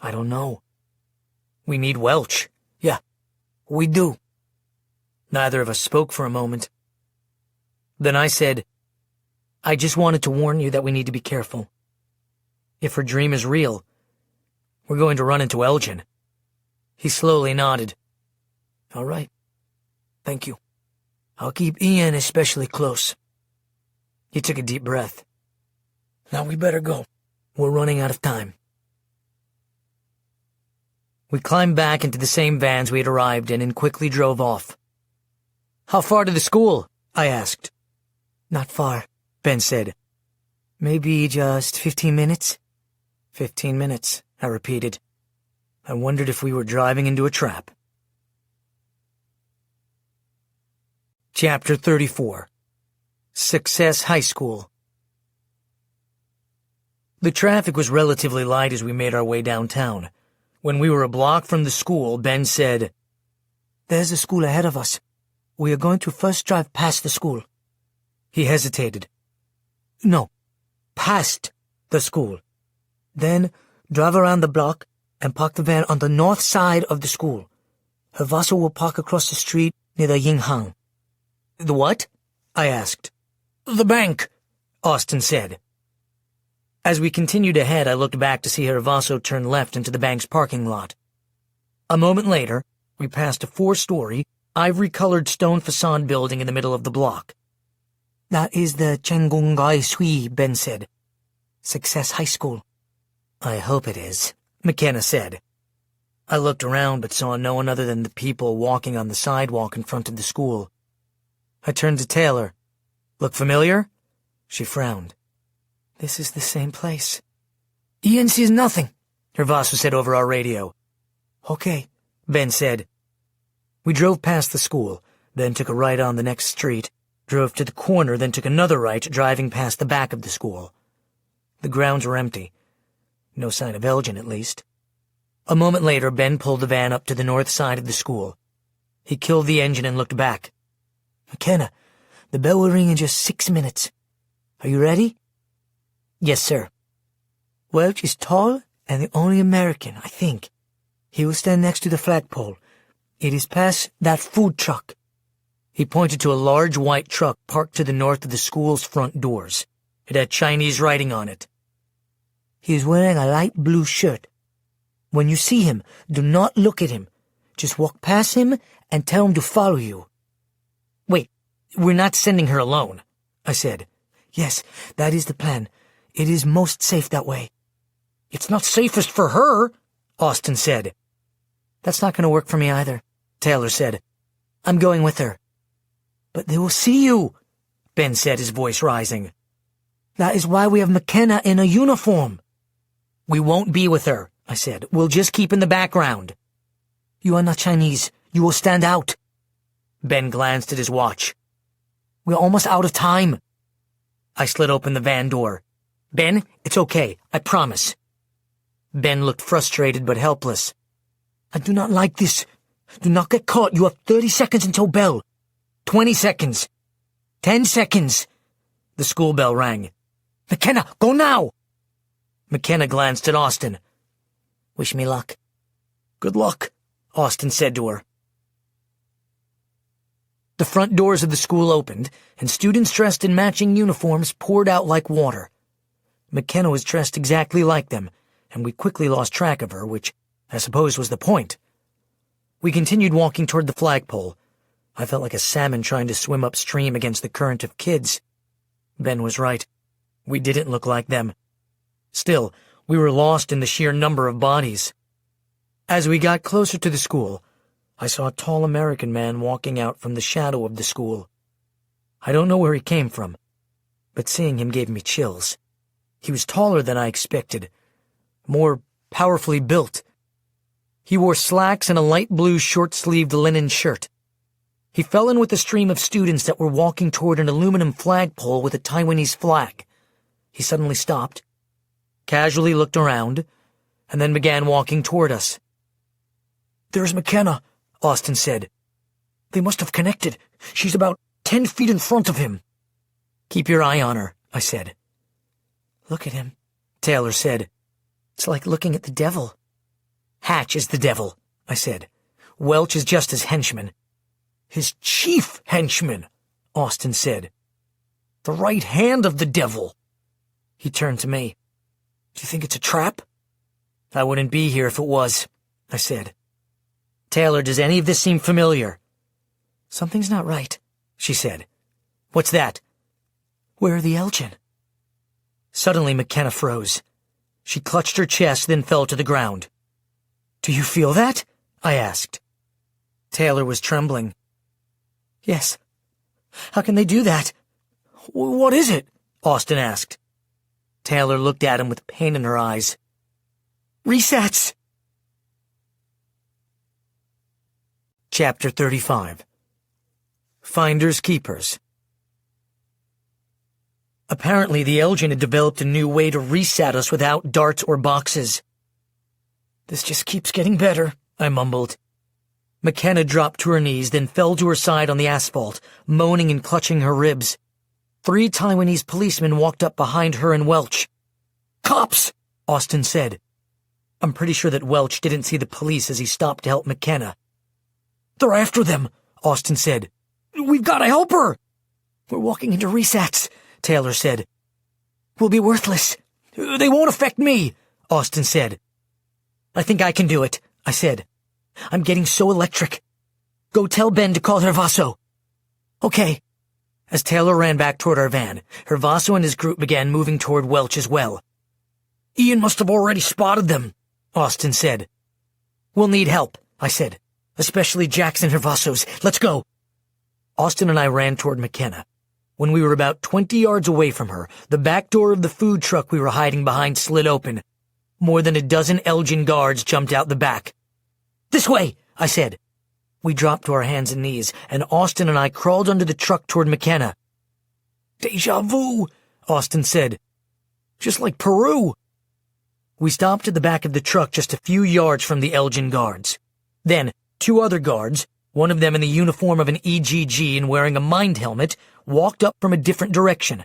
I don't know. We need Welch. Yeah, we do. Neither of us spoke for a moment. Then I said, I just wanted to warn you that we need to be careful. If her dream is real, we're going to run into Elgin. He slowly nodded. All right. Thank you. I'll keep Ian especially close. He took a deep breath. Now we better go. We're running out of time. We climbed back into the same vans we had arrived in and quickly drove off. How far to the school? I asked. Not far, Ben said. Maybe just 15 minutes? 15 minutes, I repeated. I wondered if we were driving into a trap. Chapter 34. Success High School. The traffic was relatively light as we made our way downtown. When we were a block from the school, Ben said, There's a school ahead of us. We are going to first drive past the school. He hesitated. No, past the school. Then drive around the block and park the van on the north side of the school. Hervaso will park across the street near the Yinghang. The what? I asked. The bank, Austin said. As we continued ahead, I looked back to see Hervaso turn left into the bank's parking lot. A moment later, we passed a 4-story, ivory-colored stone facade building in the middle of the block. That is the Chengungai Sui, Ben said. Success High School. I hope it is, McKenna said. I looked around but saw no one other than the people walking on the sidewalk in front of the school. I turned to Taylor. Look familiar? She frowned. This is the same place. Ian sees nothing, Hervaso said over our radio. Okay, Ben said. We drove past the school, then took a right on the next street, drove to the corner, then took another right, driving past the back of the school. The grounds were empty. No sign of Elgin, at least. A moment later, Ben pulled the van up to the north side of the school. He killed the engine and looked back. McKenna, the bell will ring in just 6 minutes. Are you ready? Yes, sir. Welch is tall and the only American, I think. He will stand next to the flagpole. It is past that food truck. He pointed to a large white truck parked to the north of the school's front doors. It had Chinese writing on it. He is wearing a light blue shirt. When you see him, do not look at him. Just walk past him and tell him to follow you. Wait, we're not sending her alone, I said. Yes, that is the plan. It is most safe that way. It's not safest for her, Austin said. That's not going to work for me either, Taylor said. I'm going with her. But they will see you, Ben said, his voice rising. That is why we have McKenna in a uniform. We won't be with her, I said. We'll just keep in the background. You are not Chinese. You will stand out. Ben glanced at his watch. We're almost out of time. I slid open the van door. Ben, it's okay, I promise. Ben looked frustrated but helpless. I do not like this. Do not get caught. You have 30 seconds until bell. 20 seconds. 10 seconds. The school bell rang. McKenna, go now! McKenna glanced at Austin. Wish me luck. "Good luck," Austin said to her. The front doors of the school opened, and students dressed in matching uniforms poured out like water. McKenna was dressed exactly like them, and we quickly lost track of her, which I suppose was the point. We continued walking toward the flagpole. I felt like a salmon trying to swim upstream against the current of kids. Ben was right. We didn't look like them. Still, we were lost in the sheer number of bodies. As we got closer to the school, I saw a tall American man walking out from the shadow of the school. I don't know where he came from, but seeing him gave me chills. He was taller than I expected, more powerfully built. He wore slacks and a light blue short-sleeved linen shirt. He fell in with a stream of students that were walking toward an aluminum flagpole with a Taiwanese flag. He suddenly stopped, casually looked around, and then began walking toward us. "There's McKenna," Austin said. "They must have connected. She's about 10 feet in front of him." "Keep your eye on her," I said. "Look at him," Taylor said. "It's like looking at the devil." "Hatch is the devil," I said. "Welch is just his henchman." "His chief henchman," Austin said. "The right hand of the devil." He turned to me. "Do you think it's a trap?" "I wouldn't be here if it was," I said. "Taylor, does any of this seem familiar?" "Something's not right," she said. "What's that?" "Where are the Elgin?" Suddenly McKenna froze. She clutched her chest, then fell to the ground. "Do you feel that?" I asked. Taylor was trembling. "Yes. How can they do that?" "What is it?" Austin asked. Taylor looked at him with pain in her eyes. "Resets!" Chapter 35. Finders Keepers. Apparently the Elgin had developed a new way to reset us without darts or boxes. "This just keeps getting better," I mumbled. McKenna dropped to her knees, then fell to her side on the asphalt, moaning and clutching her ribs. 3 Taiwanese policemen walked up behind her and Welch. "Cops!" Austin said. I'm pretty sure that Welch didn't see the police as he stopped to help McKenna. "They're after them," Austin said. "We've got to help her." "We're walking into resets," Taylor said. "We'll be worthless." "They won't affect me," Austin said. "I think I can do it," I said. "I'm getting so electric. Go tell Ben to call Hervaso." "Okay." As Taylor ran back toward our van, Hervaso and his group began moving toward Welch as well. "Ian must have already spotted them," Austin said. "We'll need help," I said. "Especially Jackson Hervaso's. Let's go." Austin and I ran toward McKenna. When we were about 20 yards away from her, the back door of the food truck we were hiding behind slid open. More than a dozen Elgin guards jumped out the back. "This way," I said. We dropped to our hands and knees, and Austin and I crawled under the truck toward McKenna. "Deja vu," Austin said. "Just like Peru." We stopped at the back of the truck just a few yards from the Elgin guards. Then, 2 other guards, one of them in the uniform of an EGG and wearing a mind helmet, walked up from a different direction.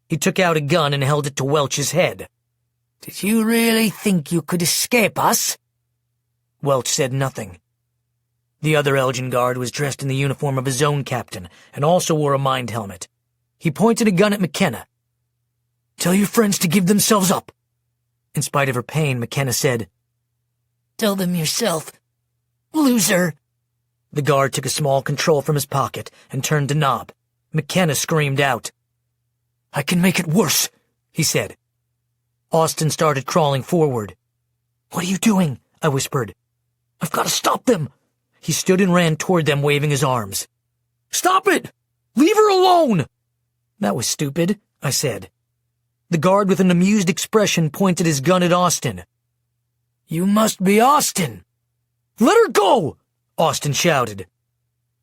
He took out a gun and held it to Welch's head. "Did you really think you could escape us?" Welch said nothing. The other Elgin guard was dressed in the uniform of a zone captain and also wore a mind helmet. He pointed a gun at McKenna. "Tell your friends to give themselves up." In spite of her pain, McKenna said, "Tell them yourself, loser." The guard took a small control from his pocket and turned the knob. McKenna screamed out. "I can make it worse," he said. Austin started crawling forward. "What are you doing?" I whispered. "I've got to stop them." He stood and ran toward them, waving his arms. "Stop it! Leave her alone!" "That was stupid," I said. The guard with an amused expression pointed his gun at Austin. "You must be Austin." "Let her go!" Austin shouted.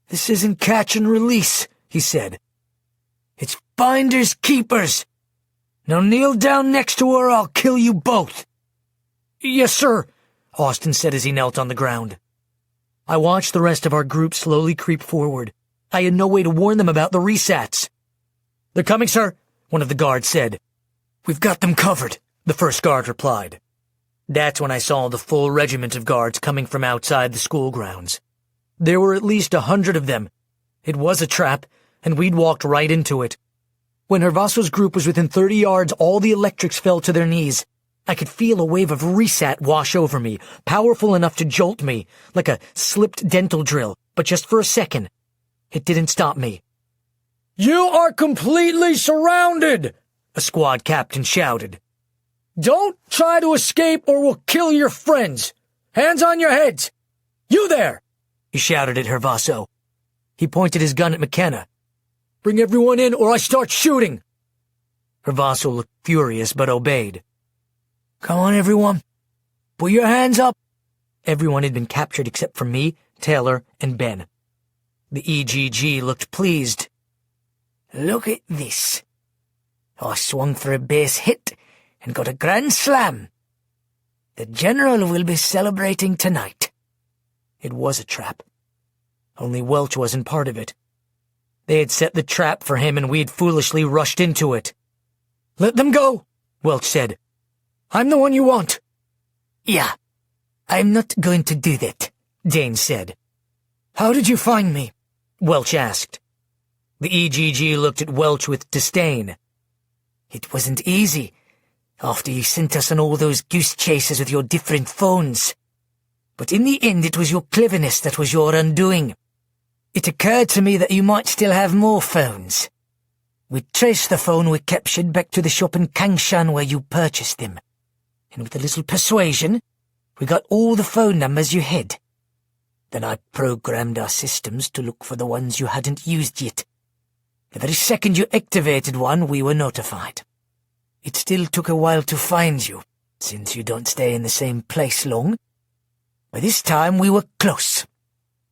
"This isn't catch and release," he said. "It's finders keepers. Now kneel down next to her or I'll kill you both." "Yes, sir," Austin said as he knelt on the ground. I watched the rest of our group slowly creep forward. I had no way to warn them about the resets. "They're coming, sir," one of the guards said. "We've got them covered," the first guard replied. That's when I saw the full regiment of guards coming from outside the school grounds. There were at least 100 of them. It was a trap, and we'd walked right into it. When Hervaso's group was within 30 yards, all the electrics fell to their knees. I could feel a wave of resat wash over me, powerful enough to jolt me, like a slipped dental drill, but just for a second. It didn't stop me. "You are completely surrounded!" a squad captain shouted. "Don't try to escape or we'll kill your friends! Hands on your heads! You there!" he shouted at Hervaso. He pointed his gun at McKenna. "Bring everyone in or I start shooting!" Hervaso looked furious but obeyed. "Come on, everyone. Put your hands up." Everyone had been captured except for me, Taylor, and Ben. The EGG looked pleased. "Look at this. I swung for a base hit and got a grand slam. The General will be celebrating tonight." It was a trap. Only Welch wasn't part of it. They had set the trap for him and we had foolishly rushed into it. "Let them go," Welch said. "I'm the one you want." "Yeah, I'm not going to do that," Dane said. "How did you find me?" Welch asked. The EGG looked at Welch with disdain. "It wasn't easy, after you sent us on all those goose chases with your different phones. But in the end it was your cleverness that was your undoing. It occurred to me that you might still have more phones. We traced the phone we captured back to the shop in Kangshan where you purchased them. And with a little persuasion, we got all the phone numbers you had. Then I programmed our systems to look for the ones you hadn't used yet. The very second you activated one, we were notified. It still took a while to find you, since you don't stay in the same place long. By this time we were close,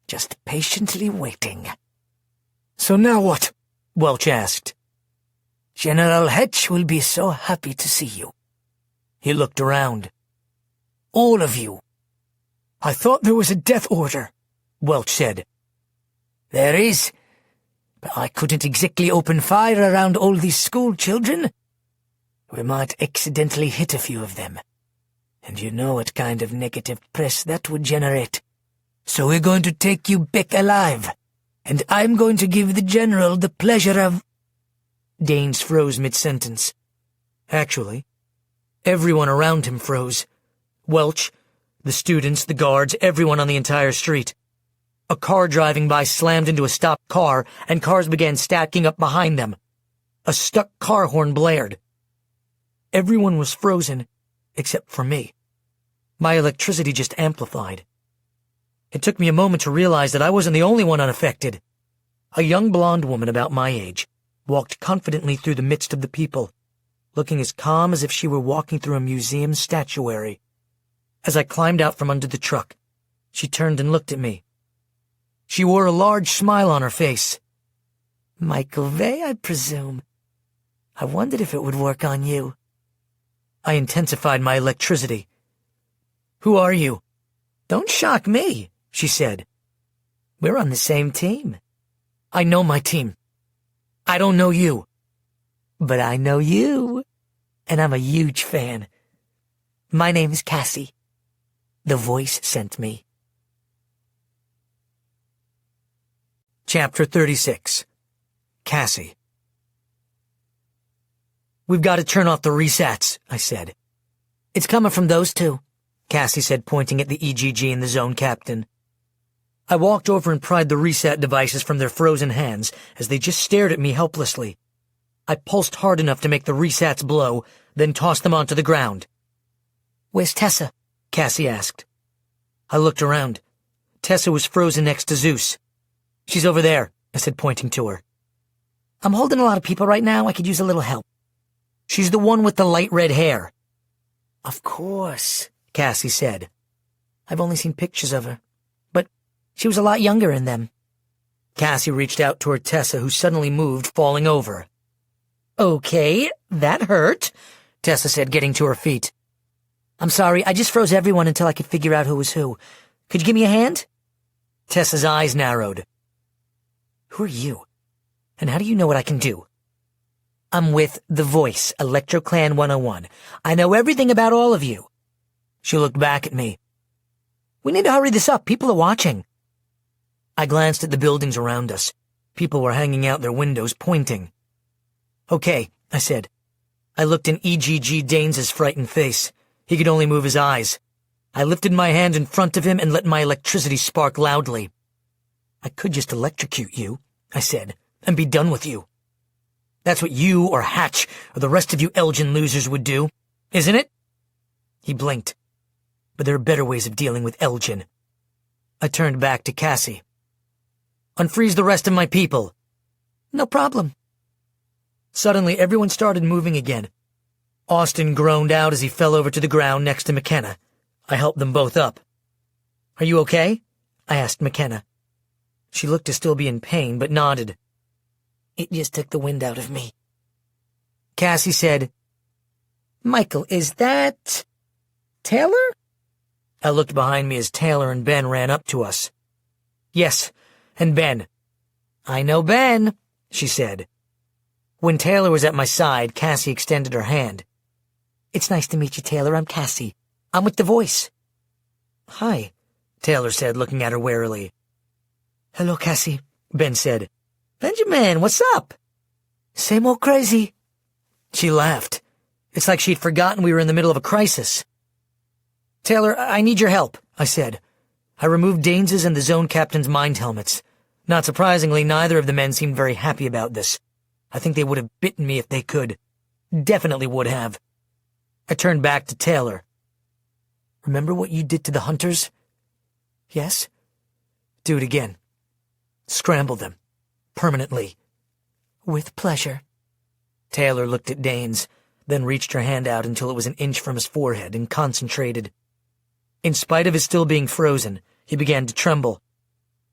just patiently waiting." "So now what?" Welch asked. "General Hetch will be so happy to see you." He looked around. "All of you." "I thought there was a death order," Welch said. "There is, but I couldn't exactly open fire around all these school children. We might accidentally hit a few of them, and you know what kind of negative press that would generate. So we're going to take you back alive, and I'm going to give the General the pleasure of—" Danes froze mid-sentence. Actually, everyone around him froze. Welch, the students, the guards, everyone on the entire street. A car driving by slammed into a stopped car, and cars began stacking up behind them. A stuck car horn blared. Everyone was frozen, except for me. My electricity just amplified. It took me a moment to realize that I wasn't the only one unaffected. A young blonde woman about my age walked confidently through the midst of the people, looking as calm as if she were walking through a museum statuary. As I climbed out from under the truck, she turned and looked at me. She wore a large smile on her face. "Michael Vey, I presume. I wondered if it would work on you." I intensified my electricity. "Who are you?" "Don't shock me," she said. "We're on the same team." "I know my team. I don't know you." "But I know you, and I'm a huge fan. My name's Cassie. The voice sent me." Chapter 36. Cassie. "We've got to turn off the resats," I said. "It's coming from those two," Cassie said, pointing at the EGG and the zone captain. I walked over and pried the reset devices from their frozen hands as they just stared at me helplessly. I pulsed hard enough to make the resats blow, then tossed them onto the ground. "Where's Tessa?" Cassie asked. I looked around. Tessa was frozen next to Zeus. "She's over there," I said, pointing to her. "I'm holding a lot of people right now. I could use a little help." "She's the one with the light red hair." "Of course," Cassie said. "I've only seen pictures of her, but she was a lot younger in them." Cassie reached out toward Tessa, who suddenly moved, falling over. "Okay, that hurt," Tessa said, getting to her feet. "I'm sorry, I just froze everyone until I could figure out who was who. Could you give me a hand?" Tessa's eyes narrowed. "Who are you? And how do you know what I can do?" "I'm with The Voice, ElectroClan 101. I know everything about all of you." She looked back at me. We need to hurry this up. People are watching. I glanced at the buildings around us. People were hanging out their windows, pointing. Okay, I said. I looked in E.G.G. Daines's frightened face. He could only move his eyes. I lifted my hand in front of him and let my electricity spark loudly. I could just electrocute you, I said, and be done with you. That's what you or Hatch or the rest of you Elgin losers would do, isn't it? He blinked. But there are better ways of dealing with Elgin. I turned back to Cassie. Unfreeze the rest of my people. No problem. Suddenly, everyone started moving again. Austin groaned out as he fell over to the ground next to McKenna. I helped them both up. Are you okay? I asked McKenna. She looked to still be in pain, but nodded. It just took the wind out of me. Cassie said, Michael, is that Taylor? I looked behind me as Taylor and Ben ran up to us. Yes, and Ben. I know Ben, she said. When Taylor was at my side, Cassie extended her hand. It's nice to meet you, Taylor. I'm Cassie. I'm with The Voice. Hi, Taylor said, looking at her warily. Hello, Cassie, Ben said. Benjamin, what's up? Same old crazy. She laughed. It's like she'd forgotten we were in the middle of a crisis. Taylor, I need your help, I said. I removed Daines's and the zone captain's mind helmets. Not surprisingly, neither of the men seemed very happy about this. I think they would have bitten me if they could. Definitely would have. I turned back to Taylor. Remember what you did to the hunters? Yes? Do it again. Scramble them. Permanently. With pleasure. Taylor looked at Daines, then reached her hand out until it was an inch from his forehead and concentrated. In spite of his still being frozen, he began to tremble.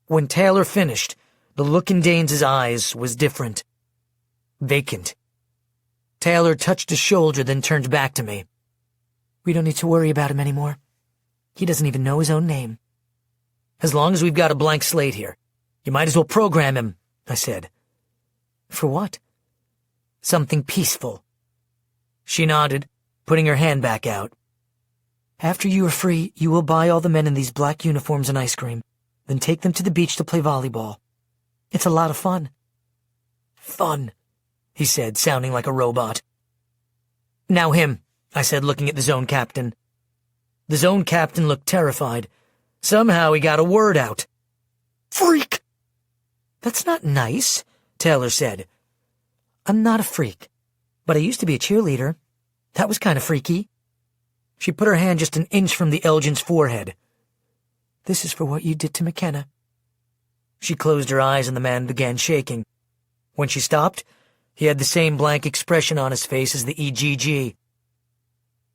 When Taylor finished, the look in Daines's eyes was different. Vacant. Taylor touched his shoulder, then turned back to me. We don't need to worry about him anymore. He doesn't even know his own name. As long as we've got a blank slate here, you might as well program him, I said. For what? Something peaceful. She nodded, putting her hand back out. After you are free, you will buy all the men in these black uniforms and ice cream, then take them to the beach to play volleyball. It's a lot of fun. Fun, he said, sounding like a robot. Now him, I said, looking at the zone captain. The zone captain looked terrified. Somehow he got a word out. Freak! That's not nice, Taylor said. I'm not a freak, but I used to be a cheerleader. That was kind of freaky. She put her hand just an inch from the Elgin's forehead. This is for what you did to McKenna. She closed her eyes and the man began shaking. When she stopped, he had the same blank expression on his face as the EGG.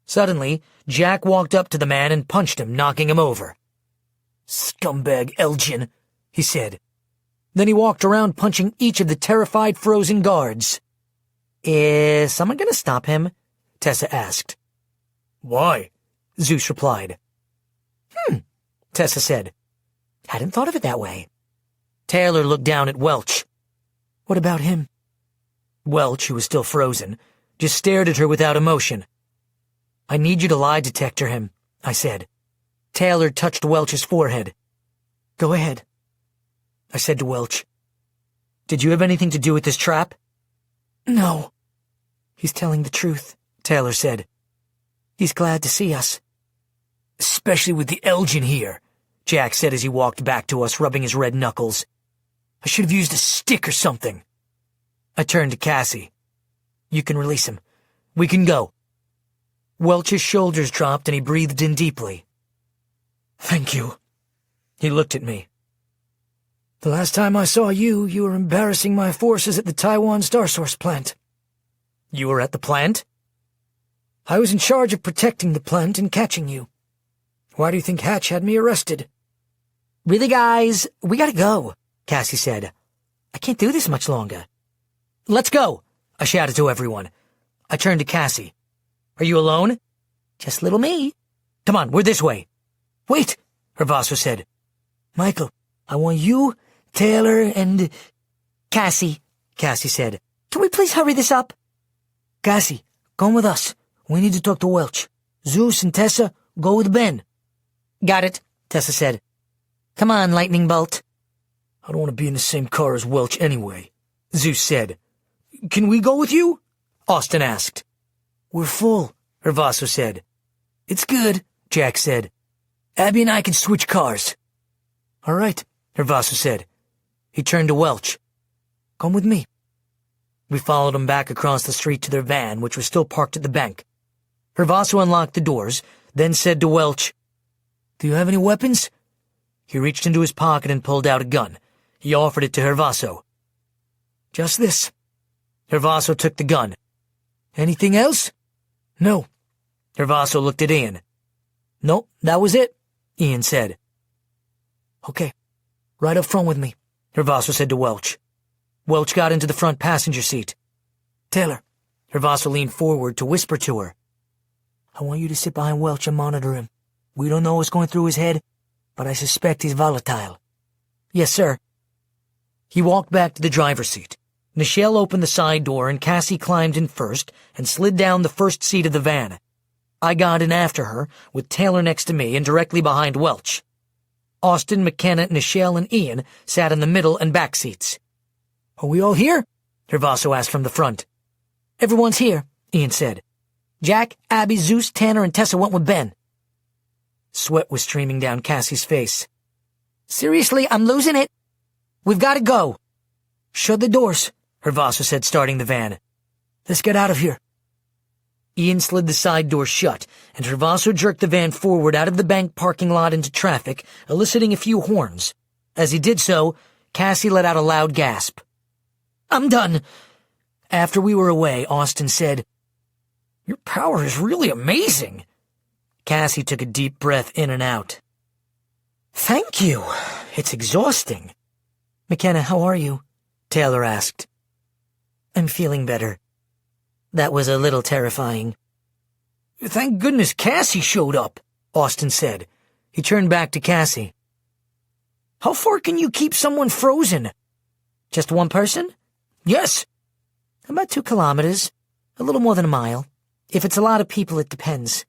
Suddenly, Jack walked up to the man and punched him, knocking him over. Scumbag Elgin, he said. Then he walked around punching each of the terrified frozen guards. Is someone going to stop him? Tessa asked. Why? Zeus replied. Tessa said. Hadn't thought of it that way. Taylor looked down at Welch. What about him? Welch, who was still frozen, just stared at her without emotion. I need you to lie detector him, I said. Taylor touched Welch's forehead. Go ahead. I said to Welch. Did you have anything to do with this trap? No. He's telling the truth, Taylor said. He's glad to see us. Especially with the Elgin here, Jack said as he walked back to us, rubbing his red knuckles. I should have used a stick or something. I turned to Cassie. You can release him. We can go. Welch's shoulders dropped and he breathed in deeply. Thank you. He looked at me. The last time I saw you, you were embarrassing my forces at the Taiwan Star Source plant. You were at the plant? I was in charge of protecting the plant and catching you. Why do you think Hatch had me arrested? Really, guys, we gotta go, Cassie said. I can't do this much longer. Let's go, I shouted to everyone. I turned to Cassie. Are you alone? Just little me. Come on, we're this way. Wait, her Vaso said. Michael, I want you, Taylor, and... Cassie said. Can we please hurry this up? Cassie, come with us. We need to talk to Welch. Zeus and Tessa, Go with Ben. Got it, Tessa said. Come on, lightning bolt. I don't want to be in the same car as Welch anyway, Zeus said. Can we go with you? Austin asked. We're full, Hervaso said. It's good, Jack said. Abby and I can switch cars. All right, Hervaso said. He turned to Welch. Come with me. We followed him back across the street to their van, which was still parked at the bank. Hervaso unlocked the doors, then said to Welch, Do you have any weapons? He reached into his pocket and pulled out a gun. He offered it to Hervaso. Just this. Hervaso took the gun. Anything else? No. Hervaso looked at Ian. Nope, that was it, Ian said. Okay, right up front with me, Hervaso said to Welch. Welch got into the front passenger seat. Taylor, Hervaso leaned forward to whisper to her. I want you to sit behind Welch and monitor him. We don't know what's going through his head, but I suspect he's volatile. Yes, sir. He walked back to the driver's seat. Nichelle opened the side door and Cassie climbed in first and slid down the first seat of the van. I got in after her, with Taylor next to me and directly behind Welch. Austin, McKenna, Nichelle, and Ian sat in the middle and back seats. Are we all here? Hervaso asked from the front. Everyone's here, Ian said. Jack, Abby, Zeus, Tanner, and Tessa went with Ben. Sweat was streaming down Cassie's face. Seriously, I'm losing it. We've got to go. Shut the doors, Hervaso said, starting the van. Let's get out of here. Ian slid the side door shut, and Hervaso jerked the van forward out of the bank parking lot into traffic, eliciting a few horns. As he did so, Cassie let out a loud gasp. I'm done. After we were away, Austin said, Your power is really amazing. Cassie took a deep breath in and out. Thank you. It's exhausting. McKenna, how are you? Taylor asked. I'm feeling better. That was a little terrifying. Thank goodness Cassie showed up, Austin said. He turned back to Cassie. How far can you keep someone frozen? Just one person? Yes. About 2 kilometers. A little more than a mile. If it's a lot of people, it depends.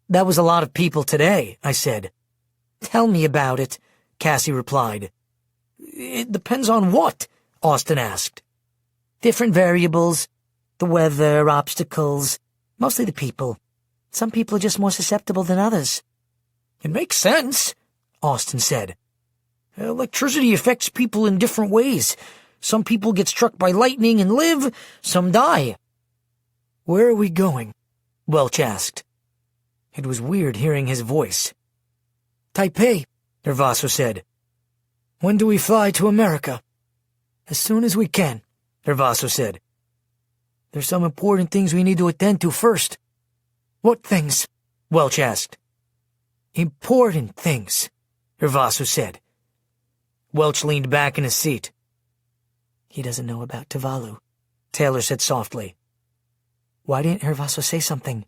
That was a lot of people today, I said. Tell me about it, Cassie replied. It depends on what? Austin asked. Different variables. The weather, obstacles, mostly the people. Some people are just more susceptible than others. It makes sense, Austin said. Electricity affects people in different ways. Some people get struck by lightning and live, some die. Where are we going? Welch asked. It was weird hearing his voice. Taipei, Hervaso said. When do we fly to America? As soon as we can, Hervaso said. There's some important things we need to attend to first. What things? Welch asked. Important things, Hervaso said. Welch leaned back in his seat. He doesn't know about Tuvalu, Taylor said softly. Why didn't Hervaso say something?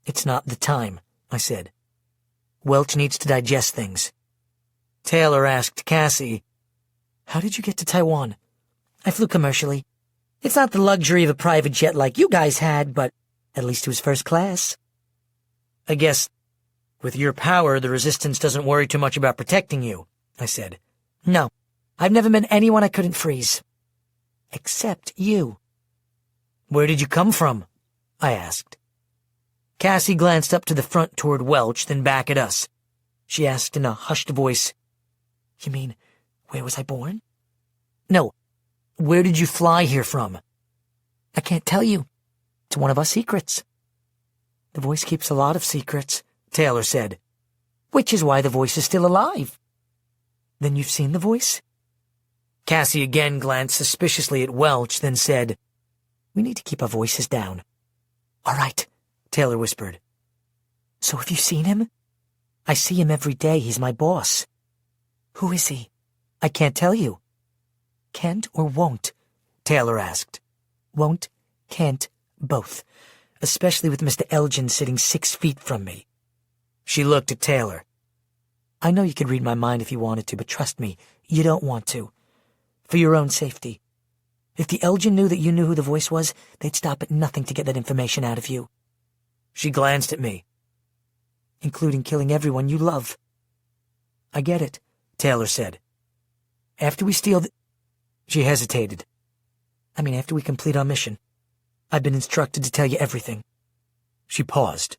It's not the time, I said. Welch needs to digest things. Taylor asked Cassie, How did you get to Taiwan? I flew commercially. It's not the luxury of a private jet like you guys had, but at least it was first class. I guess, with your power, the Resistance doesn't worry too much about protecting you, I said. No, I've never met anyone I couldn't freeze. Except you. Where did you come from? I asked. Cassie glanced up to the front toward Welch, then back at us. She asked in a hushed voice, You mean, where was I born? No. Where did you fly here from? I can't tell you. It's one of our secrets. The voice keeps a lot of secrets, Taylor said. Which is why the voice is still alive. Then you've seen the voice? Cassie again glanced suspiciously at Welch, then said, We need to keep our voices down. All right, Taylor whispered. So have you seen him? I see him every day. He's my boss. Who is he? I can't tell you. Can't or won't? Taylor asked. Won't, can't, both. Especially with Mr. Elgin sitting 6 feet from me. She looked at Taylor. I know you could read my mind if you wanted to, but trust me, you don't want to. For your own safety. If the Elgin knew that you knew who the voice was, they'd stop at nothing to get that information out of you. She glanced at me. including killing everyone you love. I get it, Taylor said. After we steal the... She hesitated. After we complete our mission. I've been instructed to tell you everything. She paused.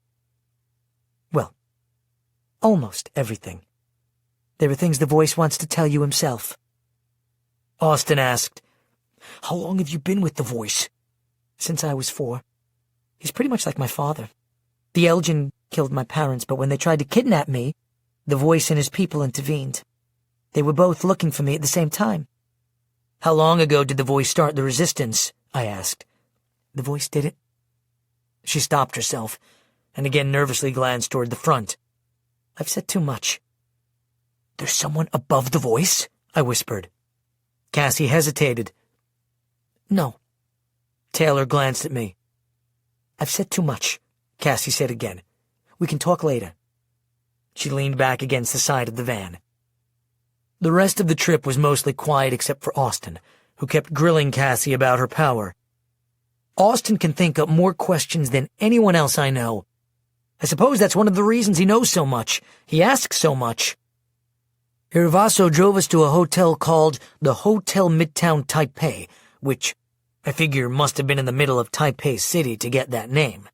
Well, almost everything. There are things the voice wants to tell you himself. Austin asked, How long have you been with the voice? Since I was 4. He's pretty much like my father. The Elgin killed my parents, but when they tried to kidnap me, the voice and his people intervened. They were both looking for me at the same time. How long ago did the voice start the resistance? I asked. The voice did it. She stopped herself, and again nervously glanced toward the front. I've said too much. There's someone above the voice? I whispered. Cassie hesitated. No. Taylor glanced at me. I've said too much, Cassie said again. We can talk later. She leaned back against the side of the van. The rest of the trip was mostly quiet except for Austin, who kept grilling Cassie about her power. Austin can think up more questions than anyone else I know. I suppose that's one of the reasons he knows so much. He asks so much. Hirvaso drove us to a hotel called the Hotel Midtown Taipei, which I figure must have been in the middle of Taipei City to get that name.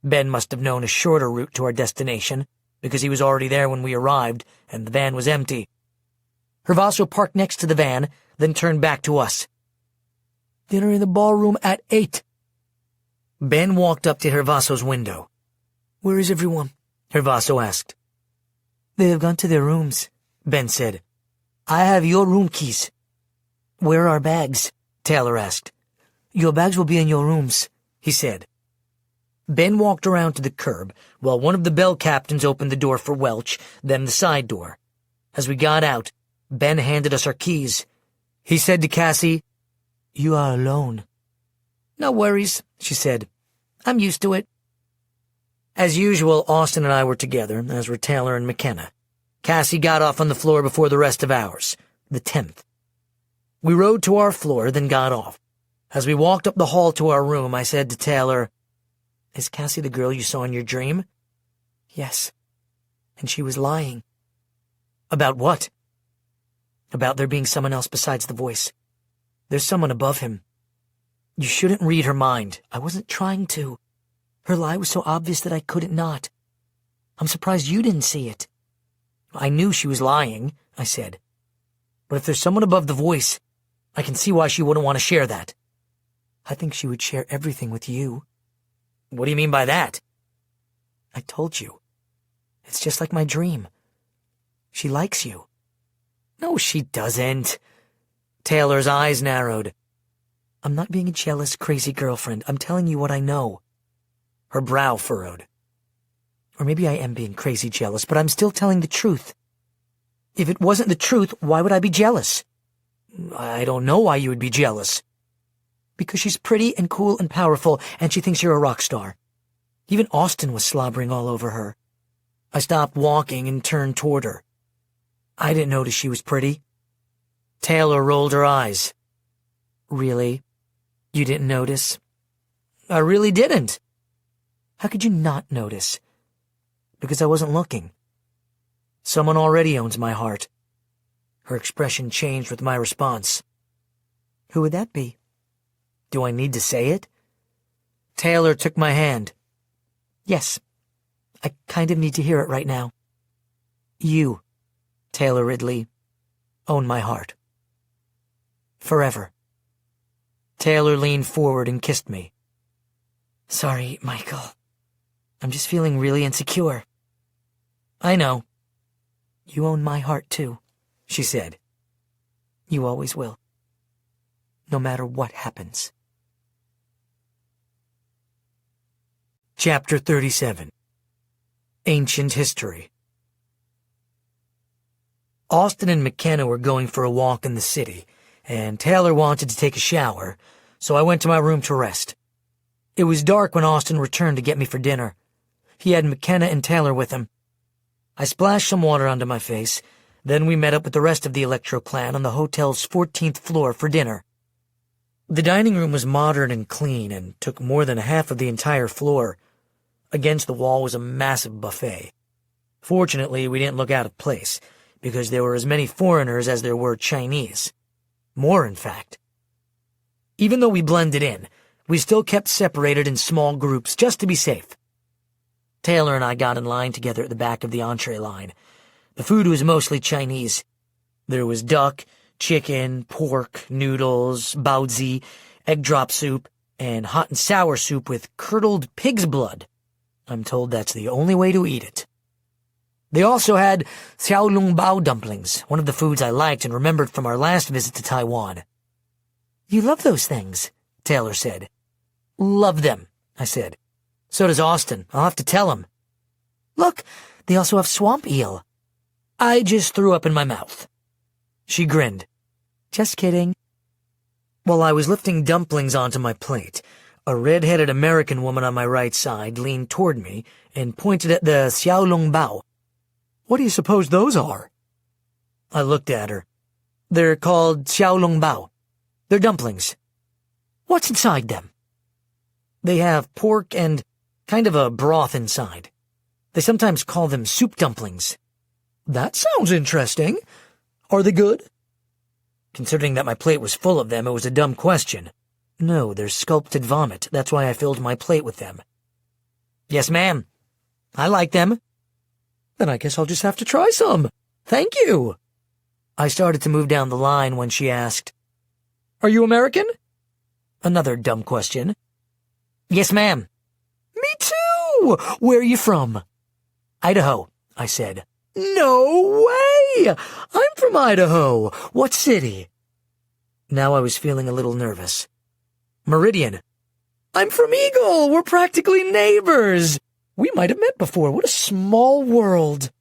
Ben must have known a shorter route to our destination, because he was already there when we arrived, and the van was empty. Hirvaso parked next to the van, then turned back to us. Dinner in the ballroom at 8. Ben walked up to Hirvaso's window. Where is everyone? Hirvaso asked. They have gone to their rooms, Ben said. I have your room keys. Where are our bags? Taylor asked. Your bags will be in your rooms, he said. Ben walked around to the curb, while one of the bell captains opened the door for Welch, then the side door. As we got out, Ben handed us our keys. He said to Cassie, You are alone. No worries, she said. I'm used to it. As usual, Austin and I were together, as were Taylor and McKenna. Cassie got off on the floor before the rest of ours, the 10th. We rode to our floor, then got off. As we walked up the hall to our room, I said to Taylor, Is Cassie the girl you saw in your dream? Yes. And she was lying. About what? About there being someone else besides the voice. There's someone above him. You shouldn't read her mind. I wasn't trying to. Her lie was so obvious that I couldn't not. I'm surprised you didn't see it. I knew she was lying, I said. But if there's someone above the voice, I can see why she wouldn't want to share that. I think she would share everything with you. What do you mean by that? I told you. It's just like my dream. She likes you. No, she doesn't. Taylor's eyes narrowed. I'm not being a jealous, crazy girlfriend. I'm telling you what I know. Her brow furrowed. Or maybe I am being crazy jealous, but I'm still telling the truth. If it wasn't the truth, why would I be jealous? I don't know why you would be jealous. Because she's pretty and cool and powerful, and she thinks you're a rock star. Even Austin was slobbering all over her. I stopped walking and turned toward her. I didn't notice she was pretty. Taylor rolled her eyes. Really? You didn't notice? I really didn't. How could you not notice? Because I wasn't looking. Someone already owns my heart. Her expression changed with my response. Who would that be? Do I need to say it? Taylor took my hand. Yes. I kind of need to hear it right now. You, Taylor Ridley, own my heart. Forever. Taylor leaned forward and kissed me. Sorry, Michael. I'm just feeling really insecure. I know. You own my heart, too, she said. You always will. No matter what happens. Chapter 37. Ancient History. Austin and McKenna were going for a walk in the city, and Taylor wanted to take a shower, so I went to my room to rest. It was dark when Austin returned to get me for dinner. He had McKenna and Taylor with him. I splashed some water onto my face, then we met up with the rest of the Electro clan on the hotel's 14th floor for dinner. The dining room was modern and clean and took more than half of the entire floor. Against the wall was a massive buffet, Fortunately, we didn't look out of place, because there were as many foreigners as there were Chinese. More, in fact. Even though we blended in, we still kept separated in small groups just to be safe. Taylor and I got in line together at the back of the entree line. The food was mostly Chinese. There was duck, chicken, pork, noodles, baozi, egg drop soup, and hot and sour soup with curdled pig's blood. I'm told that's the only way to eat it. They also had xiaolongbao dumplings, one of the foods I liked and remembered from our last visit to Taiwan. "You love those things," Taylor said. "Love them," I said. "So does Austin. I'll have to tell him." "Look, they also have swamp eel." I just threw up in my mouth. She grinned. "Just kidding." While I was lifting dumplings onto my plate, a red-headed American woman on my right side leaned toward me and pointed at the xiaolongbao. "What do you suppose those are?" I looked at her. "They're called xiaolongbao. They're dumplings." "What's inside them?" "They have pork and kind of a broth inside. They sometimes call them soup dumplings." "That sounds interesting. Are they good?" Considering that my plate was full of them, it was a dumb question. "No, they're sculpted vomit. That's why I filled my plate with them." "Yes, ma'am. I like them." "Then I guess I'll just have to try some. Thank you." I started to move down the line when she asked, "Are you American?" Another dumb question. "Yes, ma'am." "Me too! Where are you from?" "Idaho," I said. "No way! I'm from Idaho. What city?" Now I was feeling a little nervous. "Meridian." "I'm from Eagle. We're practically neighbors. We might have met before. What a small world."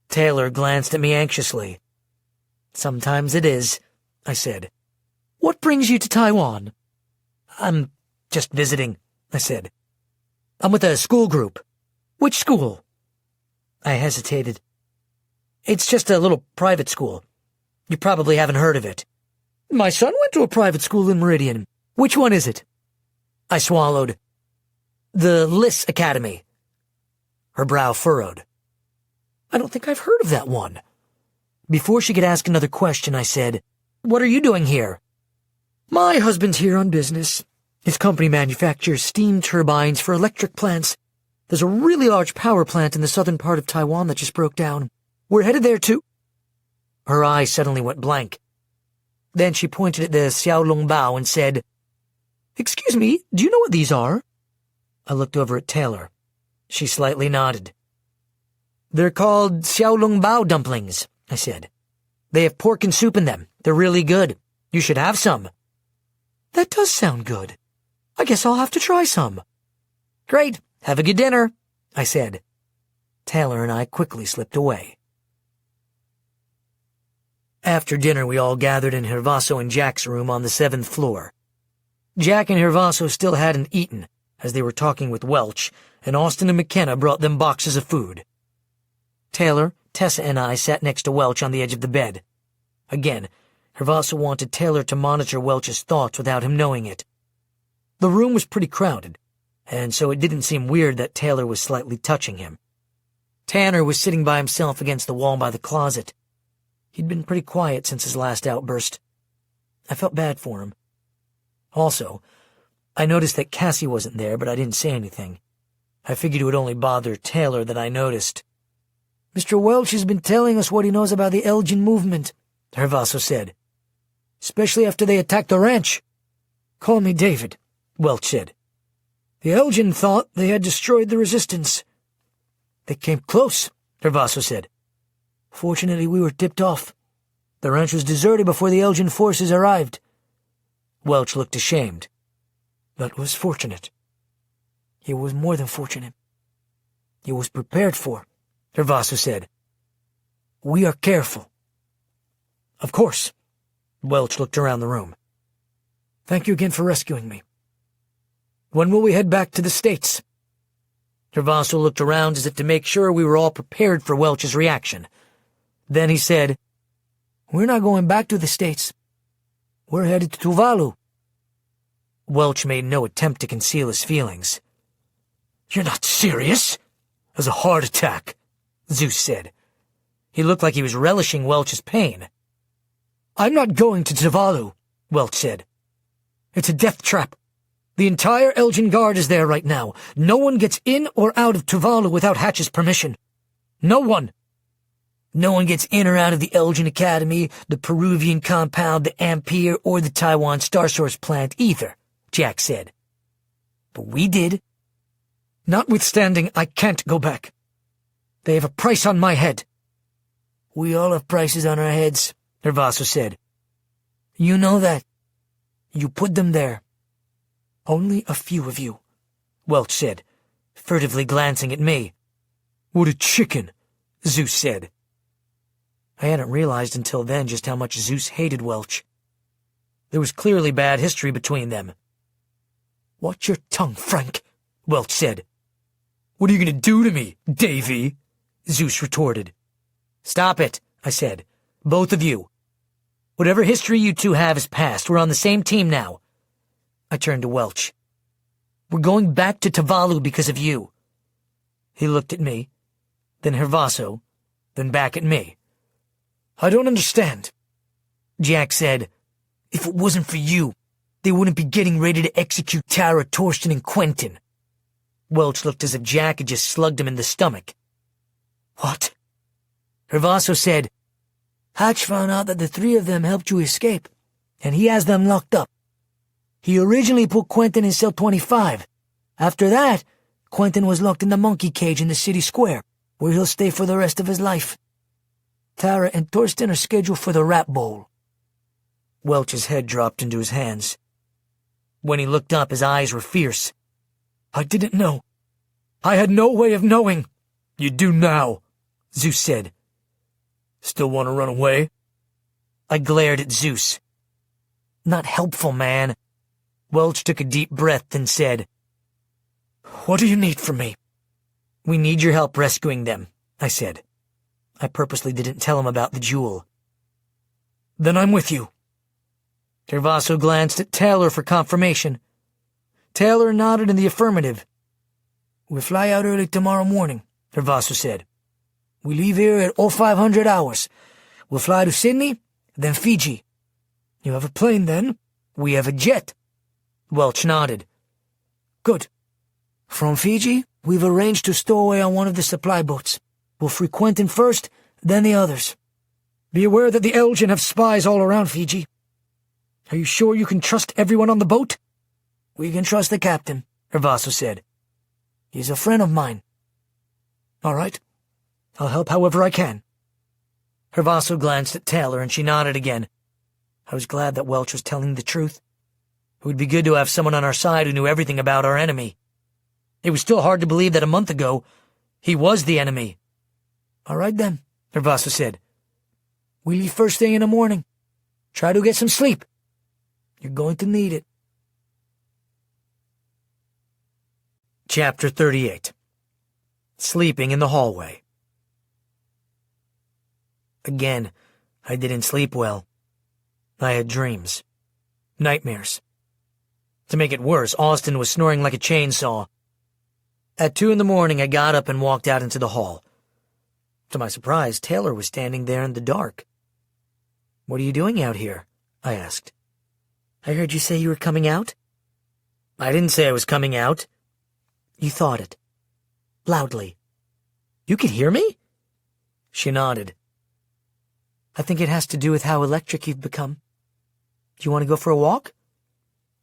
Taylor glanced at me anxiously. "Sometimes it is," I said. "What brings you to Taiwan?" "I'm just visiting," I said. "I'm with a school group." "Which school?" I hesitated. "It's just a little private school. You probably haven't heard of it." "My son went to a private school in Meridian. Which one is it?" I swallowed. "The Liss Academy." Her brow furrowed. "I don't think I've heard of that one." Before she could ask another question, I said, "What are you doing here?" "My husband's here on business. His company manufactures steam turbines for electric plants. There's a really large power plant in the southern part of Taiwan that just broke down. We're headed there to—" Her eyes suddenly went blank. Then she pointed at the xiaolongbao and said, "Excuse me, do you know what these are?" I looked over at Taylor. She slightly nodded. "They're called xiaolongbao dumplings," I said. "They have pork and soup in them. They're really good. You should have some." "That does sound good. I guess I'll have to try some." "Great. Have a good dinner," I said. Taylor and I quickly slipped away. After dinner, we all gathered in Hervaso and Jack's room on the 7th floor. Jack and Hervaso still hadn't eaten, as they were talking with Welch, and Austin and McKenna brought them boxes of food. Taylor, Tessa, and I sat next to Welch on the edge of the bed. Again, Hervaso wanted Taylor to monitor Welch's thoughts without him knowing it. The room was pretty crowded, and so it didn't seem weird that Taylor was slightly touching him. Tanner was sitting by himself against the wall by the closet. He'd been pretty quiet since his last outburst. I felt bad for him. Also, I noticed that Cassie wasn't there, but I didn't say anything. I figured it would only bother Taylor that I noticed. "Mr. Welch has been telling us what he knows about the Elgin movement," Hervaso said. "Especially after they attacked the ranch." "Call me David," Welch said. "The Elgin thought they had destroyed the resistance." "They came close," Hervaso said. "Fortunately, we were tipped off. The ranch was deserted before the Elgin forces arrived." Welch looked ashamed. "That was fortunate." "It was more than fortunate. It was prepared for," Hervaso said. "We are careful." "Of course." Welch looked around the room. "Thank you again for rescuing me. When will we head back to the States?" Hervaso looked around as if to make sure we were all prepared for Welch's reaction. Then he said, "We're not going back to the States. We're headed to Tuvalu." Welch made no attempt to conceal his feelings. "You're not serious? As a heart attack." Zeus said. He looked like he was relishing Welch's pain. "I'm not going to Tuvalu," Welch said. "It's a death trap. The entire Elgin Guard is there right now. No one gets in or out of Tuvalu without Hatch's permission. No one. No one gets in or out of the Elgin Academy, the Peruvian compound, the Ampere, or the Taiwan Star Source plant either," Jack said. "But we did. Notwithstanding, I can't go back. They have a price on my head." "We all have prices on our heads," Hervaso said. "You know that. You put them there." "Only a few of you," Welch said, furtively glancing at me. "What a chicken," Zeus said. I hadn't realized until then just how much Zeus hated Welch. There was clearly bad history between them. "Watch your tongue, Frank," Welch said. "What are you going to do to me, Davy?" Zeus retorted. "Stop it," I said. "Both of you. Whatever history you two have is past. We're on the same team now." I turned to Welch. "We're going back to Tuvalu because of you." He looked at me, then Hervaso, then back at me. "I don't understand." Jack said, "If it wasn't for you, they wouldn't be getting ready to execute Tara, Torsten, and Quentin." Welch looked as if Jack had just slugged him in the stomach. "What?" Hervaso said, "Hatch found out that the three of them helped you escape, and he has them locked up. He originally put Quentin in cell 25. After that, Quentin was locked in the monkey cage in the city square, where he'll stay for the rest of his life. Tara and Torsten are scheduled for the Rat Bowl." Welch's head dropped into his hands. When he looked up, his eyes were fierce. "I didn't know. I had no way of knowing." "You do now," Zeus said. "Still want to run away?" I glared at Zeus. "Not helpful, man." Welch took a deep breath and said, "What do you need from me?" "We need your help rescuing them," I said. I purposely didn't tell him about the jewel. "Then I'm with you." Hervaso glanced at Taylor for confirmation. Taylor nodded in the affirmative. "We'll fly out early tomorrow morning," Hervaso said. "We leave here at 0500 hours. We'll fly to Sydney, then Fiji. You have a plane then? We have a jet." Welch nodded. "Good. From Fiji, we've arranged to stow away on one of the supply boats. We'll free Quentin first, then the others. Be aware that the Elgin have spies all around Fiji. Are you sure you can trust everyone on the boat?" "We can trust the captain," Hervaso said. "He's a friend of mine." "All right. I'll help however I can." Hervaso glanced at Taylor and she nodded again. I was glad that Welch was telling the truth. It would be good to have someone on our side who knew everything about our enemy. It was still hard to believe that a month ago, he was the enemy. "All right then," Hervaso said. "We leave first thing in the morning. Try to get some sleep. You're going to need it." Chapter 38. Sleeping in the hallway. Again, I didn't sleep well. I had dreams. Nightmares. To make it worse, Austin was snoring like a chainsaw. At 2 a.m, I got up and walked out into the hall. To my surprise, Taylor was standing there in the dark. "What are you doing out here?" I asked. "I heard you say you were coming out." "I didn't say I was coming out." "You thought it." Loudly. "You could hear me?" She nodded. "I think it has to do with how electric you've become. Do you want to go for a walk?"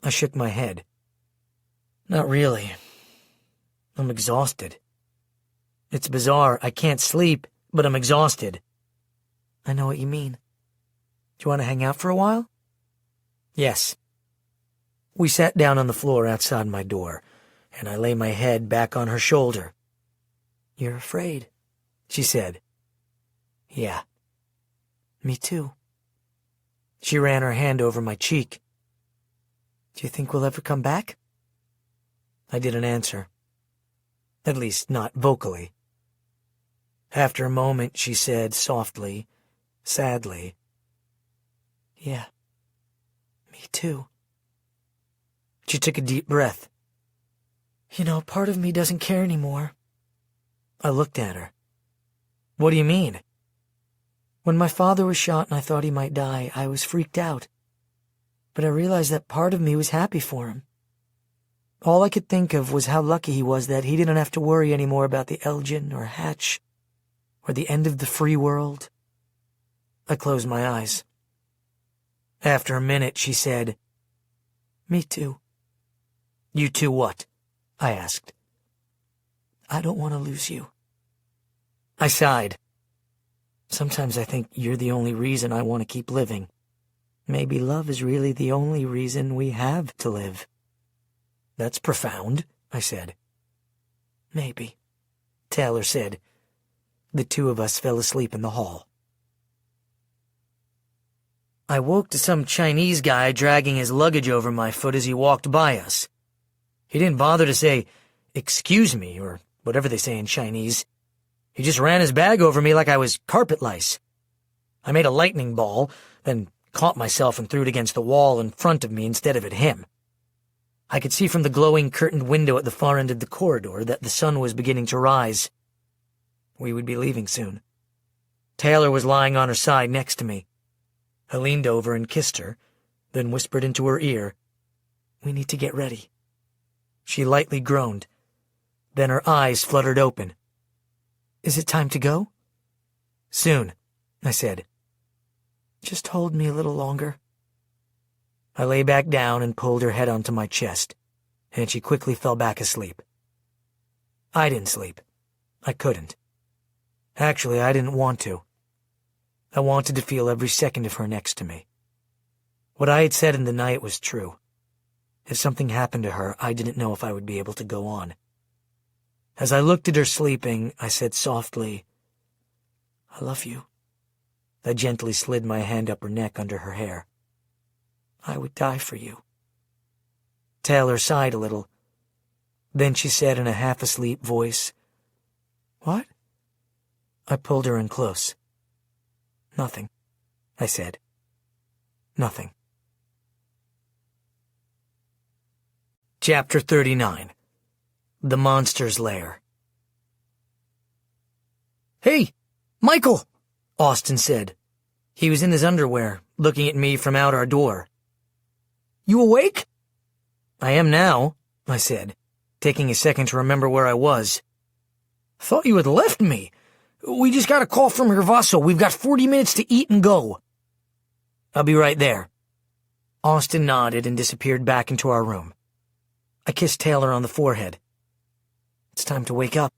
I shook my head. "Not really. I'm exhausted. It's bizarre. I can't sleep, but I'm exhausted." "I know what you mean. Do you want to hang out for a while?" "Yes." We sat down on the floor outside my door, and I lay my head back on her shoulder. "You're afraid," she said. "Yeah. Me too." She ran her hand over my cheek. "Do you think we'll ever come back?" I didn't answer. At least, not vocally. After a moment, she said softly, sadly, "Yeah, me too." She took a deep breath. "You know, part of me doesn't care anymore." I looked at her. What do you mean? When my father was shot and I thought he might die, I was freaked out. But I realized that part of me was happy for him. All I could think of was how lucky he was that he didn't have to worry anymore about the Elgin or Hatch or the end of the free world. I closed my eyes. After a minute, she said, "Me too." "You too what?" I asked. "I don't want to lose you." I sighed. Sometimes I think you're the only reason I want to keep living. Maybe love is really the only reason we have to live. That's profound, I said. Maybe, Taylor said. The two of us fell asleep in the hall. I woke to some Chinese guy dragging his luggage over my foot as he walked by us. He didn't bother to say, "Excuse me," or whatever they say in Chinese. He just ran his bag over me like I was carpet lice. I made a lightning ball, then caught myself and threw it against the wall in front of me instead of at him. I could see from the glowing curtained window at the far end of the corridor that the sun was beginning to rise. We would be leaving soon. Taylor was lying on her side next to me. I leaned over and kissed her, then whispered into her ear, "We need to get ready." She lightly groaned. Then her eyes fluttered open. "Is it time to go?" "Soon," I said. "Just hold me a little longer." I lay back down and pulled her head onto my chest, and she quickly fell back asleep. I didn't sleep. I couldn't. Actually, I didn't want to. I wanted to feel every second of her next to me. What I had said in the night was true. If something happened to her, I didn't know if I would be able to go on. As I looked at her sleeping, I said softly, "I love you." I gently slid my hand up her neck under her hair. "I would die for you." Taylor sighed a little. Then she said in a half-asleep voice, "What?" I pulled her in close. "Nothing," I said. "Nothing." Chapter 39. The Monster's Lair. "Hey, Michael!" Austin said. He was in his underwear, looking at me from out our door. "You awake?" "I am now," I said, taking a second to remember where I was. "Thought you had left me. We just got a call from Hervaso. We've got 40 minutes to eat and go." "I'll be right there." Austin nodded and disappeared back into our room. I kissed Taylor on the forehead. "It's time to wake up."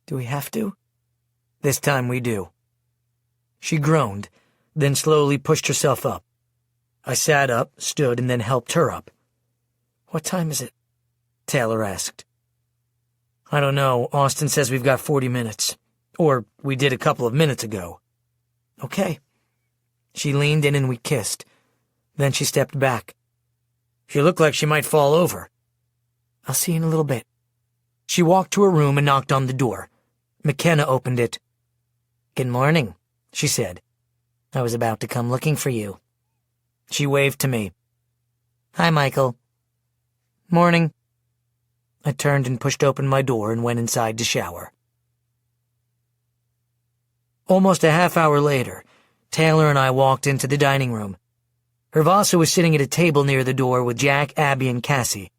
"Do we have to?" "This time we do." She groaned, then slowly pushed herself up. I sat up, stood, and then helped her up. "What time is it?" Taylor asked. "I don't know. Austin says we've got 40 minutes. Or we did a couple of minutes ago." "Okay." She leaned in and we kissed. Then she stepped back. She looked like she might fall over. "I'll see you in a little bit." She walked to her room and knocked on the door. McKenna opened it. "Good morning," she said. "I was about to come looking for you." She waved to me. "Hi, Michael." "Morning." I turned and pushed open my door and went inside to shower. Almost a half hour later, Taylor and I walked into the dining room. Hervaso was sitting at a table near the door with Jack, Abby, and Cassie.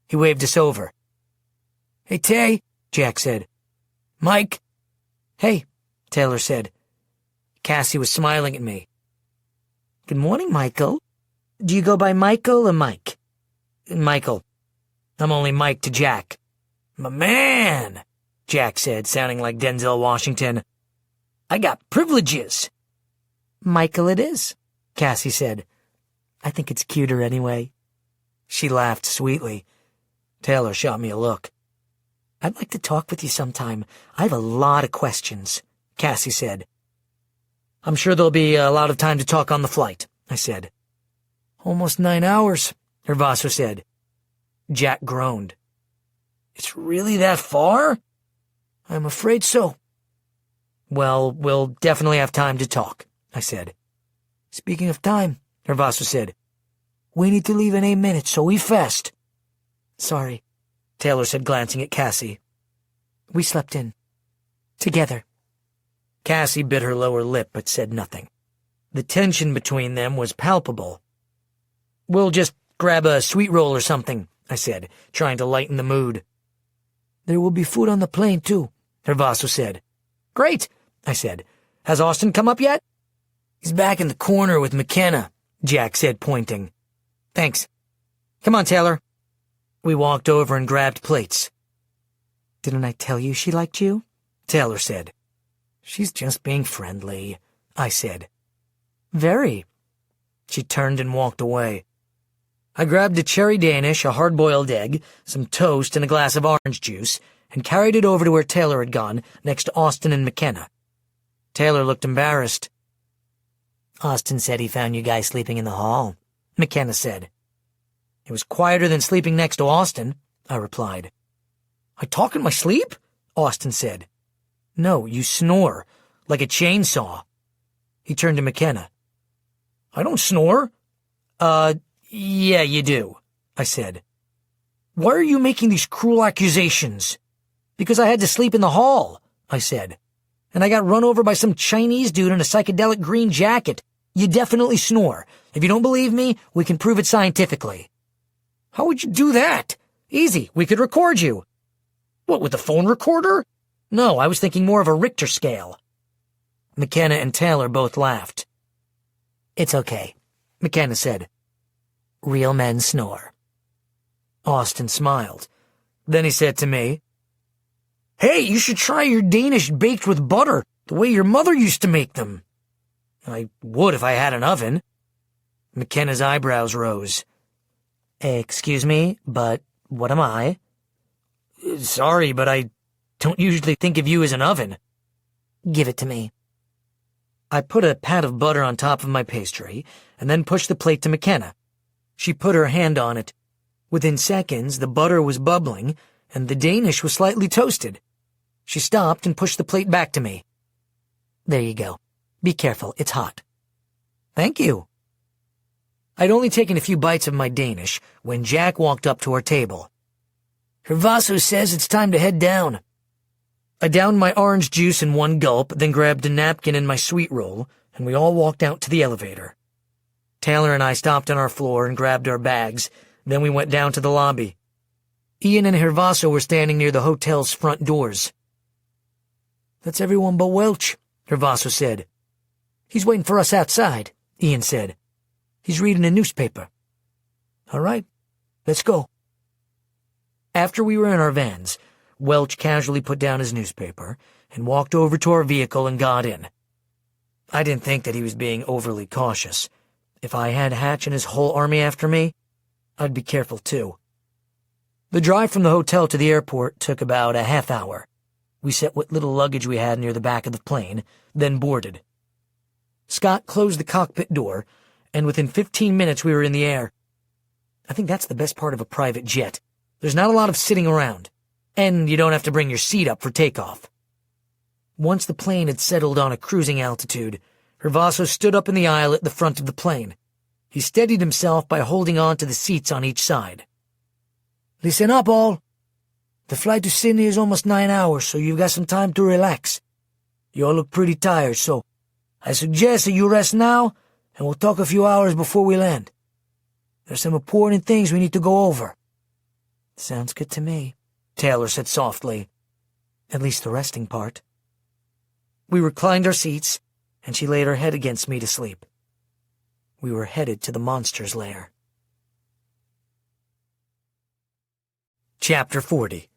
He waved us over. "Hey, Tay," Jack said. "Mike." "Hey," Taylor said. Cassie was smiling at me. "Good morning, Michael. Do you go by Michael or Mike?" "Michael. I'm only Mike to Jack." "My man," Jack said, sounding like Denzel Washington. "I got privileges." "Michael it is," Cassie said. "I think it's cuter anyway." She laughed sweetly. Taylor shot me a look. "I'd like to talk with you sometime. I have a lot of questions," Cassie said. "I'm sure there'll be a lot of time to talk on the flight," I said. "Almost 9 hours," Hervaso said. Jack groaned. "It's really that far?" "I'm afraid so." "Well, we'll definitely have time to talk," I said. "Speaking of time," Hervaso said, "we need to leave in 8 minutes, so we fast." "Sorry," Taylor said, glancing at Cassie. "We slept in. Together." Cassie bit her lower lip but said nothing. The tension between them was palpable. "We'll just grab a sweet roll or something," I said, trying to lighten the mood. "There will be food on the plane, too," Hervaso said. "Great," I said. "Has Austin come up yet?" "He's back in the corner with McKenna," Jack said, pointing. "Thanks. Come on, Taylor." We walked over and grabbed plates. "Didn't I tell you she liked you?" Taylor said. "She's just being friendly," I said. "Very." She turned and walked away. I grabbed a cherry Danish, a hard-boiled egg, some toast, and a glass of orange juice, and carried it over to where Taylor had gone, next to Austin and McKenna. Taylor looked embarrassed. "Austin said he found you guys sleeping in the hall," McKenna said. "It was quieter than sleeping next to Austin," I replied. "I talk in my sleep?" Austin said. "No, you snore, like a chainsaw." He turned to McKenna. "I don't snore." Yeah, you do," I said. "Why are you making these cruel accusations?" "Because I had to sleep in the hall," I said. "And I got run over by some Chinese dude in a psychedelic green jacket. You definitely snore. If you don't believe me, we can prove it scientifically." "How would you do that?" "Easy, we could record you." "What, with a phone recorder?" "No, I was thinking more of a Richter scale." McKenna and Taylor both laughed. "It's okay," McKenna said. "Real men snore." Austin smiled. Then he said to me, "Hey, you should try your Danish baked with butter, the way your mother used to make them." "I would if I had an oven." McKenna's eyebrows rose. "Excuse me, but what am I?" "Sorry, but I don't usually think of you as an oven." "Give it to me." I put a pat of butter on top of my pastry, and then pushed the plate to McKenna. She put her hand on it. Within seconds, the butter was bubbling, and the Danish was slightly toasted. She stopped and pushed the plate back to me. "There you go. Be careful, it's hot." "Thank you." I'd only taken a few bites of my Danish when Jack walked up to our table. "Hervaso says it's time to head down." I downed my orange juice in one gulp, then grabbed a napkin and my sweet roll, and we all walked out to the elevator. Taylor and I stopped on our floor and grabbed our bags. Then we went down to the lobby. Ian and Hervaso were standing near the hotel's front doors. "That's everyone but Welch," Hervaso said. "He's waiting for us outside," Ian said. "He's reading a newspaper." "All right, let's go." After we were in our vans, Welch casually put down his newspaper and walked over to our vehicle and got in. I didn't think that he was being overly cautious. If I had Hatch and his whole army after me, I'd be careful too. The drive from the hotel to the airport took about a half hour. We set what little luggage we had near the back of the plane, then boarded. Scott closed the cockpit door, and within 15 minutes we were in the air. I think that's the best part of a private jet. There's not a lot of sitting around, and you don't have to bring your seat up for takeoff. Once the plane had settled on a cruising altitude, Hervaso stood up in the aisle at the front of the plane. He steadied himself by holding on to the seats on each side. "Listen up, all. The flight to Sydney is almost 9 hours, so you've got some time to relax. You all look pretty tired, so I suggest that you rest now, and we'll talk a few hours before we land. There's some important things we need to go over." "Sounds good to me," Taylor said softly. "At least the resting part." We reclined our seats, and she laid her head against me to sleep. We were headed to the monster's lair. Chapter 40.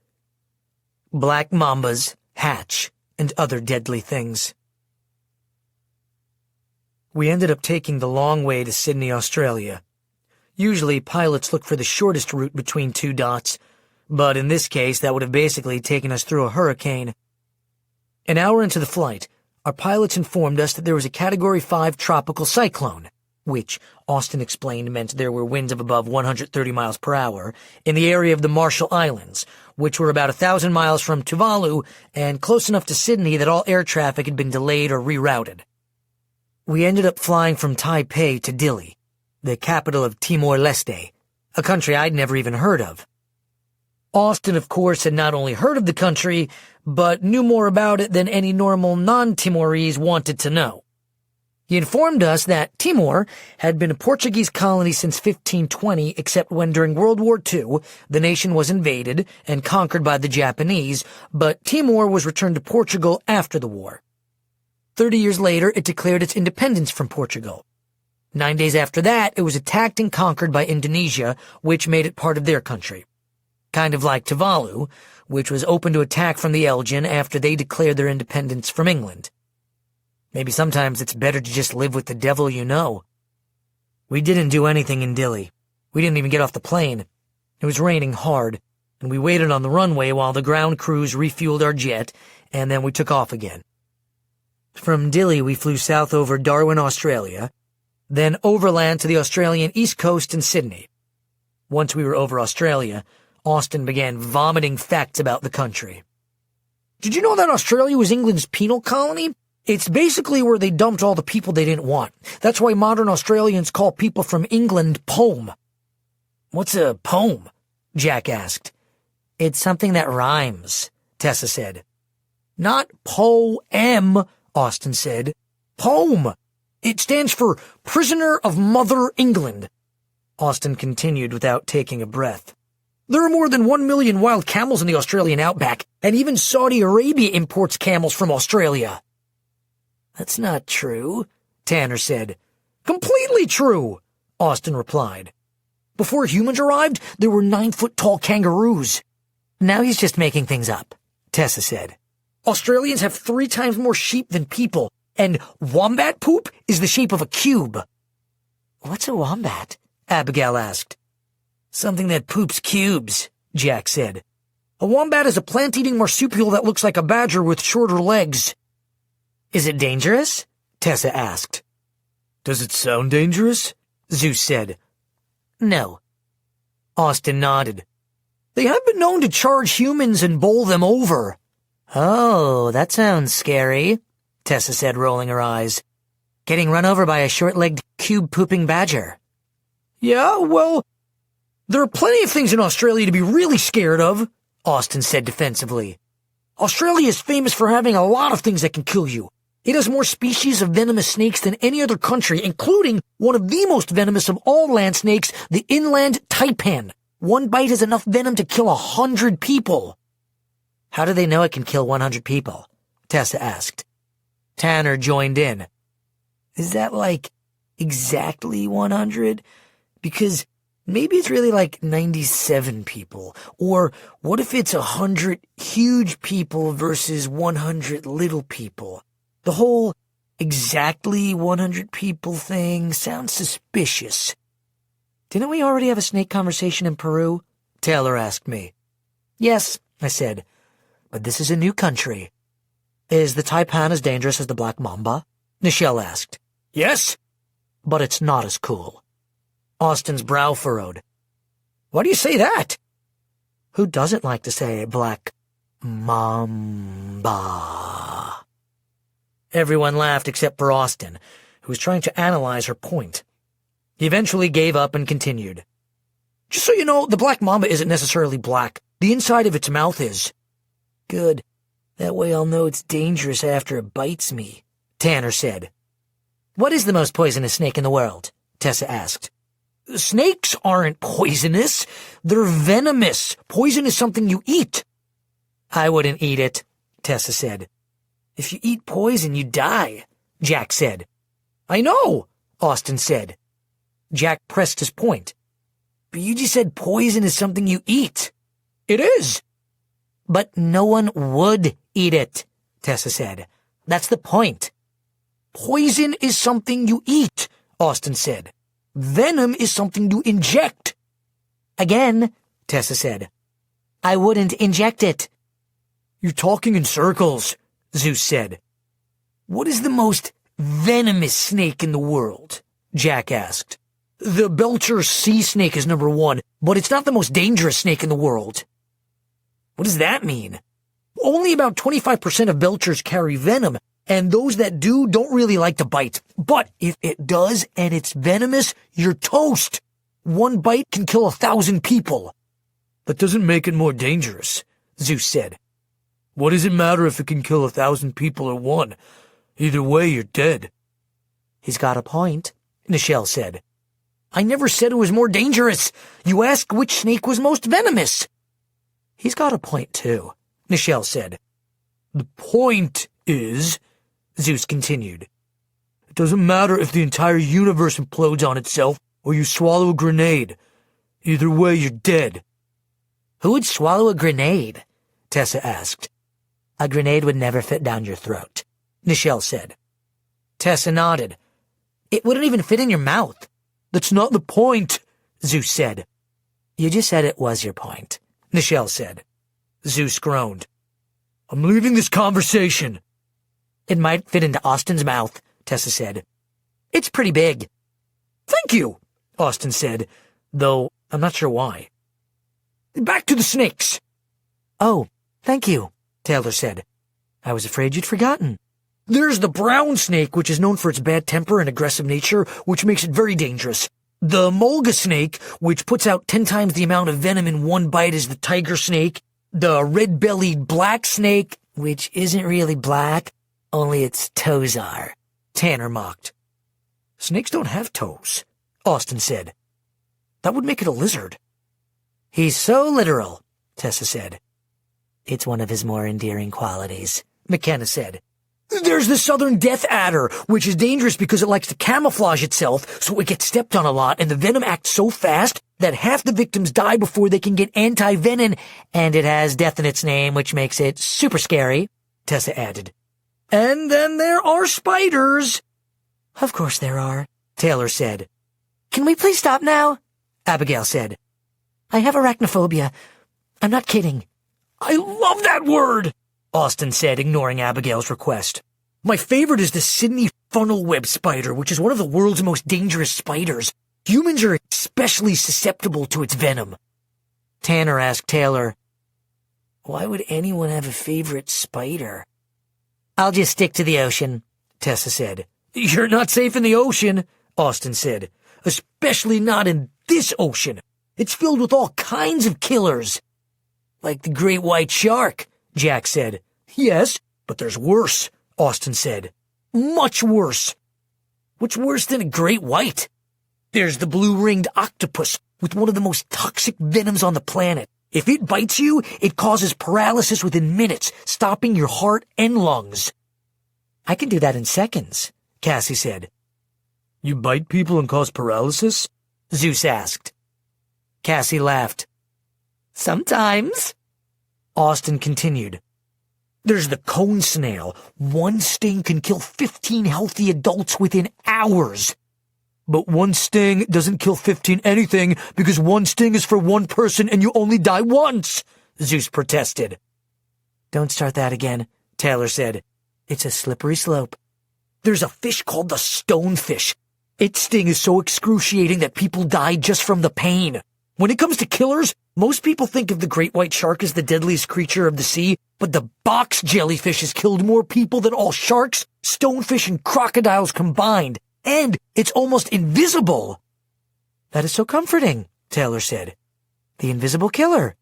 Black Mambas, Hatch, and Other Deadly Things. We ended up taking the long way to Sydney, Australia. Usually, pilots look for the shortest route between two dots, but in this case, that would have basically taken us through a hurricane. An hour into the flight, our pilots informed us that there was a Category 5 tropical cyclone, which Austin explained meant there were winds of above 130 miles per hour, in the area of the Marshall Islands, which were about 1,000 miles from Tuvalu and close enough to Sydney that all air traffic had been delayed or rerouted. We ended up flying from Taipei to Dili, the capital of Timor-Leste, a country I'd never even heard of. Austin, of course, had not only heard of the country, but knew more about it than any normal non-Timorese wanted to know. He informed us that Timor had been a Portuguese colony since 1520, except when during World War II, the nation was invaded and conquered by the Japanese, but Timor was returned to Portugal after the war. 30 years later, it declared its independence from Portugal. 9 days after that, it was attacked and conquered by Indonesia, which made it part of their country. Kind of like Tuvalu, which was open to attack from the Elgin after they declared their independence from England. Maybe sometimes it's better to just live with the devil you know. We didn't do anything in Dili. We didn't even get off the plane. It was raining hard, and we waited on the runway while the ground crews refueled our jet, and then we took off again. From Dili, we flew south over Darwin, Australia, then overland to the Australian east coast in Sydney. Once we were over Australia, Austin began vomiting facts about the country. Did you know that Australia was England's penal colony? It's basically where they dumped all the people they didn't want. That's why modern Australians call people from England pome. What's a pome? Jack asked. It's something that rhymes, Tessa said. Not po-em, Austin said. Pome. It stands for Prisoner of Mother England. Austin continued without taking a breath. There are more than 1 million wild camels in the Australian outback, and even Saudi Arabia imports camels from Australia. That's not true, Tanner said. Completely true, Austin replied. Before humans arrived, there were 9-foot-tall kangaroos. Now he's just making things up, Tessa said. Australians have 3 times more sheep than people, and wombat poop is the shape of a cube. What's a wombat? Abigail asked. Something that poops cubes, Jack said. A wombat is a plant-eating marsupial that looks like a badger with shorter legs. Is it dangerous? Tessa asked. Does it sound dangerous? Zeus said. No. Austin nodded. They have been known to charge humans and bowl them over. Oh, that sounds scary, Tessa said, rolling her eyes. Getting run over by a short-legged, cube-pooping badger. Yeah, well, there are plenty of things in Australia to be really scared of, Austin said defensively. Australia is famous for having a lot of things that can kill you. It has more species of venomous snakes than any other country, including one of the most venomous of all land snakes, the inland taipan. One bite has enough venom to kill 100 people. How do they know it can kill 100 people? Tessa asked. Tanner joined in. Is that like exactly 100? Because maybe it's really like 97 people. Or what if it's 100 huge people versus 100 little people? The whole exactly 100 people thing sounds suspicious. Didn't we already have a snake conversation in Peru? Taylor asked me. Yes, I said, but this is a new country. Is the taipan as dangerous as the black mamba? Nichelle asked. Yes, but it's not as cool. Austin's brow furrowed. Why do you say that? Who doesn't like to say black mamba? Everyone laughed except for Austin, who was trying to analyze her point. He eventually gave up and continued. Just so you know, the black mamba isn't necessarily black. The inside of its mouth is. Good. That way I'll know it's dangerous after it bites me, Tanner said. What is the most poisonous snake in the world? Tessa asked. Snakes aren't poisonous. They're venomous. Poison is something you eat. I wouldn't eat it, Tessa said. If you eat poison, you die, Jack said. I know, Austin said. Jack pressed his point. But you just said poison is something you eat. It is. But no one would eat it, Tessa said. That's the point. Poison is something you eat, Austin said. Venom is something you inject. Again, Tessa said. I wouldn't inject it. You're talking in circles, Zeus said. What is the most venomous snake in the world? Jack asked. The Belcher sea snake is number 1, but it's not the most dangerous snake in the world. What does that mean? Only about 25% of Belchers carry venom, and those that do don't really like to bite. But if it does and it's venomous, you're toast. One bite can kill 1,000 people. That doesn't make it more dangerous, Zeus said. What does it matter if it can kill 1,000 people or one? Either way, you're dead. He's got a point, Nichelle said. I never said it was more dangerous. You asked which snake was most venomous. He's got a point, too, Nichelle said. The point is, Zeus continued, it doesn't matter if the entire universe implodes on itself or you swallow a grenade. Either way, you're dead. Who would swallow a grenade? Tessa asked. A grenade would never fit down your throat, Nichelle said. Tessa nodded. It wouldn't even fit in your mouth. That's not the point, Zeus said. You just said it was your point, Nichelle said. Zeus groaned. I'm leaving this conversation. It might fit into Austin's mouth, Tessa said. It's pretty big. Thank you, Austin said, though I'm not sure why. Back to the snakes. Oh, thank you, Taylor said. I was afraid you'd forgotten. There's the brown snake, which is known for its bad temper and aggressive nature, which makes it very dangerous. The mulga snake, which puts out 10 times the amount of venom in one bite as the tiger snake. The red-bellied black snake, which isn't really black, only its toes are, Tanner mocked. Snakes don't have toes, Austin said. That would make it a lizard. He's so literal, Tessa said. It's one of his more endearing qualities, McKenna said. There's the southern death adder, which is dangerous because it likes to camouflage itself, so it gets stepped on a lot, and the venom acts so fast that half the victims die before they can get anti-venom, and it has death in its name, which makes it super scary, Tessa added. And then there are spiders. Of course there are, Taylor said. Can we please stop now? Abigail said. I have arachnophobia. I'm not kidding. I love that word, Austin said, ignoring Abigail's request. My favorite is the Sydney funnel web spider, which is one of the world's most dangerous spiders. Humans are especially susceptible to its venom. Tanner asked Taylor, why would anyone have a favorite spider? I'll just stick to the ocean, Tessa said. You're not safe in the ocean, Austin said. Especially not in this ocean. It's filled with all kinds of killers. Like the great white shark, Jack said. Yes, but there's worse, Austin said. Much worse. What's worse than a great white? There's the blue-ringed octopus with one of the most toxic venoms on the planet. If it bites you, it causes paralysis within minutes, stopping your heart and lungs. I can do that in seconds, Cassie said. You bite people and cause paralysis? Zeus asked. Cassie laughed. Sometimes. Austin continued. There's the cone snail. One sting can kill 15 healthy adults within hours. But one sting doesn't kill 15 anything because one sting is for one person and you only die once, Zeus protested. Don't start that again, Taylor said. It's a slippery slope. There's a fish called the stonefish. Its sting is so excruciating that people die just from the pain. When it comes to killers, most people think of the great white shark as the deadliest creature of the sea, but the box jellyfish has killed more people than all sharks, stonefish, and crocodiles combined. And it's almost invisible. That is so comforting, Taylor said. The invisible killer.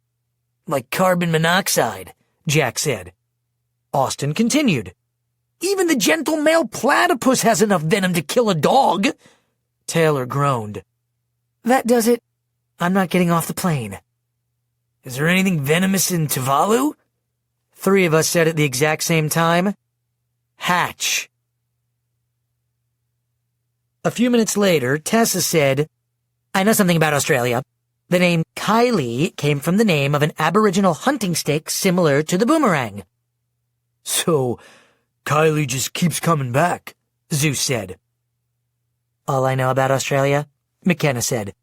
Like carbon monoxide, Jack said. Austin continued. Even the gentle male platypus has enough venom to kill a dog. Taylor groaned. That does it. I'm not getting off the plane. Is there anything venomous in Tuvalu? 3 of us said at the exact same time. Hatch. A few minutes later, Tessa said, I know something about Australia. The name Kylie came from the name of an aboriginal hunting stick similar to the boomerang. So, Kylie just keeps coming back, Zeus said. All I know about Australia, McKenna said,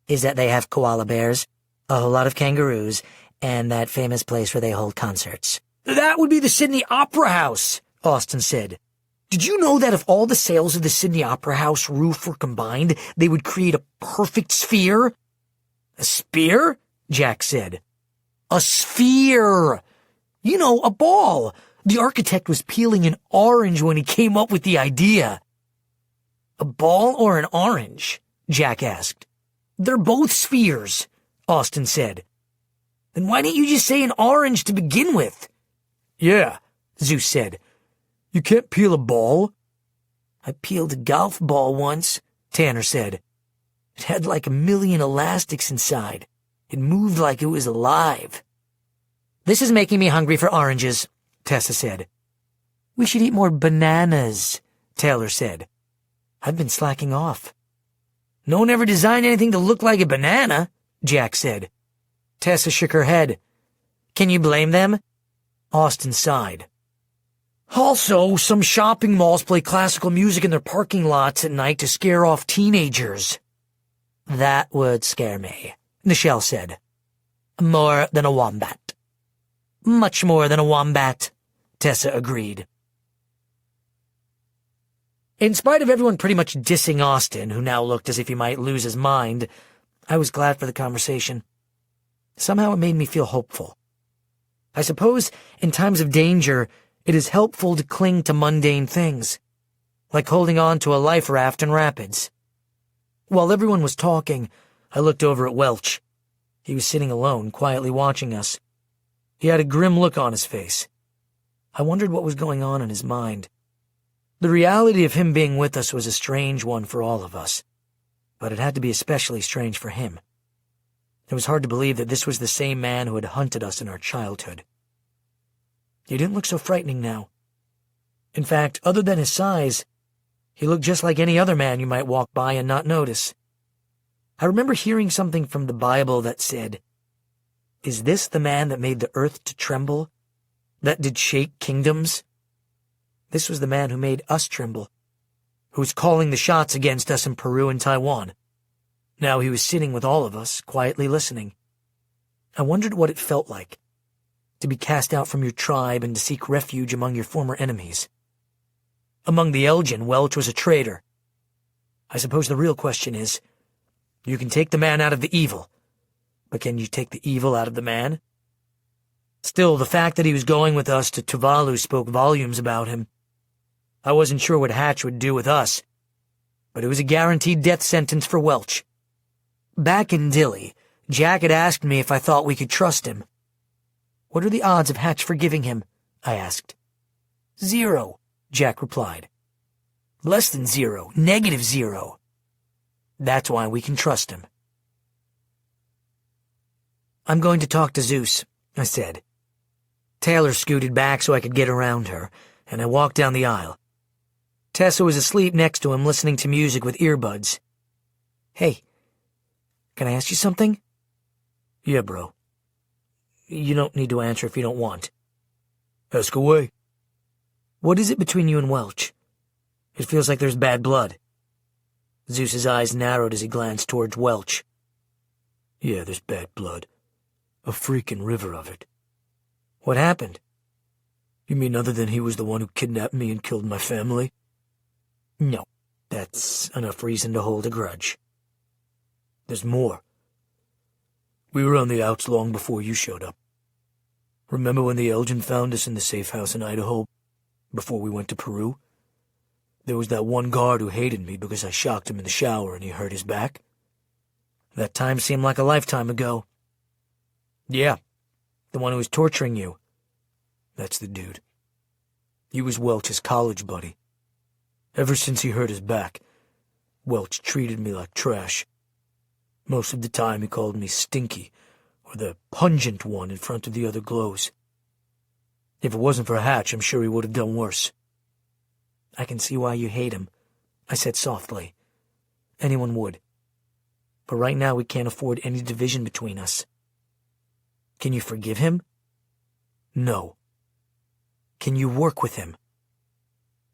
is that they have koala bears, a whole lot of kangaroos, and that famous place where they hold concerts. That would be the Sydney Opera House, Austin said. Did you know that if all the sails of the Sydney Opera House roof were combined, they would create a perfect sphere? A spear? Jack said. A sphere! You know, a ball. The architect was peeling an orange when he came up with the idea. A ball or an orange? Jack asked. They're both spheres, Austin said. Then why didn't you just say an orange to begin with? Yeah, Zeus said. You can't peel a ball? I peeled a golf ball once, Tanner said. It had like 1,000,000 elastics inside. It moved like it was alive. This is making me hungry for oranges, Tessa said. We should eat more bananas, Taylor said. I've been slacking off. No one ever designed anything to look like a banana, Jack said. Tessa shook her head. Can you blame them? Austin sighed. Also, some shopping malls play classical music in their parking lots at night to scare off teenagers. That would scare me, Nichelle said. More than a wombat. Much more than a wombat, Tessa agreed. In spite of everyone pretty much dissing Austin, who now looked as if he might lose his mind, I was glad for the conversation. Somehow it made me feel hopeful. I suppose in times of danger, it is helpful to cling to mundane things, like holding on to a life raft in rapids. While everyone was talking, I looked over at Welch. He was sitting alone, quietly watching us. He had a grim look on his face. I wondered what was going on in his mind. The reality of him being with us was a strange one for all of us, but it had to be especially strange for him. It was hard to believe that this was the same man who had hunted us in our childhood. He didn't look so frightening now. In fact, other than his size, he looked just like any other man you might walk by and not notice. I remember hearing something from the Bible that said, "Is this the man that made the earth to tremble, that did shake kingdoms?" This was the man who made us tremble, who was calling the shots against us in Peru and Taiwan. Now he was sitting with all of us, quietly listening. I wondered what it felt like, to be cast out from your tribe and to seek refuge among your former enemies. Among the Elgin, Welch was a traitor. I suppose the real question is, you can take the man out of the evil, but can you take the evil out of the man? Still, the fact that he was going with us to Tuvalu spoke volumes about him. I wasn't sure what Hatch would do with us, but it was a guaranteed death sentence for Welch. Back in Dilley, Jack had asked me if I thought we could trust him. What are the odds of Hatch forgiving him? I asked. 0, Jack replied. Less than 0, -0. That's why we can trust him. I'm going to talk to Zeus, I said. Taylor scooted back so I could get around her, and I walked down the aisle. Tessa was asleep next to him, listening to music with earbuds. Hey, can I ask you something? Yeah, bro. You don't need to answer if you don't want. Ask away. What is it between you and Welch? It feels like there's bad blood. Zeus's eyes narrowed as he glanced towards Welch. Yeah, there's bad blood. A freaking river of it. What happened? You mean other than he was the one who kidnapped me and killed my family? No, that's enough reason to hold a grudge. There's more. We were on the outs long before you showed up. Remember when the Elgin found us in the safe house in Idaho, before we went to Peru? There was that one guard who hated me because I shocked him in the shower and he hurt his back. That time seemed like a lifetime ago. Yeah, the one who was torturing you. That's the dude. He was Welch's college buddy. Ever since he hurt his back, Welch treated me like trash. Most of the time he called me Stinky, or the pungent one in front of the other glows. If it wasn't for Hatch, I'm sure he would have done worse. I can see why you hate him, I said softly. Anyone would. But right now we can't afford any division between us. Can you forgive him? No. Can you work with him?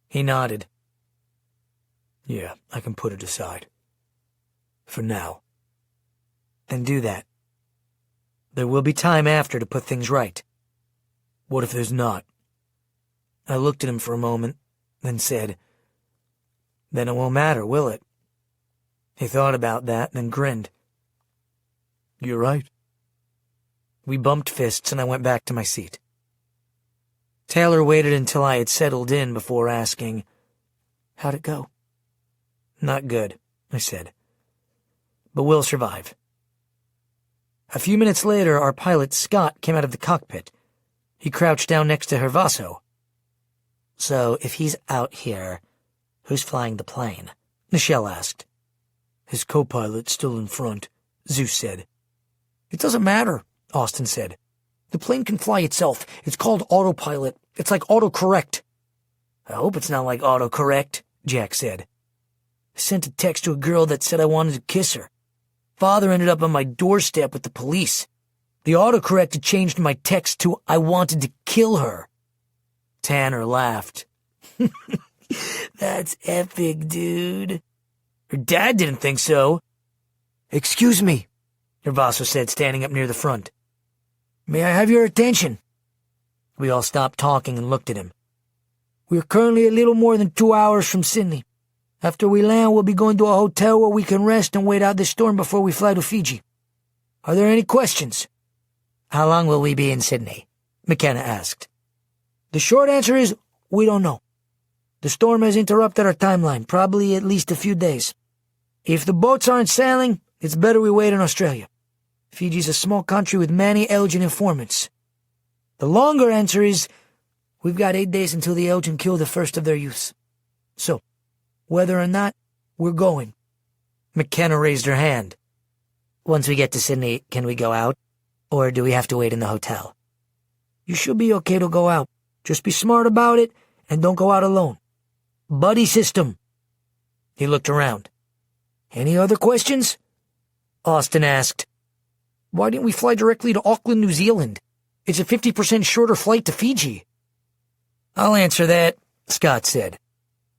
He nodded. Yeah, I can put it aside. For now. Then do that. There will be time after to put things right. What if there's not? I looked at him for a moment, then said, Then it won't matter, will it? He thought about that, then grinned. You're right. We bumped fists and I went back to my seat. Taylor waited until I had settled in before asking, How'd it go? Not good, I said. But we'll survive. A few minutes later, our pilot, Scott, came out of the cockpit. He crouched down next to Hervaso. So, if he's out here, who's flying the plane? Nichelle asked. His co-pilot's still in front, Zeus said. It doesn't matter, Austin said. The plane can fly itself. It's called autopilot. It's like autocorrect. I hope it's not like autocorrect, Jack said. I sent a text to a girl that said I wanted to kiss her. Father ended up on my doorstep with the police. The autocorrect had changed my text to I wanted to kill her. Tanner laughed. That's epic, dude. Her dad didn't think so. Excuse me, Hervaso said, standing up near the front. May I have your attention? We all stopped talking and looked at him. We're currently a little more than 2 hours from Sydney. After we land, we'll be going to a hotel where we can rest and wait out this storm before we fly to Fiji. Are there any questions? How long will we be in Sydney? McKenna asked. The short answer is, we don't know. The storm has interrupted our timeline, probably at least a few days. If the boats aren't sailing, it's better we wait in Australia. Fiji's a small country with many Elgin informants. The longer answer is, we've got 8 days until the Elgin kill the first of their youths. So, whether or not, we're going. McKenna raised her hand. Once we get to Sydney, can we go out? Or do we have to wait in the hotel? You should be okay to go out. Just be smart about it, and don't go out alone. Buddy system. He looked around. Any other questions? Austin asked. Why didn't we fly directly to Auckland, New Zealand? It's a 50% shorter flight to Fiji. I'll answer that, Scott said.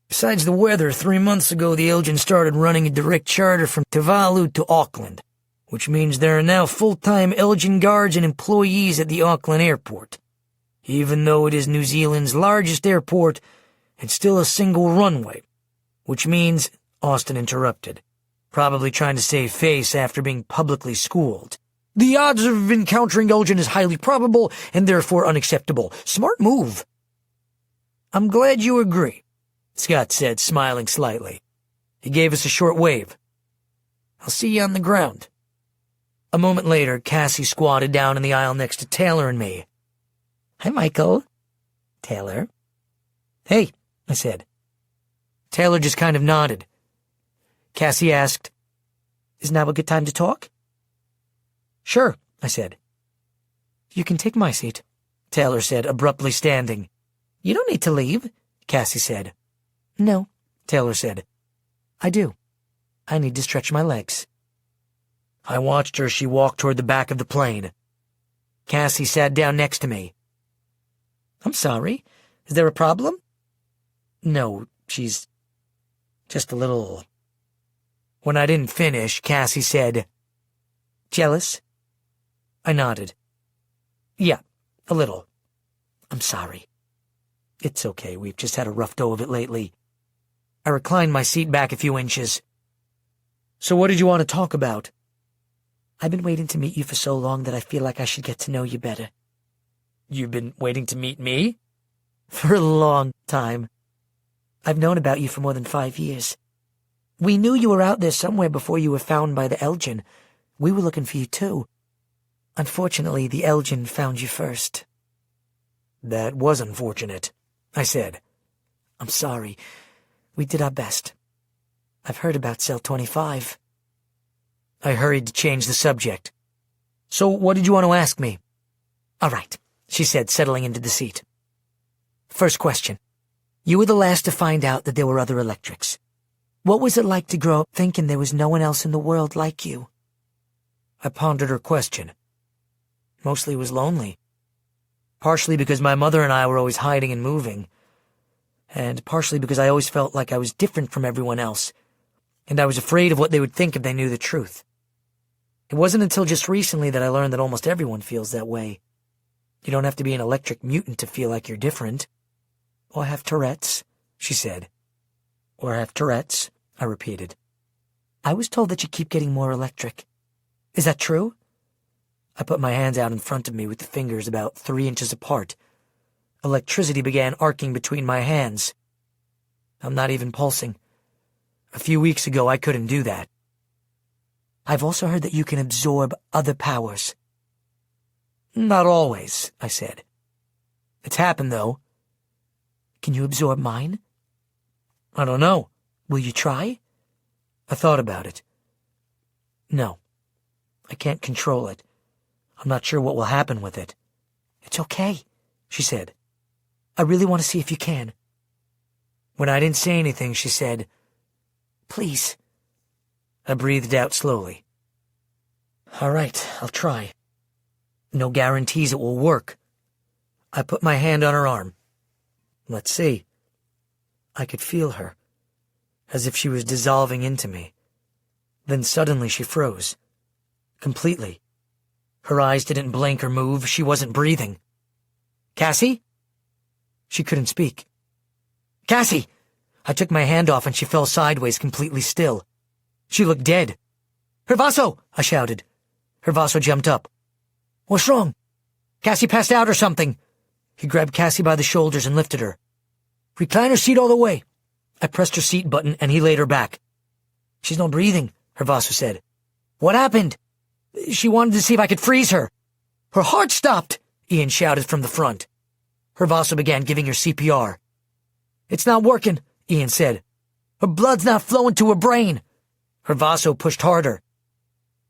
Besides the weather, 3 months ago the Elgin started running a direct charter from Tuvalu to Auckland, which means there are now full-time Elgin guards and employees at the Auckland airport. Even though it is New Zealand's largest airport, it's still a single runway, which means, Austin interrupted, probably trying to save face after being publicly schooled. The odds of encountering Elgin is highly probable and therefore unacceptable. Smart move. I'm glad you agree, Scott said, smiling slightly. He gave us a short wave. I'll see you on the ground. A moment later, Cassie squatted down in the aisle next to Taylor and me. Hi, Michael. Taylor. Hey, I said. Taylor just kind of nodded. Cassie asked, Is now a good time to talk? Sure, I said. You can take my seat, Taylor said, abruptly standing. You don't need to leave, Cassie said. No, Taylor said. I do. I need to stretch my legs. I watched her as she walked toward the back of the plane. Cassie sat down next to me. I'm sorry. Is there a problem? No, she's just a little... When I didn't finish, Cassie said, Jealous? I nodded. Yeah, a little. I'm sorry. It's okay, we've just had a rough go of it lately. I reclined my seat back a few inches. So what did you want to talk about? I've been waiting to meet you for so long that I feel like I should get to know you better. You've been waiting to meet me? For a long time. I've known about you for more than 5 years. We knew you were out there somewhere before you were found by the Elgin. We were looking for you too. Unfortunately, the Elgin found you first. That was unfortunate, I said. I'm sorry. We did our best. I've heard about Cell 25. I hurried to change the subject. So what did you want to ask me? All right, she said, settling into the seat. First question. You were the last to find out that there were other electrics. What was it like to grow up thinking there was no one else in the world like you? I pondered her question. Mostly it was lonely. Partially because my mother and I were always hiding and moving, and partially because I always felt like I was different from everyone else, and I was afraid of what they would think if they knew the truth. It wasn't until just recently that I learned that almost everyone feels that way. You don't have to be an electric mutant to feel like you're different. Or have Tourette's, she said. Or have Tourette's, I repeated. I was told that you keep getting more electric. Is that true? I put my hands out in front of me with the fingers about 3 inches apart. Electricity began arcing between my hands. I'm not even pulsing. A few weeks ago, I couldn't do that. I've also heard that you can absorb other powers. Not always, I said. It's happened, though. Can you absorb mine? I don't know. Will you try? I thought about it. No. I can't control it. I'm not sure what will happen with it. It's okay, she said. I really want to see if you can. When I didn't say anything, she said, Please. I breathed out slowly. All right, I'll try. No guarantees it will work. I put my hand on her arm. Let's see. I could feel her, as if she was dissolving into me. Then suddenly she froze. Completely. Her eyes didn't blink or move. She wasn't breathing. Cassie? She couldn't speak. Cassie! I took my hand off and she fell sideways, completely still. She looked dead. Hervaso! I shouted. Hervaso jumped up. What's wrong? Cassie passed out or something. He grabbed Cassie by the shoulders and lifted her. Recline her seat all the way. I pressed her seat button and he laid her back. She's not breathing, Hervaso said. What happened? She wanted to see if I could freeze her. Her heart stopped, Ian shouted from the front. Hervaso began giving her CPR. It's not working, Ian said. Her blood's not flowing to her brain. Hervaso pushed harder.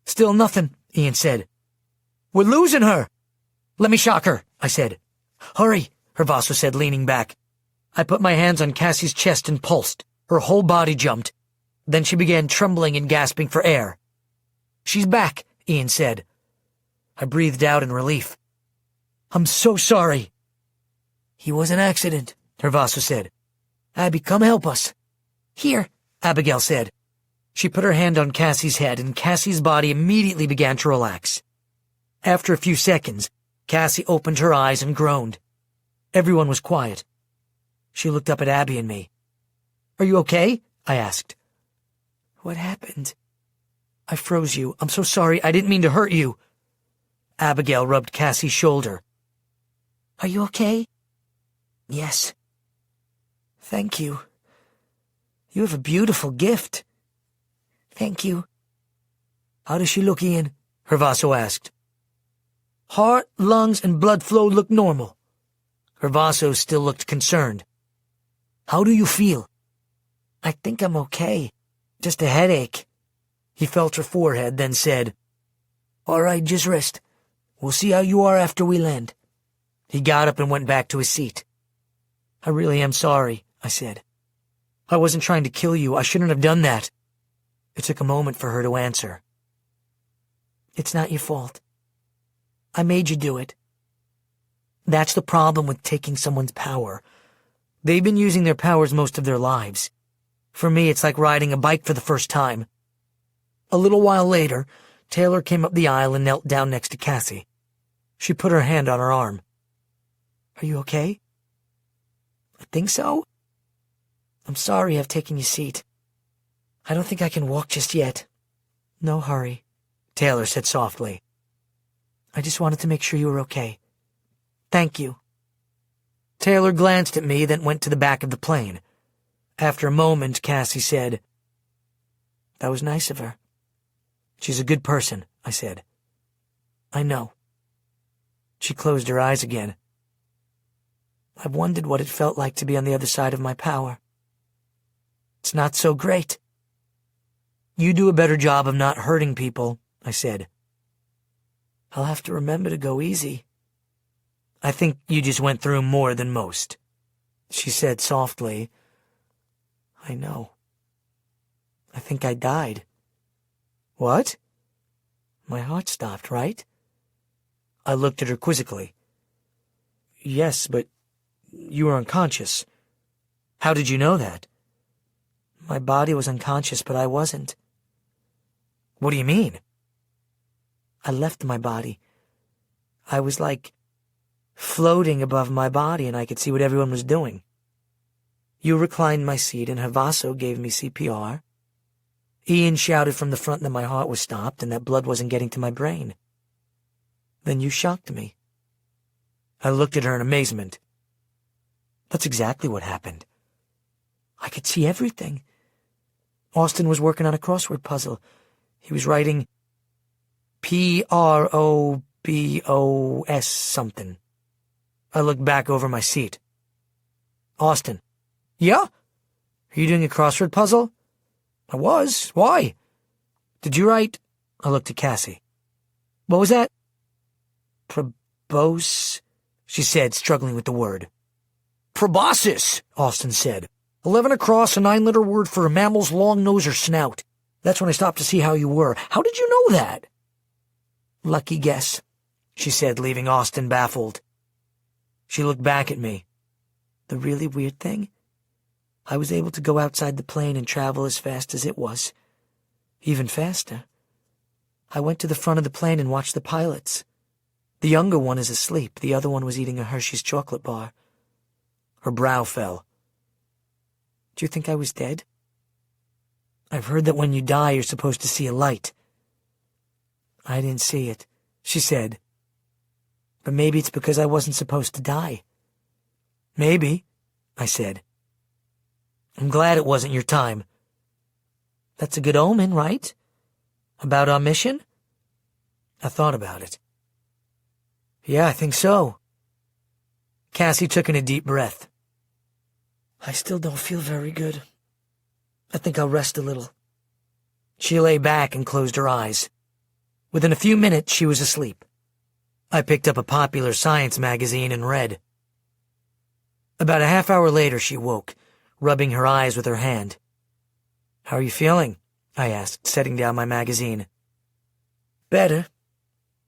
Still nothing, Ian said. We're losing her. Let me shock her, I said. Hurry, Hervaso said, leaning back. I put my hands on Cassie's chest and pulsed. Her whole body jumped. Then she began trembling and gasping for air. She's back, Ian said. I breathed out in relief. I'm so sorry. He was an accident, Hervaso said. Abby, come help us. Here, Abigail said. She put her hand on Cassie's head and Cassie's body immediately began to relax. After a few seconds, Cassie opened her eyes and groaned. Everyone was quiet. She looked up at Abby and me. Are you okay? I asked. What happened? I froze you. I'm so sorry. I didn't mean to hurt you. Abigail rubbed Cassie's shoulder. Are you okay? Yes. Thank you. You have a beautiful gift. Thank you. How does she look, Ian? Hervaso asked. Heart, lungs, and blood flow look normal. Hervaso still looked concerned. How do you feel? I think I'm okay. Just a headache. He felt her forehead, then said, All right, just rest. We'll see how you are after we land. He got up and went back to his seat. I really am sorry, I said. I wasn't trying to kill you. I shouldn't have done that. It took a moment for her to answer. It's not your fault. I made you do it. That's the problem with taking someone's power. They've been using their powers most of their lives. For me, it's like riding a bike for the first time. A little while later, Taylor came up the aisle and knelt down next to Cassie. She put her hand on her arm. Are you okay? I think so. I'm sorry I've taken your seat. I don't think I can walk just yet. No hurry, Taylor said softly. I just wanted to make sure you were okay. Thank you. Taylor glanced at me, then went to the back of the plane. After a moment, Cassie said, That was nice of her. She's a good person, I said. I know. She closed her eyes again. I've wondered what it felt like to be on the other side of my power. It's not so great. You do a better job of not hurting people, I said. I'll have to remember to go easy. I think you just went through more than most, she said softly. I know. I think I died. What? My heart stopped, right? I looked at her quizzically. Yes, but you were unconscious. How did you know that? My body was unconscious, but I wasn't. What do you mean? I left my body. I was like floating above my body and I could see what everyone was doing. You reclined my seat and Hervaso gave me CPR. Ian shouted from the front that my heart was stopped and that blood wasn't getting to my brain. Then you shocked me. I looked at her in amazement. That's exactly what happened. I could see everything. Austin was working on a crossword puzzle. He was writing Probos something. I looked back over my seat. Austin. Yeah? Are you doing a crossword puzzle? I was. Why? Did you write? I looked at Cassie. What was that? Probos, she said, struggling with the word. Proboscis, Austin said. 11 across, a 9-letter word for a mammal's long nose or snout. That's when I stopped to see how you were. How did you know that? Lucky guess, she said, leaving Austin baffled. She looked back at me. The really weird thing? I was able to go outside the plane and travel as fast as it was. Even faster. I went to the front of the plane and watched the pilots. The younger one is asleep. The other one was eating a Hershey's chocolate bar. Her brow fell. Do you think I was dead? I've heard that when you die, you're supposed to see a light. I didn't see it, she said. But maybe it's because I wasn't supposed to die. Maybe, I said. I'm glad it wasn't your time. That's a good omen, right? About our mission? I thought about it. Yeah, I think so. Cassie took in a deep breath. I still don't feel very good. I think I'll rest a little. She lay back and closed her eyes. Within a few minutes, she was asleep. I picked up a popular science magazine and read. About a half hour later, she woke, rubbing her eyes with her hand. How are you feeling? I asked, setting down my magazine. Better.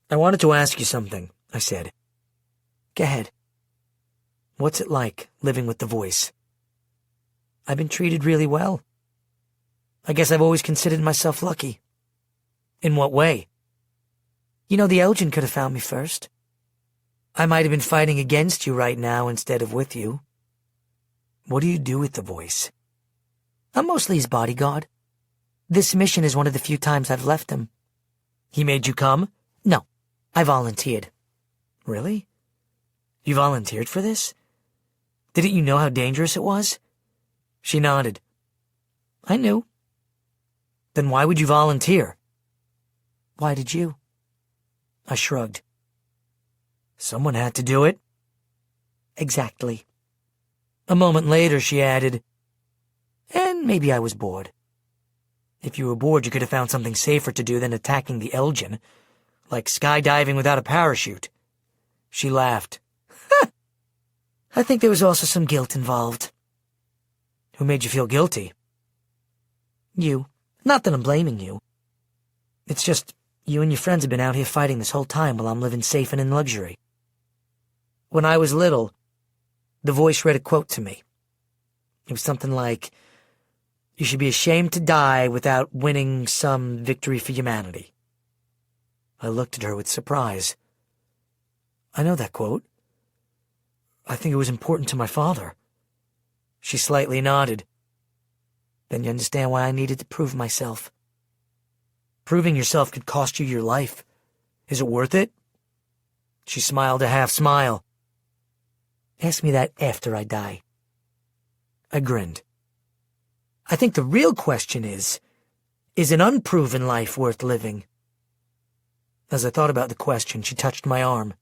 I wanted to ask you something, I said. Go ahead. What's it like, living with the voice? I've been treated really well. I guess I've always considered myself lucky. In what way? You know, the Elgin could have found me first. I might have been fighting against you right now instead of with you. What do you do with the voice? I'm mostly his bodyguard. This mission is one of the few times I've left him. He made you come? No, I volunteered. Really? You volunteered for this? Didn't you know how dangerous it was? She nodded. I knew. Then why would you volunteer? Why did you? I shrugged. Someone had to do it. Exactly. A moment later, she added, and maybe I was bored. If you were bored, you could have found something safer to do than attacking the Elgin, like skydiving without a parachute. She laughed. I think there was also some guilt involved. Who made you feel guilty? You. Not that I'm blaming you. It's just, you and your friends have been out here fighting this whole time while I'm living safe and in luxury. When I was little, the voice read a quote to me. It was something like, you should be ashamed to die without winning some victory for humanity. I looked at her with surprise. I know that quote. I think it was important to my father. She slightly nodded. Then you understand why I needed to prove myself. Proving yourself could cost you your life. Is it worth it? She smiled a half smile. Ask me that after I die. I grinned. I think the real question is an unproven life worth living? As I thought about the question, she touched my arm.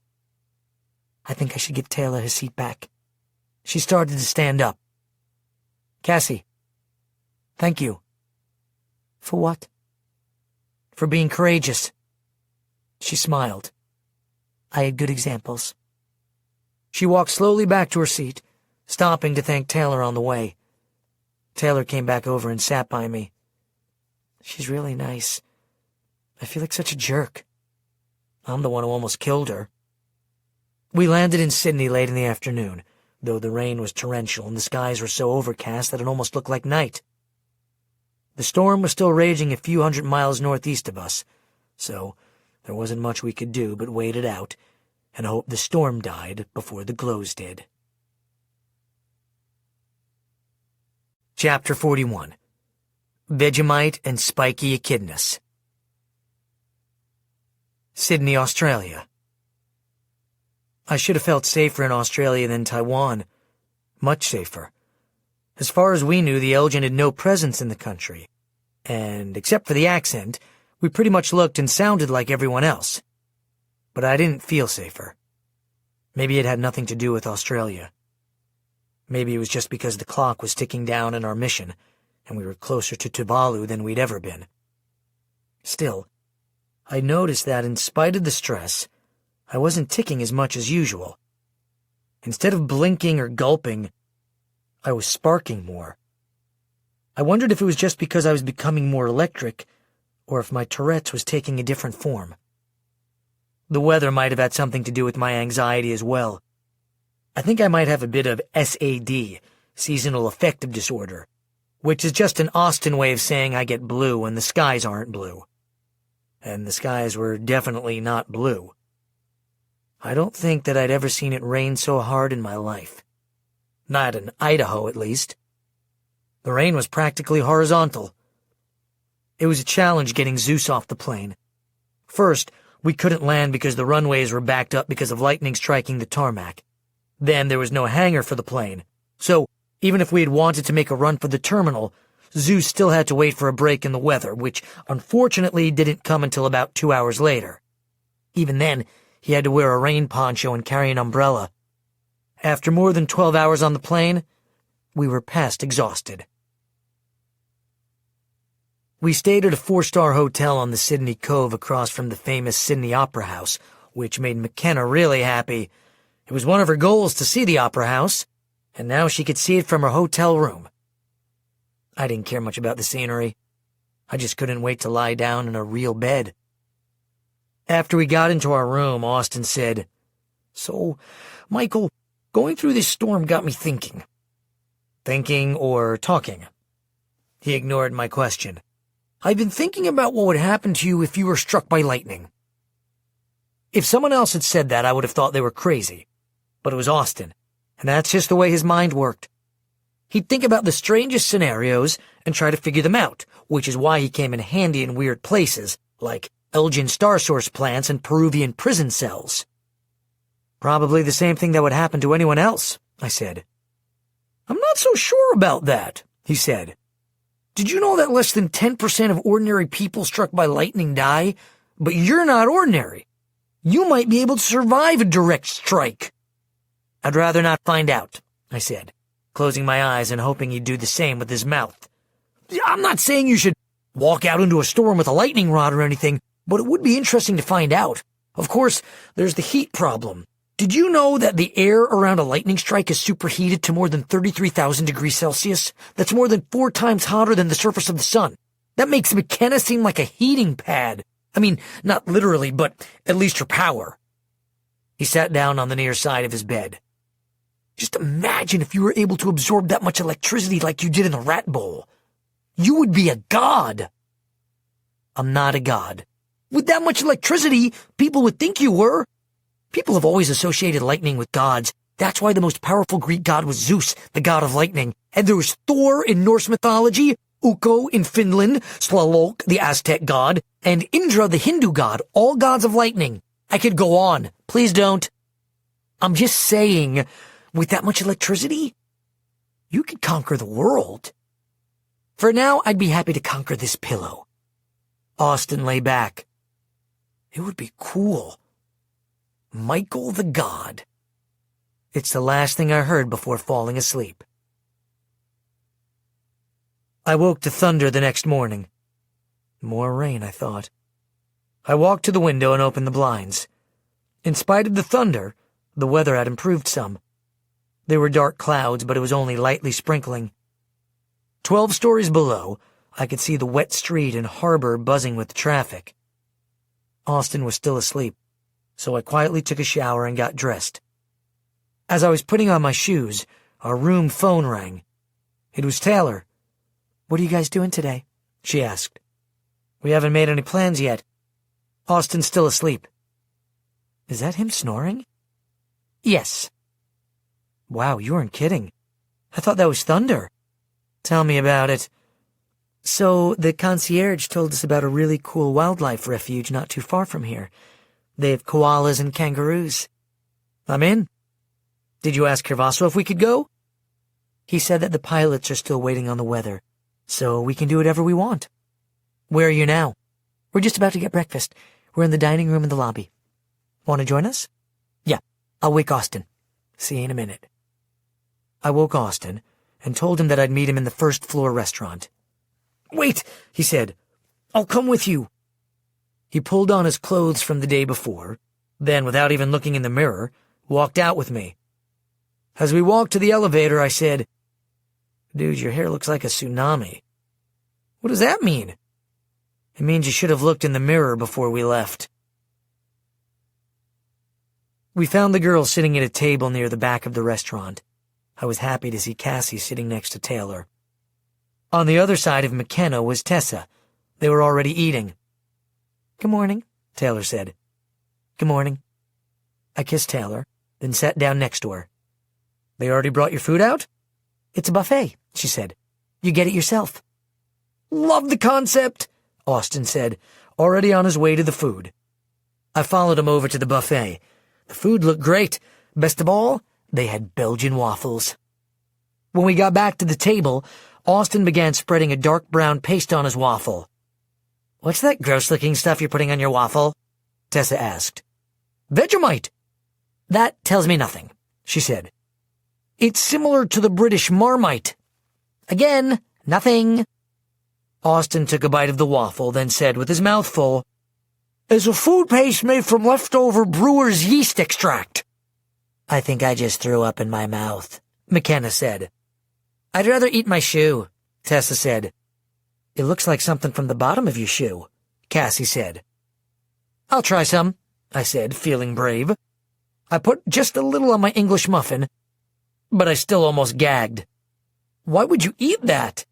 I think I should give Taylor his seat back. She started to stand up. Cassie. Thank you. For what? For being courageous. She smiled. I had good examples. She walked slowly back to her seat, stopping to thank Taylor on the way. Taylor came back over and sat by me. She's really nice. I feel like such a jerk. I'm the one who almost killed her. We landed in Sydney late in the afternoon, though the rain was torrential and the skies were so overcast that it almost looked like night. The storm was still raging a few hundred miles northeast of us, so there wasn't much we could do but wait it out and hope the storm died before the glows did. Chapter 41. Vegemite and Spiky Echidnas. Sydney, Australia. I should have felt safer in Australia than Taiwan. Much safer. As far as we knew, the Elgin had no presence in the country, and except for the accent, We pretty much looked and sounded like everyone else. But I didn't feel safer. Maybe it had nothing to do with Australia. Maybe it was just because the clock was ticking down in our mission, and we were closer to Tuvalu than we'd ever been. Still, I noticed that in spite of the stress, I wasn't ticking as much as usual. Instead of blinking or gulping, I was sparking more. I wondered if it was just because I was becoming more electric, or if my Tourette's was taking a different form. The weather might have had something to do with my anxiety as well. I think I might have a bit of SAD, seasonal affective disorder, which is just an Austin way of saying I get blue when the skies aren't blue. And the skies were definitely not blue. I don't think that I'd ever seen it rain so hard in my life. Not in Idaho, at least. The rain was practically horizontal. It was a challenge getting Zeus off the plane. First, we couldn't land because the runways were backed up because of lightning striking the tarmac. Then there was no hangar for the plane, so even if we had wanted to make a run for the terminal, Zeus still had to wait for a break in the weather, which unfortunately didn't come until about 2 hours later. Even then, he had to wear a rain poncho and carry an umbrella. After more than 12 hours on the plane, we were past exhausted. We stayed at a 4-star hotel on the Sydney Cove across from the famous Sydney Opera House, which made McKenna really happy. It was one of her goals to see the Opera House, and now she could see it from her hotel room. I didn't care much about the scenery. I just couldn't wait to lie down in a real bed. After we got into our room, Austin said, "So, Michael, going through this storm got me thinking." Thinking or talking? He ignored my question. "I've been thinking about what would happen to you if you were struck by lightning." If someone else had said that, I would have thought they were crazy. But it was Austin, and that's just the way his mind worked. He'd think about the strangest scenarios and try to figure them out, which is why he came in handy in weird places, like Elgin star source plants and Peruvian prison cells. "Probably the same thing that would happen to anyone else," I said. "I'm not so sure about that," he said. "Did you know that less than 10% of ordinary people struck by lightning die? But you're not ordinary. You might be able to survive a direct strike." "I'd rather not find out," I said, closing my eyes and hoping he'd do the same with his mouth. "I'm not saying you should walk out into a storm with a lightning rod or anything, but it would be interesting to find out. Of course, there's the heat problem. Did you know that the air around a lightning strike is superheated to more than 33,000 degrees Celsius? That's more than 4 times hotter than the surface of the sun. That makes McKenna seem like a heating pad. I mean, not literally, but at least her power." He sat down on the near side of his bed. "Just imagine if you were able to absorb that much electricity like you did in the rat bowl. You would be a god." "I'm not a god. With that much electricity, people would think you were. People have always associated lightning with gods. That's why the most powerful Greek god was Zeus, the god of lightning. And there was Thor in Norse mythology, Ukko in Finland, Tlaloc, the Aztec god, and Indra, the Hindu god, all gods of lightning. I could go on. Please don't. I'm just saying, with that much electricity, you could conquer the world. For now, I'd be happy to conquer this pillow." Austin lay back. "It would be cool. Michael the God." It's the last thing I heard before falling asleep. I woke to thunder the next morning. More rain, I thought. I walked to the window and opened the blinds. In spite of the thunder, the weather had improved some. There were dark clouds, but it was only lightly sprinkling. 12 stories below, I could see the wet street and harbor buzzing with traffic. Austin was still asleep, so I quietly took a shower and got dressed. As I was putting on my shoes, our room phone rang. It was Taylor. "What are you guys doing today?" she asked. "We haven't made any plans yet. Austin's still asleep." "Is that him snoring?" "Yes." "Wow, you weren't kidding. I thought that was thunder." "Tell me about it." "So, the concierge told us about a really cool wildlife refuge not too far from here. They have koalas and kangaroos." "I'm in. Did you ask Kervaso if we could go?" "He said that the pilots are still waiting on the weather, so we can do whatever we want." "Where are you now?" We're just about to get breakfast. We're in the dining room in the lobby. Want to join us? Yeah, I'll wake Austin. See you in a minute. I woke Austin and told him that I'd meet him in the first-floor restaurant. Wait, he said. I'll come with you. He pulled on his clothes from the day before, then, without even looking in the mirror, walked out with me. As we walked to the elevator, I said, "Dude, your hair looks like a tsunami." What does that mean? It means you should have looked in the mirror before we left. We found the girl sitting at a table near the back of the restaurant. I was happy to see Cassie sitting next to Taylor. On the other side of McKenna was Tessa. They were already eating. Good morning, Taylor said. Good morning. I kissed Taylor, then sat down next to her. They already brought your food out? It's a buffet, she said. You get it yourself. Love the concept, Austin said, already on his way to the food. I followed him over to the buffet. The food looked great. Best of all, they had Belgian waffles. When we got back to the table, Austin began spreading a dark brown paste on his waffle. What's that gross-looking stuff you're putting on your waffle? Tessa asked. Vegemite. That tells me nothing, she said. It's similar to the British Marmite. Again, nothing. Austin took a bite of the waffle, then said with his mouth full, "It's a food paste made from leftover brewer's yeast extract." I think I just threw up in my mouth, McKenna said. I'd rather eat my shoe, Tessa said. It looks like something from the bottom of your shoe, Cassie said. I'll try some, I said, feeling brave. I put just a little on my English muffin, but I still almost gagged. Why would you eat that?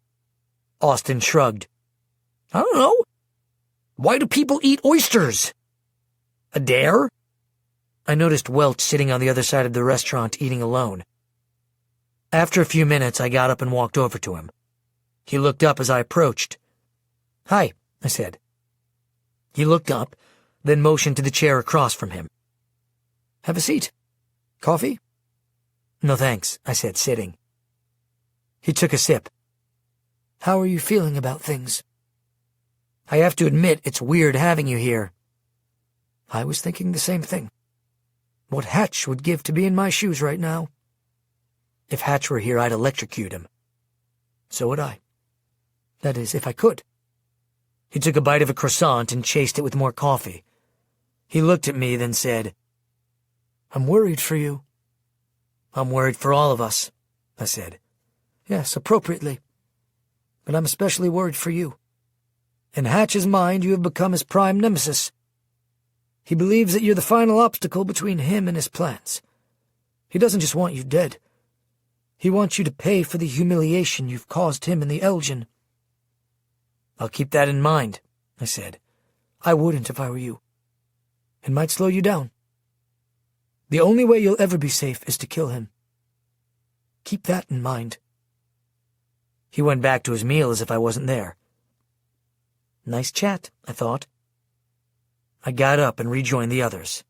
Austin shrugged. I don't know. Why do people eat oysters? A dare? I noticed Welch sitting on the other side of the restaurant eating alone. After a few minutes, I got up and walked over to him. He looked up as I approached. "Hi," I said. He looked up, then motioned to the chair across from him. "Have a seat. Coffee?" "No thanks," I said, sitting. He took a sip. "How are you feeling about things? I have to admit, it's weird having you here." I was thinking the same thing. What Hatch would give to be in my shoes right now. If Hatch were here, I'd electrocute him. So would I. That is, if I could. He took a bite of a croissant and chased it with more coffee. He looked at me, then said, "I'm worried for you." "I'm worried for all of us," I said. "Yes, appropriately. But I'm especially worried for you. In Hatch's mind, you have become his prime nemesis. He believes that you're the final obstacle between him and his plans. He doesn't just want you dead. He wants you to pay for the humiliation you've caused him in the Elgin." "I'll keep that in mind," I said. "I wouldn't if I were you. It might slow you down. The only way you'll ever be safe is to kill him. Keep that in mind." He went back to his meal as if I wasn't there. Nice chat, I thought. I got up and rejoined the others.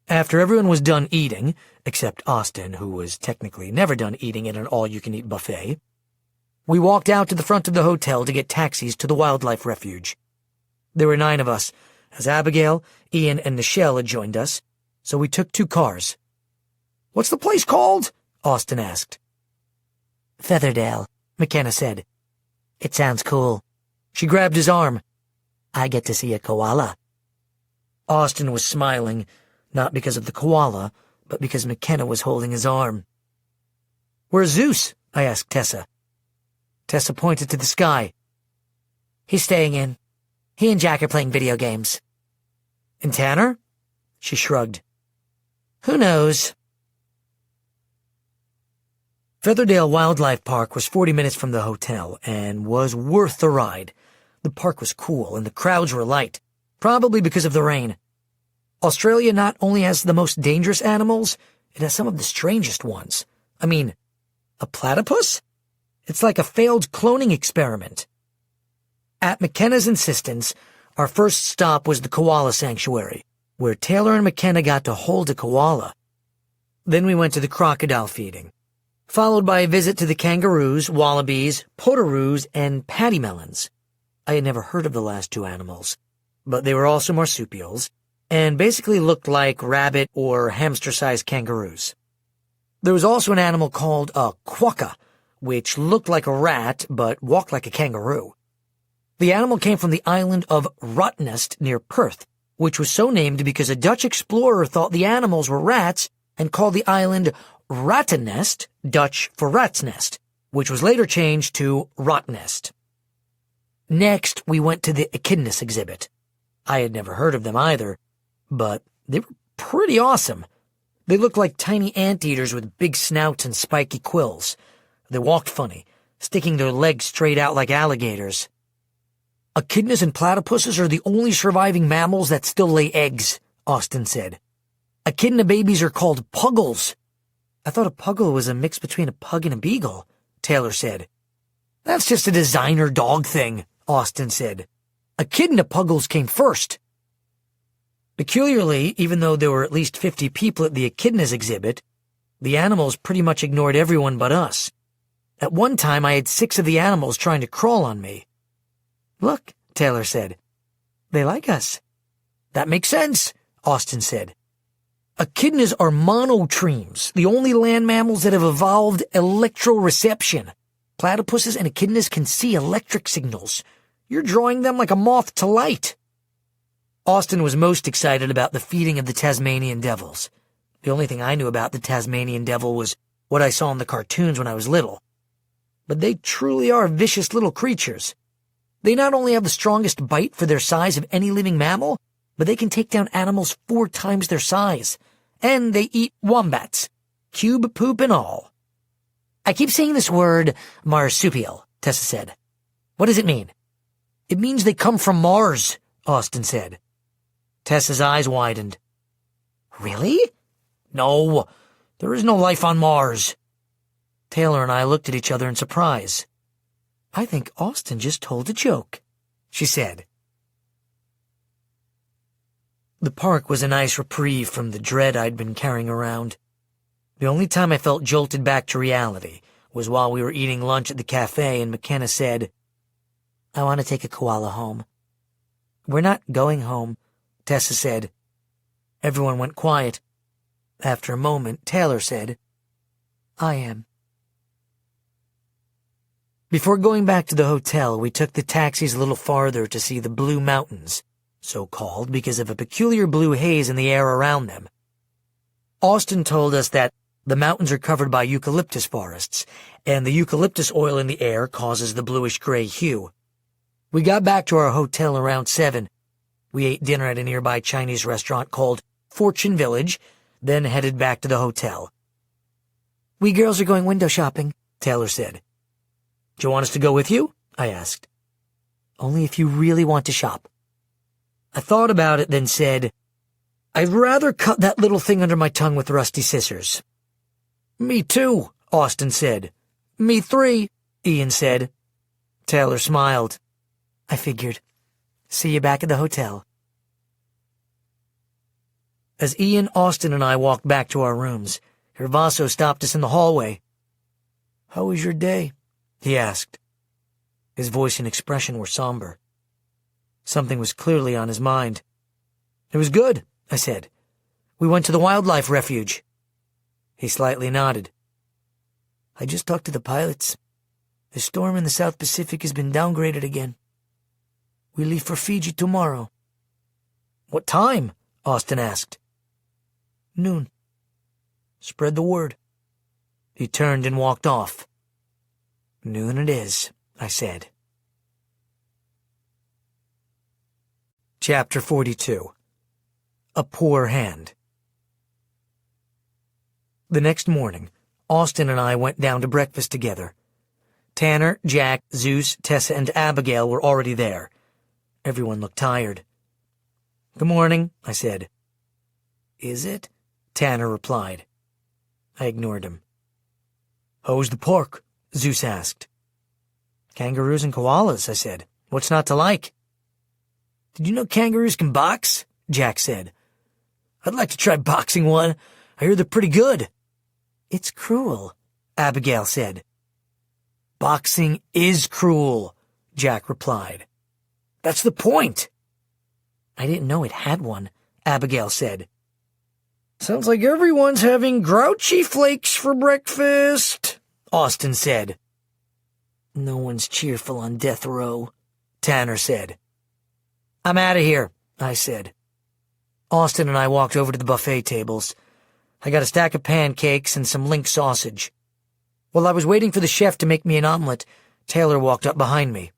After everyone was done eating, except Austin, who was technically never done eating at an all-you-can-eat buffet, we walked out to the front of the hotel to get taxis to the wildlife refuge. There were 9 of us, as Abigail, Ian, and Nichelle had joined us, so we took 2 cars. "What's the place called?" Austin asked. Featherdale, McKenna said. It sounds cool. She grabbed his arm. I get to see a koala. Austin was smiling, not because of the koala, but because McKenna was holding his arm. "Where's Zeus?" I asked Tessa. Tessa pointed to the sky. "He's staying in. He and Jack are playing video games." "And Tanner?" She shrugged. "Who knows?" Featherdale Wildlife Park was 40 minutes from the hotel and was worth the ride. The park was cool and the crowds were light, probably because of the rain. Australia not only has the most dangerous animals, it has some of the strangest ones. I mean, a platypus? It's like a failed cloning experiment. At McKenna's insistence, our first stop was the koala sanctuary, where Taylor and McKenna got to hold a koala. Then we went to the crocodile feeding, followed by a visit to the kangaroos, wallabies, potaroos, and paddymmelons. I had never heard of the last two animals, but they were also marsupials, and basically looked like rabbit or hamster-sized kangaroos. There was also an animal called a quokka, which looked like a rat but walked like a kangaroo. The animal came from the island of Rottnest near Perth, which was so named because a Dutch explorer thought the animals were rats and called the island Rattenest, Dutch for rat's nest, which was later changed to Rottnest. Next, we went to the echidnas exhibit. I had never heard of them either, but they were pretty awesome. They looked like tiny anteaters with big snouts and spiky quills. They walked funny, sticking their legs straight out like alligators. Echidnas and platypuses are the only surviving mammals that still lay eggs, Austin said. Echidna babies are called puggles. I thought a puggle was a mix between a pug and a beagle, Taylor said. That's just a designer dog thing, Austin said. Echidna puggles came first. Peculiarly, even though there were at least 50 people at the echidnas exhibit, the animals pretty much ignored everyone but us. At one time, I had 6 of the animals trying to crawl on me. Look, Taylor said. They like us. That makes sense, Austin said. Echidnas are monotremes, the only land mammals that have evolved electroreception. Platypuses and echidnas can see electric signals. You're drawing them like a moth to light. Austin was most excited about the feeding of the Tasmanian devils. The only thing I knew about the Tasmanian devil was what I saw in the cartoons when I was little. But they truly are vicious little creatures. They not only have the strongest bite for their size of any living mammal, but they can take down animals 4 times their size. And they eat wombats, cube poop and all. I keep saying this word, marsupial, Tessa said. What does it mean? It means they come from Mars, Austin said. Tessa's eyes widened. Really? No, there is no life on Mars. Taylor and I looked at each other in surprise. I think Austin just told a joke, she said. The park was a nice reprieve from the dread I'd been carrying around. The only time I felt jolted back to reality was while we were eating lunch at the cafe and McKenna said, I want to take a koala home. We're not going home, Tessa said. Everyone went quiet. After a moment, Taylor said, I am. Before going back to the hotel, we took the taxis a little farther to see the Blue Mountains, so called because of a peculiar blue haze in the air around them. Austin told us that the mountains are covered by eucalyptus forests, and the eucalyptus oil in the air causes the bluish-gray hue. We got back to our hotel around 7. We ate dinner at a nearby Chinese restaurant called Fortune Village, then headed back to the hotel. We girls are going window shopping, Taylor said. Do you want us to go with you? I asked. Only if you really want to shop. I thought about it, then said, I'd rather cut that little thing under my tongue with rusty scissors. Me too, Austin said. Me 3, Ian said. Taylor smiled. I figured. See you back at the hotel. As Ian, Austin, and I walked back to our rooms, Hervaso stopped us in the hallway. How was your day? He asked. His voice and expression were somber. Something was clearly on his mind. It was good, I said. We went to the wildlife refuge. He slightly nodded. I just talked to the pilots. The storm in the South Pacific has been downgraded again. We leave for Fiji tomorrow. What time? Austin asked. Noon. Spread the word. He turned and walked off. Noon it is, I said. Chapter 42. A Poor Hand. The next morning, Austin and I went down to breakfast together. Tanner, Jack, Zeus, Tessa, and Abigail were already there. Everyone looked tired. Good morning, I said. Is it? Tanner replied. I ignored him. How was the park? Zeus asked. Kangaroos and koalas, I said. What's not to like? Did you know kangaroos can box? Jack said. I'd like to try boxing one. I hear they're pretty good. It's cruel, Abigail said. Boxing is cruel, Jack replied. That's the point. I didn't know it had one, Abigail said. Sounds like everyone's having grouchy flakes for breakfast, Austin said. No one's cheerful on death row, Tanner said. I'm out of here, I said. Austin and I walked over to the buffet tables. I got a stack of pancakes and some link sausage. While I was waiting for the chef to make me an omelet, Taylor walked up behind me.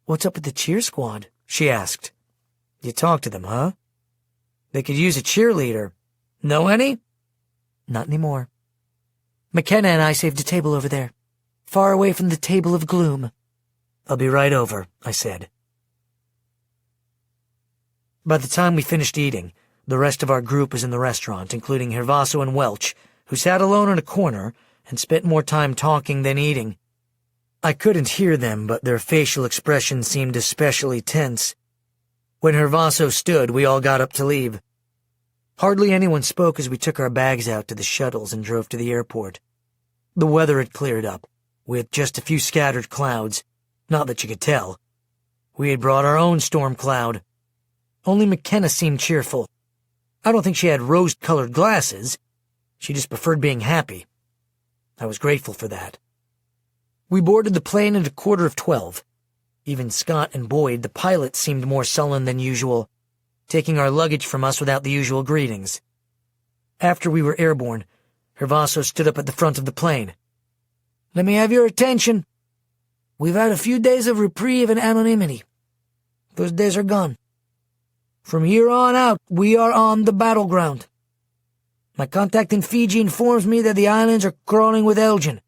What's up with the cheer squad? She asked. You talked to them, huh? They could use a cheerleader. Know any? Not anymore. McKenna and I saved a table over there, far away from the table of gloom. I'll be right over, I said. By the time we finished eating, the rest of our group was in the restaurant, including Hervaso and Welch, who sat alone in a corner and spent more time talking than eating. I couldn't hear them, but their facial expressions seemed especially tense. When Hervaso stood, we all got up to leave. Hardly anyone spoke as we took our bags out to the shuttles and drove to the airport. The weather had cleared up, with just a few scattered clouds, not that you could tell. We had brought our own storm cloud. Only McKenna seemed cheerful. I don't think she had rose-colored glasses. She just preferred being happy. I was grateful for that. We boarded the plane at 11:45. Even Scott and Boyd, the pilots, seemed more sullen than usual, taking our luggage from us without the usual greetings. After we were airborne, Hervaso stood up at the front of the plane. Let me have your attention. We've had a few days of reprieve and anonymity. Those days are gone. From here on out, we are on the battleground. My contact in Fiji informs me that the islands are crawling with Elgin,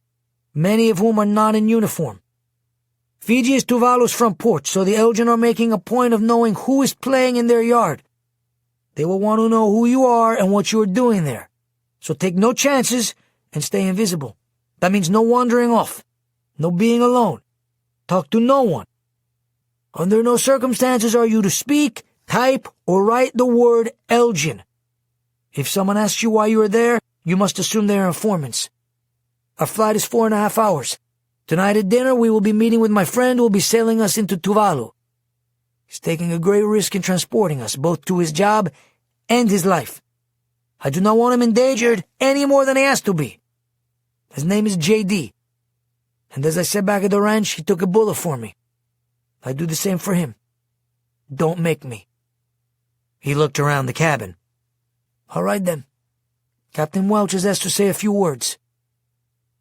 many of whom are not in uniform. Fiji is Tuvalu's front porch, so the Elgin are making a point of knowing who is playing in their yard. They will want to know who you are and what you are doing there. So take no chances and stay invisible. That means no wandering off, no being alone. Talk to no one. Under no circumstances are you to speak, type, or write the word Elgin. If someone asks you why you are there, you must assume they are informants. Our flight is 4.5 hours. Tonight at dinner, we will be meeting with my friend who will be sailing us into Tuvalu. He's taking a great risk in transporting us, both to his job and his life. I do not want him endangered any more than he has to be. His name is J.D. And as I said back at the ranch, he took a bullet for me. I do the same for him. Don't make me. He looked around the cabin. All right then. Captain Welch has asked to say a few words.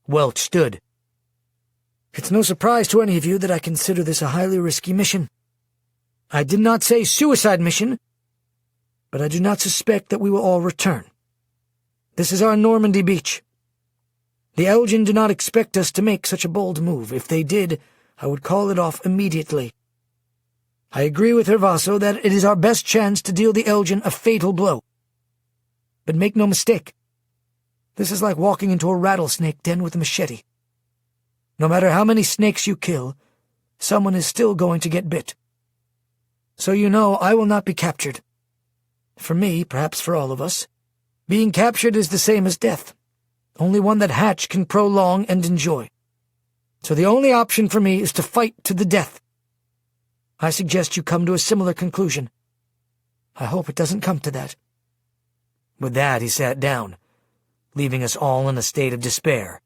Welch stood. It's no surprise to any of you that I consider this a highly risky mission. I did not say suicide mission, but I do not suspect that we will all return. This is our Normandy beach. The Elgin do not expect us to make such a bold move. If they did, I would call it off immediately. I agree with Hervaso that it is our best chance to deal the Elgin a fatal blow. But make no mistake, this is like walking into a rattlesnake den with a machete. No matter how many snakes you kill, someone is still going to get bit. So you know I will not be captured. For me, perhaps for all of us, being captured is the same as death, only one that Hatch can prolong and enjoy. So the only option for me is to fight to the death. I suggest you come to a similar conclusion. I hope it doesn't come to that. With that, he sat down, leaving us all in a state of despair.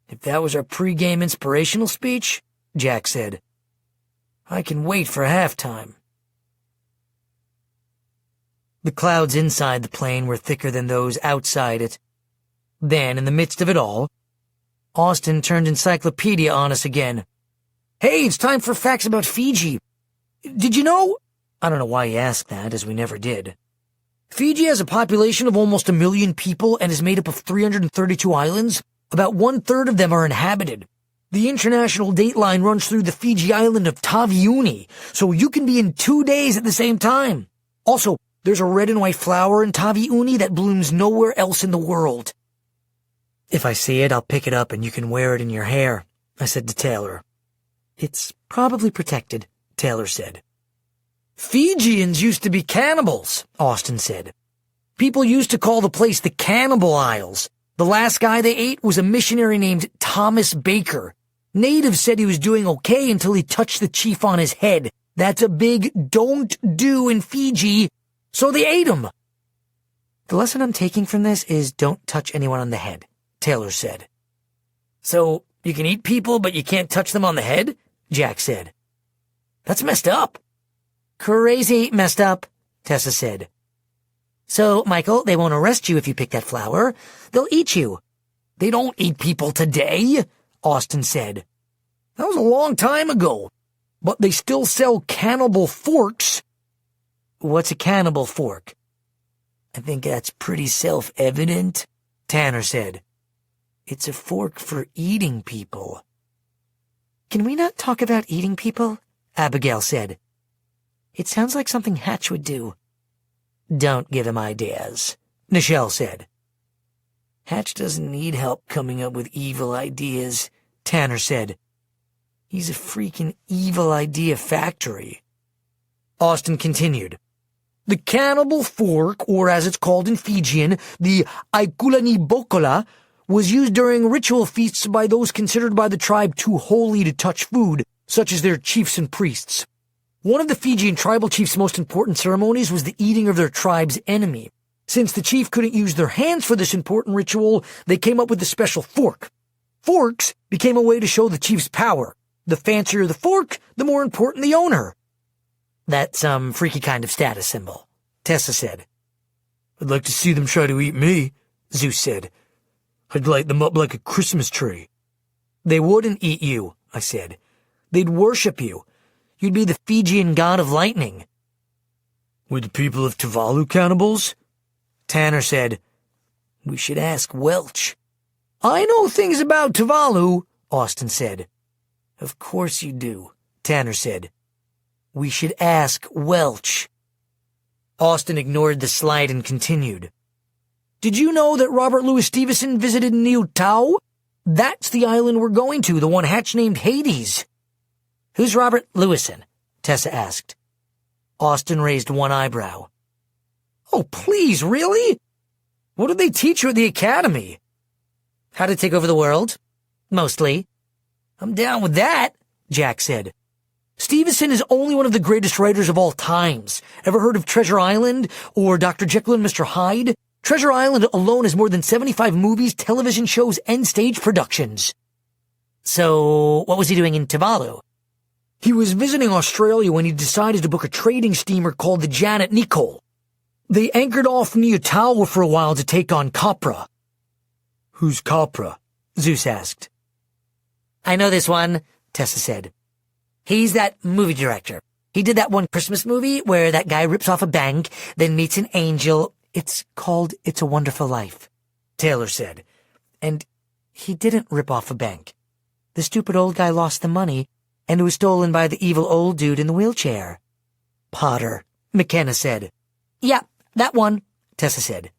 If that was our pre-game inspirational speech, Jack said, I can wait for halftime. The clouds inside the plane were thicker than those outside it. Then, in the midst of it all, Austin turned encyclopedia on us again. Hey, it's time for facts about Fiji. Did you know? I don't know why he asked that, as we never did. Fiji has a population of almost 1 million people and is made up of 332 islands. About 1/3 of them are inhabited. The international date line runs through the Fiji island of Taveuni, so you can be in 2 days at the same time. Also, there's a red and white flower in Taveuni that blooms nowhere else in the world. If I see it, I'll pick it up and you can wear it in your hair, I said to Taylor. It's probably protected, Taylor said. Fijians used to be cannibals, Austin said. People used to call the place the Cannibal Isles. The last guy they ate was a missionary named Thomas Baker. Natives said he was doing okay until he touched the chief on his head. That's a big don't do in Fiji, so they ate him. The lesson I'm taking from this is don't touch anyone on the head, Taylor said. So you can eat people, but you can't touch them on the head? Jack said. That's messed up. Crazy messed up, Tessa said. So, Michael, they won't arrest you if you pick that flower. They'll eat you. They don't eat people today, Austin said. That was a long time ago. But they still sell cannibal forks. What's a cannibal fork? I think that's pretty self-evident, Tanner said. It's a fork for eating people. Can we not talk about eating people? Abigail said. It sounds like something Hatch would do. Don't give him ideas, Nichelle said. Hatch doesn't need help coming up with evil ideas, Tanner said. He's a freaking evil idea factory. Austin continued. The cannibal fork, or as it's called in Fijian, the Aikulani Bokola, was used during ritual feasts by those considered by the tribe too holy to touch food, such as their chiefs and priests. One of the Fijian tribal chiefs' most important ceremonies was the eating of their tribe's enemy. Since the chief couldn't use their hands for this important ritual, they came up with the special fork. Forks became a way to show the chief's power. The fancier the fork, the more important the owner. That's some freaky kind of status symbol, Tessa said. I'd like to see them try to eat me, Zeus said. I'd light them up like a Christmas tree. They wouldn't eat you, I said. They'd worship you. You'd be the Fijian god of lightning. Were the people of Tuvalu cannibals? Tanner said. We should ask Welch. I know things about Tuvalu, Austin said. Of course you do, Tanner said. We should ask Welch. Austin ignored the slide and continued. Did you know that Robert Louis Stevenson visited Niutau? That's the island we're going to, the one Hatch named Hades. Who's Robert Lewison? Tessa asked. Austin raised one eyebrow. Oh, please, really? What did they teach you at the academy? How to take over the world, mostly. I'm down with that, Jack said. Stevenson is only one of the greatest writers of all times. Ever heard of Treasure Island or Dr. Jekyll and Mr. Hyde? Treasure Island alone has more than 75 movies, television shows, and stage productions. So, what was he doing in Tuvalu? He was visiting Australia when he decided to book a trading steamer called the Janet Nicole. They anchored off Niutau for a while to take on Capra. Who's Capra? Zeus asked. I know this one, Tessa said. He's that movie director. He did that one Christmas movie where that guy rips off a bank, then meets an angel. It's called It's a Wonderful Life, Taylor said. And he didn't rip off a bank. The stupid old guy lost the money, and it was stolen by the evil old dude in the wheelchair. Potter, McKenna said. Yeah, that one, Tessa said.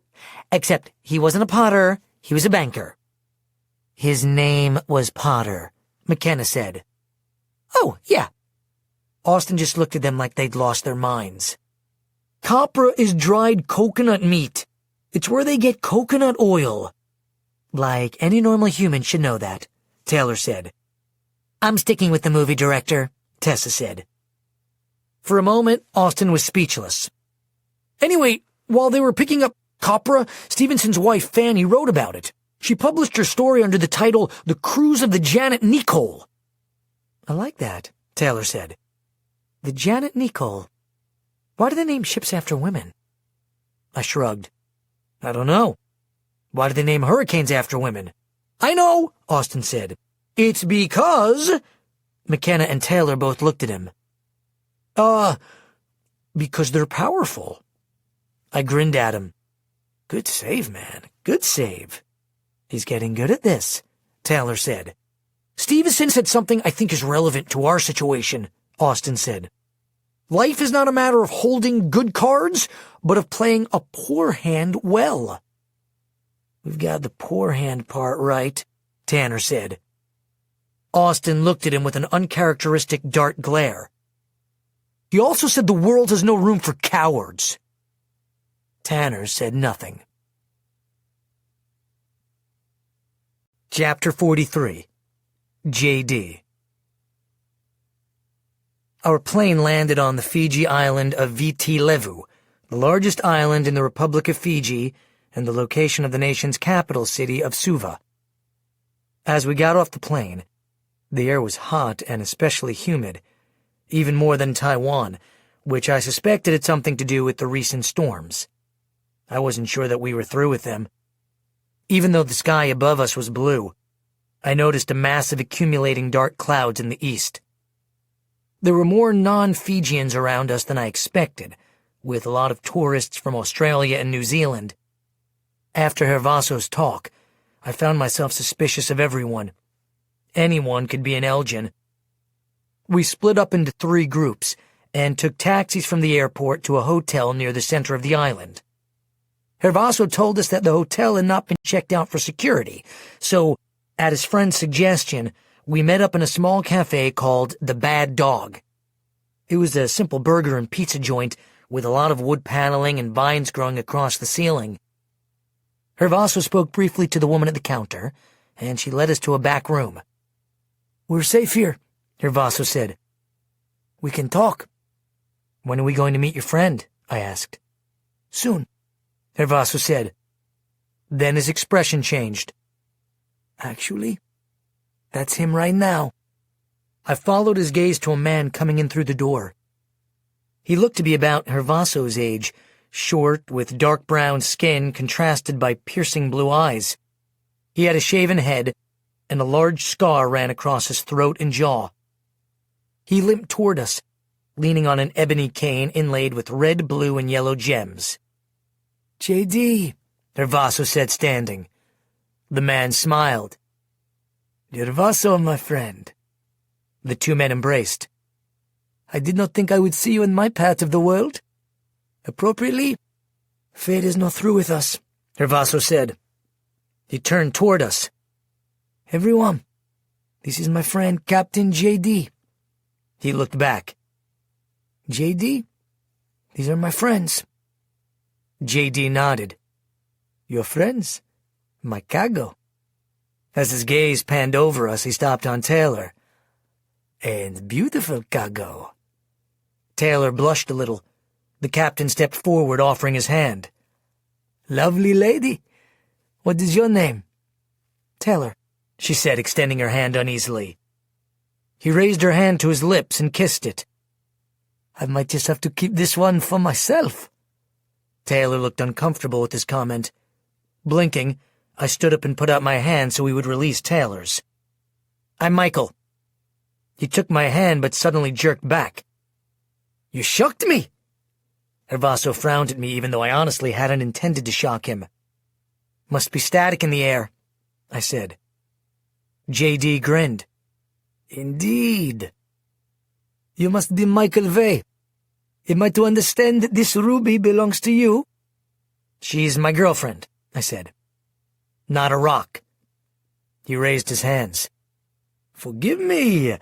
Except he wasn't a potter, he was a banker. His name was Potter, McKenna said. Oh, yeah. Austin just looked at them like they'd lost their minds. Capra is dried coconut meat. It's where they get coconut oil. Like any normal human should know that, Taylor said. I'm sticking with the movie director, Tessa said. For a moment, Austin was speechless. Anyway, while they were picking up Capra, Stevenson's wife Fanny wrote about it. She published her story under the title The Cruise of the Janet Nicole. I like that, Taylor said. The Janet Nicole. Why do they name ships after women? I shrugged. I don't know. Why do they name hurricanes after women? I know, Austin said. It's because... McKenna and Taylor both looked at him. Because they're powerful. I grinned at him. Good save, man. Good save. He's getting good at this, Taylor said. Stevenson said something I think is relevant to our situation, Austin said. Life is not a matter of holding good cards, but of playing a poor hand well. We've got the poor hand part right, Tanner said. Austin looked at him with an uncharacteristic dark glare. He also said the world has no room for cowards. Tanner said nothing. Chapter 43. J.D. Our plane landed on the Fiji island of Viti Levu, the largest island in the Republic of Fiji and the location of the nation's capital city of Suva. As we got off the plane, the air was hot and especially humid, even more than Taiwan, which I suspected had something to do with the recent storms. I wasn't sure that we were through with them. Even though the sky above us was blue, I noticed a massive accumulating dark clouds in the east. There were more non-Fijians around us than I expected, with a lot of tourists from Australia and New Zealand. After Hervaso's talk, I found myself suspicious of everyone. Anyone could be an Elgin. We split up into 3 groups and took taxis from the airport to a hotel near the center of the island. Hervaso told us that the hotel had not been checked out for security, so, at his friend's suggestion, we met up in a small cafe called The Bad Dog. It was a simple burger and pizza joint with a lot of wood paneling and vines growing across the ceiling. Hervaso spoke briefly to the woman at the counter, and she led us to a back room. "We're safe here," Hervaso said. "We can talk." "When are we going to meet your friend?" I asked. "Soon," Hervaso said. Then his expression changed. "Actually, that's him right now." I followed his gaze to a man coming in through the door. He looked to be about Hervaso's age, short, with dark brown skin contrasted by piercing blue eyes. He had a shaven head, and a large scar ran across his throat and jaw. He limped toward us, leaning on an ebony cane inlaid with red, blue, and yellow gems. "J.D.," Hervaso said, standing. The man smiled. "Hervaso, my friend." The 2 men embraced. "I did not think I would see you in my part of the world. Appropriately, fate is not through with us," Hervaso said. He turned toward us. "Everyone, this is my friend Captain J.D." He looked back. "J.D., these are my friends." J.D. nodded. "Your friends? My cargo." As his gaze panned over us, he stopped on Taylor. "And beautiful cargo." Taylor blushed a little. The captain stepped forward, offering his hand. "Lovely lady. What is your name?" "Taylor," she said, extending her hand uneasily. He raised her hand to his lips and kissed it. "I might just have to keep this one for myself." Taylor looked uncomfortable with his comment. Blinking, I stood up and put out my hand so he would release Taylor's. "I'm Michael." He took my hand but suddenly jerked back. "You shocked me!" Hervaso frowned at me even though I honestly hadn't intended to shock him. "Must be static in the air," I said. J.D. grinned. "Indeed. You must be Michael Vey. Am I to understand that this ruby belongs to you?" "She's my girlfriend," I said. "Not a rock." He raised his hands. "Forgive me.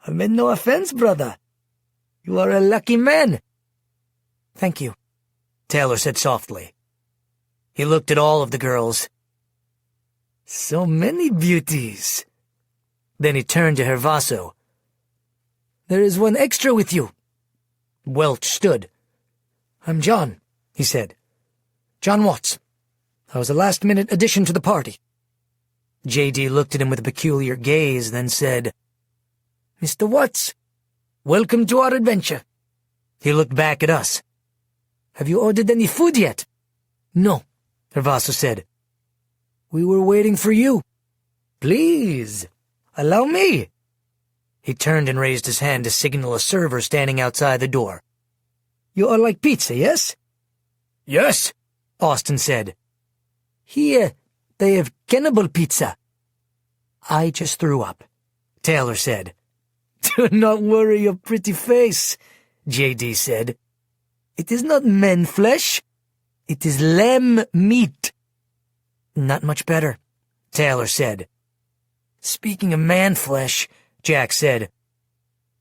I meant no offense, brother. You are a lucky man." "Thank you," Taylor said softly. He looked at all of the girls. "So many beauties." Then he turned to Hervaso. "There is one extra with you." Welch stood. "I'm John," he said. "John Watts. I was a last-minute addition to the party." J.D. looked at him with a peculiar gaze, then said, "Mr. Watts, welcome to our adventure." He looked back at us. "Have you ordered any food yet?" "No," Hervaso said. "We were waiting for you." "Please, allow me." He turned and raised his hand to signal a server standing outside the door. "You all like pizza, yes?" "Yes," Austin said. "Here, they have cannibal pizza." "I just threw up," Taylor said. "Do not worry your pretty face," J.D. said. "It is not men flesh. It is lamb meat." "Not much better," Taylor said. "Speaking of man flesh," Jack said,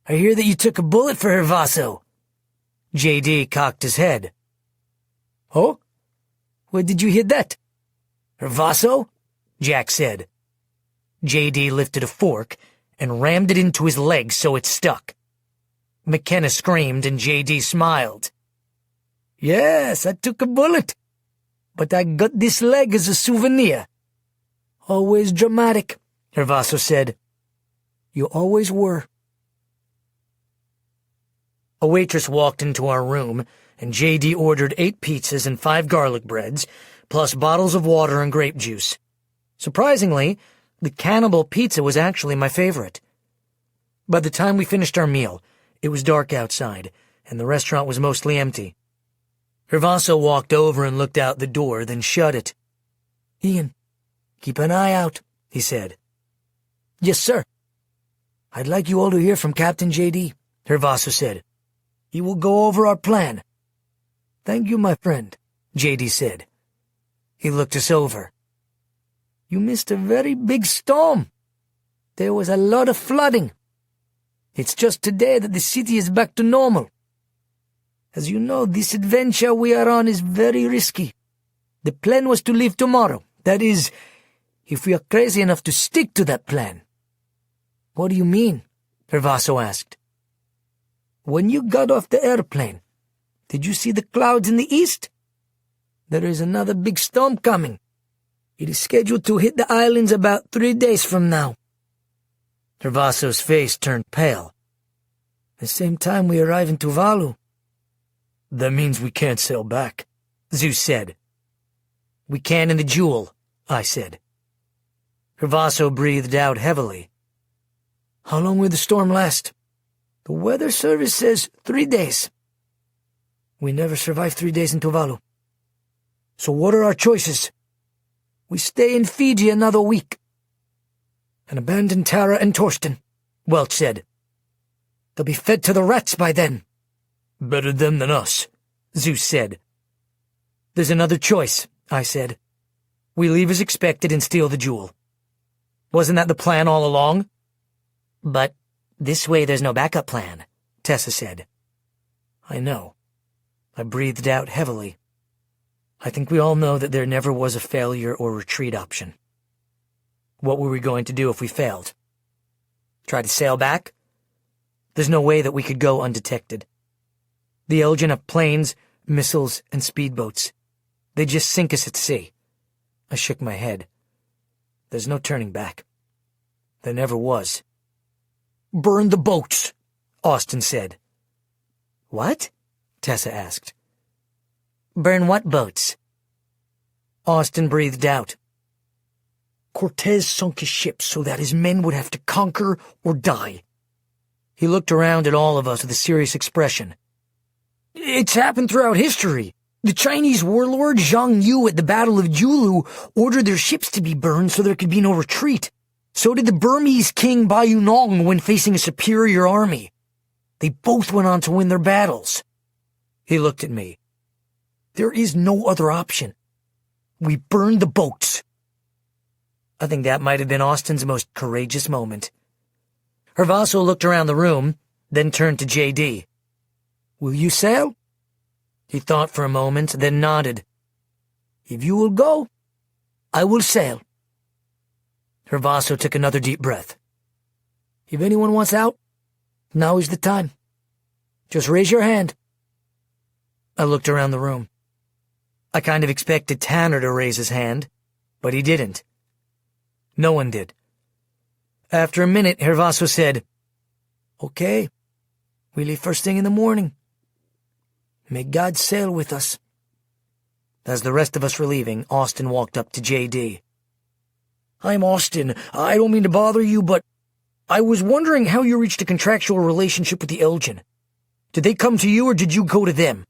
"I hear that you took a bullet for Hervaso." J.D. cocked his head. "Oh? Where did you hear that?" "Hervaso?" Jack said. J.D. lifted a fork and rammed it into his leg so it stuck. McKenna screamed and JD smiled. "Yes, I took a bullet, but I got this leg as a souvenir." "Always dramatic," Hervaso said. "You always were." A waitress walked into our room, and JD ordered 8 pizzas and 5 garlic breads, plus bottles of water and grape juice. Surprisingly, the cannibal pizza was actually my favorite. By the time we finished our meal, it was dark outside, and the restaurant was mostly empty. Hervaso walked over and looked out the door, then shut it. "Ian, keep an eye out," he said. "Yes, sir." "I'd like you all to hear from Captain JD, Hervaso said. "He will go over our plan." "Thank you, my friend," JD said. He looked us over. "You missed a very big storm. There was a lot of flooding. It's just today that the city is back to normal. As you know, this adventure we are on is very risky. The plan was to leave tomorrow. That is, if we are crazy enough to stick to that plan." "What do you mean?" Hervaso asked. "When you got off the airplane, did you see the clouds in the east? There is another big storm coming. It is scheduled to hit the islands about 3 days from now." Hervaso's face turned pale. "The same time we arrive in Tuvalu." "That means we can't sail back," Zeus said. "We can in the Jewel," I said. Hervaso breathed out heavily. "How long will the storm last?" "The weather service says 3 days." "We never survived 3 days in Tuvalu. So what are our choices?" "We stay in Fiji another week." "And abandon Tara and Torsten," Welch said. "They'll be fed to the rats by then." "Better them than us," Zeus said. "There's another choice," I said. "We leave as expected and steal the jewel. Wasn't that the plan all along?" "But this way there's no backup plan," Tessa said. "I know." I breathed out heavily. I think we all know that there never was a failure or retreat option. What were we going to do if we failed? Try to sail back? There's no way that we could go undetected. The Elgin have planes, missiles, and speedboats. They'd just sink us at sea. I shook my head. There's no turning back. There never was. "Burn the boats," Austin said. "What?" Tessa asked. "Burn what boats?" Austin breathed out. "Cortez sunk his ships so that his men would have to conquer or die." He looked around at all of us with a serious expression. "It's happened throughout history. The Chinese warlord Zhang Yu at the Battle of Julu ordered their ships to be burned so there could be no retreat. So did the Burmese king Bayunong when facing a superior army. They both went on to win their battles." He looked at me. "There is no other option. We burned the boats." I think that might have been Austin's most courageous moment. Hervaso looked around the room, then turned to JD. "Will you sail?" He thought for a moment, then nodded. "If you will go, I will sail." Hervaso took another deep breath. "If anyone wants out, now is the time. Just raise your hand." I looked around the room. I kind of expected Tanner to raise his hand, but he didn't. No one did. After a minute, Hervaso said, "Okay, we leave first thing in the morning. May God sail with us." As the rest of us were leaving, Austin walked up to JD. "I'm Austin. I don't mean to bother you, but I was wondering how you reached a contractual relationship with the Elgin. Did they come to you or did you go to them?"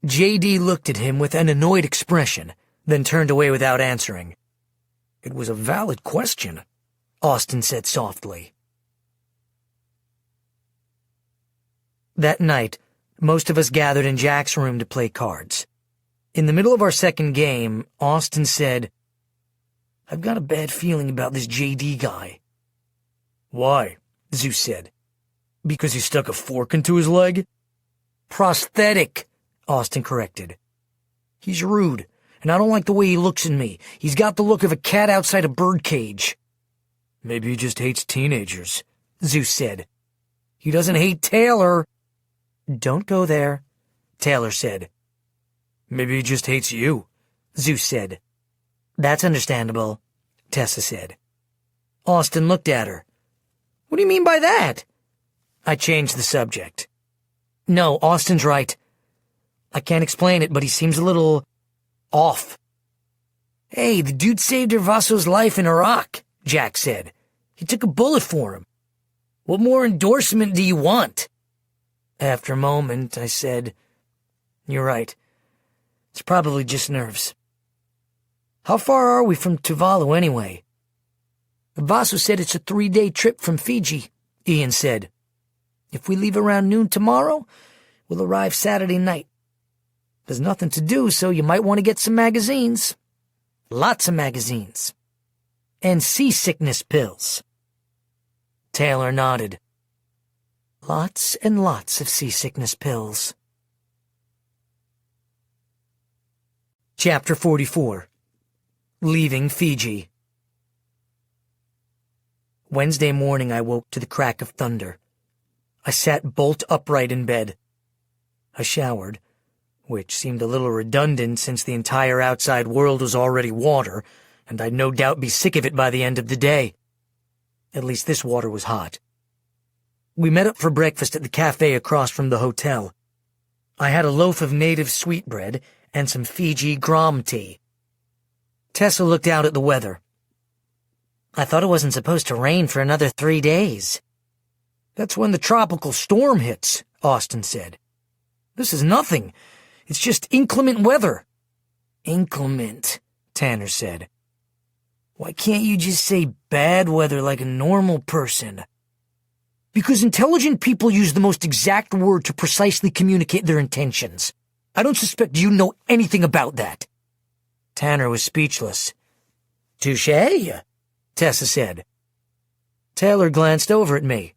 JD looked at him with an annoyed expression, then turned away without answering. "It was a valid question," Austin said softly. That night, most of us gathered in Jack's room to play cards. In the middle of our second game, Austin said, "I've got a bad feeling about this JD guy." "Why?" Zeus said. "Because he stuck a fork into his leg?" "Prosthetic," Austin corrected. "He's rude, and I don't like the way he looks at me. He's got the look of a cat outside a birdcage." Maybe he just hates teenagers, Zeus said. He doesn't hate Taylor. Don't go there, Taylor said. Maybe he just hates you, Zeus said. That's understandable, Tessa said. Austin looked at her. What do you mean by that? I changed the subject. No, Austin's right. I can't explain it, but he seems a little off. Hey, the dude saved Hervaso's life in Iraq, Jack said. He took a bullet for him. What more endorsement do you want? After a moment, I said, You're right. It's probably just nerves. How far are we from Tuvalu anyway? Hervaso said it's a 3-day trip from Fiji, Ian said. If we leave around noon tomorrow, we'll arrive Saturday night. There's nothing to do, so you might want to get some magazines. Lots of magazines. And seasickness pills. Taylor nodded. Lots and lots of seasickness pills. Chapter 44. Leaving Fiji. Wednesday morning I woke to the crack of thunder. I sat bolt upright in bed. I showered, which seemed a little redundant since the entire outside world was already water, and I'd no doubt be sick of it by the end of the day. At least this water was hot. We met up for breakfast at the cafe across from the hotel. I had a loaf of native sweetbread and some Fiji Grom tea. Tessa looked out at the weather. I thought it wasn't supposed to rain for another 3 days. That's when the tropical storm hits, Austin said. This is nothing. It's just inclement weather. Inclement, Tanner said. Why can't you just say bad weather like a normal person? Because intelligent people use the most exact word to precisely communicate their intentions. I don't suspect you know anything about that. Tanner was speechless. Touché, Tessa said. Taylor glanced over at me.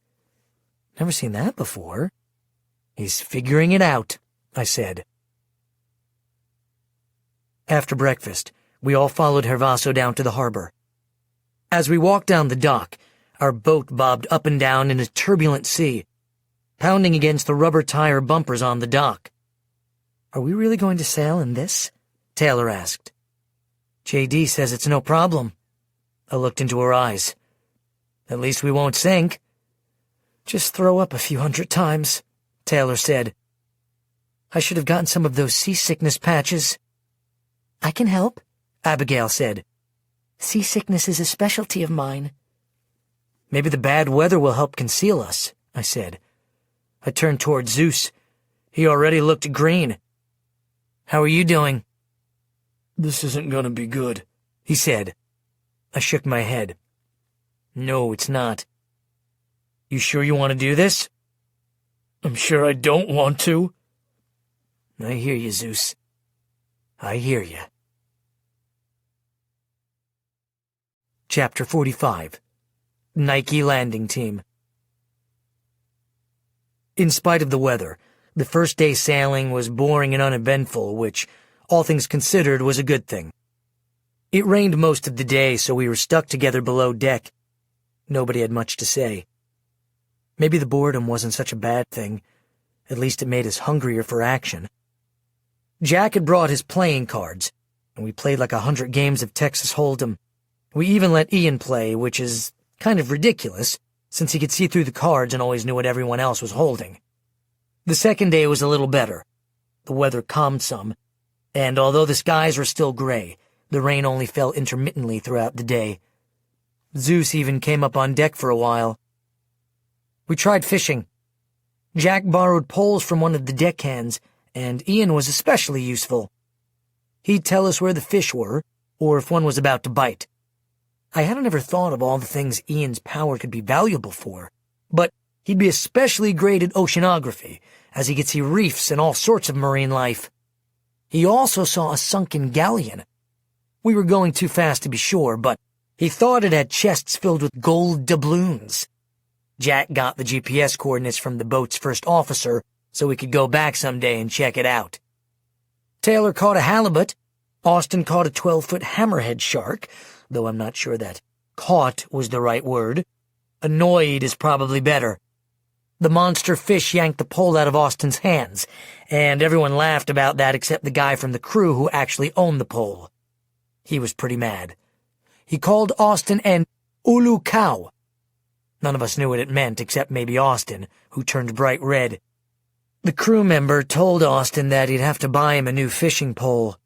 Never seen that before. He's figuring it out, I said. After breakfast, we all followed Hervaso down to the harbor. As we walked down the dock, our boat bobbed up and down in a turbulent sea, pounding against the rubber tire bumpers on the dock. Are we really going to sail in this? Taylor asked. JD says it's no problem. I looked into her eyes. At least we won't sink. Just throw up a few 100 times, Taylor said. I should have gotten some of those seasickness patches. I can help, Abigail said. Seasickness is a specialty of mine. Maybe the bad weather will help conceal us, I said. I turned toward Zeus. He already looked green. How are you doing? This isn't gonna be good, he said. I shook my head. No, it's not. You sure you want to do this? I'm sure I don't want to. I hear you, Zeus. I hear you. Chapter 45. Nike Landing Team. In spite of the weather, the first day sailing was boring and uneventful, which, all things considered, was a good thing. It rained most of the day, so we were stuck together below deck. Nobody had much to say. Maybe the boredom wasn't such a bad thing. At least it made us hungrier for action. Jack had brought his playing cards, and we played like 100 games of Texas Hold'em. We even let Ian play, which is kind of ridiculous, since he could see through the cards and always knew what everyone else was holding. The second day was a little better. The weather calmed some, and although the skies were still gray, the rain only fell intermittently throughout the day. Zeus even came up on deck for a while. We tried fishing. Jack borrowed poles from one of the deckhands, and Ian was especially useful. He'd tell us where the fish were, or if one was about to bite. I hadn't ever thought of all the things Ian's power could be valuable for, but he'd be especially great at oceanography, as he could see reefs and all sorts of marine life. He also saw a sunken galleon. We were going too fast to be sure, but he thought it had chests filled with gold doubloons. Jack got the GPS coordinates from the boat's first officer so we could go back someday and check it out. Taylor caught a halibut. Austin caught a 12-foot hammerhead shark, though I'm not sure that caught was the right word. Annoyed is probably better. The monster fish yanked the pole out of Austin's hands, and everyone laughed about that except the guy from the crew who actually owned the pole. He was pretty mad. He called Austin an ulu cow. None of us knew what it meant except maybe Austin, who turned bright red. The crew member told Austin that he'd have to buy him a new fishing pole.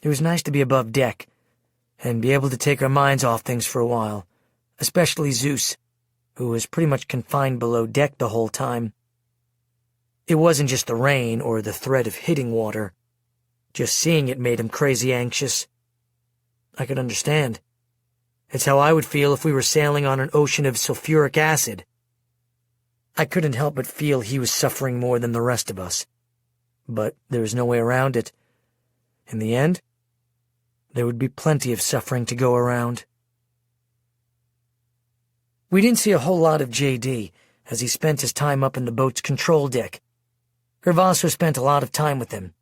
It was nice to be above deck and be able to take our minds off things for a while, especially Zeus, who was pretty much confined below deck the whole time. It wasn't just the rain or the threat of hitting water. Just seeing it made him crazy anxious. I could understand. It's how I would feel if we were sailing on an ocean of sulfuric acid. I couldn't help but feel he was suffering more than the rest of us. But there was no way around it. In the end, there would be plenty of suffering to go around. We didn't see a whole lot of J.D., as he spent his time up in the boat's control deck. Hervaso spent a lot of time with him.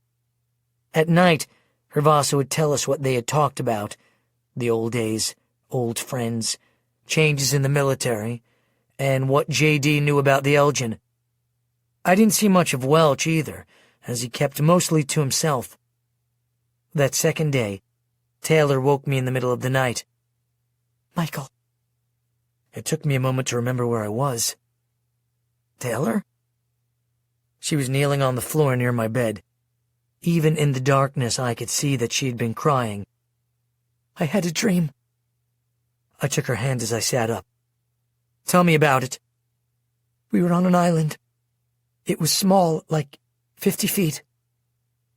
At night, Hervaso would tell us what they had talked about, the old days, old friends, changes in the military, and what J.D. knew about the Elgin. I didn't see much of Welch either, as he kept mostly to himself. That second day, Taylor woke me in the middle of the night. Michael. It took me a moment to remember where I was. Taylor? She was kneeling on the floor near my bed. Even in the darkness, I could see that she'd been crying. I had a dream. I took her hand as I sat up. Tell me about it. We were on an island. It was small, like 50 feet.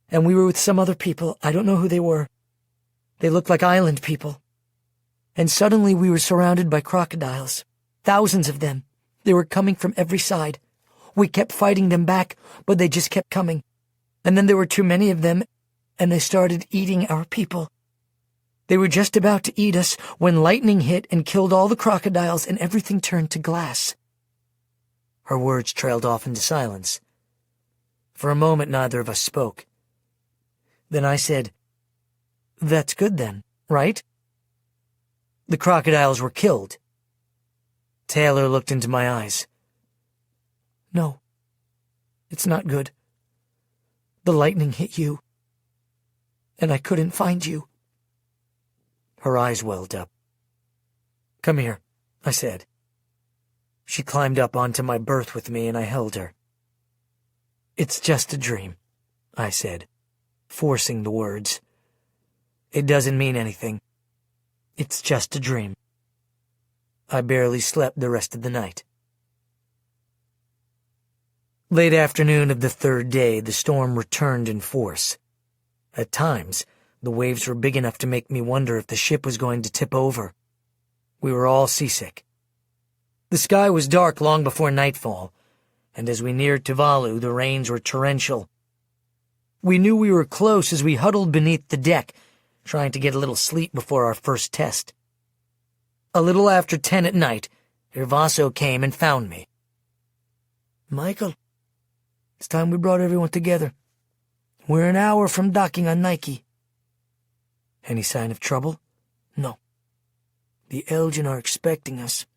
And we were with some other people. I don't know who they were. They looked like island people. And suddenly we were surrounded by crocodiles. Thousands of them. They were coming from every side. We kept fighting them back, but they just kept coming. And then there were too many of them, and they started eating our people. They were just about to eat us when lightning hit and killed all the crocodiles and everything turned to glass. Her words trailed off into silence. For a moment neither of us spoke. Then I said, "That's good then, right?" The crocodiles were killed. Taylor looked into my eyes. No, it's not good. The lightning hit you, and I couldn't find you. Her eyes welled up. "Come here," I said. She climbed up onto my berth with me and I held her. "It's just a dream," I said, forcing the words. "It doesn't mean anything. It's just a dream." I barely slept the rest of the night. Late afternoon of the third day, the storm returned in force. At times, the waves were big enough to make me wonder if the ship was going to tip over. We were all seasick. The sky was dark long before nightfall, and as we neared Tuvalu, the rains were torrential. We knew we were close as we huddled beneath the deck, trying to get a little sleep before our first test. A little after 10 at night, Hervaso came and found me. "Michael, it's time we brought everyone together. We're an hour from docking on Nike." "Any sign of trouble?" "No. The Elgin are expecting us."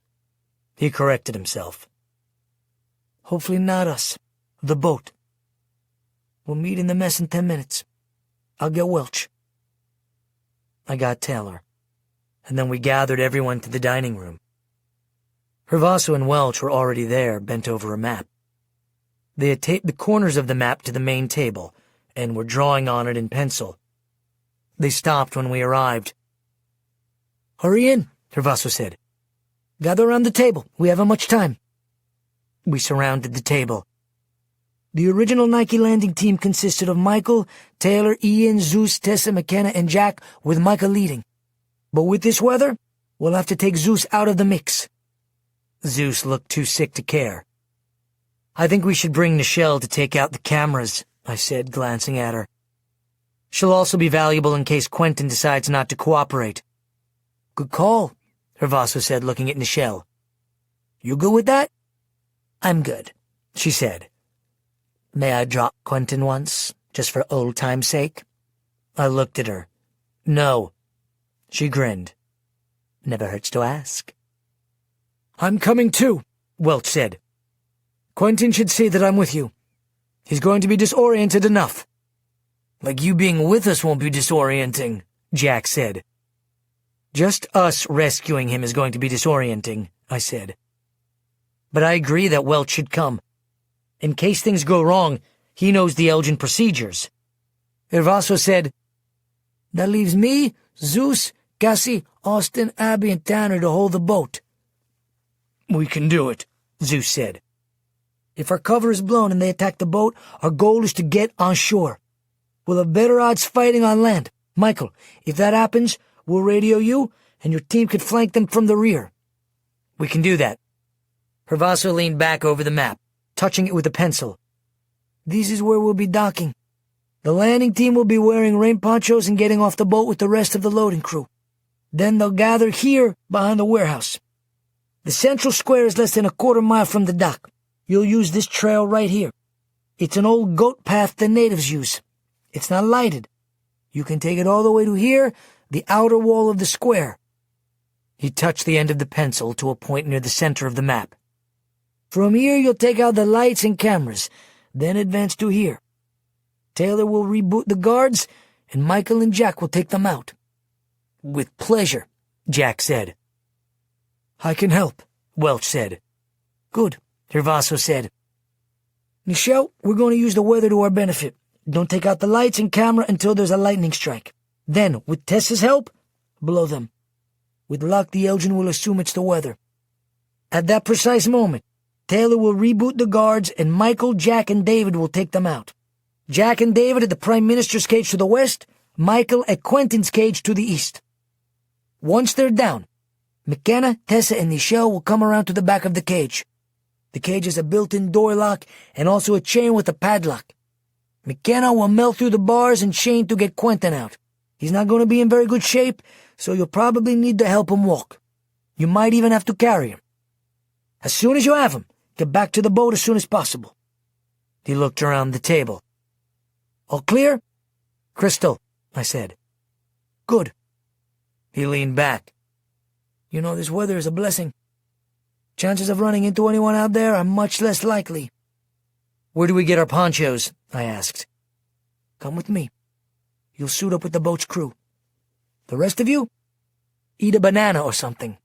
He corrected himself. "Hopefully not us. The boat. We'll meet in the mess in 10 minutes. I'll get Welch." I got Taylor, and then we gathered everyone to the dining room. Hervaso and Welch were already there, bent over a map. They had taped the corners of the map to the main table, and were drawing on it in pencil. They stopped when we arrived. "Hurry in," Hervaso said. "Gather around the table. We haven't much time." We surrounded the table. "The original Nike landing team consisted of Michael, Taylor, Ian, Zeus, Tessa, McKenna, and Jack, with Michael leading. But with this weather, we'll have to take Zeus out of the mix." Zeus looked too sick to care. "I think we should bring Nichelle to take out the cameras," I said, glancing at her. "She'll also be valuable in case Quentin decides not to cooperate." "Good call," Hervaso said, looking at Nichelle. "You good with that?" "I'm good," she said. "May I drop Quentin once, just for old time's sake?" I looked at her. "No." She grinned. Never hurts to ask. I'm coming too, Welch said. Quentin should see that I'm with you. He's going to be disoriented enough. Like you being with us won't be disorienting, Jack said. Just us rescuing him is going to be disorienting, I said. But I agree that Welch should come. In case things go wrong, he knows the Elgin procedures. Irvaso said, That leaves me, Zeus, Cassie, Austin, Abby, and Tanner to hold the boat. We can do it, Zeus said. If our cover is blown and they attack the boat, our goal is to get on shore. We'll have better odds fighting on land. Michael, if that happens, we'll radio you, and your team could flank them from the rear. We can do that. Hervaso leaned back over the map, touching it with a pencil. This is where we'll be docking. The landing team will be wearing rain ponchos and getting off the boat with the rest of the loading crew. Then they'll gather here behind the warehouse. The central square is less than a quarter-mile from the dock. You'll use this trail right here. It's an old goat path the natives use. It's not lighted. You can take it all the way to here, the outer wall of the square. He touched the end of the pencil to a point near the center of the map. From here you'll take out the lights and cameras, then advance to here. Taylor will reboot the guards, and Michael and Jack will take them out. With pleasure, Jack said. I can help, Welch said. Good, Hervaso said. Michelle, we're going to use the weather to our benefit. Don't take out the lights and camera until there's a lightning strike. Then, with Tessa's help, blow them. With luck, the Elgin will assume it's the weather. At that precise moment, Taylor will reboot the guards, and Michael, Jack, and David will take them out. Jack and David at the Prime Minister's cage to the west, Michael at Quentin's cage to the east. Once they're down, McKenna, Tessa, and Nichelle will come around to the back of the cage. The cage has a built-in door lock and also a chain with a padlock. McKenna will melt through the bars and chain to get Quentin out. He's not going to be in very good shape, so you'll probably need to help him walk. You might even have to carry him. As soon as you have him, get back to the boat as soon as possible. He looked around the table. All clear? Crystal, I said. Good. He leaned back. You know, this weather is a blessing. Chances of running into anyone out there are much less likely. Where do we get our ponchos? I asked. Come with me. You'll suit up with the boat's crew. The rest of you? Eat a banana or something.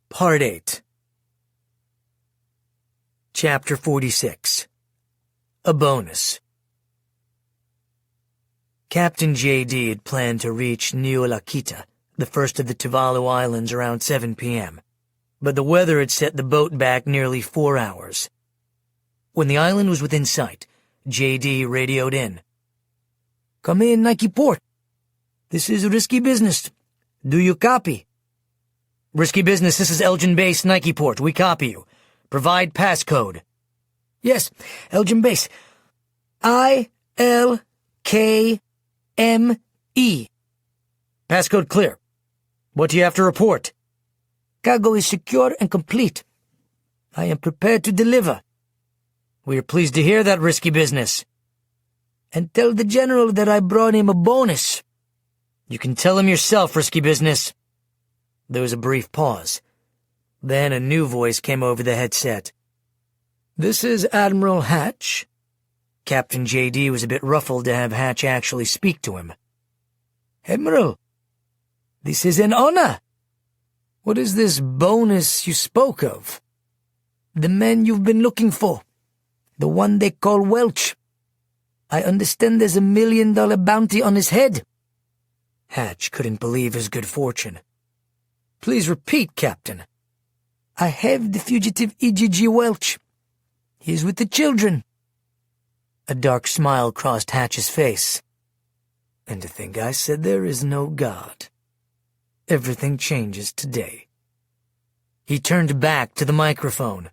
Part 8. Chapter 46. A bonus. Captain J.D. had planned to reach Niulakita, the first of the Tuvalu Islands, around 7 p.m., but the weather had set the boat back nearly 4 hours. When the island was within sight, J.D. radioed in. Come in, Nike Port. This is risky business. Do you copy? Risky business, this is Elgin Base, Nike Port. We copy you. Provide passcode. Yes, Elgin Base. ILKME. Passcode clear. What do you have to report? Cargo is secure and complete. I am prepared to deliver. We are pleased to hear that, risky business. And tell the General that I brought him a bonus. You can tell him yourself, risky business. There was a brief pause. Then a new voice came over the headset. This is Admiral Hatch. Captain J.D. was a bit ruffled to have Hatch actually speak to him. Admiral, this is an honor. What is this bonus you spoke of? The man you've been looking for. The one they call Welch. I understand there's $1 million bounty on his head. Hatch couldn't believe his good fortune. Please repeat, Captain. I have the fugitive E.G.G. Welch. He is with the children. A dark smile crossed Hatch's face. And to think I said there is no God. Everything changes today. He turned back to the microphone.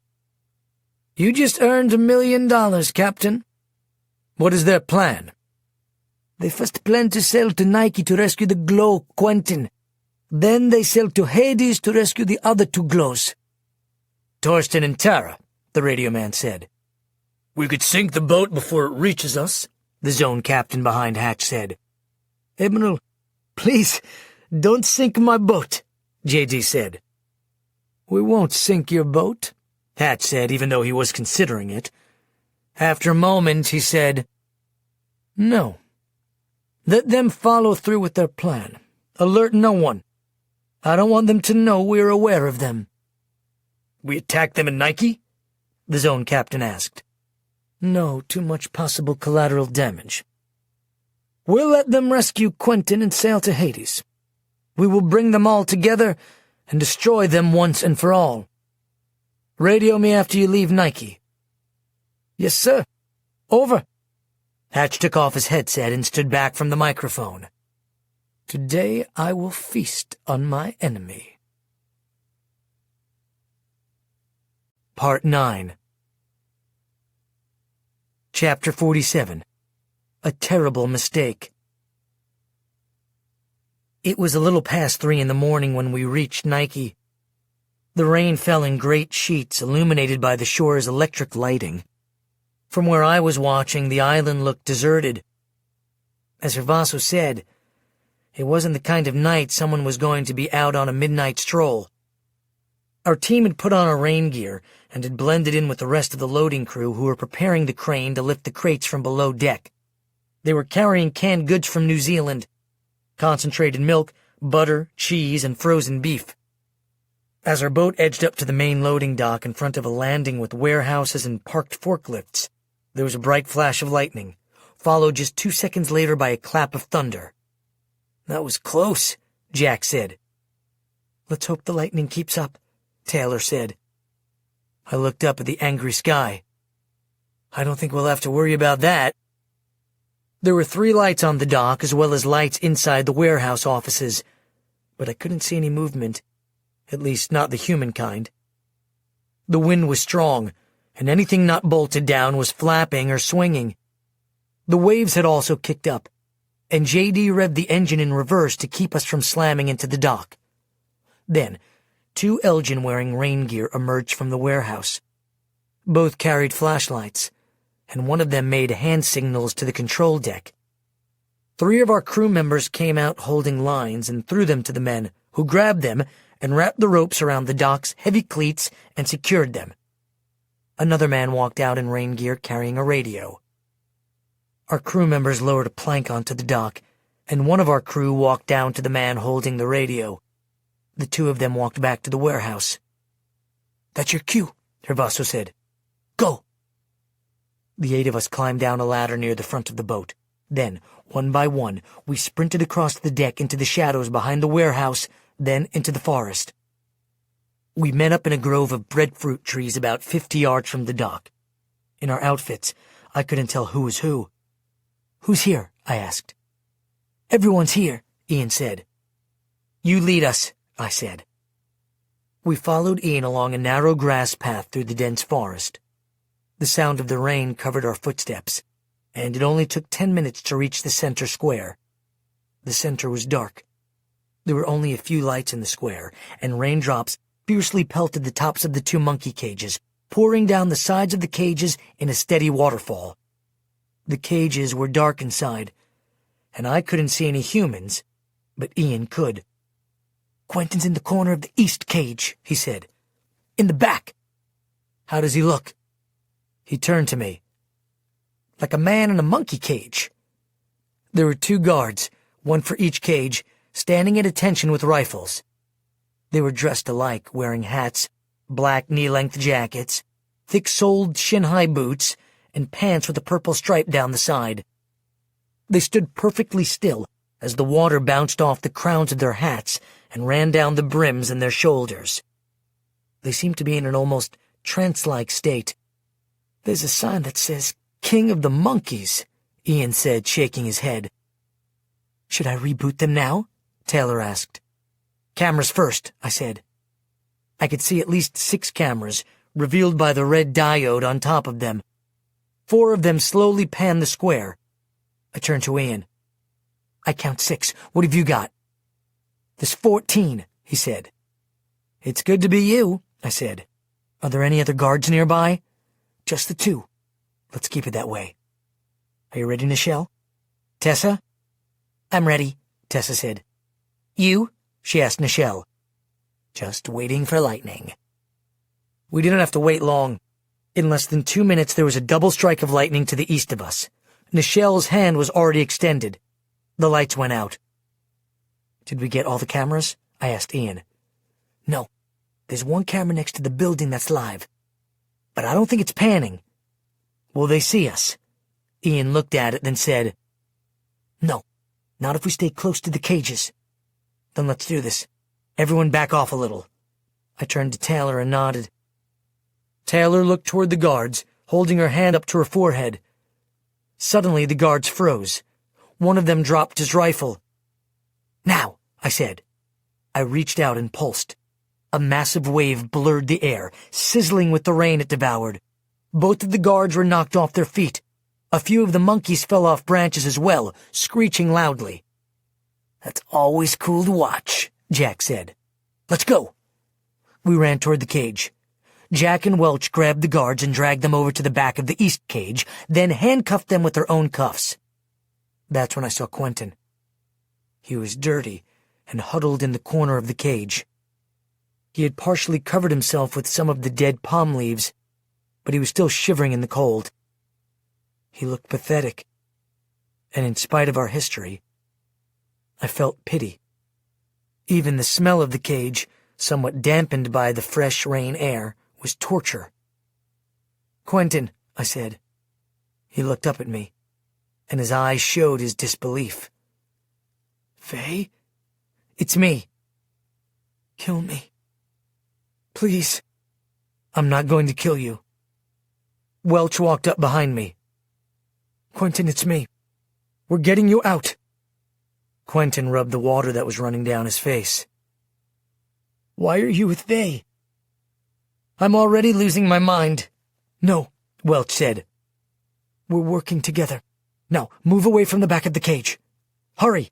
You just earned $1 million, Captain. What is their plan? They first plan to sell to Nike to rescue the Glow, Quentin. Then they sell to Hades to rescue the other 2 Glows. Torsten and Tara, the radio man said. We could sink the boat before it reaches us, the zone captain behind Hatch said. Admiral, Please, don't sink my boat, JD said. We won't sink your boat, Hatch said, even though he was considering it. After a moment, he said, No. Let them follow through with their plan. Alert no one. I don't want them to know we're aware of them. We attack them in Nike? The zone captain asked. No, too much possible collateral damage. We'll let them rescue Quentin and sail to Hades. We will bring them all together and destroy them once and for all. Radio me after you leave Nike. Yes, sir. Over. Hatch took off his headset and stood back from the microphone. Today I will feast on my enemy. Part 9. Chapter 47. A Terrible Mistake. It was a little past 3 in the morning when we reached Nike. The rain fell in great sheets illuminated by the shore's electric lighting. From where I was watching, the island looked deserted. As Hervaso said, it wasn't the kind of night someone was going to be out on a midnight stroll. Our team had put on our rain gear and had blended in with the rest of the loading crew who were preparing the crane to lift the crates from below deck. They were carrying canned goods from New Zealand, concentrated milk, butter, cheese, and frozen beef. As our boat edged up to the main loading dock in front of a landing with warehouses and parked forklifts, there was a bright flash of lightning, followed just 2 seconds later by a clap of thunder. That was close, Jack said. Let's hope the lightning keeps up, Taylor said. I looked up at the angry sky. I don't think we'll have to worry about that. There were 3 lights on the dock as well as lights inside the warehouse offices, but I couldn't see any movement, at least not the human kind. The wind was strong, and anything not bolted down was flapping or swinging. The waves had also kicked up, and JD revved the engine in reverse to keep us from slamming into the dock. Then, 2 Elgin wearing rain gear emerged from the warehouse. Both carried flashlights, and one of them made hand signals to the control deck. 3 of our crew members came out holding lines and threw them to the men, who grabbed them and wrapped the ropes around the dock's heavy cleats and secured them. Another man walked out in rain gear carrying a radio. Our crew members lowered a plank onto the dock, and one of our crew walked down to the man holding the radio. The 2 of them walked back to the warehouse. That's your cue, Hervaso said. Go! The 8 of us climbed down a ladder near the front of the boat. Then, one by one, we sprinted across the deck into the shadows behind the warehouse, then into the forest. We met up in a grove of breadfruit trees about 50 yards from the dock. In our outfits, I couldn't tell who was who. Who's here? I asked. Everyone's here, Ian said. You lead us, I said. We followed Ian along a narrow grass path through the dense forest. The sound of the rain covered our footsteps, and it only took 10 minutes to reach the center square. The center was dark. There were only a few lights in the square, and raindrops fiercely pelted the tops of the 2 monkey cages, pouring down the sides of the cages in a steady waterfall. The cages were dark inside, and I couldn't see any humans, but Ian could. Quentin's in the corner of the east cage, he said. In the back. How does he look? He turned to me. Like a man in a monkey cage. There were 2 guards, one for each cage, standing at attention with rifles. They were dressed alike, wearing hats, black knee-length jackets, thick-soled shin-high boots, and pants with a purple stripe down the side. They stood perfectly still as the water bounced off the crowns of their hats and ran down the brims and their shoulders. They seemed to be in an almost trance-like state. There's a sign that says, King of the Monkeys, Ian said, shaking his head. Should I reboot them now? Taylor asked. Cameras first, I said. I could see at least 6 cameras, revealed by the red diode on top of them. 4 of them slowly panned the square. I turned to Ian. I count 6. What have you got? There's 14, he said. It's good to be you, I said. Are there any other guards nearby? Just the 2. Let's keep it that way. Are you ready, Nichelle? Tessa? I'm ready, Tessa said. You? she asked Nichelle. Just waiting for lightning. We didn't have to wait long. In less than 2 minutes, there was a double strike of lightning to the east of us. Nichelle's hand was already extended. The lights went out. Did we get all the cameras? I asked Ian. No. There's one camera next to the building that's live. But I don't think it's panning. Will they see us? Ian looked at it, then said, No, not if we stay close to the cages. Then let's do this. Everyone back off a little. I turned to Taylor and nodded. Taylor looked toward the guards, holding her hand up to her forehead. Suddenly, the guards froze. One of them dropped his rifle. Now, I said. I reached out and pulsed. A massive wave blurred the air, sizzling with the rain it devoured. Both of the guards were knocked off their feet. A few of the monkeys fell off branches as well, screeching loudly. That's always cool to watch, Jack said. Let's go. We ran toward the cage. Jack and Welch grabbed the guards and dragged them over to the back of the east cage, then handcuffed them with their own cuffs. That's when I saw Quentin. He was dirty and huddled in the corner of the cage. He had partially covered himself with some of the dead palm leaves, but he was still shivering in the cold. He looked pathetic, and in spite of our history, I felt pity. Even the smell of the cage, somewhat dampened by the fresh rain air, was torture. Quentin, I said. He looked up at me, and his eyes showed his disbelief. Faye? It's me. Kill me. Please. I'm not going to kill you. Welch walked up behind me. Quentin, it's me. We're getting you out. Quentin rubbed the water that was running down his face. Why are you with Faye? I'm already losing my mind. No, Welch said. We're working together. Now, move away from the back of the cage. Hurry.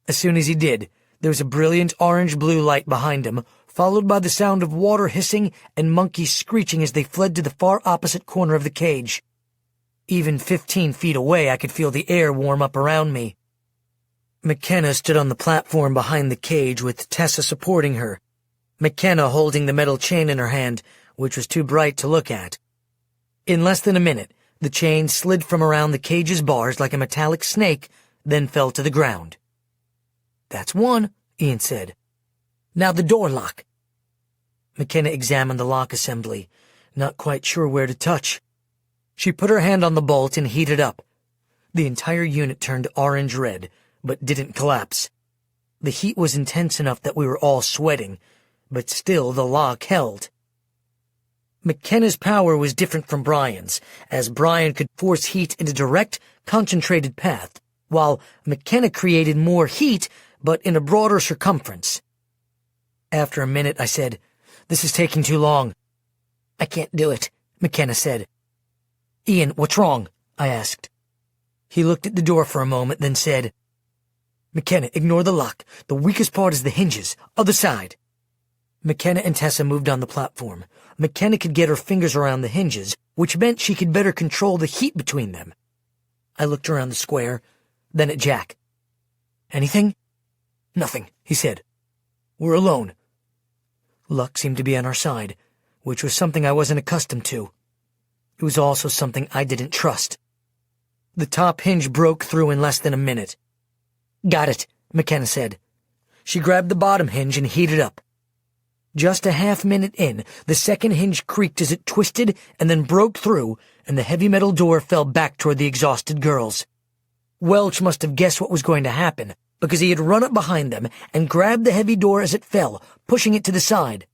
As soon as he did, there was a brilliant orange-blue light behind him, followed by the sound of water hissing and monkeys screeching as they fled to the far opposite corner of the cage. Even 15 feet away, I could feel the air warm up around me. McKenna stood on the platform behind the cage with Tessa supporting her, McKenna holding the metal chain in her hand, which was too bright to look at. In less than a minute, the chain slid from around the cage's bars like a metallic snake, then fell to the ground. That's one, Ian said. Now the door lock. McKenna examined the lock assembly, not quite sure where to touch. She put her hand on the bolt and heated up. The entire unit turned orange-red, but didn't collapse. The heat was intense enough that we were all sweating, but still the lock held. McKenna's power was different from Brian's, as Brian could force heat in a direct, concentrated path, while McKenna created more heat, but in a broader circumference. After a minute, I said, "This is taking too long." "I can't do it," McKenna said. "Ian, what's wrong?" I asked. He looked at the door for a moment, then said, "McKenna, ignore the lock. The weakest part is the hinges. Other side." McKenna and Tessa moved on the platform. McKenna could get her fingers around the hinges, which meant she could better control the heat between them. I looked around the square, then at Jack. "Anything?" "Nothing," he said. "We're alone." Luck seemed to be on our side, which was something I wasn't accustomed to. It was also something I didn't trust. The top hinge broke through in less than a minute. "Got it," McKenna said. She grabbed the bottom hinge and heated up. Just a half-minute in, the second hinge creaked as it twisted and then broke through, and the heavy metal door fell back toward the exhausted girls. Welch must have guessed what was going to happen, because he had run up behind them and grabbed the heavy door as it fell, pushing it to the side.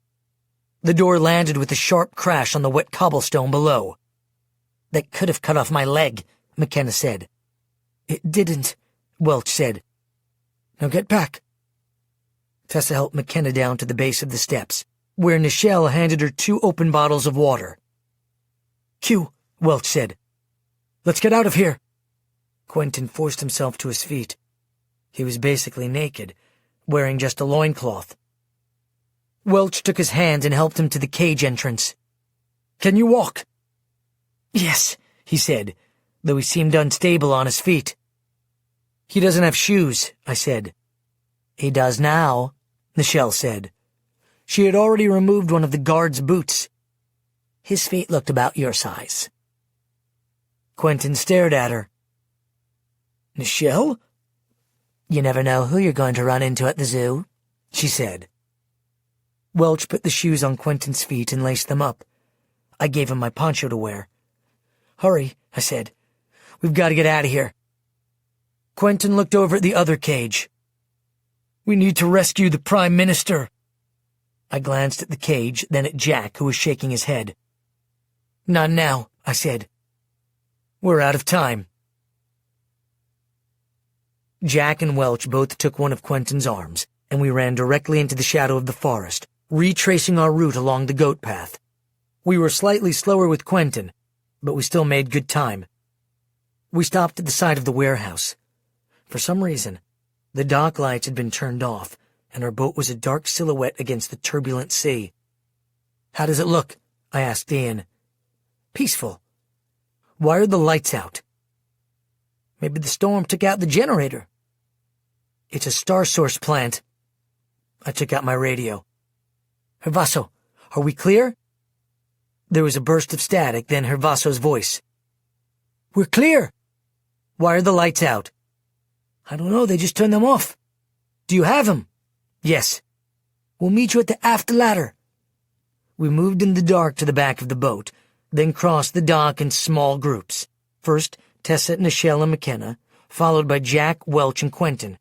The door landed with a sharp crash on the wet cobblestone below. "That could have cut off my leg," McKenna said. "It didn't," Welch said. "Now get back." Tessa helped McKenna down to the base of the steps, where Nichelle handed her 2 open bottles of water. "Q," Welch said. "Let's get out of here." Quentin forced himself to his feet. He was basically naked, wearing just a loincloth. Welch took his hand and helped him to the cage entrance. "Can you walk?" "Yes," he said, though he seemed unstable on his feet. "He doesn't have shoes," I said. He does now, Nichelle said. She had already removed one of the guard's boots. His feet looked about your size. Quentin stared at her. Nichelle? You never know who you're going to run into at the zoo, she said. Welch put the shoes on Quentin's feet and laced them up. I gave him my poncho to wear. Hurry, I said. We've got to get out of here. Quentin looked over at the other cage. We need to rescue the Prime Minister. I glanced at the cage, then at Jack, who was shaking his head. Not now, I said. We're out of time. Jack and Welch both took one of Quentin's arms, and we ran directly into the shadow of the forest, retracing our route along the goat path. We were slightly slower with Quentin, but we still made good time. We stopped at the side of the warehouse. For some reason, the dock lights had been turned off, and our boat was a dark silhouette against the turbulent sea. How does it look? I asked Ian. Peaceful. Why are the lights out? Maybe the storm took out the generator. It's a Star Source plant. I took out my radio. Hervaso, are we clear? There was a burst of static, then Hervaso's voice. We're clear. Why are the lights out? I don't know, they just turned them off. Do you have them? Yes. We'll meet you at the aft ladder. We moved in the dark to the back of the boat, then crossed the dock in small groups. First, Tessa, Nichelle, and McKenna, followed by Jack, Welch, and Quentin.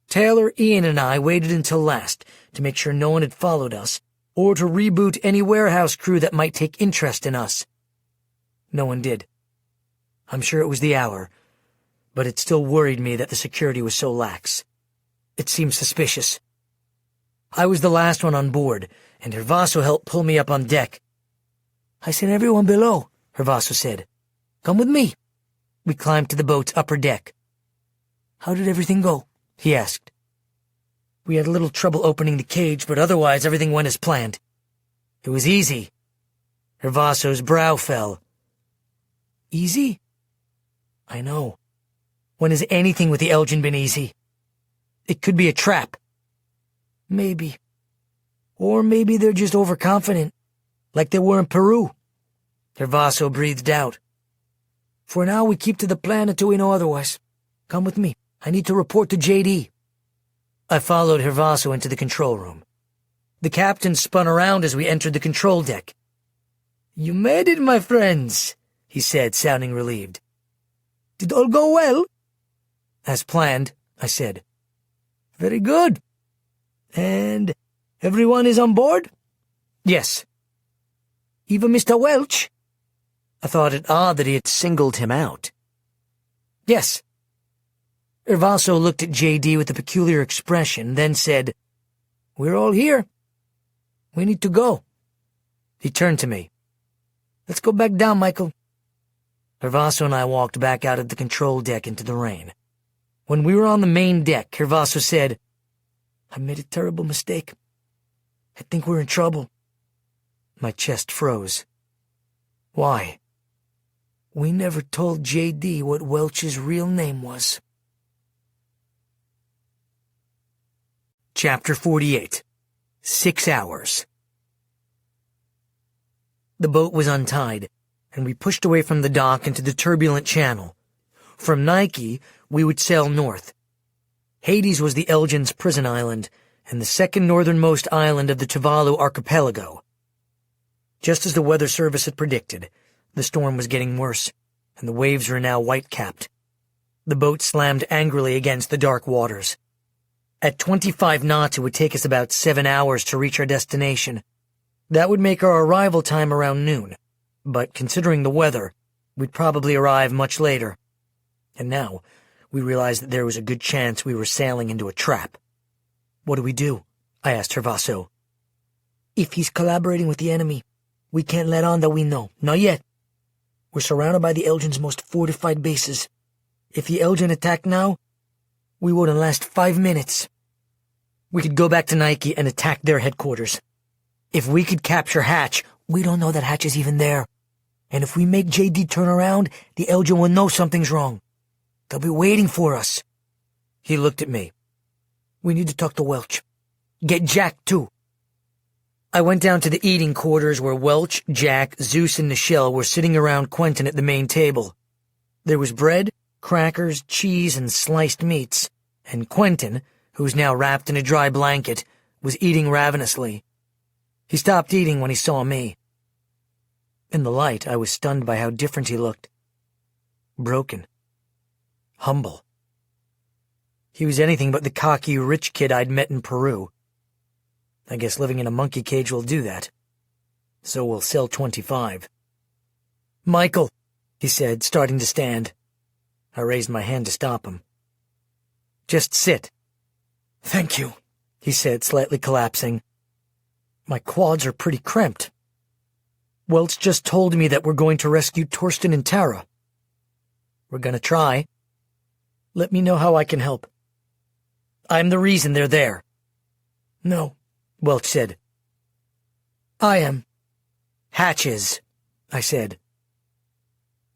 Taylor, Ian, and I waited until last to make sure no one had followed us, or to reboot any warehouse crew that might take interest in us. No one did. I'm sure it was the hour, but it still worried me that the security was so lax. It seemed suspicious. I was the last one on board, and Hervaso helped pull me up on deck. I sent everyone below, Hervaso said. Come with me. We climbed to the boat's upper deck. How did everything go? He asked. We had a little trouble opening the cage, but otherwise everything went as planned. It was easy. Hervaso's brow fell. Easy? I know. When has anything with the Elgin been easy? It could be a trap. Maybe. Or maybe they're just overconfident, like they were in Peru. Hervaso breathed out. For now, we keep to the plan until we know otherwise. Come with me. I need to report to JD. I followed Hervaso into the control room. The captain spun around as we entered the control deck. You made it, my friends, he said, sounding relieved. Did all go well? As planned, I said. Very good. And everyone is on board? Yes. Even Mr. Welch? I thought it odd that he had singled him out. Yes. Hervaso looked at JD with a peculiar expression, then said, We're all here. We need to go. He turned to me. Let's go back down, Michael. Hervaso and I walked back out of the control deck into the rain. When we were on the main deck, Hervaso said, I made a terrible mistake. I think we're in trouble. My chest froze. Why? We never told JD what Welch's real name was. Chapter 48. 6 hours. The boat was untied, and we pushed away from the dock into the turbulent channel. From Nike, we would sail north. Hades was the Elgin's prison island, and the second northernmost island of the Tuvalu archipelago. Just as the weather service had predicted, the storm was getting worse, and the waves were now white-capped. The boat slammed angrily against the dark waters. At 25 knots, it would take us about 7 hours to reach our destination. That would make our arrival time around noon, but considering the weather, we'd probably arrive much later. And now, we realized that there was a good chance we were sailing into a trap. What do we do? I asked Hervaso. If he's collaborating with the enemy, we can't let on that we know. Not yet. We're surrounded by the Elgin's most fortified bases. If the Elgin attacked now, we wouldn't last 5 minutes. We could go back to Nike and attack their headquarters. If we could capture Hatch, we don't know that Hatch is even there. And if we make JD turn around, the Elgin will know something's wrong. They'll be waiting for us. He looked at me. We need to talk to Welch. Get Jack, too. I went down to the eating quarters where Welch, Jack, Zeus, and Nichelle were sitting around Quentin at the main table. There was bread, crackers, cheese, and sliced meats, and Quentin, who was now wrapped in a dry blanket, was eating ravenously. He stopped eating when he saw me. In the light, I was stunned by how different he looked. Broken. Humble. He was anything but the cocky, rich kid I'd met in Peru. I guess living in a monkey cage will do that. So will cell 25. "Michael," he said, starting to stand. I raised my hand to stop him. "Just sit." "Thank you," he said, slightly collapsing. "My quads are pretty cramped. Welch just told me that we're going to rescue Torsten and Tara." "We're gonna try. Let me know how I can help." "I'm the reason they're there." "No," Welch said. "I am." "Hatches," I said.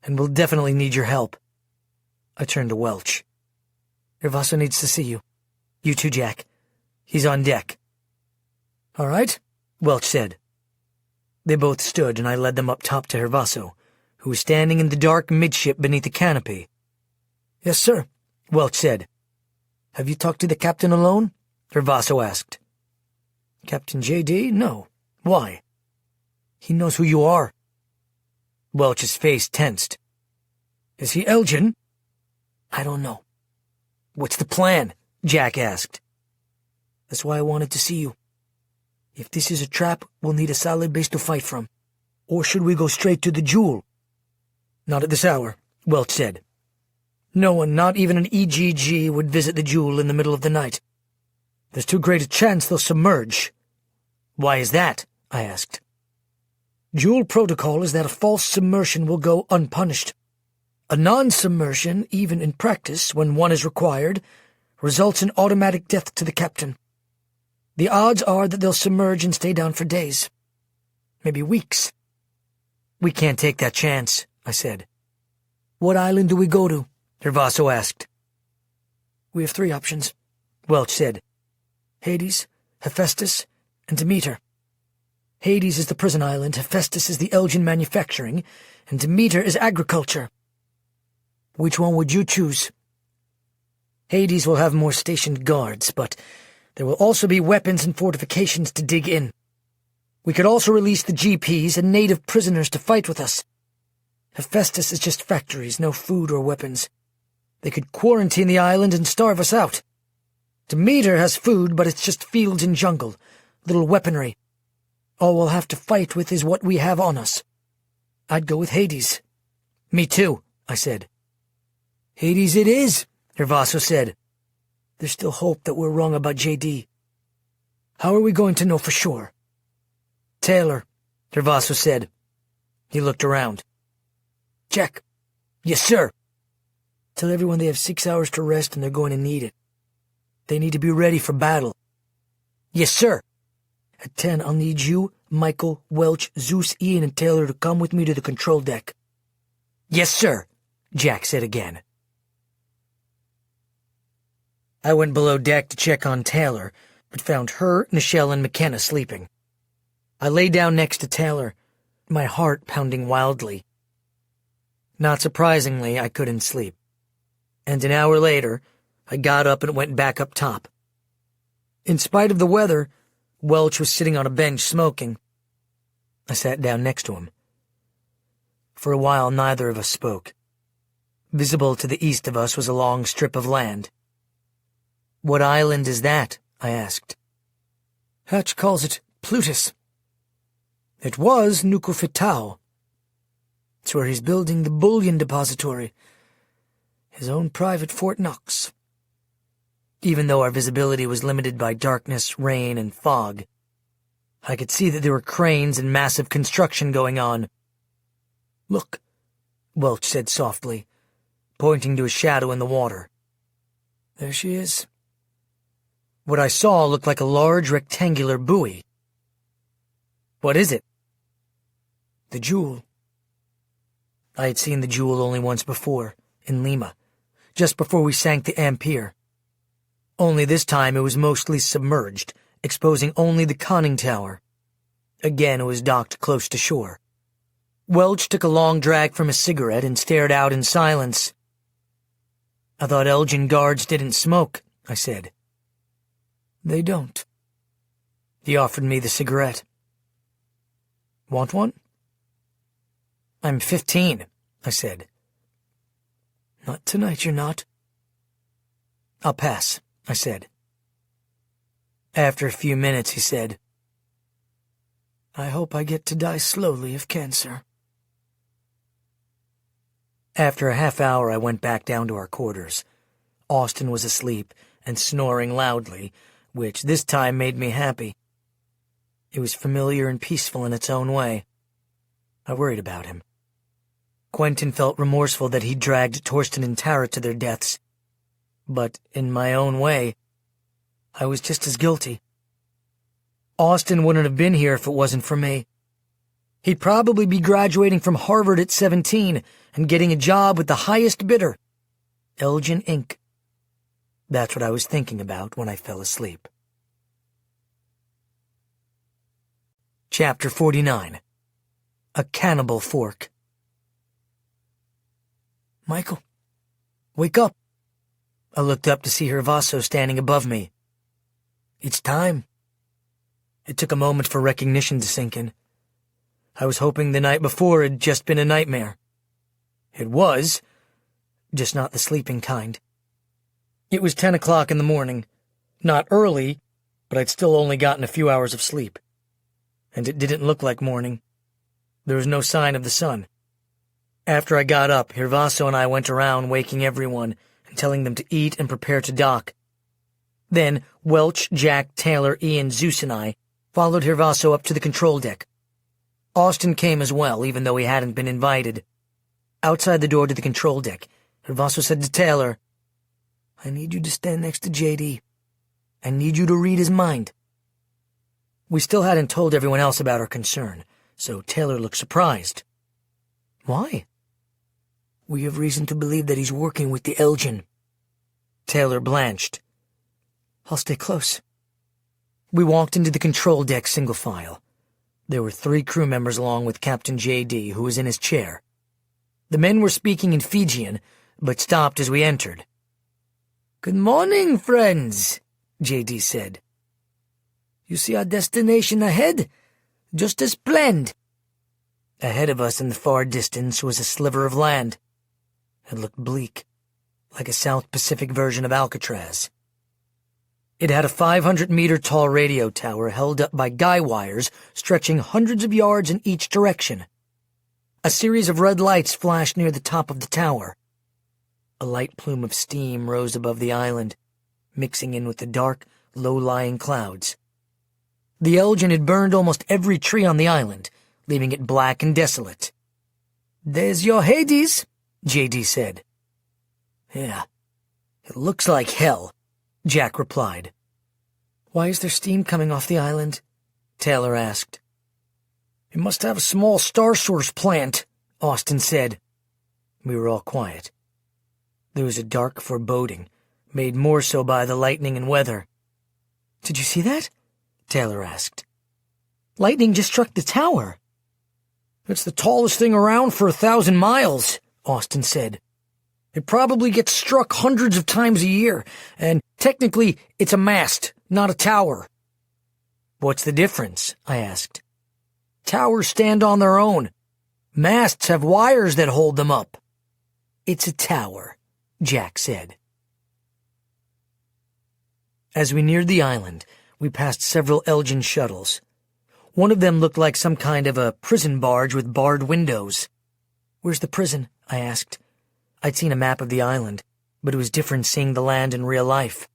"And we'll definitely need your help." I turned to Welch. "Hervaso needs to see you. You too, Jack. He's on deck." "All right," Welch said. They both stood, and I led them up top to Hervaso, who was standing in the dark midship beneath the canopy. "Yes, sir," Welch said. "Have you talked to the captain alone?" Hervaso asked. "Captain J.D.? No. Why?" "He knows who you are." Welch's face tensed. "Is he Elgin?" "I don't know." "What's the plan?" Jack asked. "That's why I wanted to see you. If this is a trap, we'll need a solid base to fight from. Or should we go straight to the Jewel?" "Not at this hour," Welch said. "No one, not even an EGG, would visit the Jewel in the middle of the night. There's too great a chance they'll submerge." "Why is that?" I asked. "Jewel protocol is that a false submersion will go unpunished. A non-submersion, even in practice, when one is required, results in automatic death to the captain. The odds are that they'll submerge and stay down for days. Maybe weeks." "We can't take that chance," I said. "What island do we go to?" Hervaso asked. "We have 3 options," Welch said. "Hades, Hephaestus, and Demeter. Hades is the prison island, Hephaestus is the Elgin manufacturing, and Demeter is agriculture." "Which one would you choose?" "Hades will have more stationed guards, but there will also be weapons and fortifications to dig in. We could also release the GPs and native prisoners to fight with us. Hephaestus is just factories, no food or weapons. They could quarantine the island and starve us out. Demeter has food, but it's just fields and jungle, little weaponry. All we'll have to fight with is what we have on us. I'd go with Hades." "Me too," I said. "Hades it is," Hervaso said. "There's still hope that we're wrong about J.D. How are we going to know for sure?" "Taylor," Hervaso said. He looked around. "Jack." "Yes, sir." "Tell everyone they have 6 hours to rest and they're going to need it. They need to be ready for battle." "Yes, sir." "At 10, I'll need you, Michael, Welch, Zeus, Ian, and Taylor to come with me to the control deck." "Yes, sir," Jack said again. I went below deck to check on Taylor, but found her, Nichelle, and McKenna sleeping. I lay down next to Taylor, my heart pounding wildly. Not surprisingly, I couldn't sleep. And an hour later, I got up and went back up top. In spite of the weather, Welch was sitting on a bench smoking. I sat down next to him. For a while, neither of us spoke. Visible to the east of us was a long strip of land. "What island is that?" I asked. "Hatch calls it Plutus. It was Nukufitau. It's where he's building the bullion depository. His own private Fort Knox." Even though our visibility was limited by darkness, rain, and fog, I could see that there were cranes and massive construction going on. "Look," Welch said softly, pointing to a shadow in the water. "There she is." What I saw looked like a large rectangular buoy. "What is it?" "The Jewel." I had seen the Jewel only once before, in Lima, just before we sank the Ampere. Only this time it was mostly submerged, exposing only the conning tower. Again, it was docked close to shore. Welch took a long drag from his cigarette and stared out in silence. "I thought Elgin guards didn't smoke," I said. "They don't." He offered me the cigarette. "Want one?" "I'm 15, I said. "Not tonight, you're not." "I'll pass," I said. After a few minutes, he said, "I hope I get to die slowly of cancer." After a half hour, I went back down to our quarters. Austin was asleep and snoring loudly, which this time made me happy. It was familiar and peaceful in its own way. I worried about him. Quentin felt remorseful that he'd dragged Torsten and Tara to their deaths. But in my own way, I was just as guilty. Austin wouldn't have been here if it wasn't for me. He'd probably be graduating from Harvard at 17 and getting a job with the highest bidder, Elgin Inc. That's what I was thinking about when I fell asleep. Chapter 49. A Cannibal Fork. "Michael, wake up." I looked up to see Hervaso standing above me. "It's time." It took a moment for recognition to sink in. I was hoping the night before had just been a nightmare. It was, just not the sleeping kind. It was 10 o'clock in the morning. Not early, but I'd still only gotten a few hours of sleep. And it didn't look like morning. There was no sign of the sun. After I got up, Hervaso and I went around waking everyone and telling them to eat and prepare to dock. Then Welch, Jack, Taylor, Ian, Zeus, and I followed Hervaso up to the control deck. Austin came as well, even though he hadn't been invited. Outside the door to the control deck, Hervaso said to Taylor, "I need you to stand next to JD. I need you to read his mind." We still hadn't told everyone else about our concern, so Taylor looked surprised. "Why?" "We have reason to believe that he's working with the Elgin." Taylor blanched. "I'll stay close." We walked into the control deck single file. There were 3 crew members along with Captain JD, who was in his chair. The men were speaking in Fijian, but stopped as we entered. "Good morning, friends," JD said. "You see our destination ahead? Just as planned." Ahead of us in the far distance was a sliver of land. It looked bleak, like a South Pacific version of Alcatraz. It had a 500-meter-tall radio tower held up by guy wires stretching hundreds of yards in each direction. A series of red lights flashed near the top of the tower. A light plume of steam rose above the island, mixing in with the dark, low-lying clouds. The Elgin had burned almost every tree on the island, leaving it black and desolate. "There's your Hades," JD said. "Yeah, it looks like hell," Jack replied. "Why is there steam coming off the island?" Taylor asked. "It must have a small star source plant," Austin said. We were all quiet. There was a dark foreboding, made more so by the lightning and weather. "Did you see that?" Taylor asked. "Lightning just struck the tower." "It's the tallest thing around for 1,000 miles, Austin said. "It probably gets struck hundreds of times a year, and technically it's a mast, not a tower." "What's the difference?" I asked. "Towers stand on their own. Masts have wires that hold them up." "It's a tower," Jack said. As we neared the island, we passed several Elgin shuttles. One of them looked like some kind of a prison barge with barred windows. "Where's the prison?" I asked. I'd seen a map of the island, but it was different seeing the land in real life.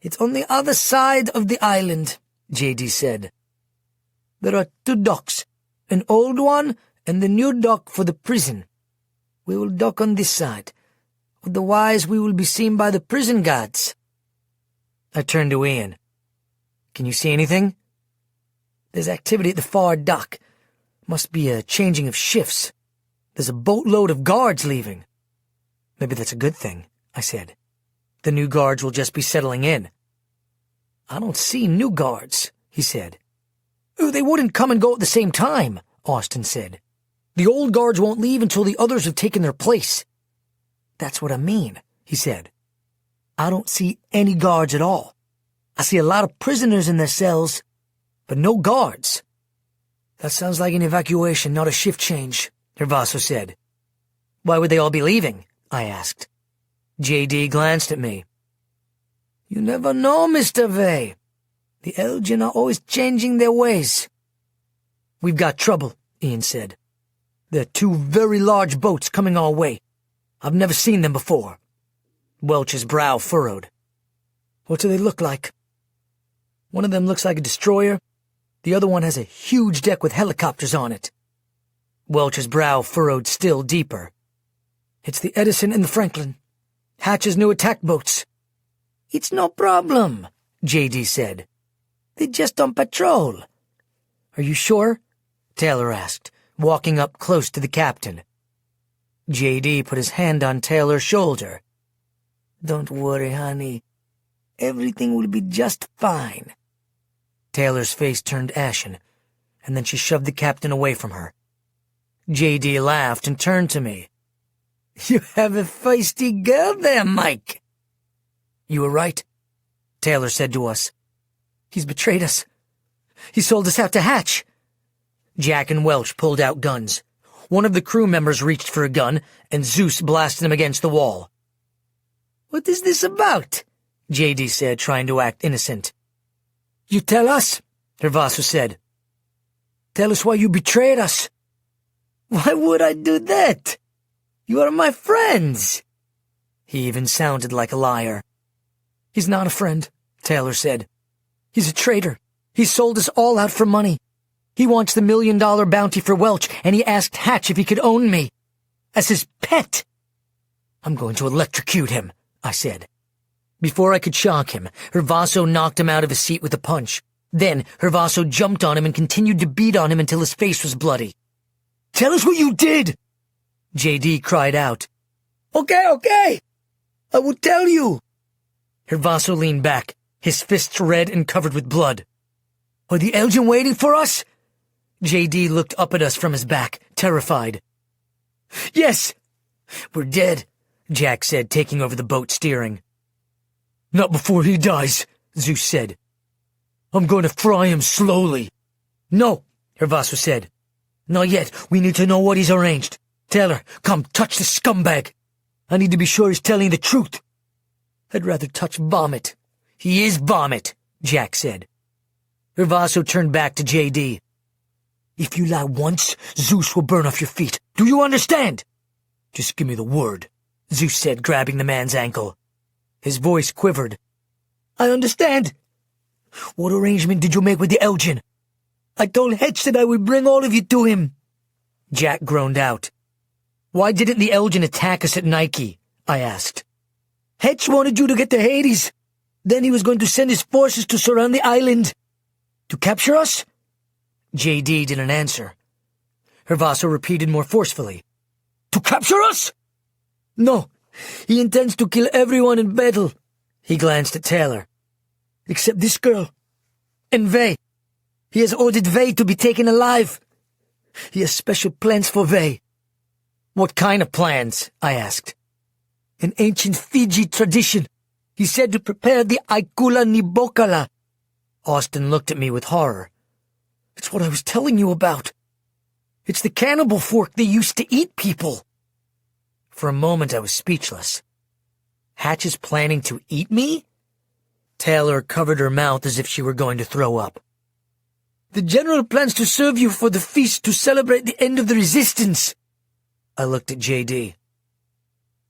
"It's on the other side of the island," JD said. "There are 2 docks, an old one and the new dock for the prison. We will dock on this side, otherwise we will be seen by the prison guards." I turned to Ian. "Can you see anything?" "There's activity at the far dock. Must be a changing of shifts. There's a boatload of guards leaving." "Maybe that's a good thing," I said. The new guards will just be settling in. I don't see new guards, he said. They wouldn't come and go at the same time, Austin said. The old guards won't leave until the others have taken their place. That's what I mean, he said. I don't see any guards at all. I see a lot of prisoners in their cells, but no guards. That sounds like an evacuation, not a shift change, Hervaso said. Why would they all be leaving? I asked. J.D. glanced at me. You never know, Mr. Vey. The Elgin are always changing their ways. We've got trouble, Ian said. There are two very large boats coming our way. I've never seen them before. Welch's brow furrowed. What do they look like? One of them looks like a destroyer. The other one has a huge deck with helicopters on it. Welch's brow furrowed still deeper. It's the Edison and the Franklin. Hatch's new attack boats. It's no problem, J.D. said. They're just on patrol. Are you sure? Taylor asked, walking up close to the captain. J.D. put his hand on Taylor's shoulder. Don't worry, honey. Everything will be just fine. Taylor's face turned ashen, and then she shoved the captain away from her. J.D. laughed and turned to me. You have a feisty girl there, Mike. You were right, Taylor said to us. He's betrayed us. He sold us out to Hatch. Jack and Welch pulled out guns. One of the crew members reached for a gun, and Zeus blasted him against the wall. What is this about? J.D. said, trying to act innocent. You tell us, Hervaso said. Tell us why you betrayed us. Why would I do that? You are my friends. He even sounded like a liar. He's not a friend, Taylor said. He's a traitor. He sold us all out for money. He wants the $1 million bounty for Welch, and he asked Hatch if he could own me. As his pet. I'm going to electrocute him, I said. Before I could shock him, Hervaso knocked him out of his seat with a punch. Then Hervaso jumped on him and continued to beat on him until his face was bloody. Tell us what you did! J.D. cried out. Okay. I will tell you. Hervaso leaned back, his fists red and covered with blood. Are the Elgin waiting for us? J.D. looked up at us from his back, terrified. Yes! We're dead, Jack said, taking over the boat steering. Not before he dies, Zeus said. I'm going to fry him slowly. No, Hervaso said. Not yet. We need to know what he's arranged. Taylor, come, touch the scumbag. I need to be sure he's telling the truth. I'd rather touch vomit. He is vomit, Jack said. Hervaso turned back to J.D. If you lie once, Zeus will burn off your feet. Do you understand? Just give me the word, Zeus said, grabbing the man's ankle. His voice quivered. I understand. What arrangement did you make with the Elgin? I told Hetch that I would bring all of you to him. Jack groaned out. Why didn't the Elgin attack us at Nike? I asked. Hetch wanted you to get to Hades. Then he was going to send his forces to surround the island. To capture us? J.D. didn't answer. Hervaso repeated more forcefully. To capture us? No, he intends to kill everyone in battle. He glanced at Taylor. Except this girl. And Vey. He has ordered Vey to be taken alive. He has special plans for Vey. What kind of plans? I asked. An ancient Fiji tradition. He said to prepare the Aikula Nibokala. Austin looked at me with horror. It's what I was telling you about. It's the cannibal fork they used to eat people. For a moment I was speechless. Hatch is planning to eat me? Taylor covered her mouth as if she were going to throw up. The general plans to serve you for the feast to celebrate the end of the resistance. I looked at J.D.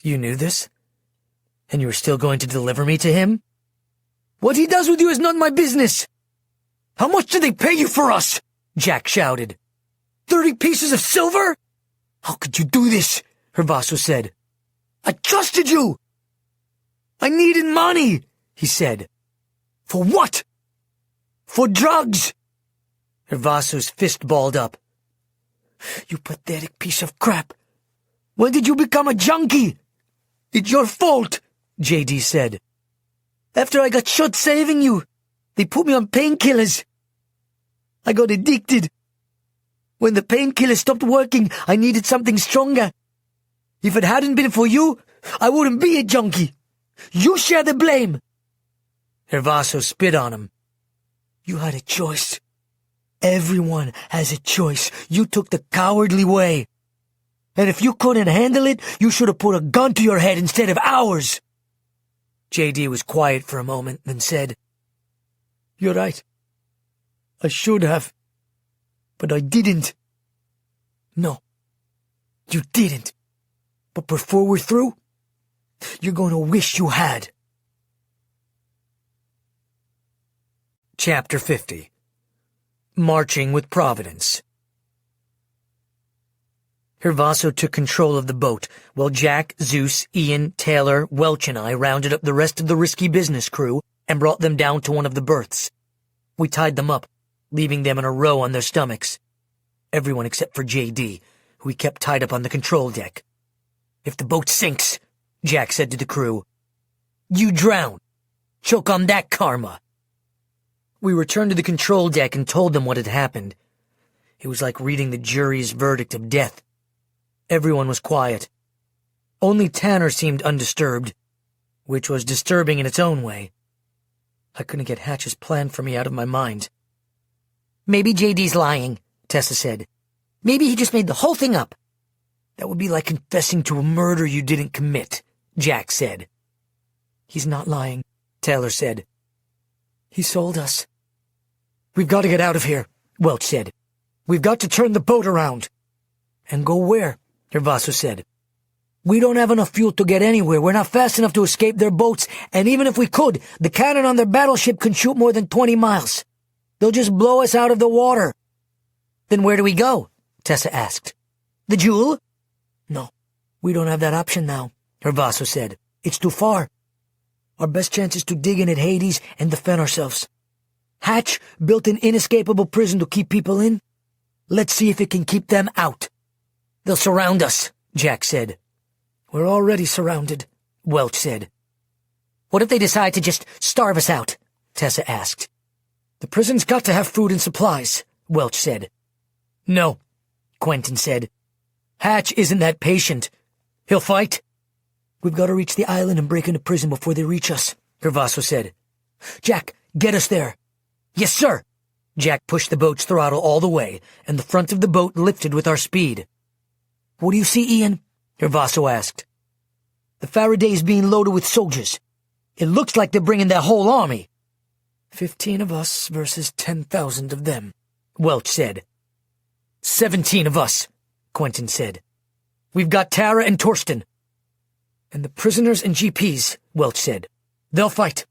You knew this? And you were still going to deliver me to him? What he does with you is not my business. How much do they pay you for us? Jack shouted. 30 pieces of silver? How could you do this? Hervaso said. I trusted you. I needed money, he said. For what? For drugs. Hervaso's fist balled up. You pathetic piece of crap. When did you become a junkie? It's your fault, JD said. "After I got shot saving you, they put me on painkillers. I got addicted. When the painkillers stopped working, I needed something stronger. If it hadn't been for you, I wouldn't be a junkie. You share the blame." Hervaso spit on him. "You had a choice. Everyone has a choice. You took the cowardly way. And if you couldn't handle it, you should have put a gun to your head instead of ours." JD was quiet for a moment, then said, "You're right. I should have. But I didn't." "No, you didn't. But before we're through, you're going to wish you had." Chapter 50. Marching with Providence. Hervaso took control of the boat, while Jack, Zeus, Ian, Taylor, Welch, and I rounded up the rest of the risky business crew and brought them down to one of the berths. We tied them up, leaving them in a row on their stomachs. Everyone except for JD, who we kept tied up on the control deck. "If the boat sinks," Jack said to the crew, "you drown. Choke on that karma." We returned to the control deck and told them what had happened. It was like reading the jury's verdict of death. Everyone was quiet. Only Tanner seemed undisturbed, which was disturbing in its own way. I couldn't get Hatch's plan for me out of my mind. "Maybe JD's lying," Tessa said. "Maybe he just made the whole thing up." "That would be like confessing to a murder you didn't commit," Jack said. "He's not lying," Taylor said. "He sold us." "We've got to get out of here," Welch said. "We've got to turn the boat around." "And go where?" Hervaso said. "We don't have enough fuel to get anywhere. We're not fast enough to escape their boats, and even if we could, the cannon on their battleship can shoot more than 20 miles. They'll just blow us out of the water." "Then where do we go?" Tessa asked. "The Jewel?" "No, we don't have that option now," Hervaso said. "It's too far. Our best chance is to dig in at Hades and defend ourselves. Hatch built an inescapable prison to keep people in. Let's see if it can keep them out." "They'll surround us," Jack said. "We're already surrounded," Welch said. "What if they decide to just starve us out?" Tessa asked. "The prison's got to have food and supplies," Welch said. "No," Quentin said. "Hatch isn't that patient. He'll fight." "We've got to reach the island and break into prison before they reach us," Hervaso said. "Jack, get us there." "Yes, sir." Jack pushed the boat's throttle all the way, and the front of the boat lifted with our speed. "What do you see, Ian?" Hervaso asked. "The Faraday's being loaded with soldiers. It looks like they're bringing their whole army." 15 of us versus 10,000 of them, Welch said. 17 of us, Quentin said. "We've got Tara and Torsten." "And the prisoners and GPs, Welch said. "They'll fight.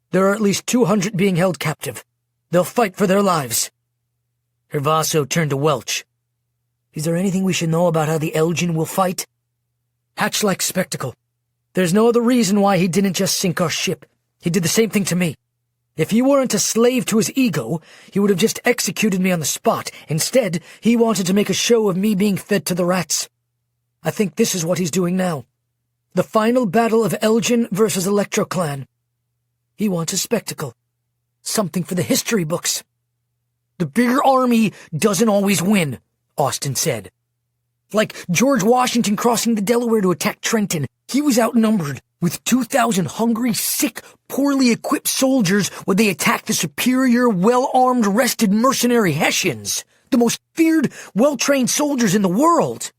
There are at least 200 being held captive. They'll fight for their lives." Hervaso turned to Welch. "Is there anything we should know about how the Elgin will fight?" "Hatch likes spectacle. There's no other reason why he didn't just sink our ship. He did the same thing to me. If he weren't a slave to his ego, he would have just executed me on the spot. Instead, he wanted to make a show of me being fed to the rats. I think this is what he's doing now. The final battle of Elgin versus Electroclan. He wants a spectacle. Something for the history books." "The bigger army doesn't always win," Austin said. "Like George Washington crossing the Delaware to attack Trenton. He was outnumbered. With 2,000 hungry, sick, poorly equipped soldiers when they attacked the superior, well-armed, rested mercenary Hessians, the most feared, well-trained soldiers in the world.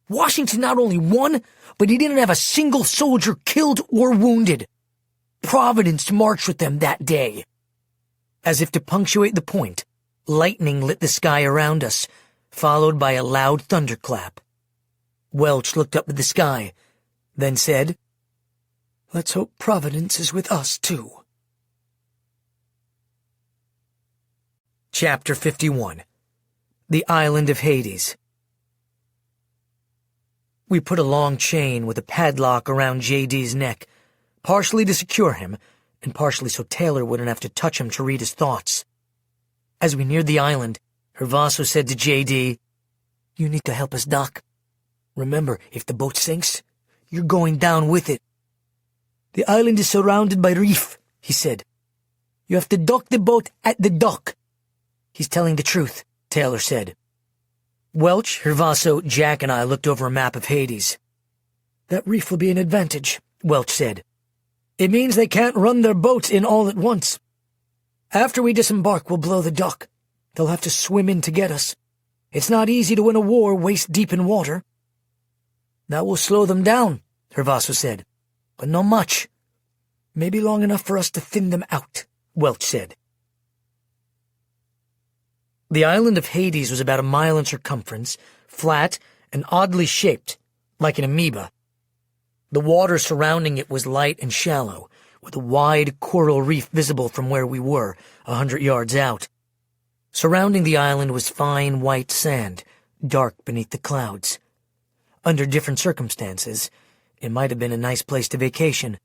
Washington not only won, but he didn't have a single soldier killed or wounded. Providence marched with them that day." As if to punctuate the point, lightning lit the sky around us, followed by a loud thunderclap. Welch looked up at the sky, then said, "Let's hope Providence is with us, too." Chapter 51. The Island of Hades. We put a long chain with a padlock around JD's neck, partially to secure him, and partially so Taylor wouldn't have to touch him to read his thoughts. As we neared the island, Hervaso said to JD, "You need to help us, Doc. Remember, if the boat sinks, you're going down with it." The island is surrounded by reef, he said. You have to dock the boat at the dock. He's telling the truth, Taylor said. Welch, Hervaso, Jack, and I looked over a map of Hades. That reef will be an advantage, Welch said. It means they can't run their boats in all at once. After we disembark, we'll blow the dock. They'll have to swim in to get us. It's not easy to win a war waist-deep in water. That will slow them down, Hervaso said. But not much. Maybe long enough for us to thin them out, Welch said. The island of Hades was about a mile in circumference, flat and oddly shaped, like an amoeba. The water surrounding it was light and shallow, with a wide coral reef visible from where we were, 100 yards out. Surrounding the island was fine white sand, dark beneath the clouds. Under different circumstances, it might have been a nice place to vacation.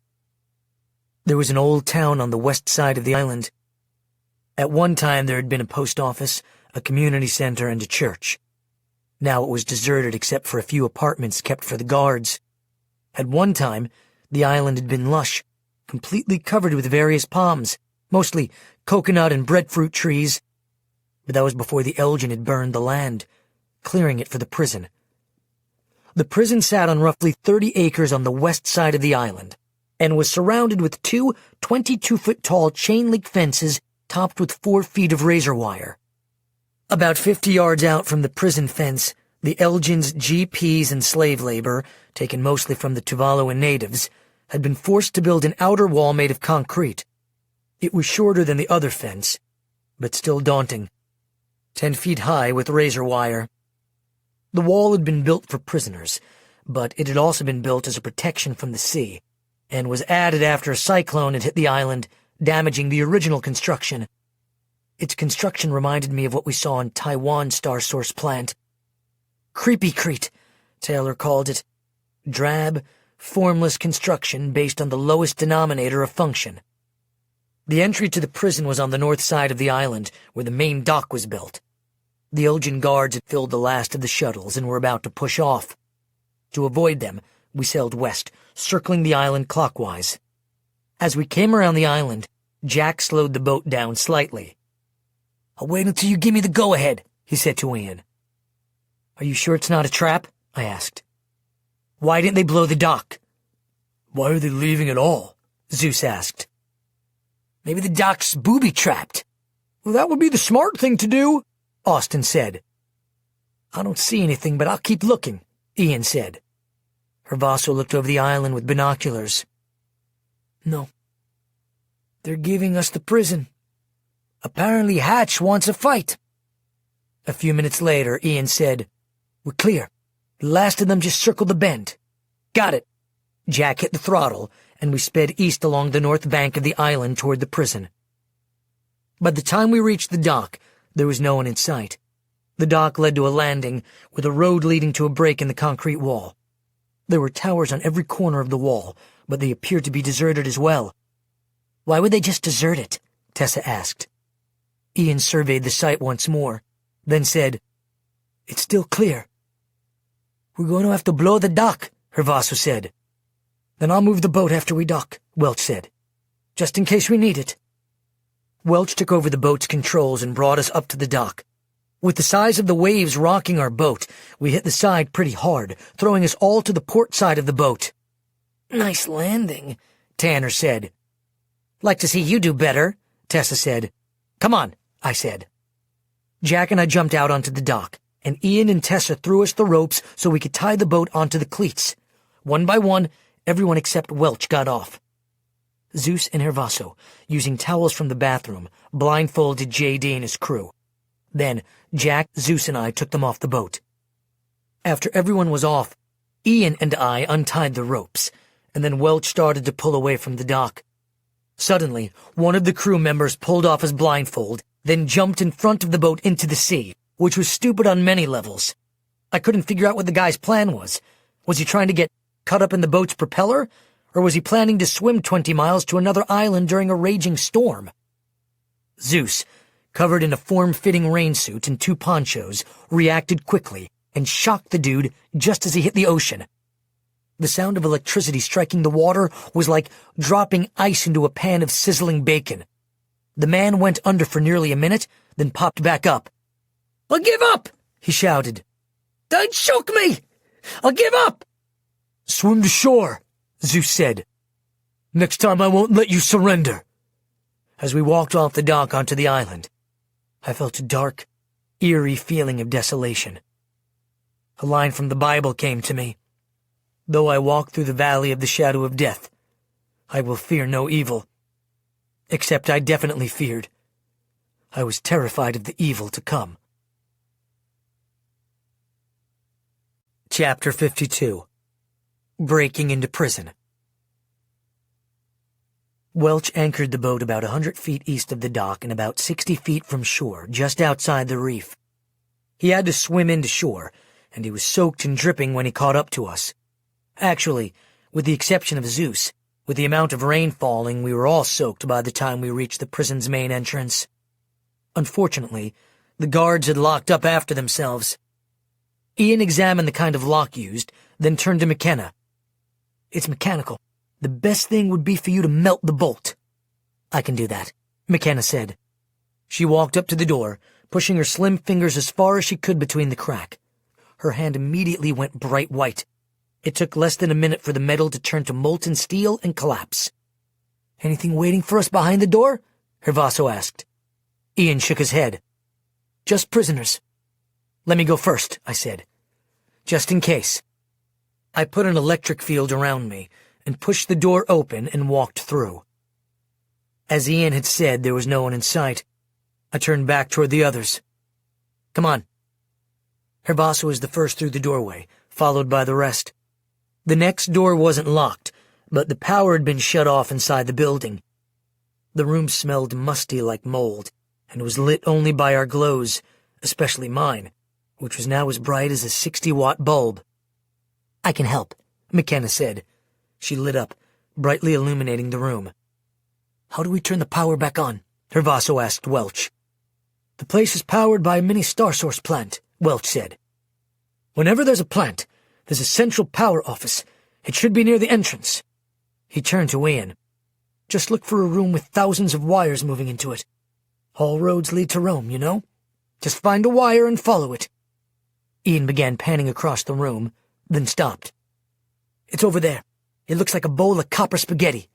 There was an old town on the west side of the island. At one time there had been a post office, a community center, and a church. Now it was deserted except for a few apartments kept for the guards. At one time, the island had been lush, completely covered with various palms, mostly coconut and breadfruit trees. But that was before the Elgin had burned the land, clearing it for the prison. The prison sat on roughly 30 acres on the west side of the island, and was surrounded with two 22-foot-tall chain-link fences topped with 4 feet of razor wire. About 50 yards out from the prison fence, the Elgin's GPs and slave labor, taken mostly from the Tuvaluan natives, had been forced to build an outer wall made of concrete. It was shorter than the other fence, but still daunting. 10 feet high with razor wire. The wall had been built for prisoners, but it had also been built as a protection from the sea, and was added after a cyclone had hit the island, damaging the original construction. Its construction reminded me of what we saw on Taiwan's Star Source plant. Creepy-crete, Taylor called it. Drab, formless construction based on the lowest denominator of function. The entry to the prison was on the north side of the island, where the main dock was built. The Elgin guards had filled the last of the shuttles and were about to push off. To avoid them, we sailed west, circling the island clockwise. As we came around the island, Jack slowed the boat down slightly. "I'll wait until you give me the go-ahead," he said to Ian. "Are you sure it's not a trap?" I asked. "Why didn't they blow the dock?" "Why are they leaving at all?" Zeus asked. "Maybe the dock's booby-trapped." "Well, that would be the smart thing to do," Austin said. "I don't see anything, but I'll keep looking," Ian said. Hervaso looked over the island with binoculars. "No. They're giving us the prison. Apparently Hatch wants a fight." A few minutes later, Ian said, "We're clear. The last of them just circled the bend." "Got it." Jack hit the throttle, and we sped east along the north bank of the island toward the prison. By the time we reached the dock, there was no one in sight. The dock led to a landing, with a road leading to a break in the concrete wall. There were towers on every corner of the wall, but they appeared to be deserted as well. "Why would they just desert it?" Tessa asked. Ian surveyed the site once more, then said, "It's still clear." "We're going to have to blow the dock," Hervaso said. "Then I'll move the boat after we dock," Welch said. "Just in case we need it." Welch took over the boat's controls and brought us up to the dock. With the size of the waves rocking our boat, we hit the side pretty hard, throwing us all to the port side of the boat. "Nice landing," Tanner said. "Like to see you do better," Tessa said. "Come on," I said. Jack and I jumped out onto the dock, and Ian and Tessa threw us the ropes so we could tie the boat onto the cleats. One by one, everyone except Welch got off. Zeus and Hervaso, using towels from the bathroom, blindfolded JD and his crew. Then Jack, Zeus, and I took them off the boat. After everyone was off, Ian and I untied the ropes, and then Welch started to pull away from the dock. Suddenly, one of the crew members pulled off his blindfold, then jumped in front of the boat into the sea, which was stupid on many levels. I couldn't figure out what the guy's plan was. Was he trying to get caught up in the boat's propeller? Or was he planning to swim 20 miles to another island during a raging storm? Zeus, covered in a form-fitting rain suit and 2 ponchos, reacted quickly and shocked the dude just as he hit the ocean. The sound of electricity striking the water was like dropping ice into a pan of sizzling bacon. The man went under for nearly a minute, then popped back up. "I'll give up!" he shouted. "Don't choke me! I'll give up!" "Swim to shore," Zeus said. "Next time I won't let you surrender." As we walked off the dock onto the island, I felt a dark, eerie feeling of desolation. A line from the Bible came to me. "Though I walk through the valley of the shadow of death, I will fear no evil." Except I definitely feared. I was terrified of the evil to come. Chapter 52. Breaking into Prison. Welch anchored the boat about 100 feet east of the dock and about 60 feet from shore, just outside the reef. He had to swim into shore, and he was soaked and dripping when he caught up to us. Actually, with the exception of Zeus, with the amount of rain falling, we were all soaked by the time we reached the prison's main entrance. Unfortunately, the guards had locked up after themselves. Ian examined the kind of lock used, then turned to McKenna. "It's mechanical. The best thing would be for you to melt the bolt." "I can do that," McKenna said. She walked up to the door, pushing her slim fingers as far as she could between the crack. Her hand immediately went bright white. It took less than a minute for the metal to turn to molten steel and collapse. "Anything waiting for us behind the door?" Hervaso asked. Ian shook his head. "Just prisoners." "Let me go first," I said. "Just in case." I put an electric field around me and pushed the door open and walked through. As Ian had said, there was no one in sight. I turned back toward the others. "Come on." Hervaso was the first through the doorway, followed by the rest. The next door wasn't locked, but the power had been shut off inside the building. The room smelled musty like mold, and was lit only by our glows, especially mine, which was now as bright as a 60-watt bulb. "I can help," McKenna said. She lit up, brightly illuminating the room. "How do we turn the power back on?" Hervaso asked Welch. "The place is powered by a mini star source plant," Welch said. "Whenever there's a plant, there's a central power office. It should be near the entrance." He turned to Ian. "Just look for a room with thousands of wires moving into it. All roads lead to Rome, you know? Just find a wire and follow it." Ian began panning across the room, then stopped. "It's over there. It looks like a bowl of copper spaghetti.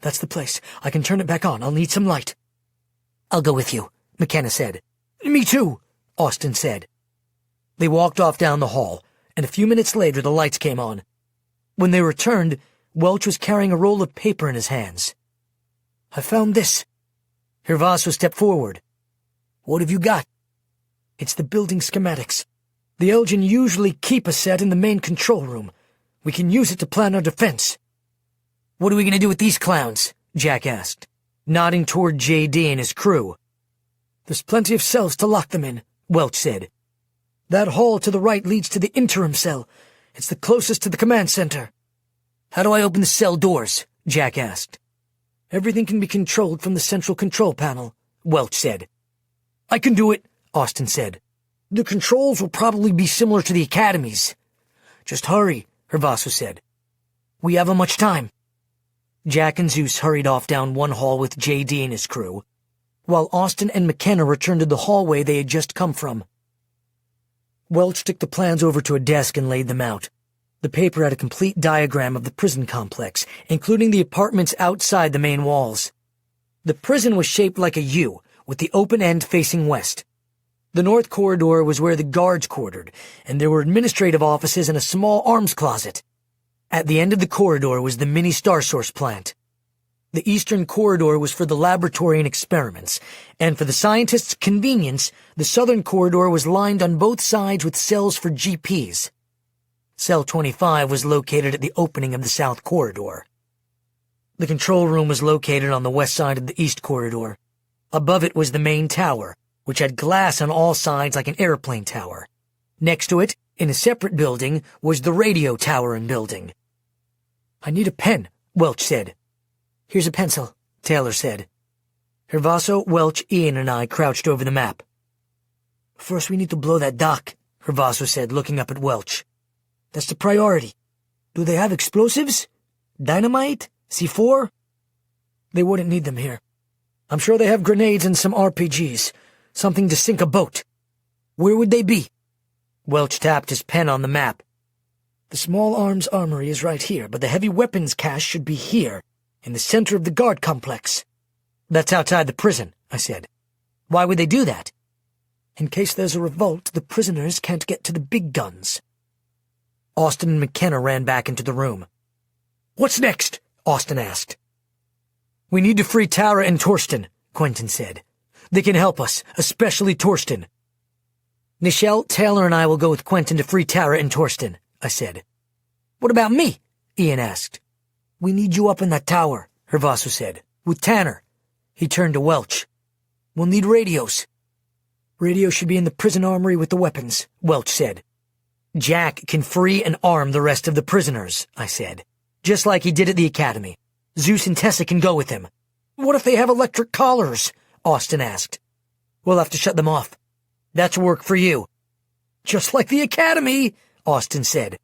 That's the place. I can turn it back on. I'll need some light." "I'll go with you," McKenna said. "Me too," Austin said. They walked off down the hall, and a few minutes later the lights came on. When they returned, Welch was carrying a roll of paper in his hands. "I found this." Hervaso stepped forward. "What have you got?" "It's the building schematics. The Elgin usually keep a set in the main control room. We can use it to plan our defense." "What are we going to do with these clowns?" Jack asked, nodding toward J.D. and his crew. "There's plenty of cells to lock them in," Welch said. "That hall to the right leads to the interim cell. It's the closest to the command center." "How do I open the cell doors?" Jack asked. "Everything can be controlled from the central control panel," Welch said. "I can do it," Austin said. "The controls will probably be similar to the Academy's." "Just hurry," Hervaso said. "We haven't much time." Jack and Zeus hurried off down one hall with J.D. and his crew, while Austin and McKenna returned to the hallway they had just come from. Welch took the plans over to a desk and laid them out. The paper had a complete diagram of the prison complex, including the apartments outside the main walls. The prison was shaped like a U, with the open end facing west. The north corridor was where the guards quartered, and there were administrative offices and a small arms closet. At the end of the corridor was the mini star source plant. The eastern corridor was for the laboratory and experiments, and for the scientists' convenience, the southern corridor was lined on both sides with cells for GPs. Cell 25 was located at the opening of the south corridor. The control room was located on the west side of the east corridor. Above it was the main tower, which had glass on all sides like an airplane tower. Next to it, in a separate building, was the radio tower and building. "I need a pen," Welch said. "Here's a pencil," Taylor said. Hervaso, Welch, Ian, and I crouched over the map. "First we need to blow that dock," Hervaso said, looking up at Welch. "That's the priority. Do they have explosives? Dynamite? C4? They wouldn't need them here. I'm sure they have grenades and some RPGs. Something to sink a boat. Where would they be? Welch tapped his pen on the map. The small arms armory is right here, but the heavy weapons cache should be here, in the center of the guard complex. That's outside the prison, I said. Why would they do that? In case there's a revolt, the prisoners can't get to the big guns. Austin and McKenna ran back into the room. What's next? Austin asked. We need to free Tara and Torsten, Quentin said. They can help us, especially Torsten. Nichelle, Taylor, and I will go with Quentin to free Tara and Torsten, I said. What about me? Ian asked. We need you up in that tower, Hervasu said. With Tanner. He turned to Welch. We'll need radios. Radio should be in the prison armory with the weapons, Welch said. Jack can free and arm the rest of the prisoners, I said. Just like he did at the academy. Zeus and Tessa can go with him. What if they have electric collars? Austin asked. We'll have to shut them off. That's work for you. Just like the academy, Austin said.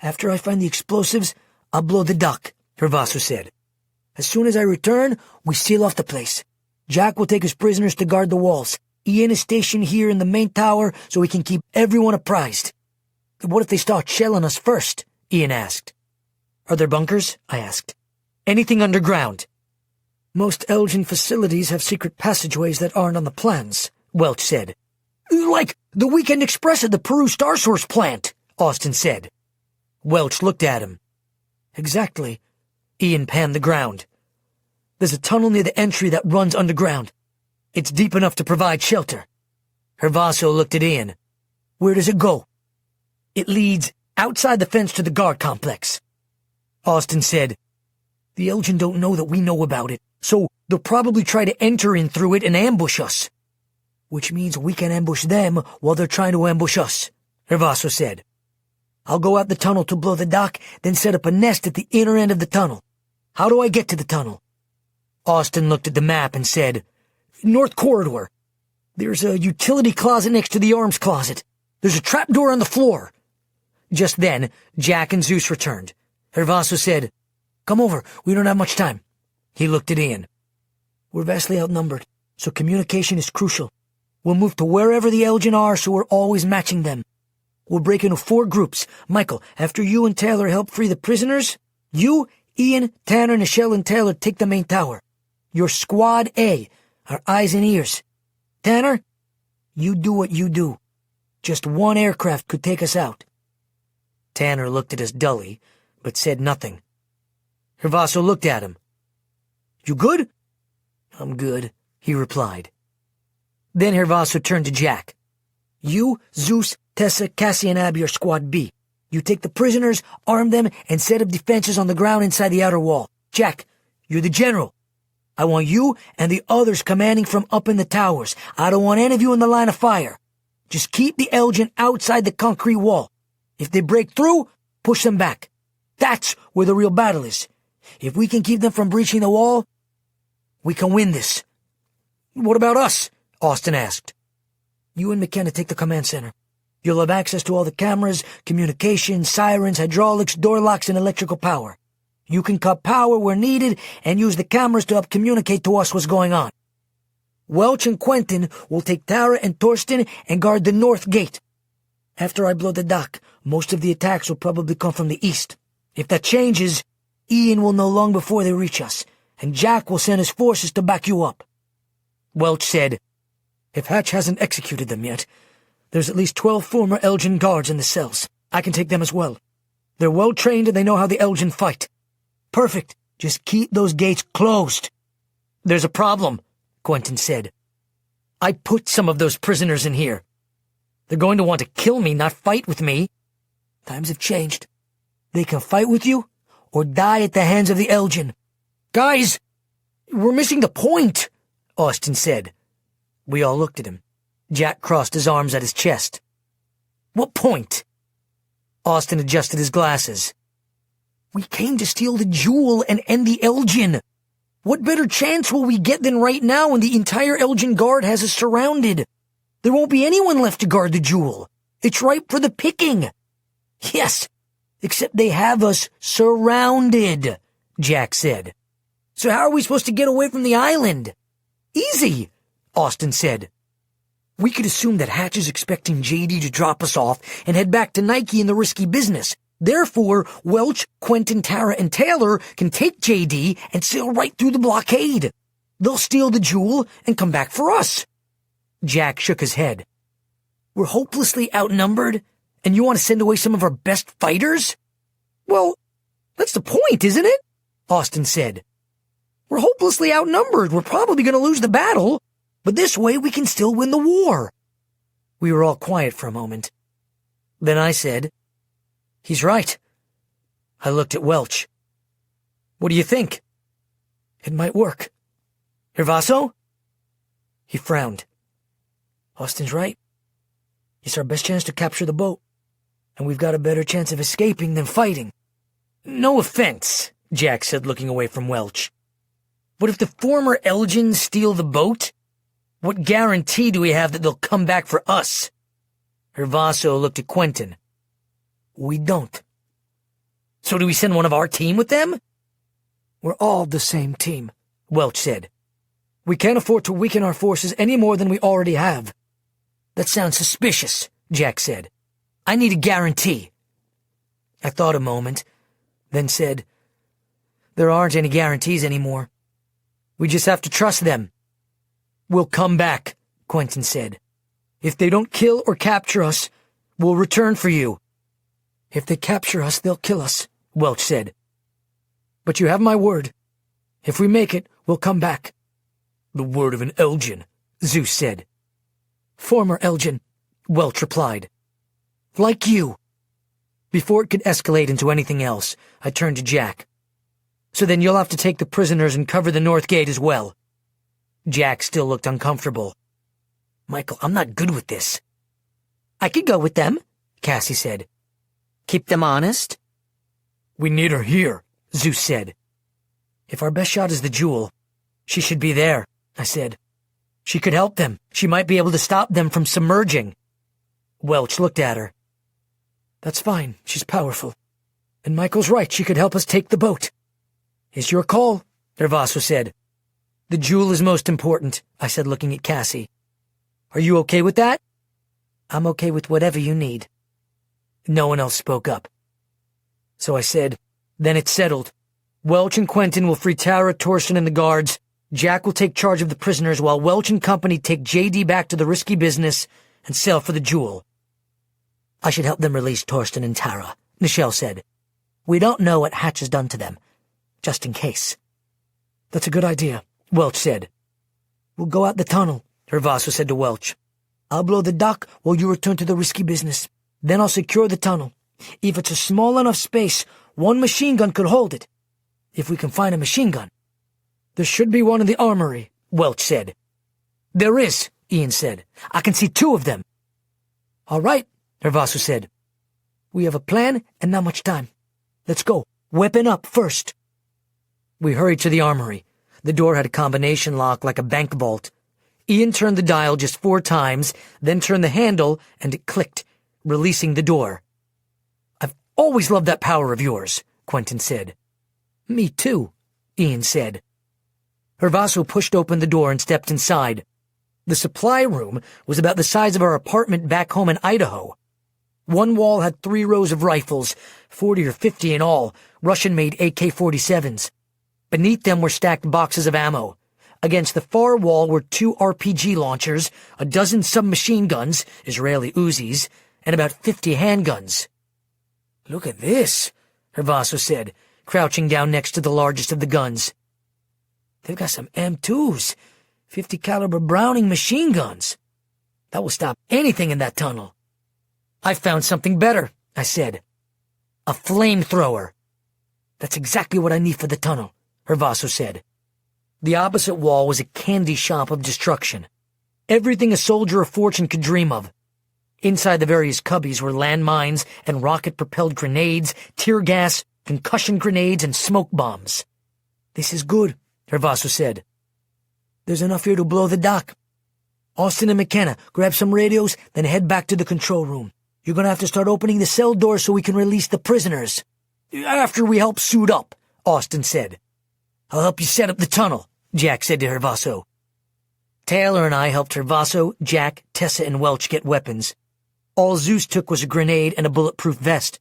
After I find the explosives, I'll blow the dock, Hervasu said. As soon as I return, we seal off the place. Jack will take his prisoners to guard the walls. Ian is stationed here in the main tower so we can keep everyone apprised. What if they start shelling us first? Ian asked. Are there bunkers? I asked. Anything underground? Most Elgin facilities have secret passageways that aren't on the plans, Welch said. Like the Weekend Express at the Peru Star Source plant, Austin said. Welch looked at him. Exactly. Ian panned the ground. There's a tunnel near the entry that runs underground. It's deep enough to provide shelter. Hervaso looked at Ian. Where does it go? It leads outside the fence to the guard complex. Austin said, The Elgin don't know that we know about it, so they'll probably try to enter in through it and ambush us. Which means we can ambush them while they're trying to ambush us, Hervaso said. I'll go out the tunnel to blow the dock, then set up a nest at the inner end of the tunnel. How do I get to the tunnel? Austin looked at the map and said, North corridor. There's a utility closet next to the arms closet. There's a trapdoor on the floor. Just then, Jack and Zeus returned. Hervaso said, Come over, we don't have much time. He looked at Ian. We're vastly outnumbered, so communication is crucial. We'll move to wherever the Elgin are so we're always matching them. We'll break into 4 groups. Michael, after you and Taylor help free the prisoners, you, Ian, Tanner, Nichelle, and Taylor take the main tower. You're Squad A, our eyes and ears. Tanner, you do what you do. Just one aircraft could take us out. Tanner looked at us dully, but said nothing. Hervaso looked at him. You good? I'm good, he replied. Then Hervaso turned to Jack. You, Zeus, Tessa, Cassie, and Abby are Squad B. You take the prisoners, arm them, and set up defenses on the ground inside the outer wall. Jack, you're the general. I want you and the others commanding from up in the towers. I don't want any of you in the line of fire. Just keep the Elgin outside the concrete wall. If they break through, push them back. That's where the real battle is. If we can keep them from breaching the wall, we can win this. What about us? Austin asked. You and McKenna take the command center. You'll have access to all the cameras, communication, sirens, hydraulics, door locks, and electrical power. You can cut power where needed and use the cameras to help communicate to us what's going on. Welch and Quentin will take Tara and Torsten and guard the north gate. After I blow the dock, most of the attacks will probably come from the east. If that changes, Ian will know long before they reach us, and Jack will send his forces to back you up. Welch said, If Hatch hasn't executed them yet, there's at least 12 former Elgin guards in the cells. I can take them as well. They're well trained and they know how the Elgin fight. Perfect. Just keep those gates closed. There's a problem, Quentin said. I put some of those prisoners in here. They're going to want to kill me, not fight with me. Times have changed. They can fight with you or die at the hands of the Elgin. Guys, we're missing the point, Austin said. We all looked at him. Jack crossed his arms at his chest. What point? Austin adjusted his glasses. We came to steal the jewel and end the Elgin. What better chance will we get than right now when the entire Elgin guard has us surrounded? There won't be anyone left to guard the jewel. It's ripe for the picking. Yes, Except they have us surrounded, Jack said. So how are we supposed to get away from the island? Easy, Austin said. We could assume that Hatch is expecting JD to drop us off and head back to Nike in the risky business. Therefore, Welch, Quentin, Tara, and Taylor can take JD and sail right through the blockade. They'll steal the jewel and come back for us. Jack shook his head. We're hopelessly outnumbered, and you want to send away some of our best fighters? Well, that's the point, isn't it? Austin said. We're hopelessly outnumbered. We're probably going to lose the battle, but this way we can still win the war. We were all quiet for a moment. Then I said, He's right. I looked at Welch. What do you think? It might work. Hervaso? He frowned. Austin's right. It's our best chance to capture the boat, and we've got a better chance of escaping than fighting. No offense, Jack said, looking away from Welch. But if the former Elgins steal the boat, what guarantee do we have that they'll come back for us? Hervaso looked at Quentin. We don't. So do we send one of our team with them? We're all the same team, Welch said. We can't afford to weaken our forces any more than we already have. That sounds suspicious, Jack said. I need a guarantee. I thought a moment, then said, There aren't any guarantees anymore. We just have to trust them. We'll come back, Quentin said. If they don't kill or capture us, we'll return for you. If they capture us, they'll kill us, Welch said. But you have my word. If we make it, we'll come back. The word of an Elgin, Zeus said. Former Elgin, Welch replied. Like you. Before it could escalate into anything else, I turned to Jack. So then you'll have to take the prisoners and cover the north gate as well. Jack still looked uncomfortable. Michael, I'm not good with this. I could go with them, Cassie said. Keep them honest? We need her here, Zeus said. If our best shot is the jewel, she should be there, I said. She could help them. She might be able to stop them from submerging. Welch looked at her. That's fine. She's powerful. And Michael's right. She could help us take the boat. It's your call, Hervaso said. The jewel is most important, I said, looking at Cassie. Are you okay with that? I'm okay with whatever you need. No one else spoke up. So I said, Then it's settled. Welch and Quentin will free Tara, Torsten, and the guards. Jack will take charge of the prisoners while Welch and company take JD back to the risky business and sail for the jewel. I should help them release Torsten and Tara, Nichelle said. We don't know what Hatch has done to them, just in case. That's a good idea, Welch said. We'll go out the tunnel, Hervaso said to Welch. I'll blow the dock while you return to the risky business. Then I'll secure the tunnel. If it's a small enough space, one machine gun could hold it. If we can find a machine gun. There should be one in the armory, Welch said. There is, Ian said. I can see 2 of them. All right, Hervaso said. We have a plan and not much time. Let's go. Weapon up first. We hurried to the armory. The door had a combination lock like a bank vault. Ian turned the dial just 4 times, then turned the handle, and it clicked, releasing the door. I've always loved that power of yours, Quentin said. Me too, Ian said. Hervaso pushed open the door and stepped inside. The supply room was about the size of our apartment back home in Idaho. One wall had 3 rows of rifles, 40 or 50 in all, Russian-made AK-47s. Beneath them were stacked boxes of ammo. Against the far wall were 2 RPG launchers, a dozen submachine guns, Israeli Uzis, and about 50 handguns. Look at this, Hervaso said, crouching down next to the largest of the guns. They've got some M2s, 50 caliber Browning machine guns. That will stop anything in that tunnel. I found something better, I said. A flamethrower. That's exactly what I need for the tunnel, Hervaso said. The opposite wall was a candy shop of destruction. Everything a soldier of fortune could dream of. Inside the various cubbies were landmines and rocket-propelled grenades, tear gas, concussion grenades, and smoke bombs. This is good, Hervaso said. There's enough here to blow the dock. Austin and McKenna, grab some radios, then head back to the control room. You're gonna have to start opening the cell doors so we can release the prisoners. After we help suit up, Austin said. I'll help you set up the tunnel, Jack said to Hervaso. Taylor and I helped Hervaso, Jack, Tessa, and Welch get weapons. All Zeus took was a grenade and a bulletproof vest.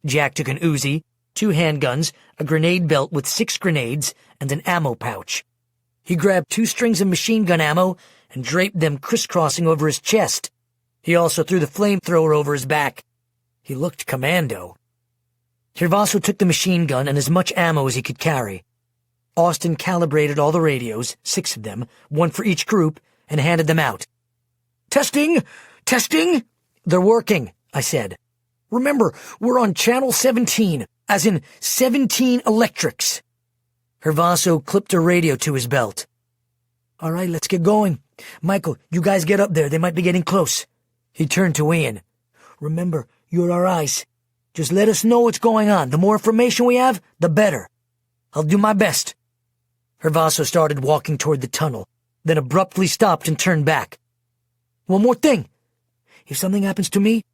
Jack took an Uzi, 2 handguns, a grenade belt with 6 grenades, and an ammo pouch. He grabbed 2 strings of machine gun ammo and draped them crisscrossing over his chest. He also threw the flamethrower over his back. He looked commando. Hervaso took the machine gun and as much ammo as he could carry. Austin calibrated all the radios, 6 of them, 1 for each group, and handed them out. Testing! Testing! They're working, I said. Remember, we're on channel 17, as in 17 electrics. Hervaso clipped a radio to his belt. All right, let's get going. Michael, you guys get up there. They might be getting close. He turned to Ian. Remember, you're our eyes. Just let us know what's going on. The more information we have, the better. I'll do my best. Hervaso started walking toward the tunnel, then abruptly stopped and turned back. One more thing. If something happens to me,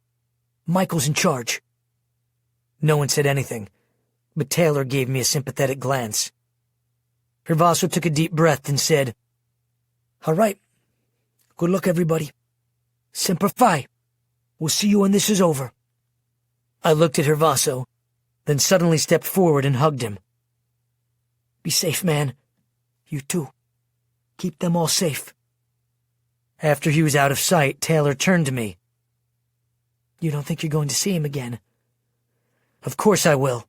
Michael's in charge. No one said anything, but Taylor gave me a sympathetic glance. Hervaso took a deep breath and said, All right. Good luck, everybody. Semper Fi. We'll see you when this is over. I looked at Hervaso, then suddenly stepped forward and hugged him. Be safe, man. You too. Keep them all safe. After he was out of sight, Taylor turned to me. You don't think you're going to see him again? Of course I will.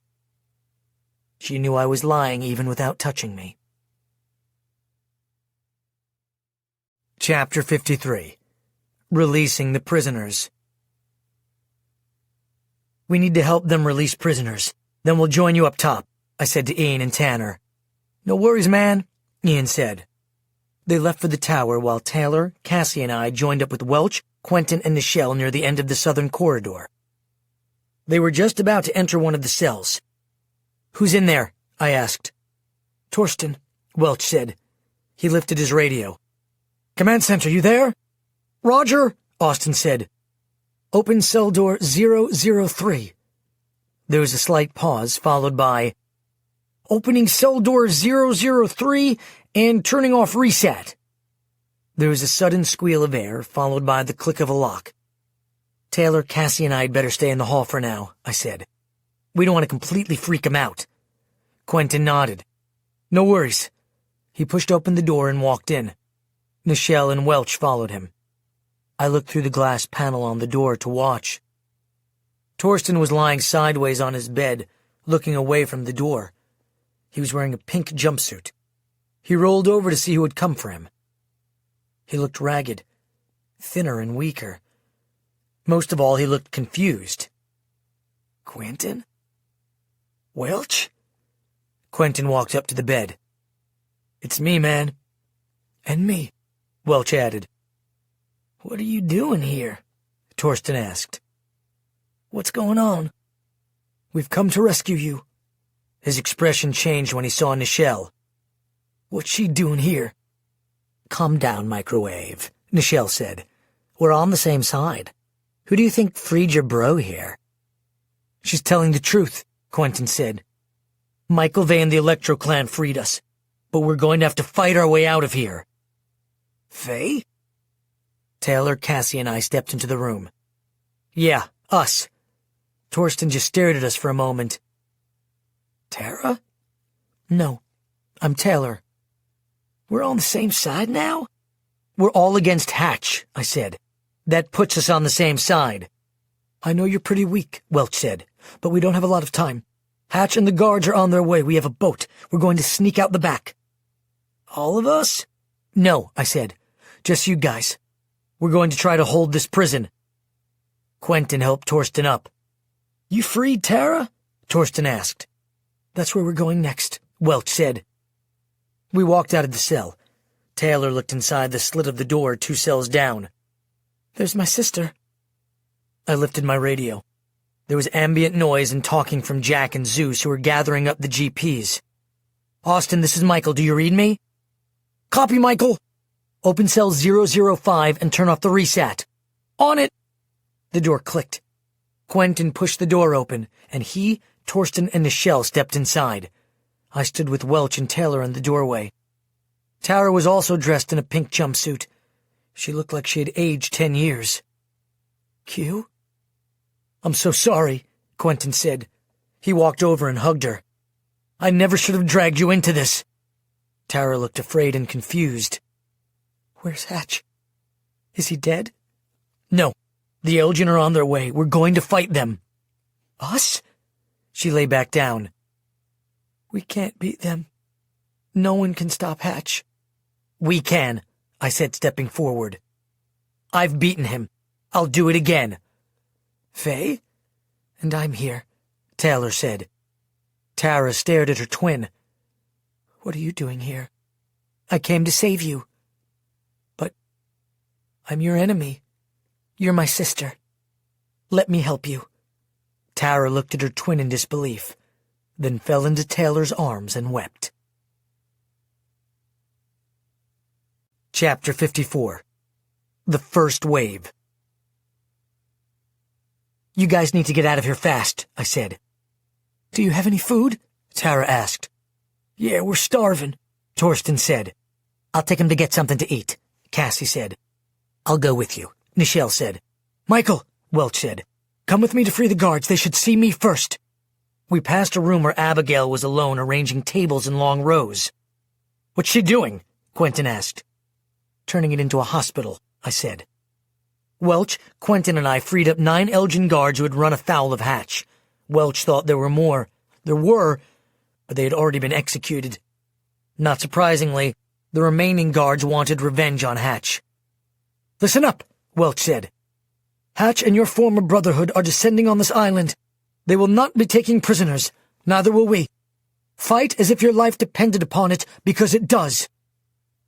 She knew I was lying even without touching me. Chapter 53. Releasing the Prisoners. We need to help them release prisoners. Then we'll join you up top, I said to Ian and Tanner. No worries, man, Ian said. They left for the tower while Taylor, Cassie, and I joined up with Welch, Quentin, and Nichelle near the end of the southern corridor. They were just about to enter one of the cells. Who's in there? I asked. Torsten, Welch said. He lifted his radio. Command center, you there? Roger, Austin said. Open cell door 003. There was a slight pause, followed by, Opening cell door 003 and turning off reset. There was a sudden squeal of air, followed by the click of a lock. Taylor, Cassie, and I'd better stay in the hall for now, I said. We don't want to completely freak him out. Quentin nodded. No worries. He pushed open the door and walked in. Nichelle and Welch followed him. I looked through the glass panel on the door to watch. Torsten was lying sideways on his bed, looking away from the door. He was wearing a pink jumpsuit. He rolled over to see who had come for him. He looked ragged, thinner and weaker. Most of all, he looked confused. Quentin? Welch? Quentin walked up to the bed. It's me, man. And me, Welch added. What are you doing here? Torsten asked. What's going on? We've come to rescue you. His expression changed when he saw Nichelle. What's she doing here? Calm down, Microwave, Nichelle said. We're on the same side. Who do you think freed your bro here? She's telling the truth, Quentin said. Michael Vey and the Electro Clan freed us, but we're going to have to fight our way out of here. Vey? Taylor, Cassie, and I stepped into the room. Yeah, us. Torsten just stared at us for a moment. Tara? No, I'm Taylor. We're on the same side now? We're all against Hatch, I said. That puts us on the same side. I know you're pretty weak, Welch said, but we don't have a lot of time. Hatch and the guards are on their way. We have a boat. We're going to sneak out the back. All of us? No, I said. Just you guys. We're going to try to hold this prison. Quentin helped Torsten up. You freed Tara? Torsten asked. That's where we're going next, Welch said. We walked out of the cell. Taylor looked inside the slit of the door 2 cells down. There's my sister. I lifted my radio. There was ambient noise and talking from Jack and Zeus, who were gathering up the GPs. Austin, this is Michael. Do you read me? Copy, Michael. Open cell 005 and turn off the reset. On it. The door clicked. Quentin pushed the door open, and he, Torsten, and Nichelle stepped inside. I stood with Welch and Taylor in the doorway. Tara was also dressed in a pink jumpsuit. She looked like she had aged 10 years. "Q?" "I'm so sorry," Quentin said. He walked over and hugged her. "I never should have dragged you into this." Tara looked afraid and confused. "Where's Hatch? Is he dead?" "No. The Elgin are on their way. We're going to fight them." "Us?" She lay back down. "We can't beat them. No one can stop Hatch." "We can," I said, stepping forward. "I've beaten him. I'll do it again." "Faye? And I'm here," Taylor said. Tara stared at her twin. "What are you doing here?" "I came to save you." "But I'm your enemy. You're my sister. Let me help you." Tara looked at her twin in disbelief, then fell into Taylor's arms and wept. Chapter 54. The First Wave. "You guys need to get out of here fast," I said. "Do you have any food?" Tara asked. "Yeah, we're starving," Torsten said. "I'll take him to get something to eat," Cassie said. "I'll go with you," Nichelle said. "Michael," Welch said. "Come with me to free the guards. They should see me first." We passed a room where Abigail was alone arranging tables in long rows. "What's she doing?" Quentin asked. "Turning it into a hospital," I said. Welch, Quentin, and I freed up 9 Elgin guards who had run afoul of Hatch. Welch thought there were more. There were, but they had already been executed. Not surprisingly, the remaining guards wanted revenge on Hatch. "Listen up," Welch said. "Hatch and your former brotherhood are descending on this island. They will not be taking prisoners. Neither will we. Fight as if your life depended upon it, because it does."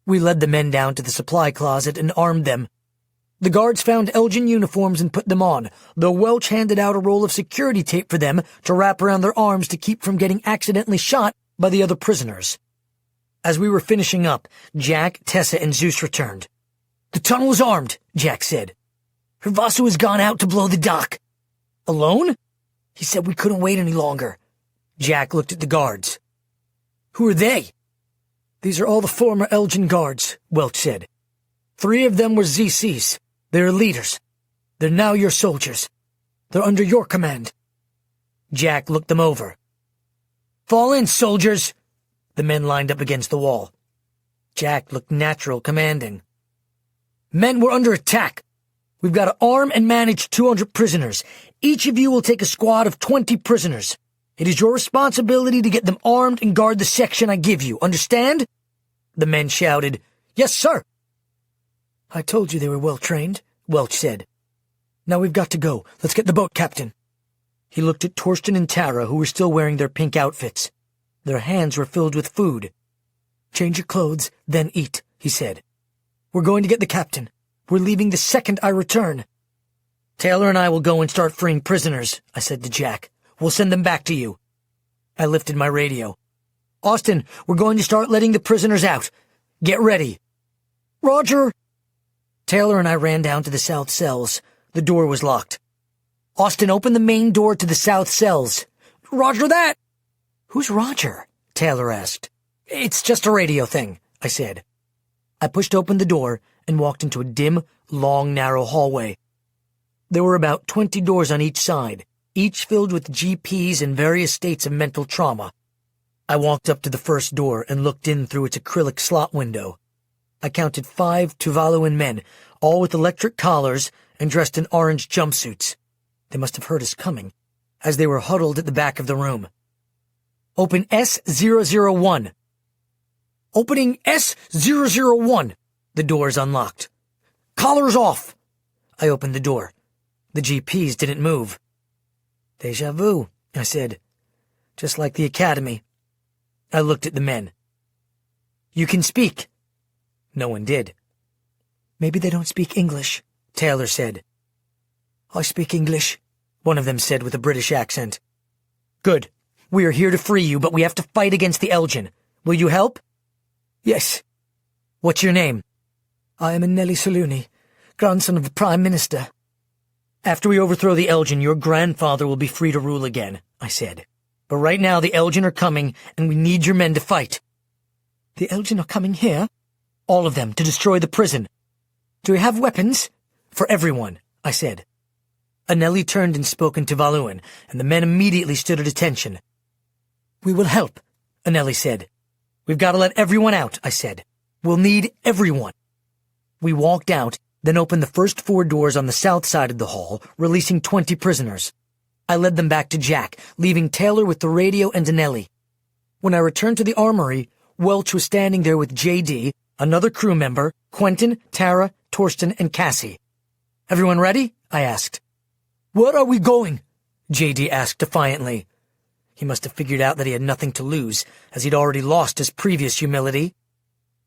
We led the men down to the supply closet and armed them. The guards found Elgin uniforms and put them on, though Welch handed out a roll of security tape for them to wrap around their arms to keep from getting accidentally shot by the other prisoners. As we were finishing up, Jack, Tessa, and Zeus returned. "The tunnel is armed," Jack said. "Hervasu has gone out to blow the dock." "Alone?" "He said we couldn't wait any longer." Jack looked at the guards. "Who are they?" "These are all the former Elgin guards," Welch said. 3 of them were ZCs. They're leaders. They're now your soldiers. They're under your command." Jack looked them over. "Fall in, soldiers!" The men lined up against the wall. Jack looked natural commanding. "Men, we're under attack. We've got to arm and manage 200 prisoners. Each of you will take a squad of 20 prisoners. It is your responsibility to get them armed and guard the section I give you. Understand?" The men shouted, "Yes, sir." "I told you they were well trained," Welch said. "Now we've got to go. Let's get the boat, Captain." He looked at Torsten and Tara, who were still wearing their pink outfits. Their hands were filled with food. "Change your clothes, then eat," he said. "We're going to get the captain. We're leaving the second I return." "Taylor and I will go and start freeing prisoners," I said to Jack. "We'll send them back to you." I lifted my radio. "Austin, we're going to start letting the prisoners out. Get ready." "Roger." Taylor and I ran down to the south cells. The door was locked. "Austin, open the main door to the south cells." "Roger that." "Who's Roger?" Taylor asked. "It's just a radio thing," I said. I pushed open the door and walked into a dim, long, narrow hallway. There were about 20 doors on each side, each filled with GPs in various states of mental trauma. I walked up to the first door and looked in through its acrylic slot window. I counted 5 Tuvaluan men, all with electric collars and dressed in orange jumpsuits. They must have heard us coming, as they were huddled at the back of the room. "Open S001. "Opening S001. The door is unlocked. "Collars off." I opened the door. The GPs didn't move. "Deja vu," I said. "Just like the academy." I looked at the men. "You can speak." No one did. "Maybe they don't speak English," Taylor said. "I speak English," one of them said with a British accent. "Good. We are here to free you, but we have to fight against the Elgin. Will you help?" "Yes." "What's your name?" "I am Nelly Saluni, grandson of the Prime Minister." After we overthrow the Elgin, your grandfather will be free to rule again, I said. But right now the Elgin are coming, and we need your men to fight. The Elgin are coming here? All of them, to destroy the prison. Do we have weapons? For everyone, I said. Anneli turned and spoke into Valuan, and the men immediately stood at attention. We will help, Anneli said. We've got to let everyone out, I said. We'll need everyone. We walked out, then opened the first 4 doors on the south side of the hall, releasing 20 prisoners. I led them back to Jack, leaving Taylor with the radio and Anneli. When I returned to the armory, Welch was standing there with J.D., another crew member, Quentin, Tara, Torsten, and Cassie. Everyone ready? I asked. Where are we going? J.D. asked defiantly. He must have figured out that he had nothing to lose, as he'd already lost his previous humility.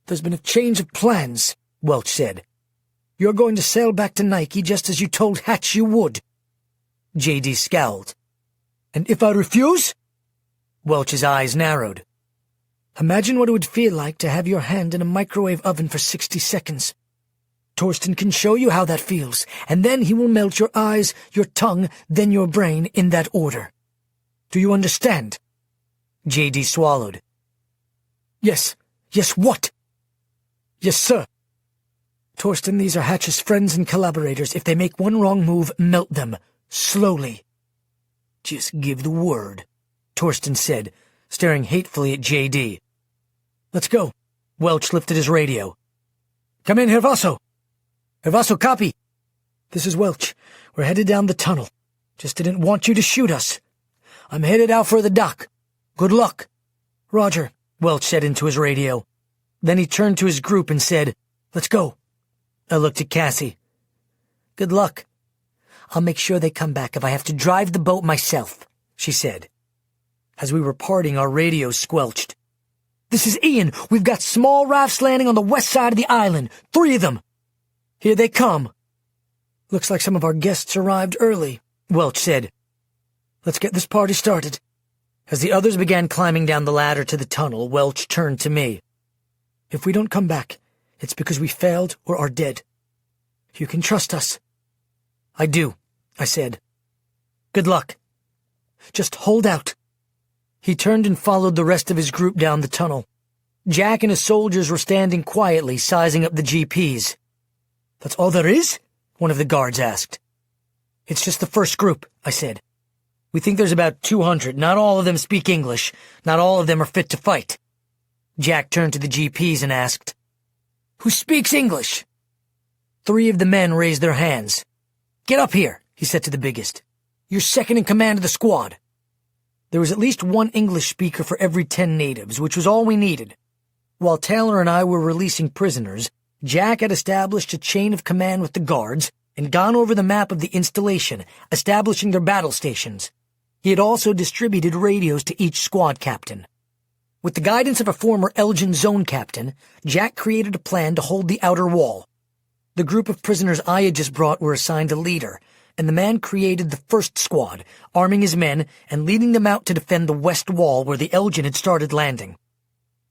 There's been a change of plans, Welch said. You're going to sail back to Nike just as you told Hatch you would. J.D. scowled. And if I refuse? Welch's eyes narrowed. Imagine what it would feel like to have your hand in a microwave oven for 60 seconds. Torsten can show you how that feels, and then he will melt your eyes, your tongue, then your brain in that order. Do you understand? J.D. swallowed. Yes. Yes, what? Yes, sir. Torsten, these are Hatch's friends and collaborators. If they make one wrong move, melt them. Slowly. Just give the word, Torsten said, staring hatefully at J.D. Let's go. Welch lifted his radio. Come in, Hervaso. Hervaso, copy. This is Welch. We're headed down the tunnel. Just didn't want you to shoot us. I'm headed out for the dock. Good luck. Roger, Welch said into his radio. Then he turned to his group and said, Let's go. I looked at Cassie. Good luck. I'll make sure they come back if I have to drive the boat myself, she said. As we were parting, our radios squelched. This is Ian. We've got small rafts landing on the west side of the island. 3 of them. Here they come. Looks like some of our guests arrived early, Welch said. Let's get this party started. As the others began climbing down the ladder to the tunnel, Welch turned to me. If we don't come back, it's because we failed or are dead. You can trust us. I do, I said. Good luck. Just hold out. He turned and followed the rest of his group down the tunnel. Jack and his soldiers were standing quietly, sizing up the GPs. That's all there is? One of the guards asked. It's just the first group, I said. We think there's about 200. Not all of them speak English. Not all of them are fit to fight. Jack turned to the GPs and asked, Who speaks English? 3 of the men raised their hands. Get up here, he said to the biggest. You're second in command of the squad. There was at least 1 English speaker for every 10 natives, which was all we needed. While Taylor and I were releasing prisoners, Jack had established a chain of command with the guards and gone over the map of the installation, establishing their battle stations. He had also distributed radios to each squad captain. With the guidance of a former Elgin zone captain, Jack created a plan to hold the outer wall. The group of prisoners I had just brought were assigned a leader, and the man created the first squad, arming his men and leading them out to defend the west wall where the Elgin had started landing.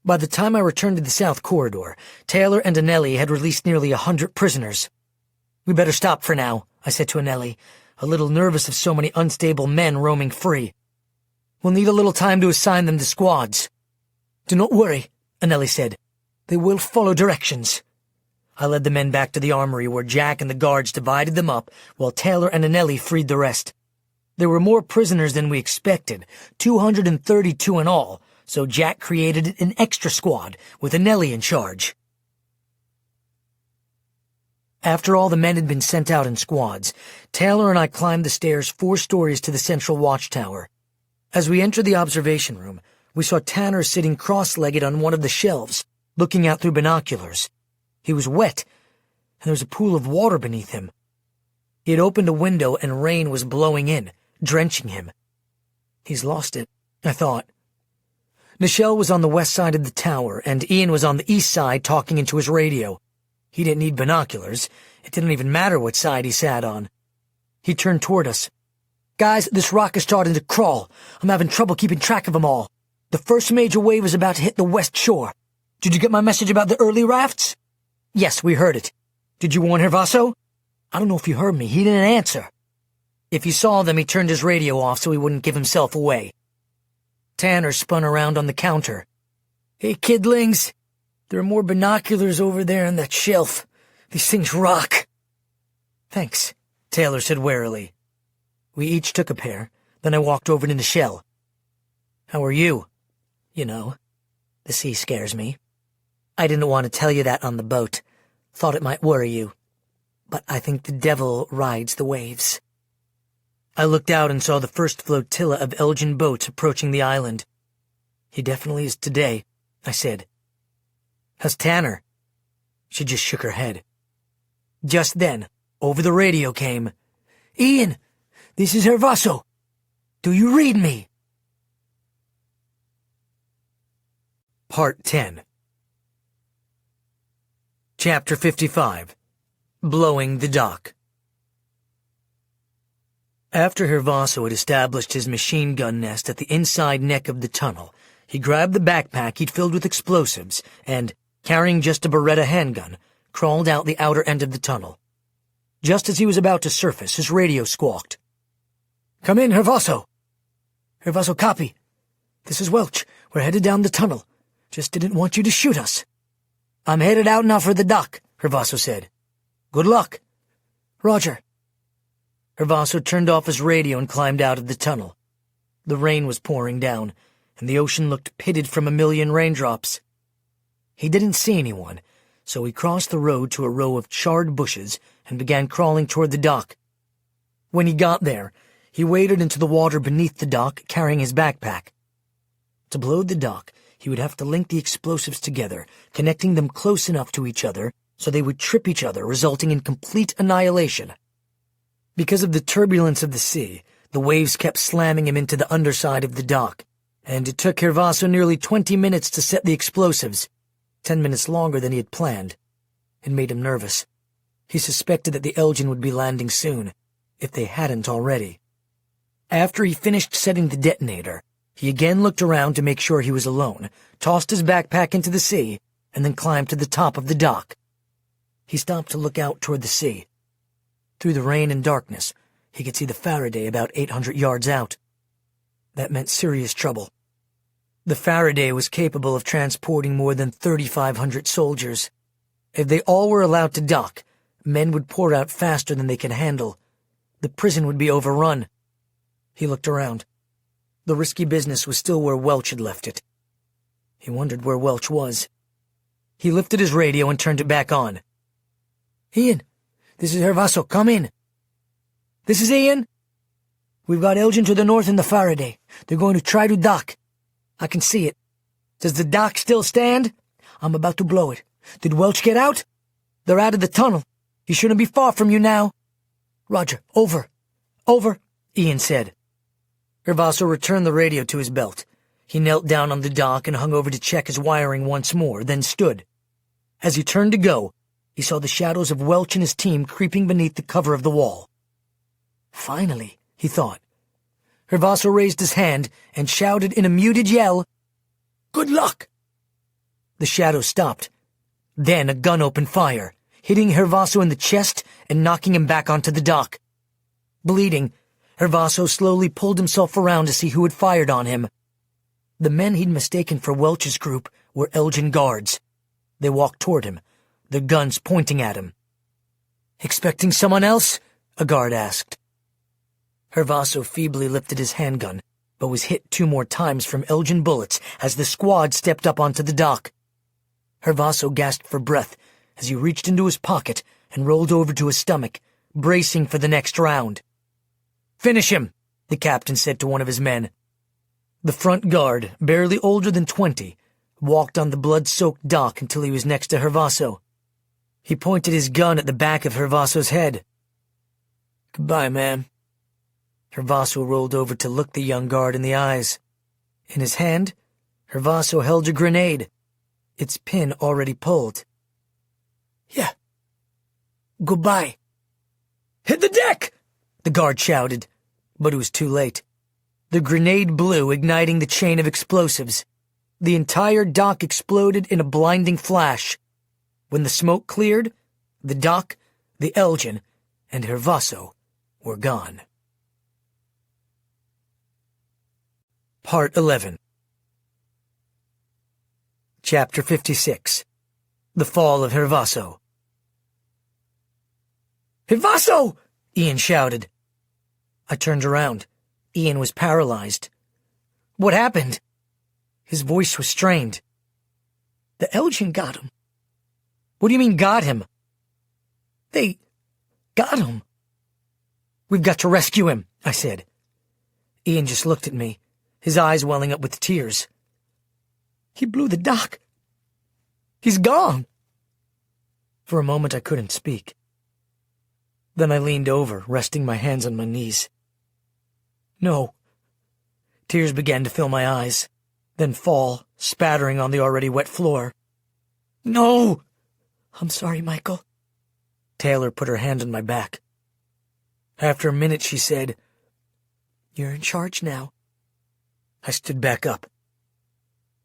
By the time I returned to the south corridor, Taylor and Anneli had released nearly 100 prisoners. We better stop for now, I said to Anneli, a little nervous of so many unstable men roaming free. We'll need a little time to assign them to squads. Do not worry, Anneli said. They will follow directions. I led the men back to the armory where Jack and the guards divided them up while Taylor and Anneli freed the rest. There were more prisoners than we expected, 232 in all, so Jack created an extra squad with Anneli in charge. After all the men had been sent out in squads, Taylor and I climbed the stairs 4 stories to the central watchtower. As we entered the observation room, we saw Tanner sitting cross-legged on one of the shelves, looking out through binoculars. He was wet, and there was a pool of water beneath him. He had opened a window and rain was blowing in, drenching him. He's lost it, I thought. Nichelle was on the west side of the tower, and Ian was on the east side talking into his radio. He didn't need binoculars. It didn't even matter what side he sat on. He turned toward us. Guys, this rock is starting to crawl. I'm having trouble keeping track of them all. The first major wave is about to hit the west shore. Did you get my message about the early rafts? Yes, we heard it. Did you warn Hervaso? I don't know if you heard me. He didn't answer. If you saw them, he turned his radio off so he wouldn't give himself away. Tanner spun around on the counter. Hey, kidlings, there are more binoculars over there on that shelf. These things rock. Thanks, Taylor said warily. We each took a pair, then I walked over to Nichelle. How are you? You know, the sea scares me. I didn't want to tell you that on the boat. Thought it might worry you. But I think the devil rides the waves. I looked out and saw the first flotilla of Elgin boats approaching the island. He definitely is today, I said. How's Tanner? She just shook her head. Just then, over the radio came, Ian, this is Hervaso. Do you read me? Part 10. Chapter 55. Blowing the Dock. After Hervaso had established his machine gun nest at the inside neck of the tunnel, he grabbed the backpack he'd filled with explosives and, carrying just a Beretta handgun, crawled out the outer end of the tunnel. Just as he was about to surface, his radio squawked. Come in, Hervaso. Hervaso, copy. This is Welch. We're headed down the tunnel. Just didn't want you to shoot us. I'm headed out now for the dock, Hervaso said. Good luck. Roger. Hervaso turned off his radio and climbed out of the tunnel. The rain was pouring down, and the ocean looked pitted from a million raindrops. He didn't see anyone, so he crossed the road to a row of charred bushes and began crawling toward the dock. When he got there, he waded into the water beneath the dock, carrying his backpack. To blow the dock, he would have to link the explosives together, connecting them close enough to each other so they would trip each other, resulting in complete annihilation. Because of the turbulence of the sea, the waves kept slamming him into the underside of the dock, and it took Hervaso nearly 20 minutes to set the explosives, 10 minutes longer than he had planned. It made him nervous. He suspected that the Elgin would be landing soon, if they hadn't already. After he finished setting the detonator, he again looked around to make sure he was alone, tossed his backpack into the sea, and then climbed to the top of the dock. He stopped to look out toward the sea. Through the rain and darkness, he could see the Faraday about 800 yards out. That meant serious trouble. The Faraday was capable of transporting more than 3,500 soldiers. If they all were allowed to dock, men would pour out faster than they could handle. The prison would be overrun. He looked around. The risky business was still where Welch had left it. He wondered where Welch was. He lifted his radio and turned it back on. Ian, this is Hervaso. Come in. This is Ian. We've got Elgin to the north in the Faraday. They're going to try to dock. I can see it. Does the dock still stand? I'm about to blow it. Did Welch get out? They're out of the tunnel. He shouldn't be far from you now. Roger. Over. Over, Ian said. Hervaso returned the radio to his belt. He knelt down on the dock and hung over to check his wiring once more, then stood. As he turned to go, he saw the shadows of Welch and his team creeping beneath the cover of the wall. Finally, he thought. Hervaso raised his hand and shouted in a muted yell, Good luck! The shadows stopped. Then a gun opened fire, hitting Hervaso in the chest and knocking him back onto the dock. Bleeding, Hervaso slowly pulled himself around to see who had fired on him. The men he'd mistaken for Welch's group were Elgin guards. They walked toward him, their guns pointing at him. Expecting someone else? A guard asked. Hervaso feebly lifted his handgun, but was hit 2 more times from Elgin bullets as the squad stepped up onto the dock. Hervaso gasped for breath as he reached into his pocket and rolled over to his stomach, bracing for the next round. Finish him, the captain said to one of his men. The front guard, barely older than 20, walked on the blood-soaked dock until he was next to Hervaso. He pointed his gun at the back of Hervaso's head. Goodbye, man. Hervaso rolled over to look the young guard in the eyes. In his hand, Hervaso held a grenade, its pin already pulled. Yeah. Goodbye. Hit the deck! The guard shouted, but it was too late. The grenade blew, igniting the chain of explosives. The entire dock exploded in a blinding flash. When the smoke cleared, the dock, the Elgin, and Hervaso were gone. Part 11. Chapter 56. The Fall of Hervaso. "Hervaso!" Ian shouted. I turned around. Ian was paralyzed. "What happened?" His voice was strained. "The Elgin got him." "What do you mean, got him?" "They got him." "We've got to rescue him," I said. Ian just looked at me, his eyes welling up with tears. "He blew the dock. He's gone." For a moment I couldn't speak. Then I leaned over, resting my hands on my knees. "No." Tears began to fill my eyes, then fall, spattering on the already wet floor. "No!" "I'm sorry, Michael." Taylor put her hand on my back. After a minute she said, "You're in charge now." I stood back up.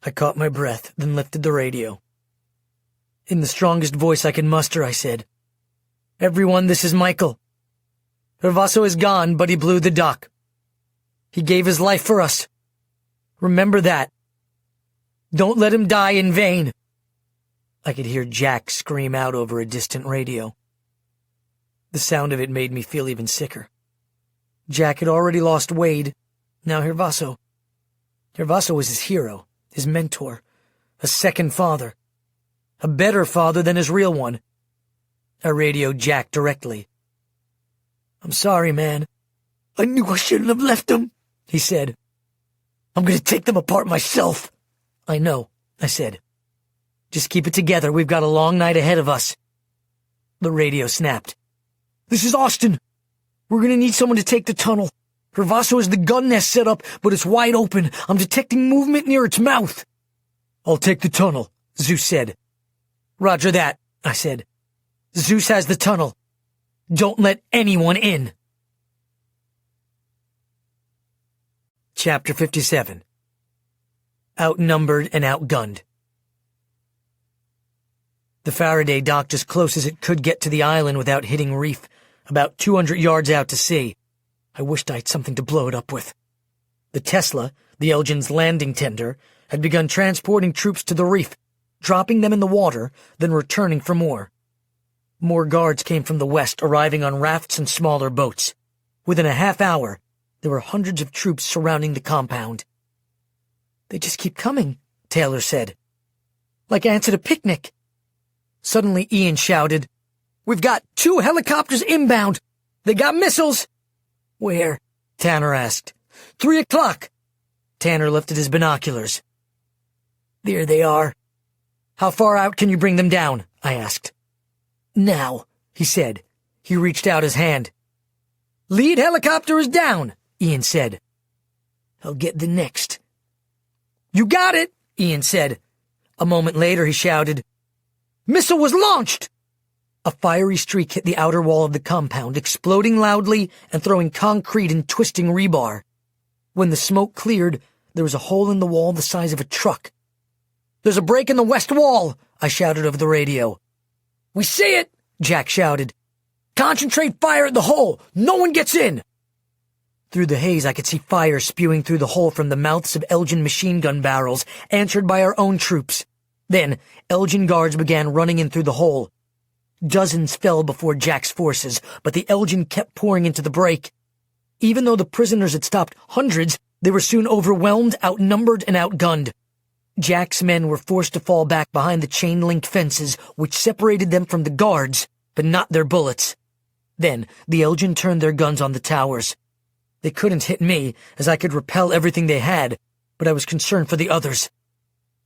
I caught my breath, then lifted the radio. In the strongest voice I could muster, I said, "Everyone, this is Michael. Hervaso is gone, but he blew the dock. He gave his life for us. Remember that. Don't let him die in vain." I could hear Jack scream out over a distant radio. The sound of it made me feel even sicker. Jack had already lost Wade, now Hervaso. Hervaso was his hero, his mentor, a second father, a better father than his real one. I radioed Jack directly. "I'm sorry, man. I knew I shouldn't have left them," he said. "I'm going to take them apart myself." "I know," I said. "Just keep it together. We've got a long night ahead of us." The radio snapped. "This is Austin. We're going to need someone to take the tunnel. Hervaso has the gun nest set up, but it's wide open. I'm detecting movement near its mouth." "I'll take the tunnel," Zeus said. "Roger that," I said. "Zeus has the tunnel. Don't let anyone in." Chapter 57. Outnumbered and outgunned. The Faraday docked as close as it could get to the island without hitting reef, about 200 yards out to sea. I wished I had something to blow it up with. The Tesla, the Elgin's landing tender, had begun transporting troops to the reef, dropping them in the water, then returning for more. More guards came from the west, arriving on rafts and smaller boats. Within a half hour, there were hundreds of troops surrounding the compound. "They just keep coming," Taylor said. "Like ants at a picnic." Suddenly Ian shouted, "We've got 2 helicopters inbound. They got missiles." "Where?" Tanner asked. 3 o'clock. Tanner lifted his binoculars. "There they are." "How far out can you bring them down?" I asked. "Now," he said. He reached out his hand. "Lead helicopter is down," Ian said. "I'll get the next." "You got it," Ian said. A moment later he shouted, "Missile was launched!" A fiery streak hit the outer wall of the compound, exploding loudly and throwing concrete and twisting rebar. When the smoke cleared, there was a hole in the wall the size of a truck. "There's a break in the west wall," I shouted over the radio. "We see it," Jack shouted. "Concentrate fire at the hole. No one gets in." Through the haze I could see fire spewing through the hole from the mouths of Elgin machine gun barrels, answered by our own troops. Then Elgin guards began running in through the hole. Dozens fell before Jack's forces, but the Elgin kept pouring into the break. Even though the prisoners had stopped hundreds, they were soon overwhelmed, outnumbered, and outgunned. Jack's men were forced to fall back behind the chain-linked fences, which separated them from the guards, but not their bullets. Then the Elgin turned their guns on the towers. They couldn't hit me, as I could repel everything they had, but I was concerned for the others.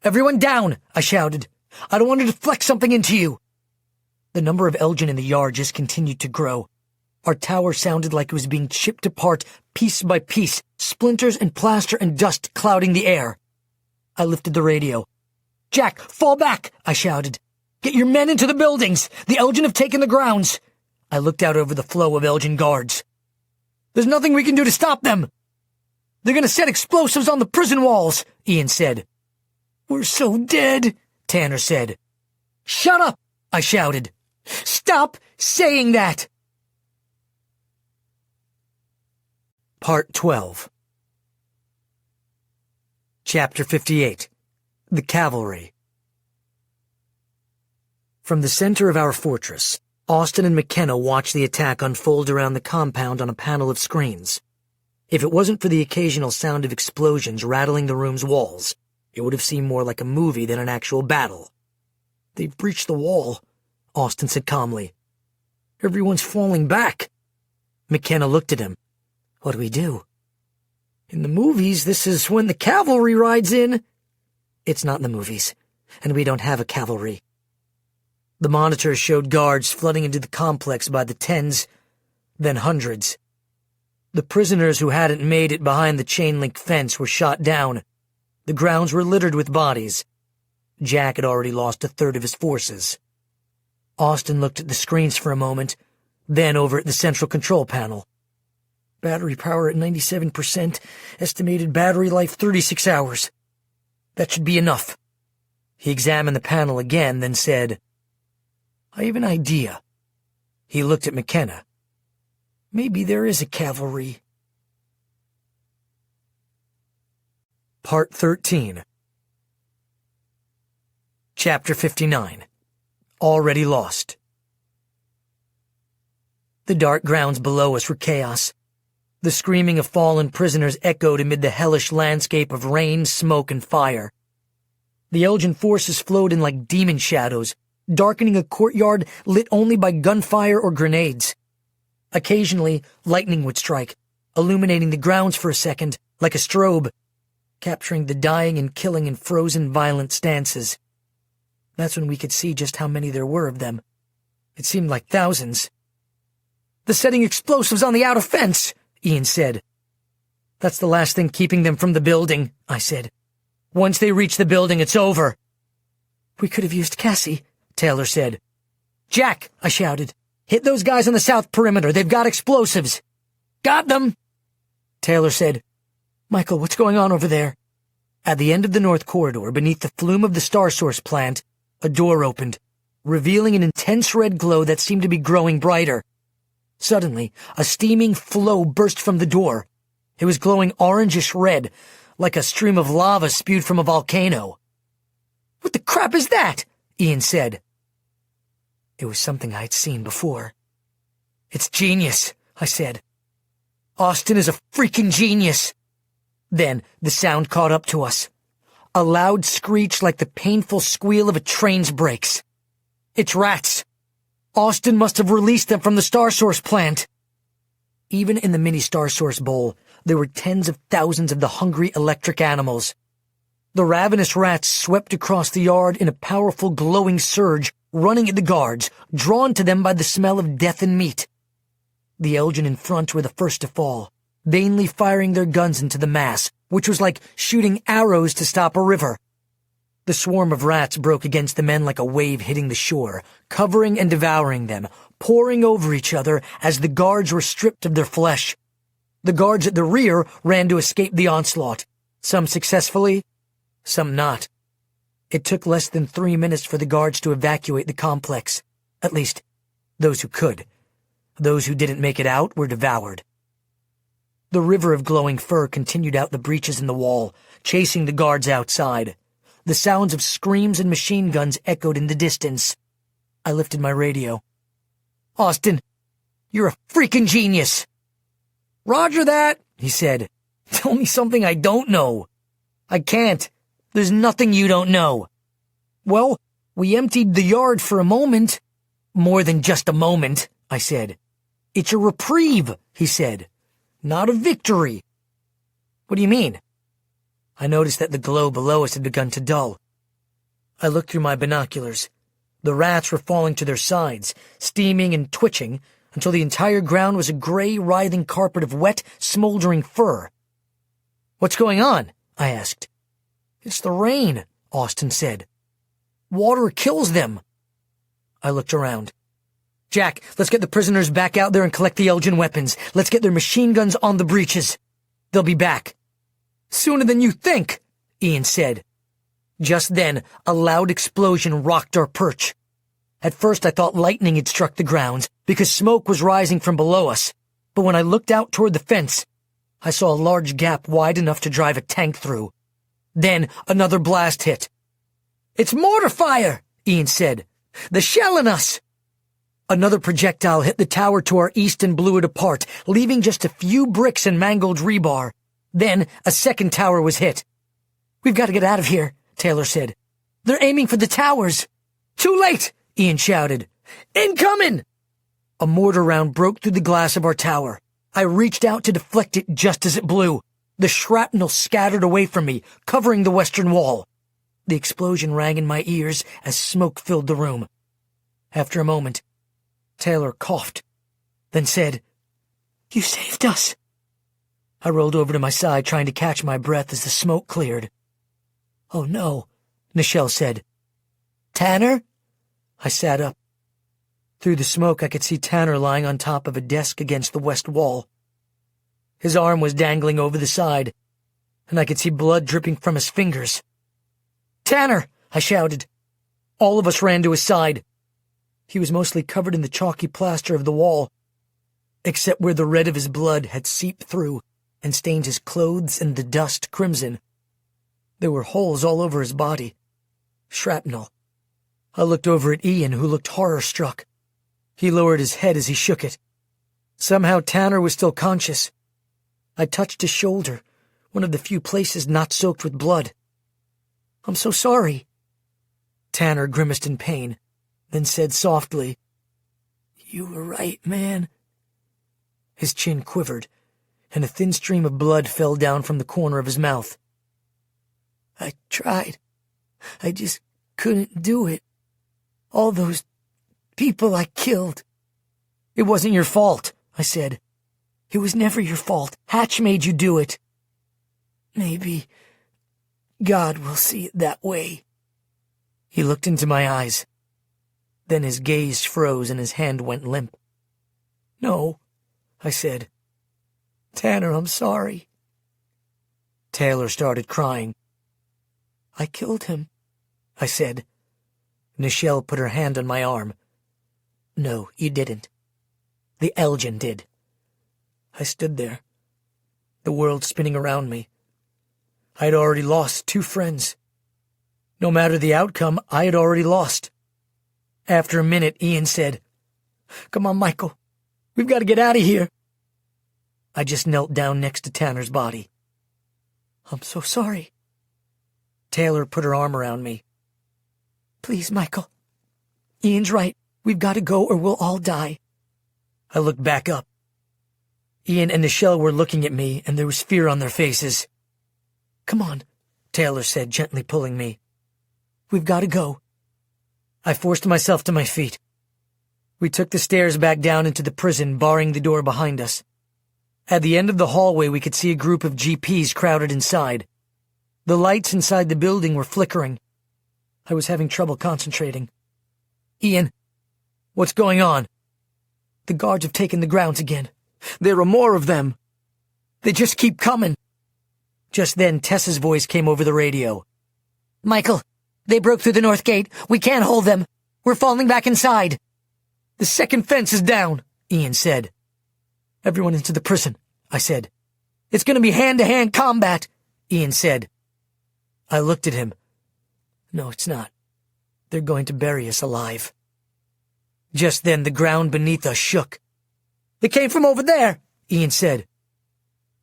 "Everyone down!" I shouted. "I don't want to deflect something into you." The number of Elgin in the yard just continued to grow. Our tower sounded like it was being chipped apart, piece by piece, splinters and plaster and dust clouding the air. I lifted the radio. "Jack, fall back!" I shouted. "Get your men into the buildings! The Elgin have taken the grounds!" I looked out over the flow of Elgin guards. "There's nothing we can do to stop them!" "They're going to set explosives on the prison walls," Ian said. "We're so dead," Tanner said. "Shut up!" I shouted. "Stop saying that!" Part 12. Chapter 58. The Cavalry. From the center of our fortress, Austin and McKenna watched the attack unfold around the compound on a panel of screens. If it wasn't for the occasional sound of explosions rattling the room's walls, it would have seemed more like a movie than an actual battle. "They've breached the wall," Austin said calmly. "Everyone's falling back." McKenna looked at him. "What do we do?" "In the movies, this is when the cavalry rides in." "It's not in the movies, and we don't have a cavalry." The monitors showed guards flooding into the complex by the tens, then hundreds. The prisoners who hadn't made it behind the chain-link fence were shot down. The grounds were littered with bodies. Jack had already lost a third of his forces. Austin looked at the screens for a moment, then over at the central control panel. "Battery power at 97%, estimated battery life 36 hours. That should be enough." He examined the panel again, then said, "I have an idea." He looked at McKenna. "Maybe there is a cavalry." Part 13. Chapter 59. Already Lost. The dark grounds below us were chaos. The screaming of fallen prisoners echoed amid the hellish landscape of rain, smoke, and fire. The Elgin forces flowed in like demon shadows, darkening a courtyard lit only by gunfire or grenades. Occasionally, lightning would strike, illuminating the grounds for a second, like a strobe, capturing the dying and killing in frozen, violent stances. That's when we could see just how many there were of them. It seemed like thousands. "The setting explosives on the outer fence," Ian said. "That's the last thing keeping them from the building," I said. "Once they reach the building, it's over." "We could have used Cassie," Taylor said. "Jack," I shouted, "hit those guys on the south perimeter. They've got explosives." "Got them," Taylor said. "Michael, what's going on over there?" At the end of the north corridor, beneath the flume of the Star Source plant, a door opened, revealing an intense red glow that seemed to be growing brighter. Suddenly, a steaming flow burst from the door. It was glowing orangish red, like a stream of lava spewed from a volcano. "What the crap is that?" Ian said. It was something I had seen before. "It's genius," I said. "Austin is a freaking genius." Then the sound caught up to us. A loud screech like the painful squeal of a train's brakes. "It's rats. Austin must have released them from the Star Source plant." Even in the mini Star Source bowl, there were tens of thousands of the hungry electric animals. The ravenous rats swept across the yard in a powerful glowing surge, running at the guards, drawn to them by the smell of death and meat. The Elgin in front were the first to fall, vainly firing their guns into the mass, which was like shooting arrows to stop a river. The swarm of rats broke against the men like a wave hitting the shore, covering and devouring them, pouring over each other as the guards were stripped of their flesh. The guards at the rear ran to escape the onslaught, some successfully, some not. It took less than 3 minutes for the guards to evacuate the complex. At least, those who could. Those who didn't make it out were devoured. The river of glowing fur continued out the breaches in the wall, chasing the guards outside. The sounds of screams and machine guns echoed in the distance. I lifted my radio. "Austin, you're a freaking genius." "Roger that," he said. "Tell me something I don't know." "I can't. There's nothing you don't know." "Well, we emptied the yard for a moment." "More than just a moment," I said. "It's a reprieve," he said. "Not a victory." "What do you mean?" I noticed that the glow below us had begun to dull. I looked through my binoculars. The rats were falling to their sides, steaming and twitching, until the entire ground was a gray, writhing carpet of wet, smoldering fur. "What's going on?" I asked. "It's the rain," Austin said. "Water kills them." I looked around. "Jack, let's get the prisoners back out there and collect the Elgin weapons. Let's get their machine guns on the breaches. They'll be back." "Sooner than you think," Ian said. Just then, a loud explosion rocked our perch. At first I thought lightning had struck the grounds, because smoke was rising from below us. But when I looked out toward the fence, I saw a large gap wide enough to drive a tank through. Then another blast hit. "It's mortar fire," Ian said. "They're shelling us." Another projectile hit the tower to our east and blew it apart, leaving just a few bricks and mangled rebar. Then a second tower was hit. "We've got to get out of here," Taylor said. "They're aiming for the towers." "Too late," Ian shouted. "Incoming!" A mortar round broke through the glass of our tower. I reached out to deflect it just as it blew. The shrapnel scattered away from me, covering the western wall. The explosion rang in my ears as smoke filled the room. After a moment, Taylor coughed, then said, "You saved us." I rolled over to my side, trying to catch my breath as the smoke cleared. "Oh no," Nichelle said. "Tanner?" I sat up. Through the smoke, I could see Tanner lying on top of a desk against the west wall. His arm was dangling over the side, and I could see blood dripping from his fingers. "Tanner!" I shouted. All of us ran to his side. He was mostly covered in the chalky plaster of the wall, except where the red of his blood had seeped through and stained his clothes and the dust crimson. There were holes all over his body. Shrapnel. I looked over at Ian, who looked horror-struck. He lowered his head as he shook it. Somehow Tanner was still conscious. I touched his shoulder, one of the few places not soaked with blood. "I'm so sorry." Tanner grimaced in pain, then said softly, "You were right, man." His chin quivered, and a thin stream of blood fell down from the corner of his mouth. "I tried. I just couldn't do it. All those people I killed." "It wasn't your fault," I said. "It was never your fault. Hatch made you do it." "Maybe God will see it that way." He looked into my eyes. Then his gaze froze and his hand went limp. "No," I said. "Tanner, I'm sorry." Taylor started crying. "I killed him," I said. Nichelle put her hand on my arm. "No, you didn't. The Elgin did." I stood there, the world spinning around me. I had already lost 2 friends. No matter the outcome, I had already lost. After a minute, Ian said, "Come on, Michael. We've got to get out of here." I just knelt down next to Tanner's body. "I'm so sorry." Taylor put her arm around me. "Please, Michael. Ian's right. We've got to go or we'll all die." I looked back up. Ian and Nichelle were looking at me, and there was fear on their faces. "Come on," Taylor said, gently pulling me. "We've got to go." I forced myself to my feet. We took the stairs back down into the prison, barring the door behind us. At the end of the hallway, we could see a group of GPs crowded inside. The lights inside the building were flickering. I was having trouble concentrating. "Ian, what's going on?" "The guards have taken the grounds again. There are more of them. They just keep coming." Just then, Tessa's voice came over the radio. "Michael, they broke through the north gate. We can't hold them. We're falling back inside." "The second fence is down," Ian said. "Everyone into the prison," I said. "It's going to be hand-to-hand combat," Ian said. I looked at him. "No, it's not. They're going to bury us alive." Just then, the ground beneath us shook. "It came from over there," Ian said.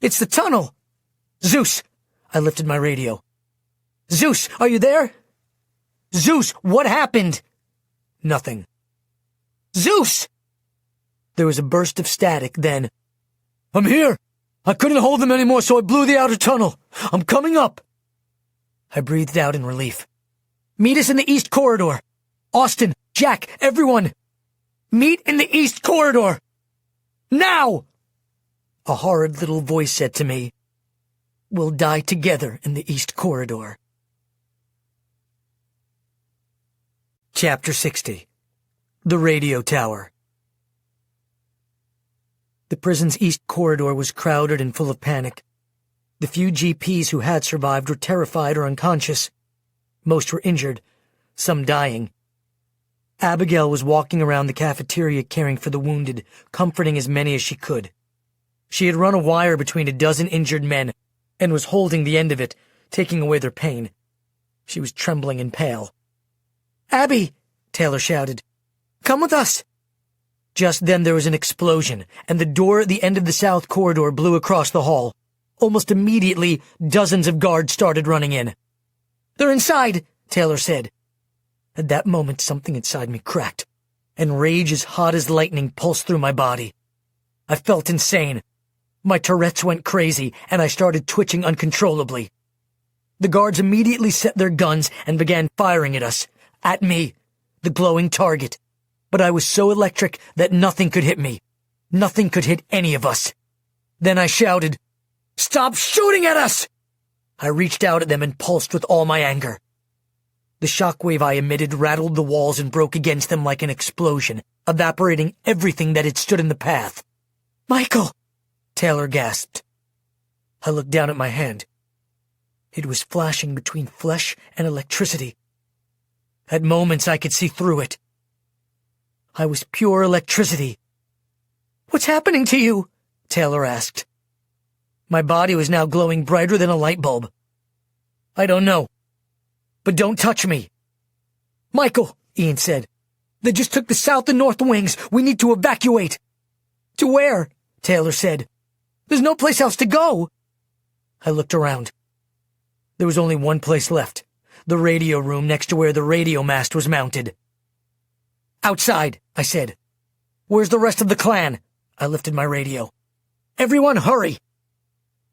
"It's the tunnel." "Zeus!" I lifted my radio. "Zeus, are you there? Zeus, what happened?" Nothing. "Zeus!" There was a burst of static, then, "I'm here! I couldn't hold them anymore, so I blew the outer tunnel. I'm coming up." I breathed out in relief. "Meet us in the east corridor. Austin, Jack, everyone! Meet in the east corridor! Now!" A horrid little voice said to me, "We'll die together in the east corridor." Chapter 60. The Radio Tower. The prison's east corridor was crowded and full of panic. The few GPs who had survived were terrified or unconscious. Most were injured, some dying. Abigail was walking around the cafeteria caring for the wounded, comforting as many as she could. She had run a wire between a dozen injured men and was holding the end of it, taking away their pain. She was trembling and pale. "Abby!" Taylor shouted. "Come with us!" Just then there was an explosion, and the door at the end of the south corridor blew across the hall. Almost immediately, dozens of guards started running in. "They're inside," Taylor said. At that moment, something inside me cracked, and rage as hot as lightning pulsed through my body. I felt insane. My Tourette's went crazy, and I started twitching uncontrollably. The guards immediately set their guns and began firing at us, at me, the glowing target. But I was so electric that nothing could hit me. Nothing could hit any of us. Then I shouted, "Stop shooting at us!" I reached out at them and pulsed with all my anger. The shockwave I emitted rattled the walls and broke against them like an explosion, evaporating everything that had stood in the path. "Michael!" Taylor gasped. I looked down at my hand. It was flashing between flesh and electricity. At moments I could see through it. I was pure electricity. "What's happening to you?" Taylor asked. My body was now glowing brighter than a light bulb. "I don't know. But don't touch me." "Michael," Ian said. "They just took the south and north wings. We need to evacuate." "To where?" Taylor said. "There's no place else to go." I looked around. There was only one place left, the radio room next to where the radio mast was mounted. "Outside," I said. "Where's the rest of the clan?" I lifted my radio. "Everyone hurry!"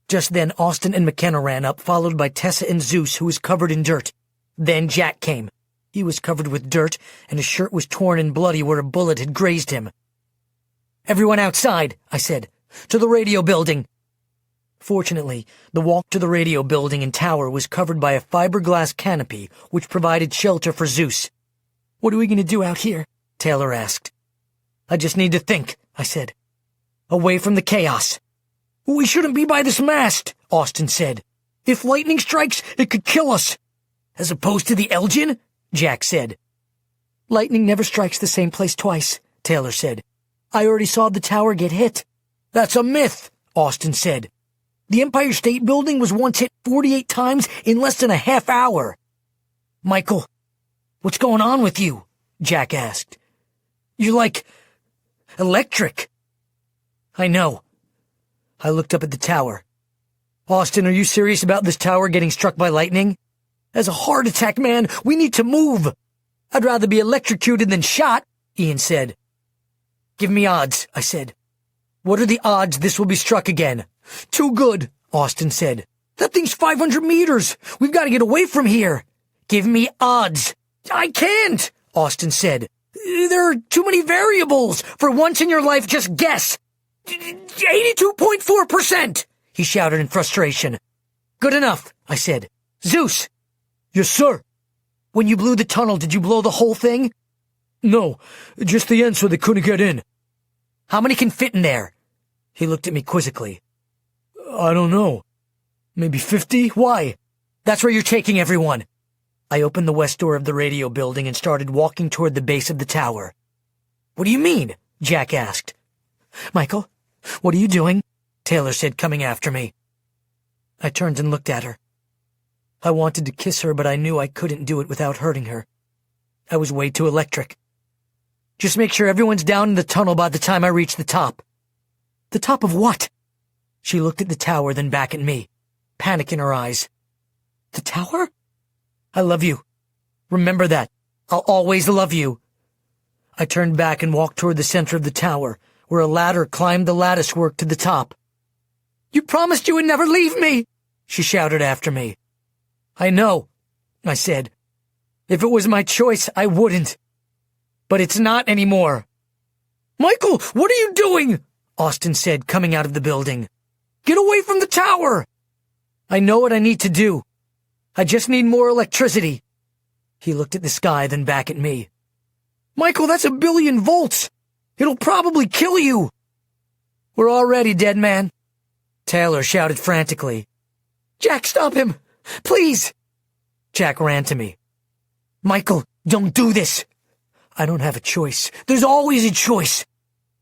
Just then Austin and McKenna ran up, followed by Tessa and Zeus, who was covered in dirt. Then Jack came. He was covered with dirt, and his shirt was torn and bloody where a bullet had grazed him. "Everyone outside," I said. "To the radio building." Fortunately, the walk to the radio building and tower was covered by a fiberglass canopy, which provided shelter for Zeus. "What are we going to do out here?" Taylor asked. "I just need to think," I said. "Away from the chaos." "We shouldn't be by this mast," Austin said. "If lightning strikes, it could kill us." "As opposed to the Elgin?" Jack said. "Lightning never strikes the same place twice," Taylor said. "I already saw the tower get hit." "That's a myth," Austin said. "The Empire State Building was once hit 48 times in less than a half hour." "Michael, what's going on with you?" Jack asked. "You're like electric." "I know." I looked up at the tower. "Austin, are you serious about this tower getting struck by lightning?" "As a heart attack, man, we need to move." "I'd rather be electrocuted than shot," Ian said. "Give me odds," I said. "What are the odds this will be struck again?" "Too good," Austin said. "That thing's 500 meters. We've got to get away from here." "Give me odds." "I can't," Austin said. "There are too many variables. For once in your life, just guess." 82.4%, he shouted in frustration. "Good enough," I said. "Zeus." "Yes, sir." "When you blew the tunnel, did you blow the whole thing?" "No, just the end so they couldn't get in." "How many can fit in there?" He looked at me quizzically. "I don't know. Maybe 50? Why?" "That's where you're taking everyone." I opened the west door of the radio building and started walking toward the base of the tower. "What do you mean?" Jack asked. "Michael, what are you doing?" Taylor said, coming after me. I turned and looked at her. I wanted to kiss her, but I knew I couldn't do it without hurting her. I was way too electric. "Just make sure everyone's down in the tunnel by the time I reach the top." "The top of what?" She looked at the tower, then back at me, panic in her eyes. "The tower?" "I love you. Remember that. I'll always love you." I turned back and walked toward the center of the tower, where a ladder climbed the latticework to the top. "You promised you would never leave me," she shouted after me. "I know," I said. "If it was my choice, I wouldn't. But it's not anymore." "Michael, what are you doing?" Austin said, coming out of the building. "Get away from the tower." "I know what I need to do. I just need more electricity." He looked at the sky, then back at me. "Michael, that's 1,000,000,000 volts. It'll probably kill you." "We're already dead, man," Taylor shouted frantically. "Jack, stop him! Please!" Jack ran to me. "Michael, don't do this." "I don't have a choice. There's always a choice."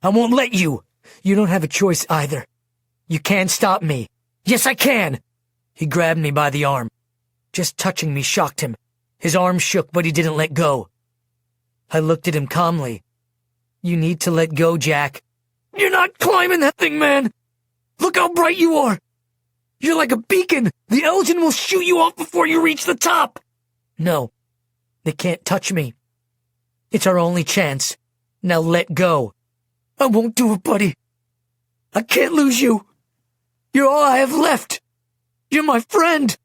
"I won't let you." "You don't have a choice either. You can't stop me." "Yes, I can." He grabbed me by the arm. Just touching me shocked him. His arm shook, but he didn't let go. I looked at him calmly. "You need to let go, Jack." "You're not climbing that thing, man! Look how bright you are! You're like a beacon! The Elgin will shoot you off before you reach the top!" "No, they can't touch me. It's our only chance. Now let go." "I won't do it, buddy. I can't lose you. You're all I have left. You're my friend."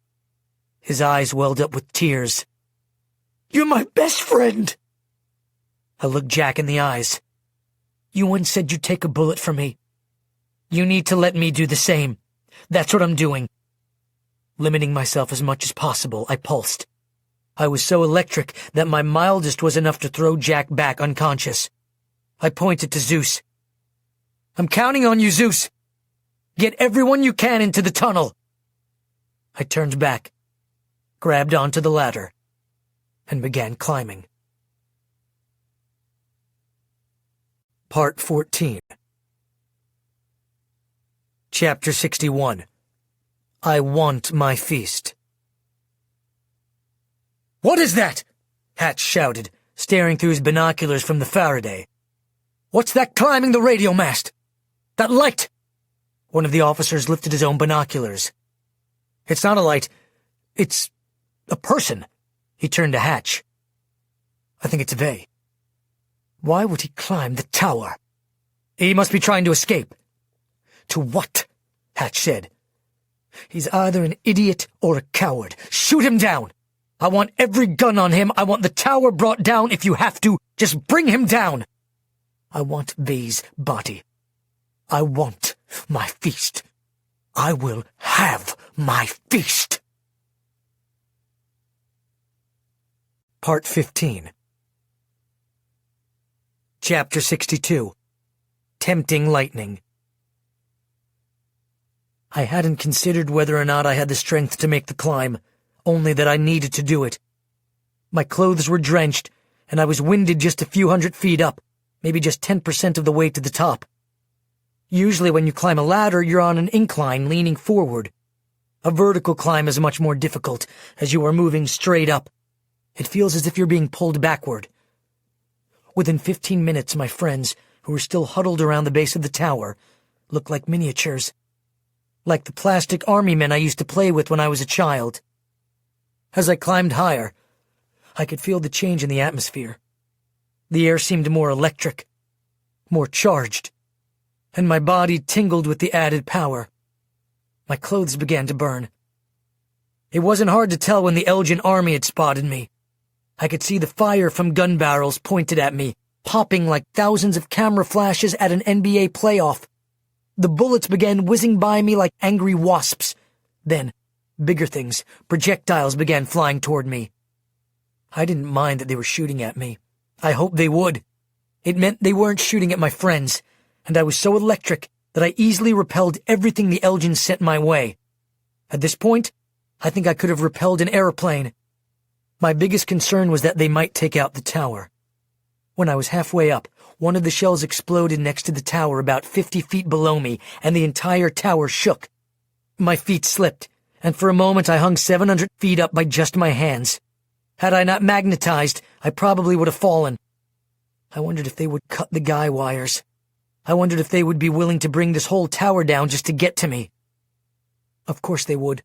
His eyes welled up with tears. "You're my best friend." I looked Jack in the eyes. "You once said you'd take a bullet for me. You need to let me do the same. That's what I'm doing." Limiting myself as much as possible, I pulsed. I was so electric that my mildest was enough to throw Jack back unconscious. I pointed to Zeus. "I'm counting on you, Zeus. Get everyone you can into the tunnel." I turned back, grabbed onto the ladder, and began climbing. Part 14. Chapter 61. I Want My Feast. "What is that?" Hatch shouted, staring through his binoculars from the Faraday. "What's that climbing the radio mast? That light!" One of the officers lifted his own binoculars. "It's not a light. It's a person." He turned to Hatch. "I think it's Vey." "Why would he climb the tower?" "He must be trying to escape." "To what?" Hatch said. "He's either an idiot or a coward. Shoot him down. I want every gun on him. I want the tower brought down if you have to. Just bring him down. I want Vey's body. I want my feast. I will have my feast." Part 15. Chapter 62. Tempting Lightning. I hadn't considered whether or not I had the strength to make the climb, only that I needed to do it. My clothes were drenched, and I was winded just a few hundred feet up, maybe just 10% of the way to the top. Usually when you climb a ladder, you're on an incline leaning forward. A vertical climb is much more difficult, as you are moving straight up. It feels as if you're being pulled backward. Within 15 minutes, my friends, who were still huddled around the base of the tower, looked like miniatures. Like the plastic army men I used to play with when I was a child. As I climbed higher, I could feel the change in the atmosphere. The air seemed more electric, more charged, and my body tingled with the added power. My clothes began to burn. It wasn't hard to tell when the Elgin army had spotted me. I could see the fire from gun barrels pointed at me, popping like thousands of camera flashes at an NBA playoff. The bullets began whizzing by me like angry wasps. Then, bigger things, projectiles began flying toward me. I didn't mind that they were shooting at me. I hoped they would. It meant they weren't shooting at my friends, and I was so electric that I easily repelled everything the Elgin sent my way. At this point, I think I could have repelled an airplane. My biggest concern was that they might take out the tower. When I was halfway up, one of the shells exploded next to the tower about 50 feet below me, and the entire tower shook. My feet slipped, and for a moment I hung 700 feet up by just my hands. Had I not magnetized, I probably would have fallen. I wondered if they would cut the guy wires. I wondered if they would be willing to bring this whole tower down just to get to me. Of course they would.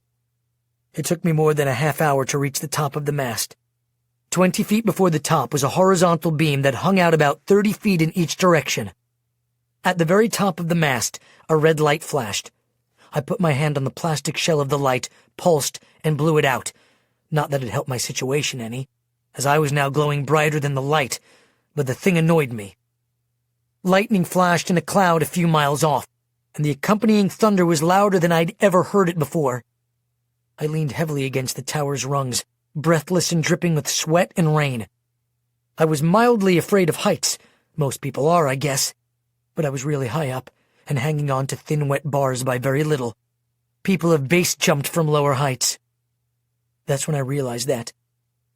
It took me more than a half hour to reach the top of the mast. 20 feet before the top was a horizontal beam that hung out about 30 feet in each direction. At the very top of the mast, a red light flashed. I put my hand on the plastic shell of the light, pulsed, and blew it out. Not that it helped my situation any, as I was now glowing brighter than the light, but the thing annoyed me. Lightning flashed in a cloud a few miles off, and the accompanying thunder was louder than I'd ever heard it before. I leaned heavily against the tower's rungs, breathless and dripping with sweat and rain. I was mildly afraid of heights. Most people are, I guess. But I was really high up, and hanging on to thin, wet bars by very little. People have base jumped from lower heights. That's when I realized that,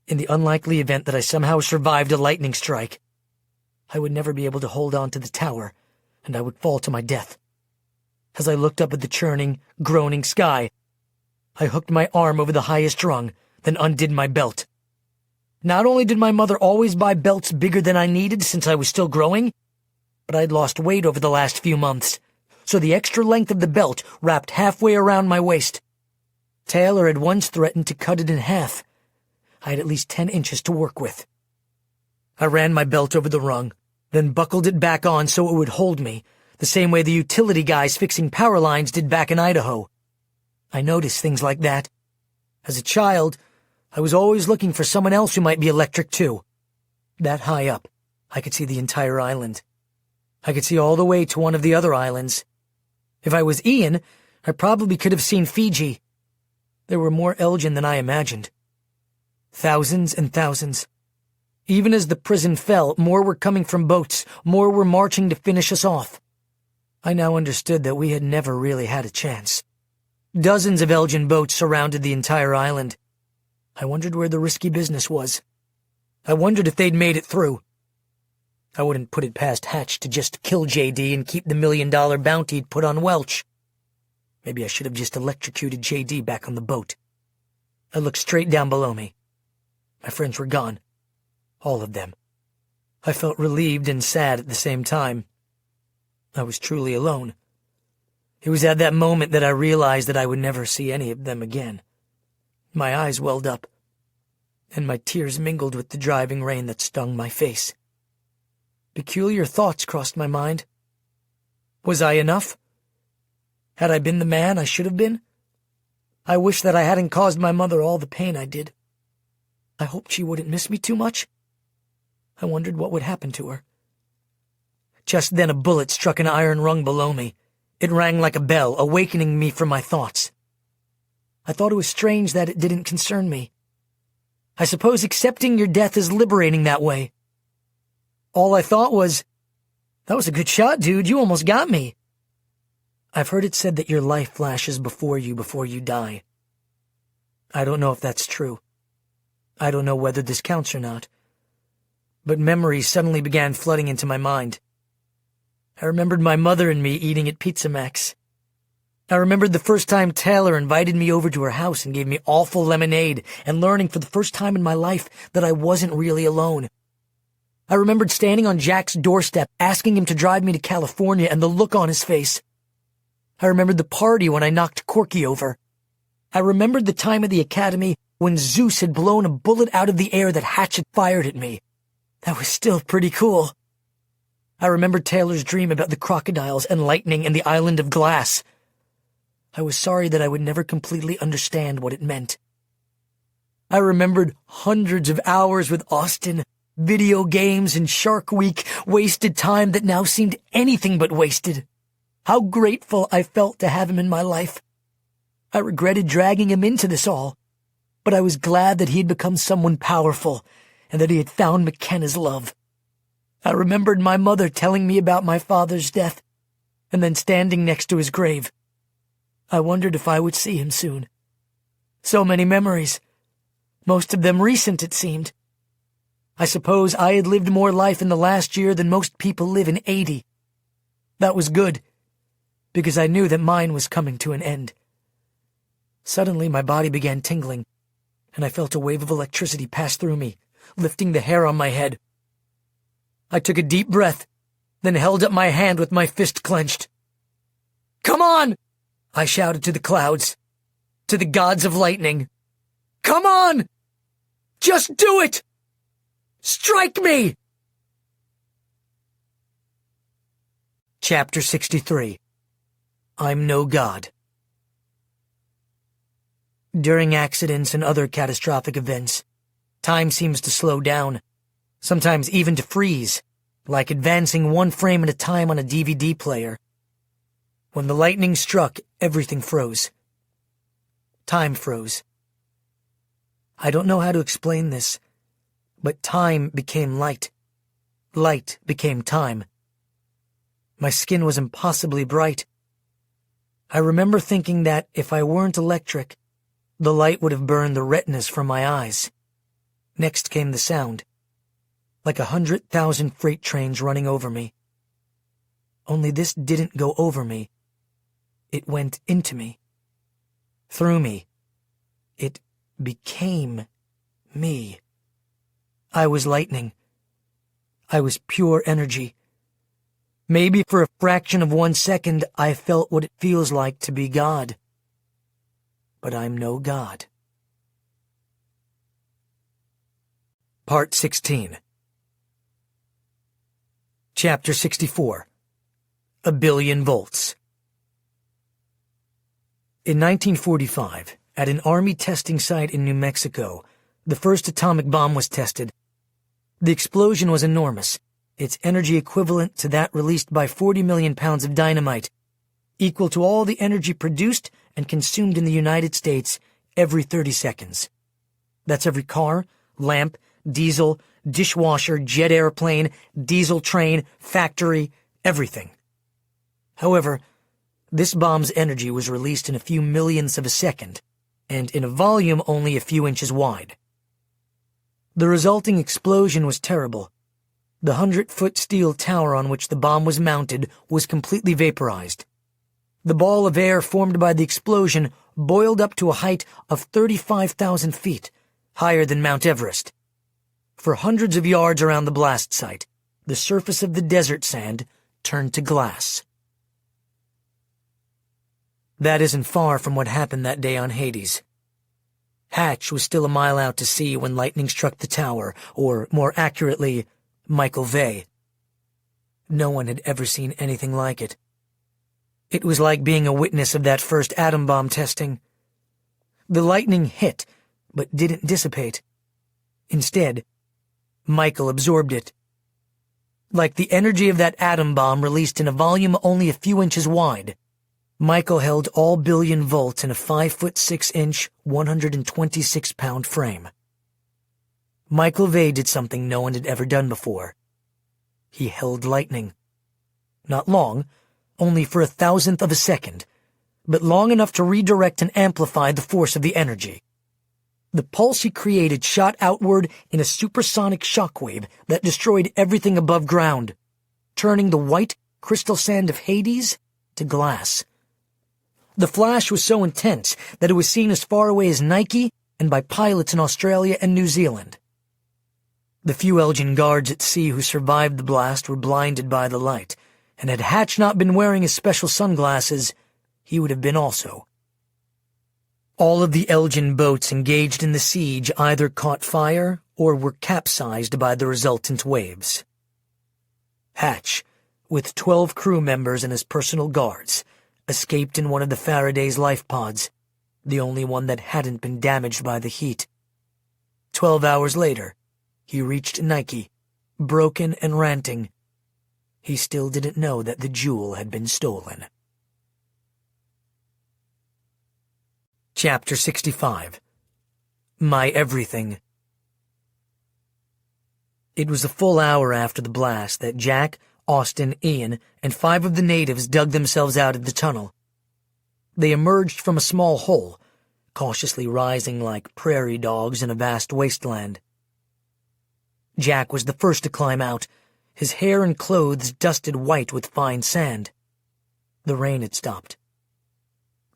in the unlikely event that I somehow survived a lightning strike, I would never be able to hold on to the tower, and I would fall to my death. As I looked up at the churning, groaning sky, I hooked my arm over the highest rung, then undid my belt. Not only did my mother always buy belts bigger than I needed since I was still growing, but I'd lost weight over the last few months, so the extra length of the belt wrapped halfway around my waist. Taylor had once threatened to cut it in half. I had at least 10 inches to work with. I ran my belt over the rung, then buckled it back on so it would hold me, the same way the utility guys fixing power lines did back in Idaho. I noticed things like that. As a child, I was always looking for someone else who might be electric too. That high up, I could see the entire island. I could see all the way to one of the other islands. If I was Ian, I probably could have seen Fiji. There were more Elgin than I imagined. Thousands and thousands. Even as the prison fell, more were coming from boats, more were marching to finish us off. I now understood that we had never really had a chance. Dozens of Elgin boats surrounded the entire island. I wondered where the risky business was. I wondered if they'd made it through. I wouldn't put it past Hatch to just kill JD and keep the $1 million bounty he'd put on Welch. Maybe I should have just electrocuted JD back on the boat. I looked straight down below me. My friends were gone. All of them. I felt relieved and sad at the same time. I was truly alone. It was at that moment that I realized that I would never see any of them again. My eyes welled up, and my tears mingled with the driving rain that stung my face. Peculiar thoughts crossed my mind. Was I enough? Had I been the man I should have been? I wished that I hadn't caused my mother all the pain I did. I hoped she wouldn't miss me too much. I wondered what would happen to her. Just then a bullet struck an iron rung below me. It rang like a bell, awakening me from my thoughts. I thought it was strange that it didn't concern me. I suppose accepting your death is liberating that way. All I thought was, that was a good shot, dude. You almost got me. I've heard it said that your life flashes before you die. I don't know if that's true. I don't know whether this counts or not. But memories suddenly began flooding into my mind. I remembered my mother and me eating at Pizza Max. I remembered the first time Taylor invited me over to her house and gave me awful lemonade, and learning for the first time in my life that I wasn't really alone. I remembered standing on Jack's doorstep, asking him to drive me to California, and the look on his face. I remembered the party when I knocked Corky over. I remembered the time at the academy when Zeus had blown a bullet out of the air that Hatch had fired at me. That was still pretty cool. I remembered Taylor's dream about the crocodiles and lightning and the island of glass. I was sorry that I would never completely understand what it meant. I remembered hundreds of hours with Austin, video games and Shark Week, wasted time that now seemed anything but wasted. How grateful I felt to have him in my life. I regretted dragging him into this all, but I was glad that he had become someone powerful and that he had found McKenna's love. I remembered my mother telling me about my father's death, and then standing next to his grave. I wondered if I would see him soon. So many memories. Most of them recent, it seemed. I suppose I had lived more life in the last year than most people live in 80. That was good, because I knew that mine was coming to an end. Suddenly my body began tingling, and I felt a wave of electricity pass through me, lifting the hair on my head. I took a deep breath, then held up my hand with my fist clenched. "Come on!" I shouted to the clouds, to the gods of lightning. "Come on! Just do it! Strike me!" Chapter 63. I'm no god. During accidents and other catastrophic events, time seems to slow down, sometimes even to freeze, like advancing one frame at a time on a DVD player. When the lightning struck, everything froze. Time froze. I don't know how to explain this, but time became light. Light became time. My skin was impossibly bright. I remember thinking that if I weren't electric, the light would have burned the retinas from my eyes. Next came the sound, like 100,000 freight trains running over me. Only this didn't go over me. It went into me. Through me. It became me. I was lightning. I was pure energy. Maybe for a fraction of 1 second I felt what it feels like to be God. But I'm no God. Part 16. Chapter 64. A Billion Volts. In 1945, at an Army testing site in New Mexico, the first atomic bomb was tested. The explosion was enormous, its energy equivalent to that released by 40 million pounds of dynamite, equal to all the energy produced and consumed in the United States every 30 seconds. That's every car, lamp, diesel, dishwasher, jet airplane, diesel train, factory, everything. However, this bomb's energy was released in a few millionths of a second, and in a volume only a few inches wide. The resulting explosion was terrible. The 100-foot steel tower on which the bomb was mounted was completely vaporized. The ball of air formed by the explosion boiled up to a height of 35,000 feet, higher than Mount Everest. For hundreds of yards around the blast site, the surface of the desert sand turned to glass. That isn't far from what happened that day on Hades. Hatch was still a mile out to sea when lightning struck the tower, or more accurately, Michael Vey. No one had ever seen anything like it. It was like being a witness of that first atom bomb testing. The lightning hit, but didn't dissipate. Instead, Michael absorbed it. Like the energy of that atom bomb released in a volume only a few inches wide, Michael held all billion volts in a 5'6" 126-pound frame. Michael Vey did something no one had ever done before. He held lightning. Not long, only for 1,000th of a second, but long enough to redirect and amplify the force of the energy. The pulse he created shot outward in a supersonic shockwave that destroyed everything above ground, turning the white crystal sand of Hades to glass. The flash was so intense that it was seen as far away as Nike and by pilots in Australia and New Zealand. The few Elgin guards at sea who survived the blast were blinded by the light, and had Hatch not been wearing his special sunglasses, he would have been also. All of the Elgin boats engaged in the siege either caught fire or were capsized by the resultant waves. Hatch, with 12 crew members and his personal guards, escaped in one of the Faraday's life pods, the only one that hadn't been damaged by the heat. 12 hours later, he reached Nike, broken and ranting. He still didn't know that the jewel had been stolen. Chapter 65. My Everything. It was a full hour after the blast that Jack, Austin, Ian, and 5 of the natives dug themselves out of the tunnel. They emerged from a small hole, cautiously rising like prairie dogs in a vast wasteland. Jack was the first to climb out, his hair and clothes dusted white with fine sand. The rain had stopped.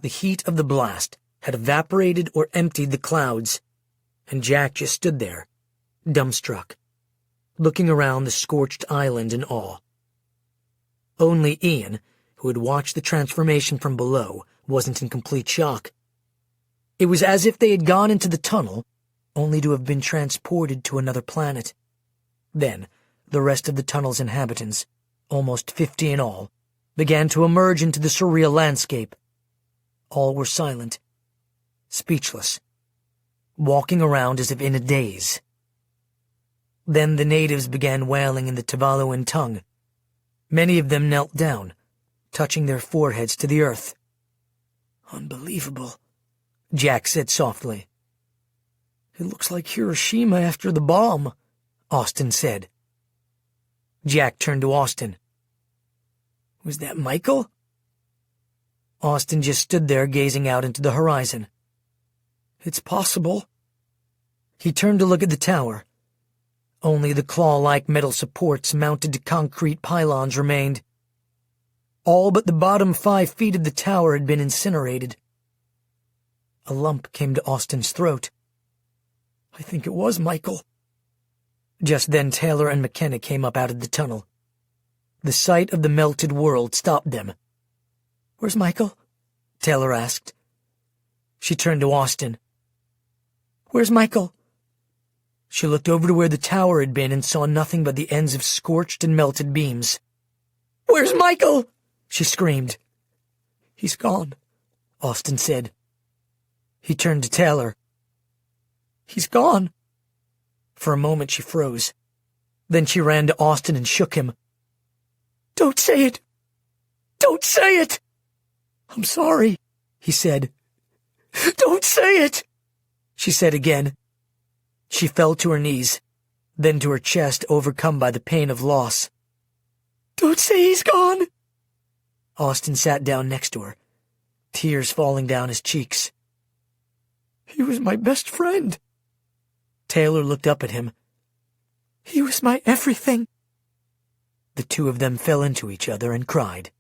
The heat of the blast had evaporated or emptied the clouds, and Jack just stood there, dumbstruck, looking around the scorched island in awe. Only Ian, who had watched the transformation from below, wasn't in complete shock. It was as if they had gone into the tunnel, only to have been transported to another planet. Then, the rest of the tunnel's inhabitants, almost 50 in all, began to emerge into the surreal landscape. All were silent, speechless, walking around as if in a daze. Then the natives began wailing in the Tuvaluan tongue. Many of them knelt down, touching their foreheads to the earth. "Unbelievable," Jack said softly. "It looks like Hiroshima after the bomb," Austin said. Jack turned to Austin. "Was that Michael?" Austin just stood there gazing out into the horizon. "It's possible." He turned to look at the tower. Only the claw-like metal supports mounted to concrete pylons remained. All but the bottom 5 feet of the tower had been incinerated. A lump came to Austin's throat. I think it was Michael. Just then Taylor and McKenna came up out of the tunnel. The sight of the melted world stopped them. "Where's Michael?" Taylor asked. She turned to Austin. "Where's Michael?" She looked over to where the tower had been and saw nothing but the ends of scorched and melted beams. "Where's Michael?" she screamed. "He's gone," Austin said. He turned to Taylor. "He's gone." For a moment she froze. Then she ran to Austin and shook him. "Don't say it! Don't say it!" "I'm sorry," he said. "Don't say it!" she said again. She fell to her knees, then to her chest, overcome by the pain of loss. "Don't say he's gone!" Austin sat down next to her, tears falling down his cheeks. "He was my best friend." Taylor looked up at him. "He was my everything." The two of them fell into each other and cried.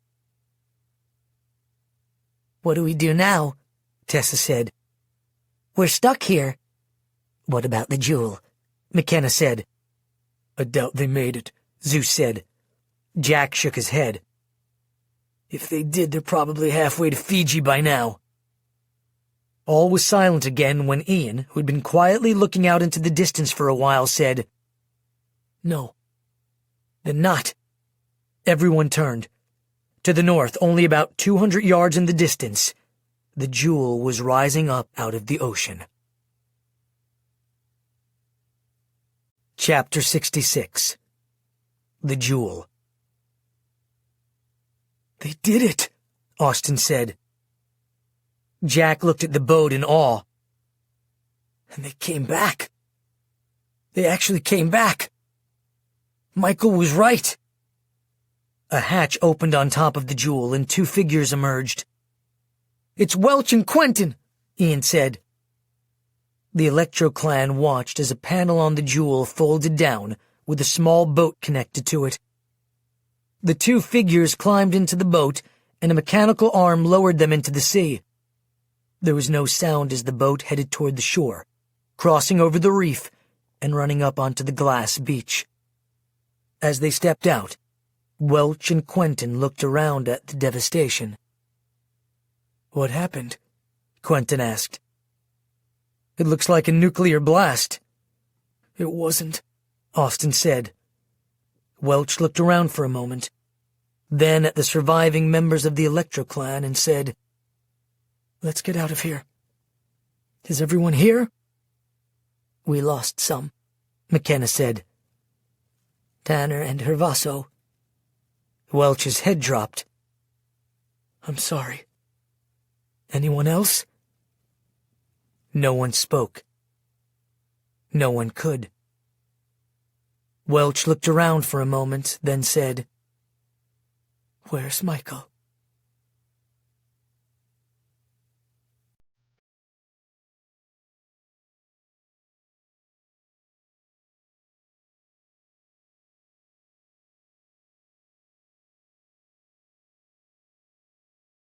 "What do we do now?" Tessa said. "We're stuck here." "What about the jewel?" McKenna said. "I doubt they made it," Zeus said. Jack shook his head. "If they did, they're probably halfway to Fiji by now." All was silent again when Ian, who'd been quietly looking out into the distance for a while, said, "No." "Then not." Everyone turned. To the north, only about 200 yards in the distance, the jewel was rising up out of the ocean. Chapter 66. The Jewel. "They did it," Austin said. Jack looked at the boat in awe. "And they came back. They actually came back. Michael was right." A hatch opened on top of the jewel and two figures emerged. "It's Welch and Quentin," Ian said. The Electro clan watched as a panel on the jewel folded down with a small boat connected to it. The two figures climbed into the boat and a mechanical arm lowered them into the sea. There was no sound as the boat headed toward the shore, crossing over the reef and running up onto the glass beach. As they stepped out, Welch and Quentin looked around at the devastation. "What happened?" Quentin asked. "It looks like a nuclear blast." "It wasn't," Austin said. Welch looked around for a moment, then at the surviving members of the Electro clan and said, "Let's get out of here. Is everyone here?" "We lost some," McKenna said. "Tanner and Hervaso." Welch's head dropped. "I'm sorry. Anyone else?" No one spoke. No one could. Welch looked around for a moment, then said, "Where's Michael?"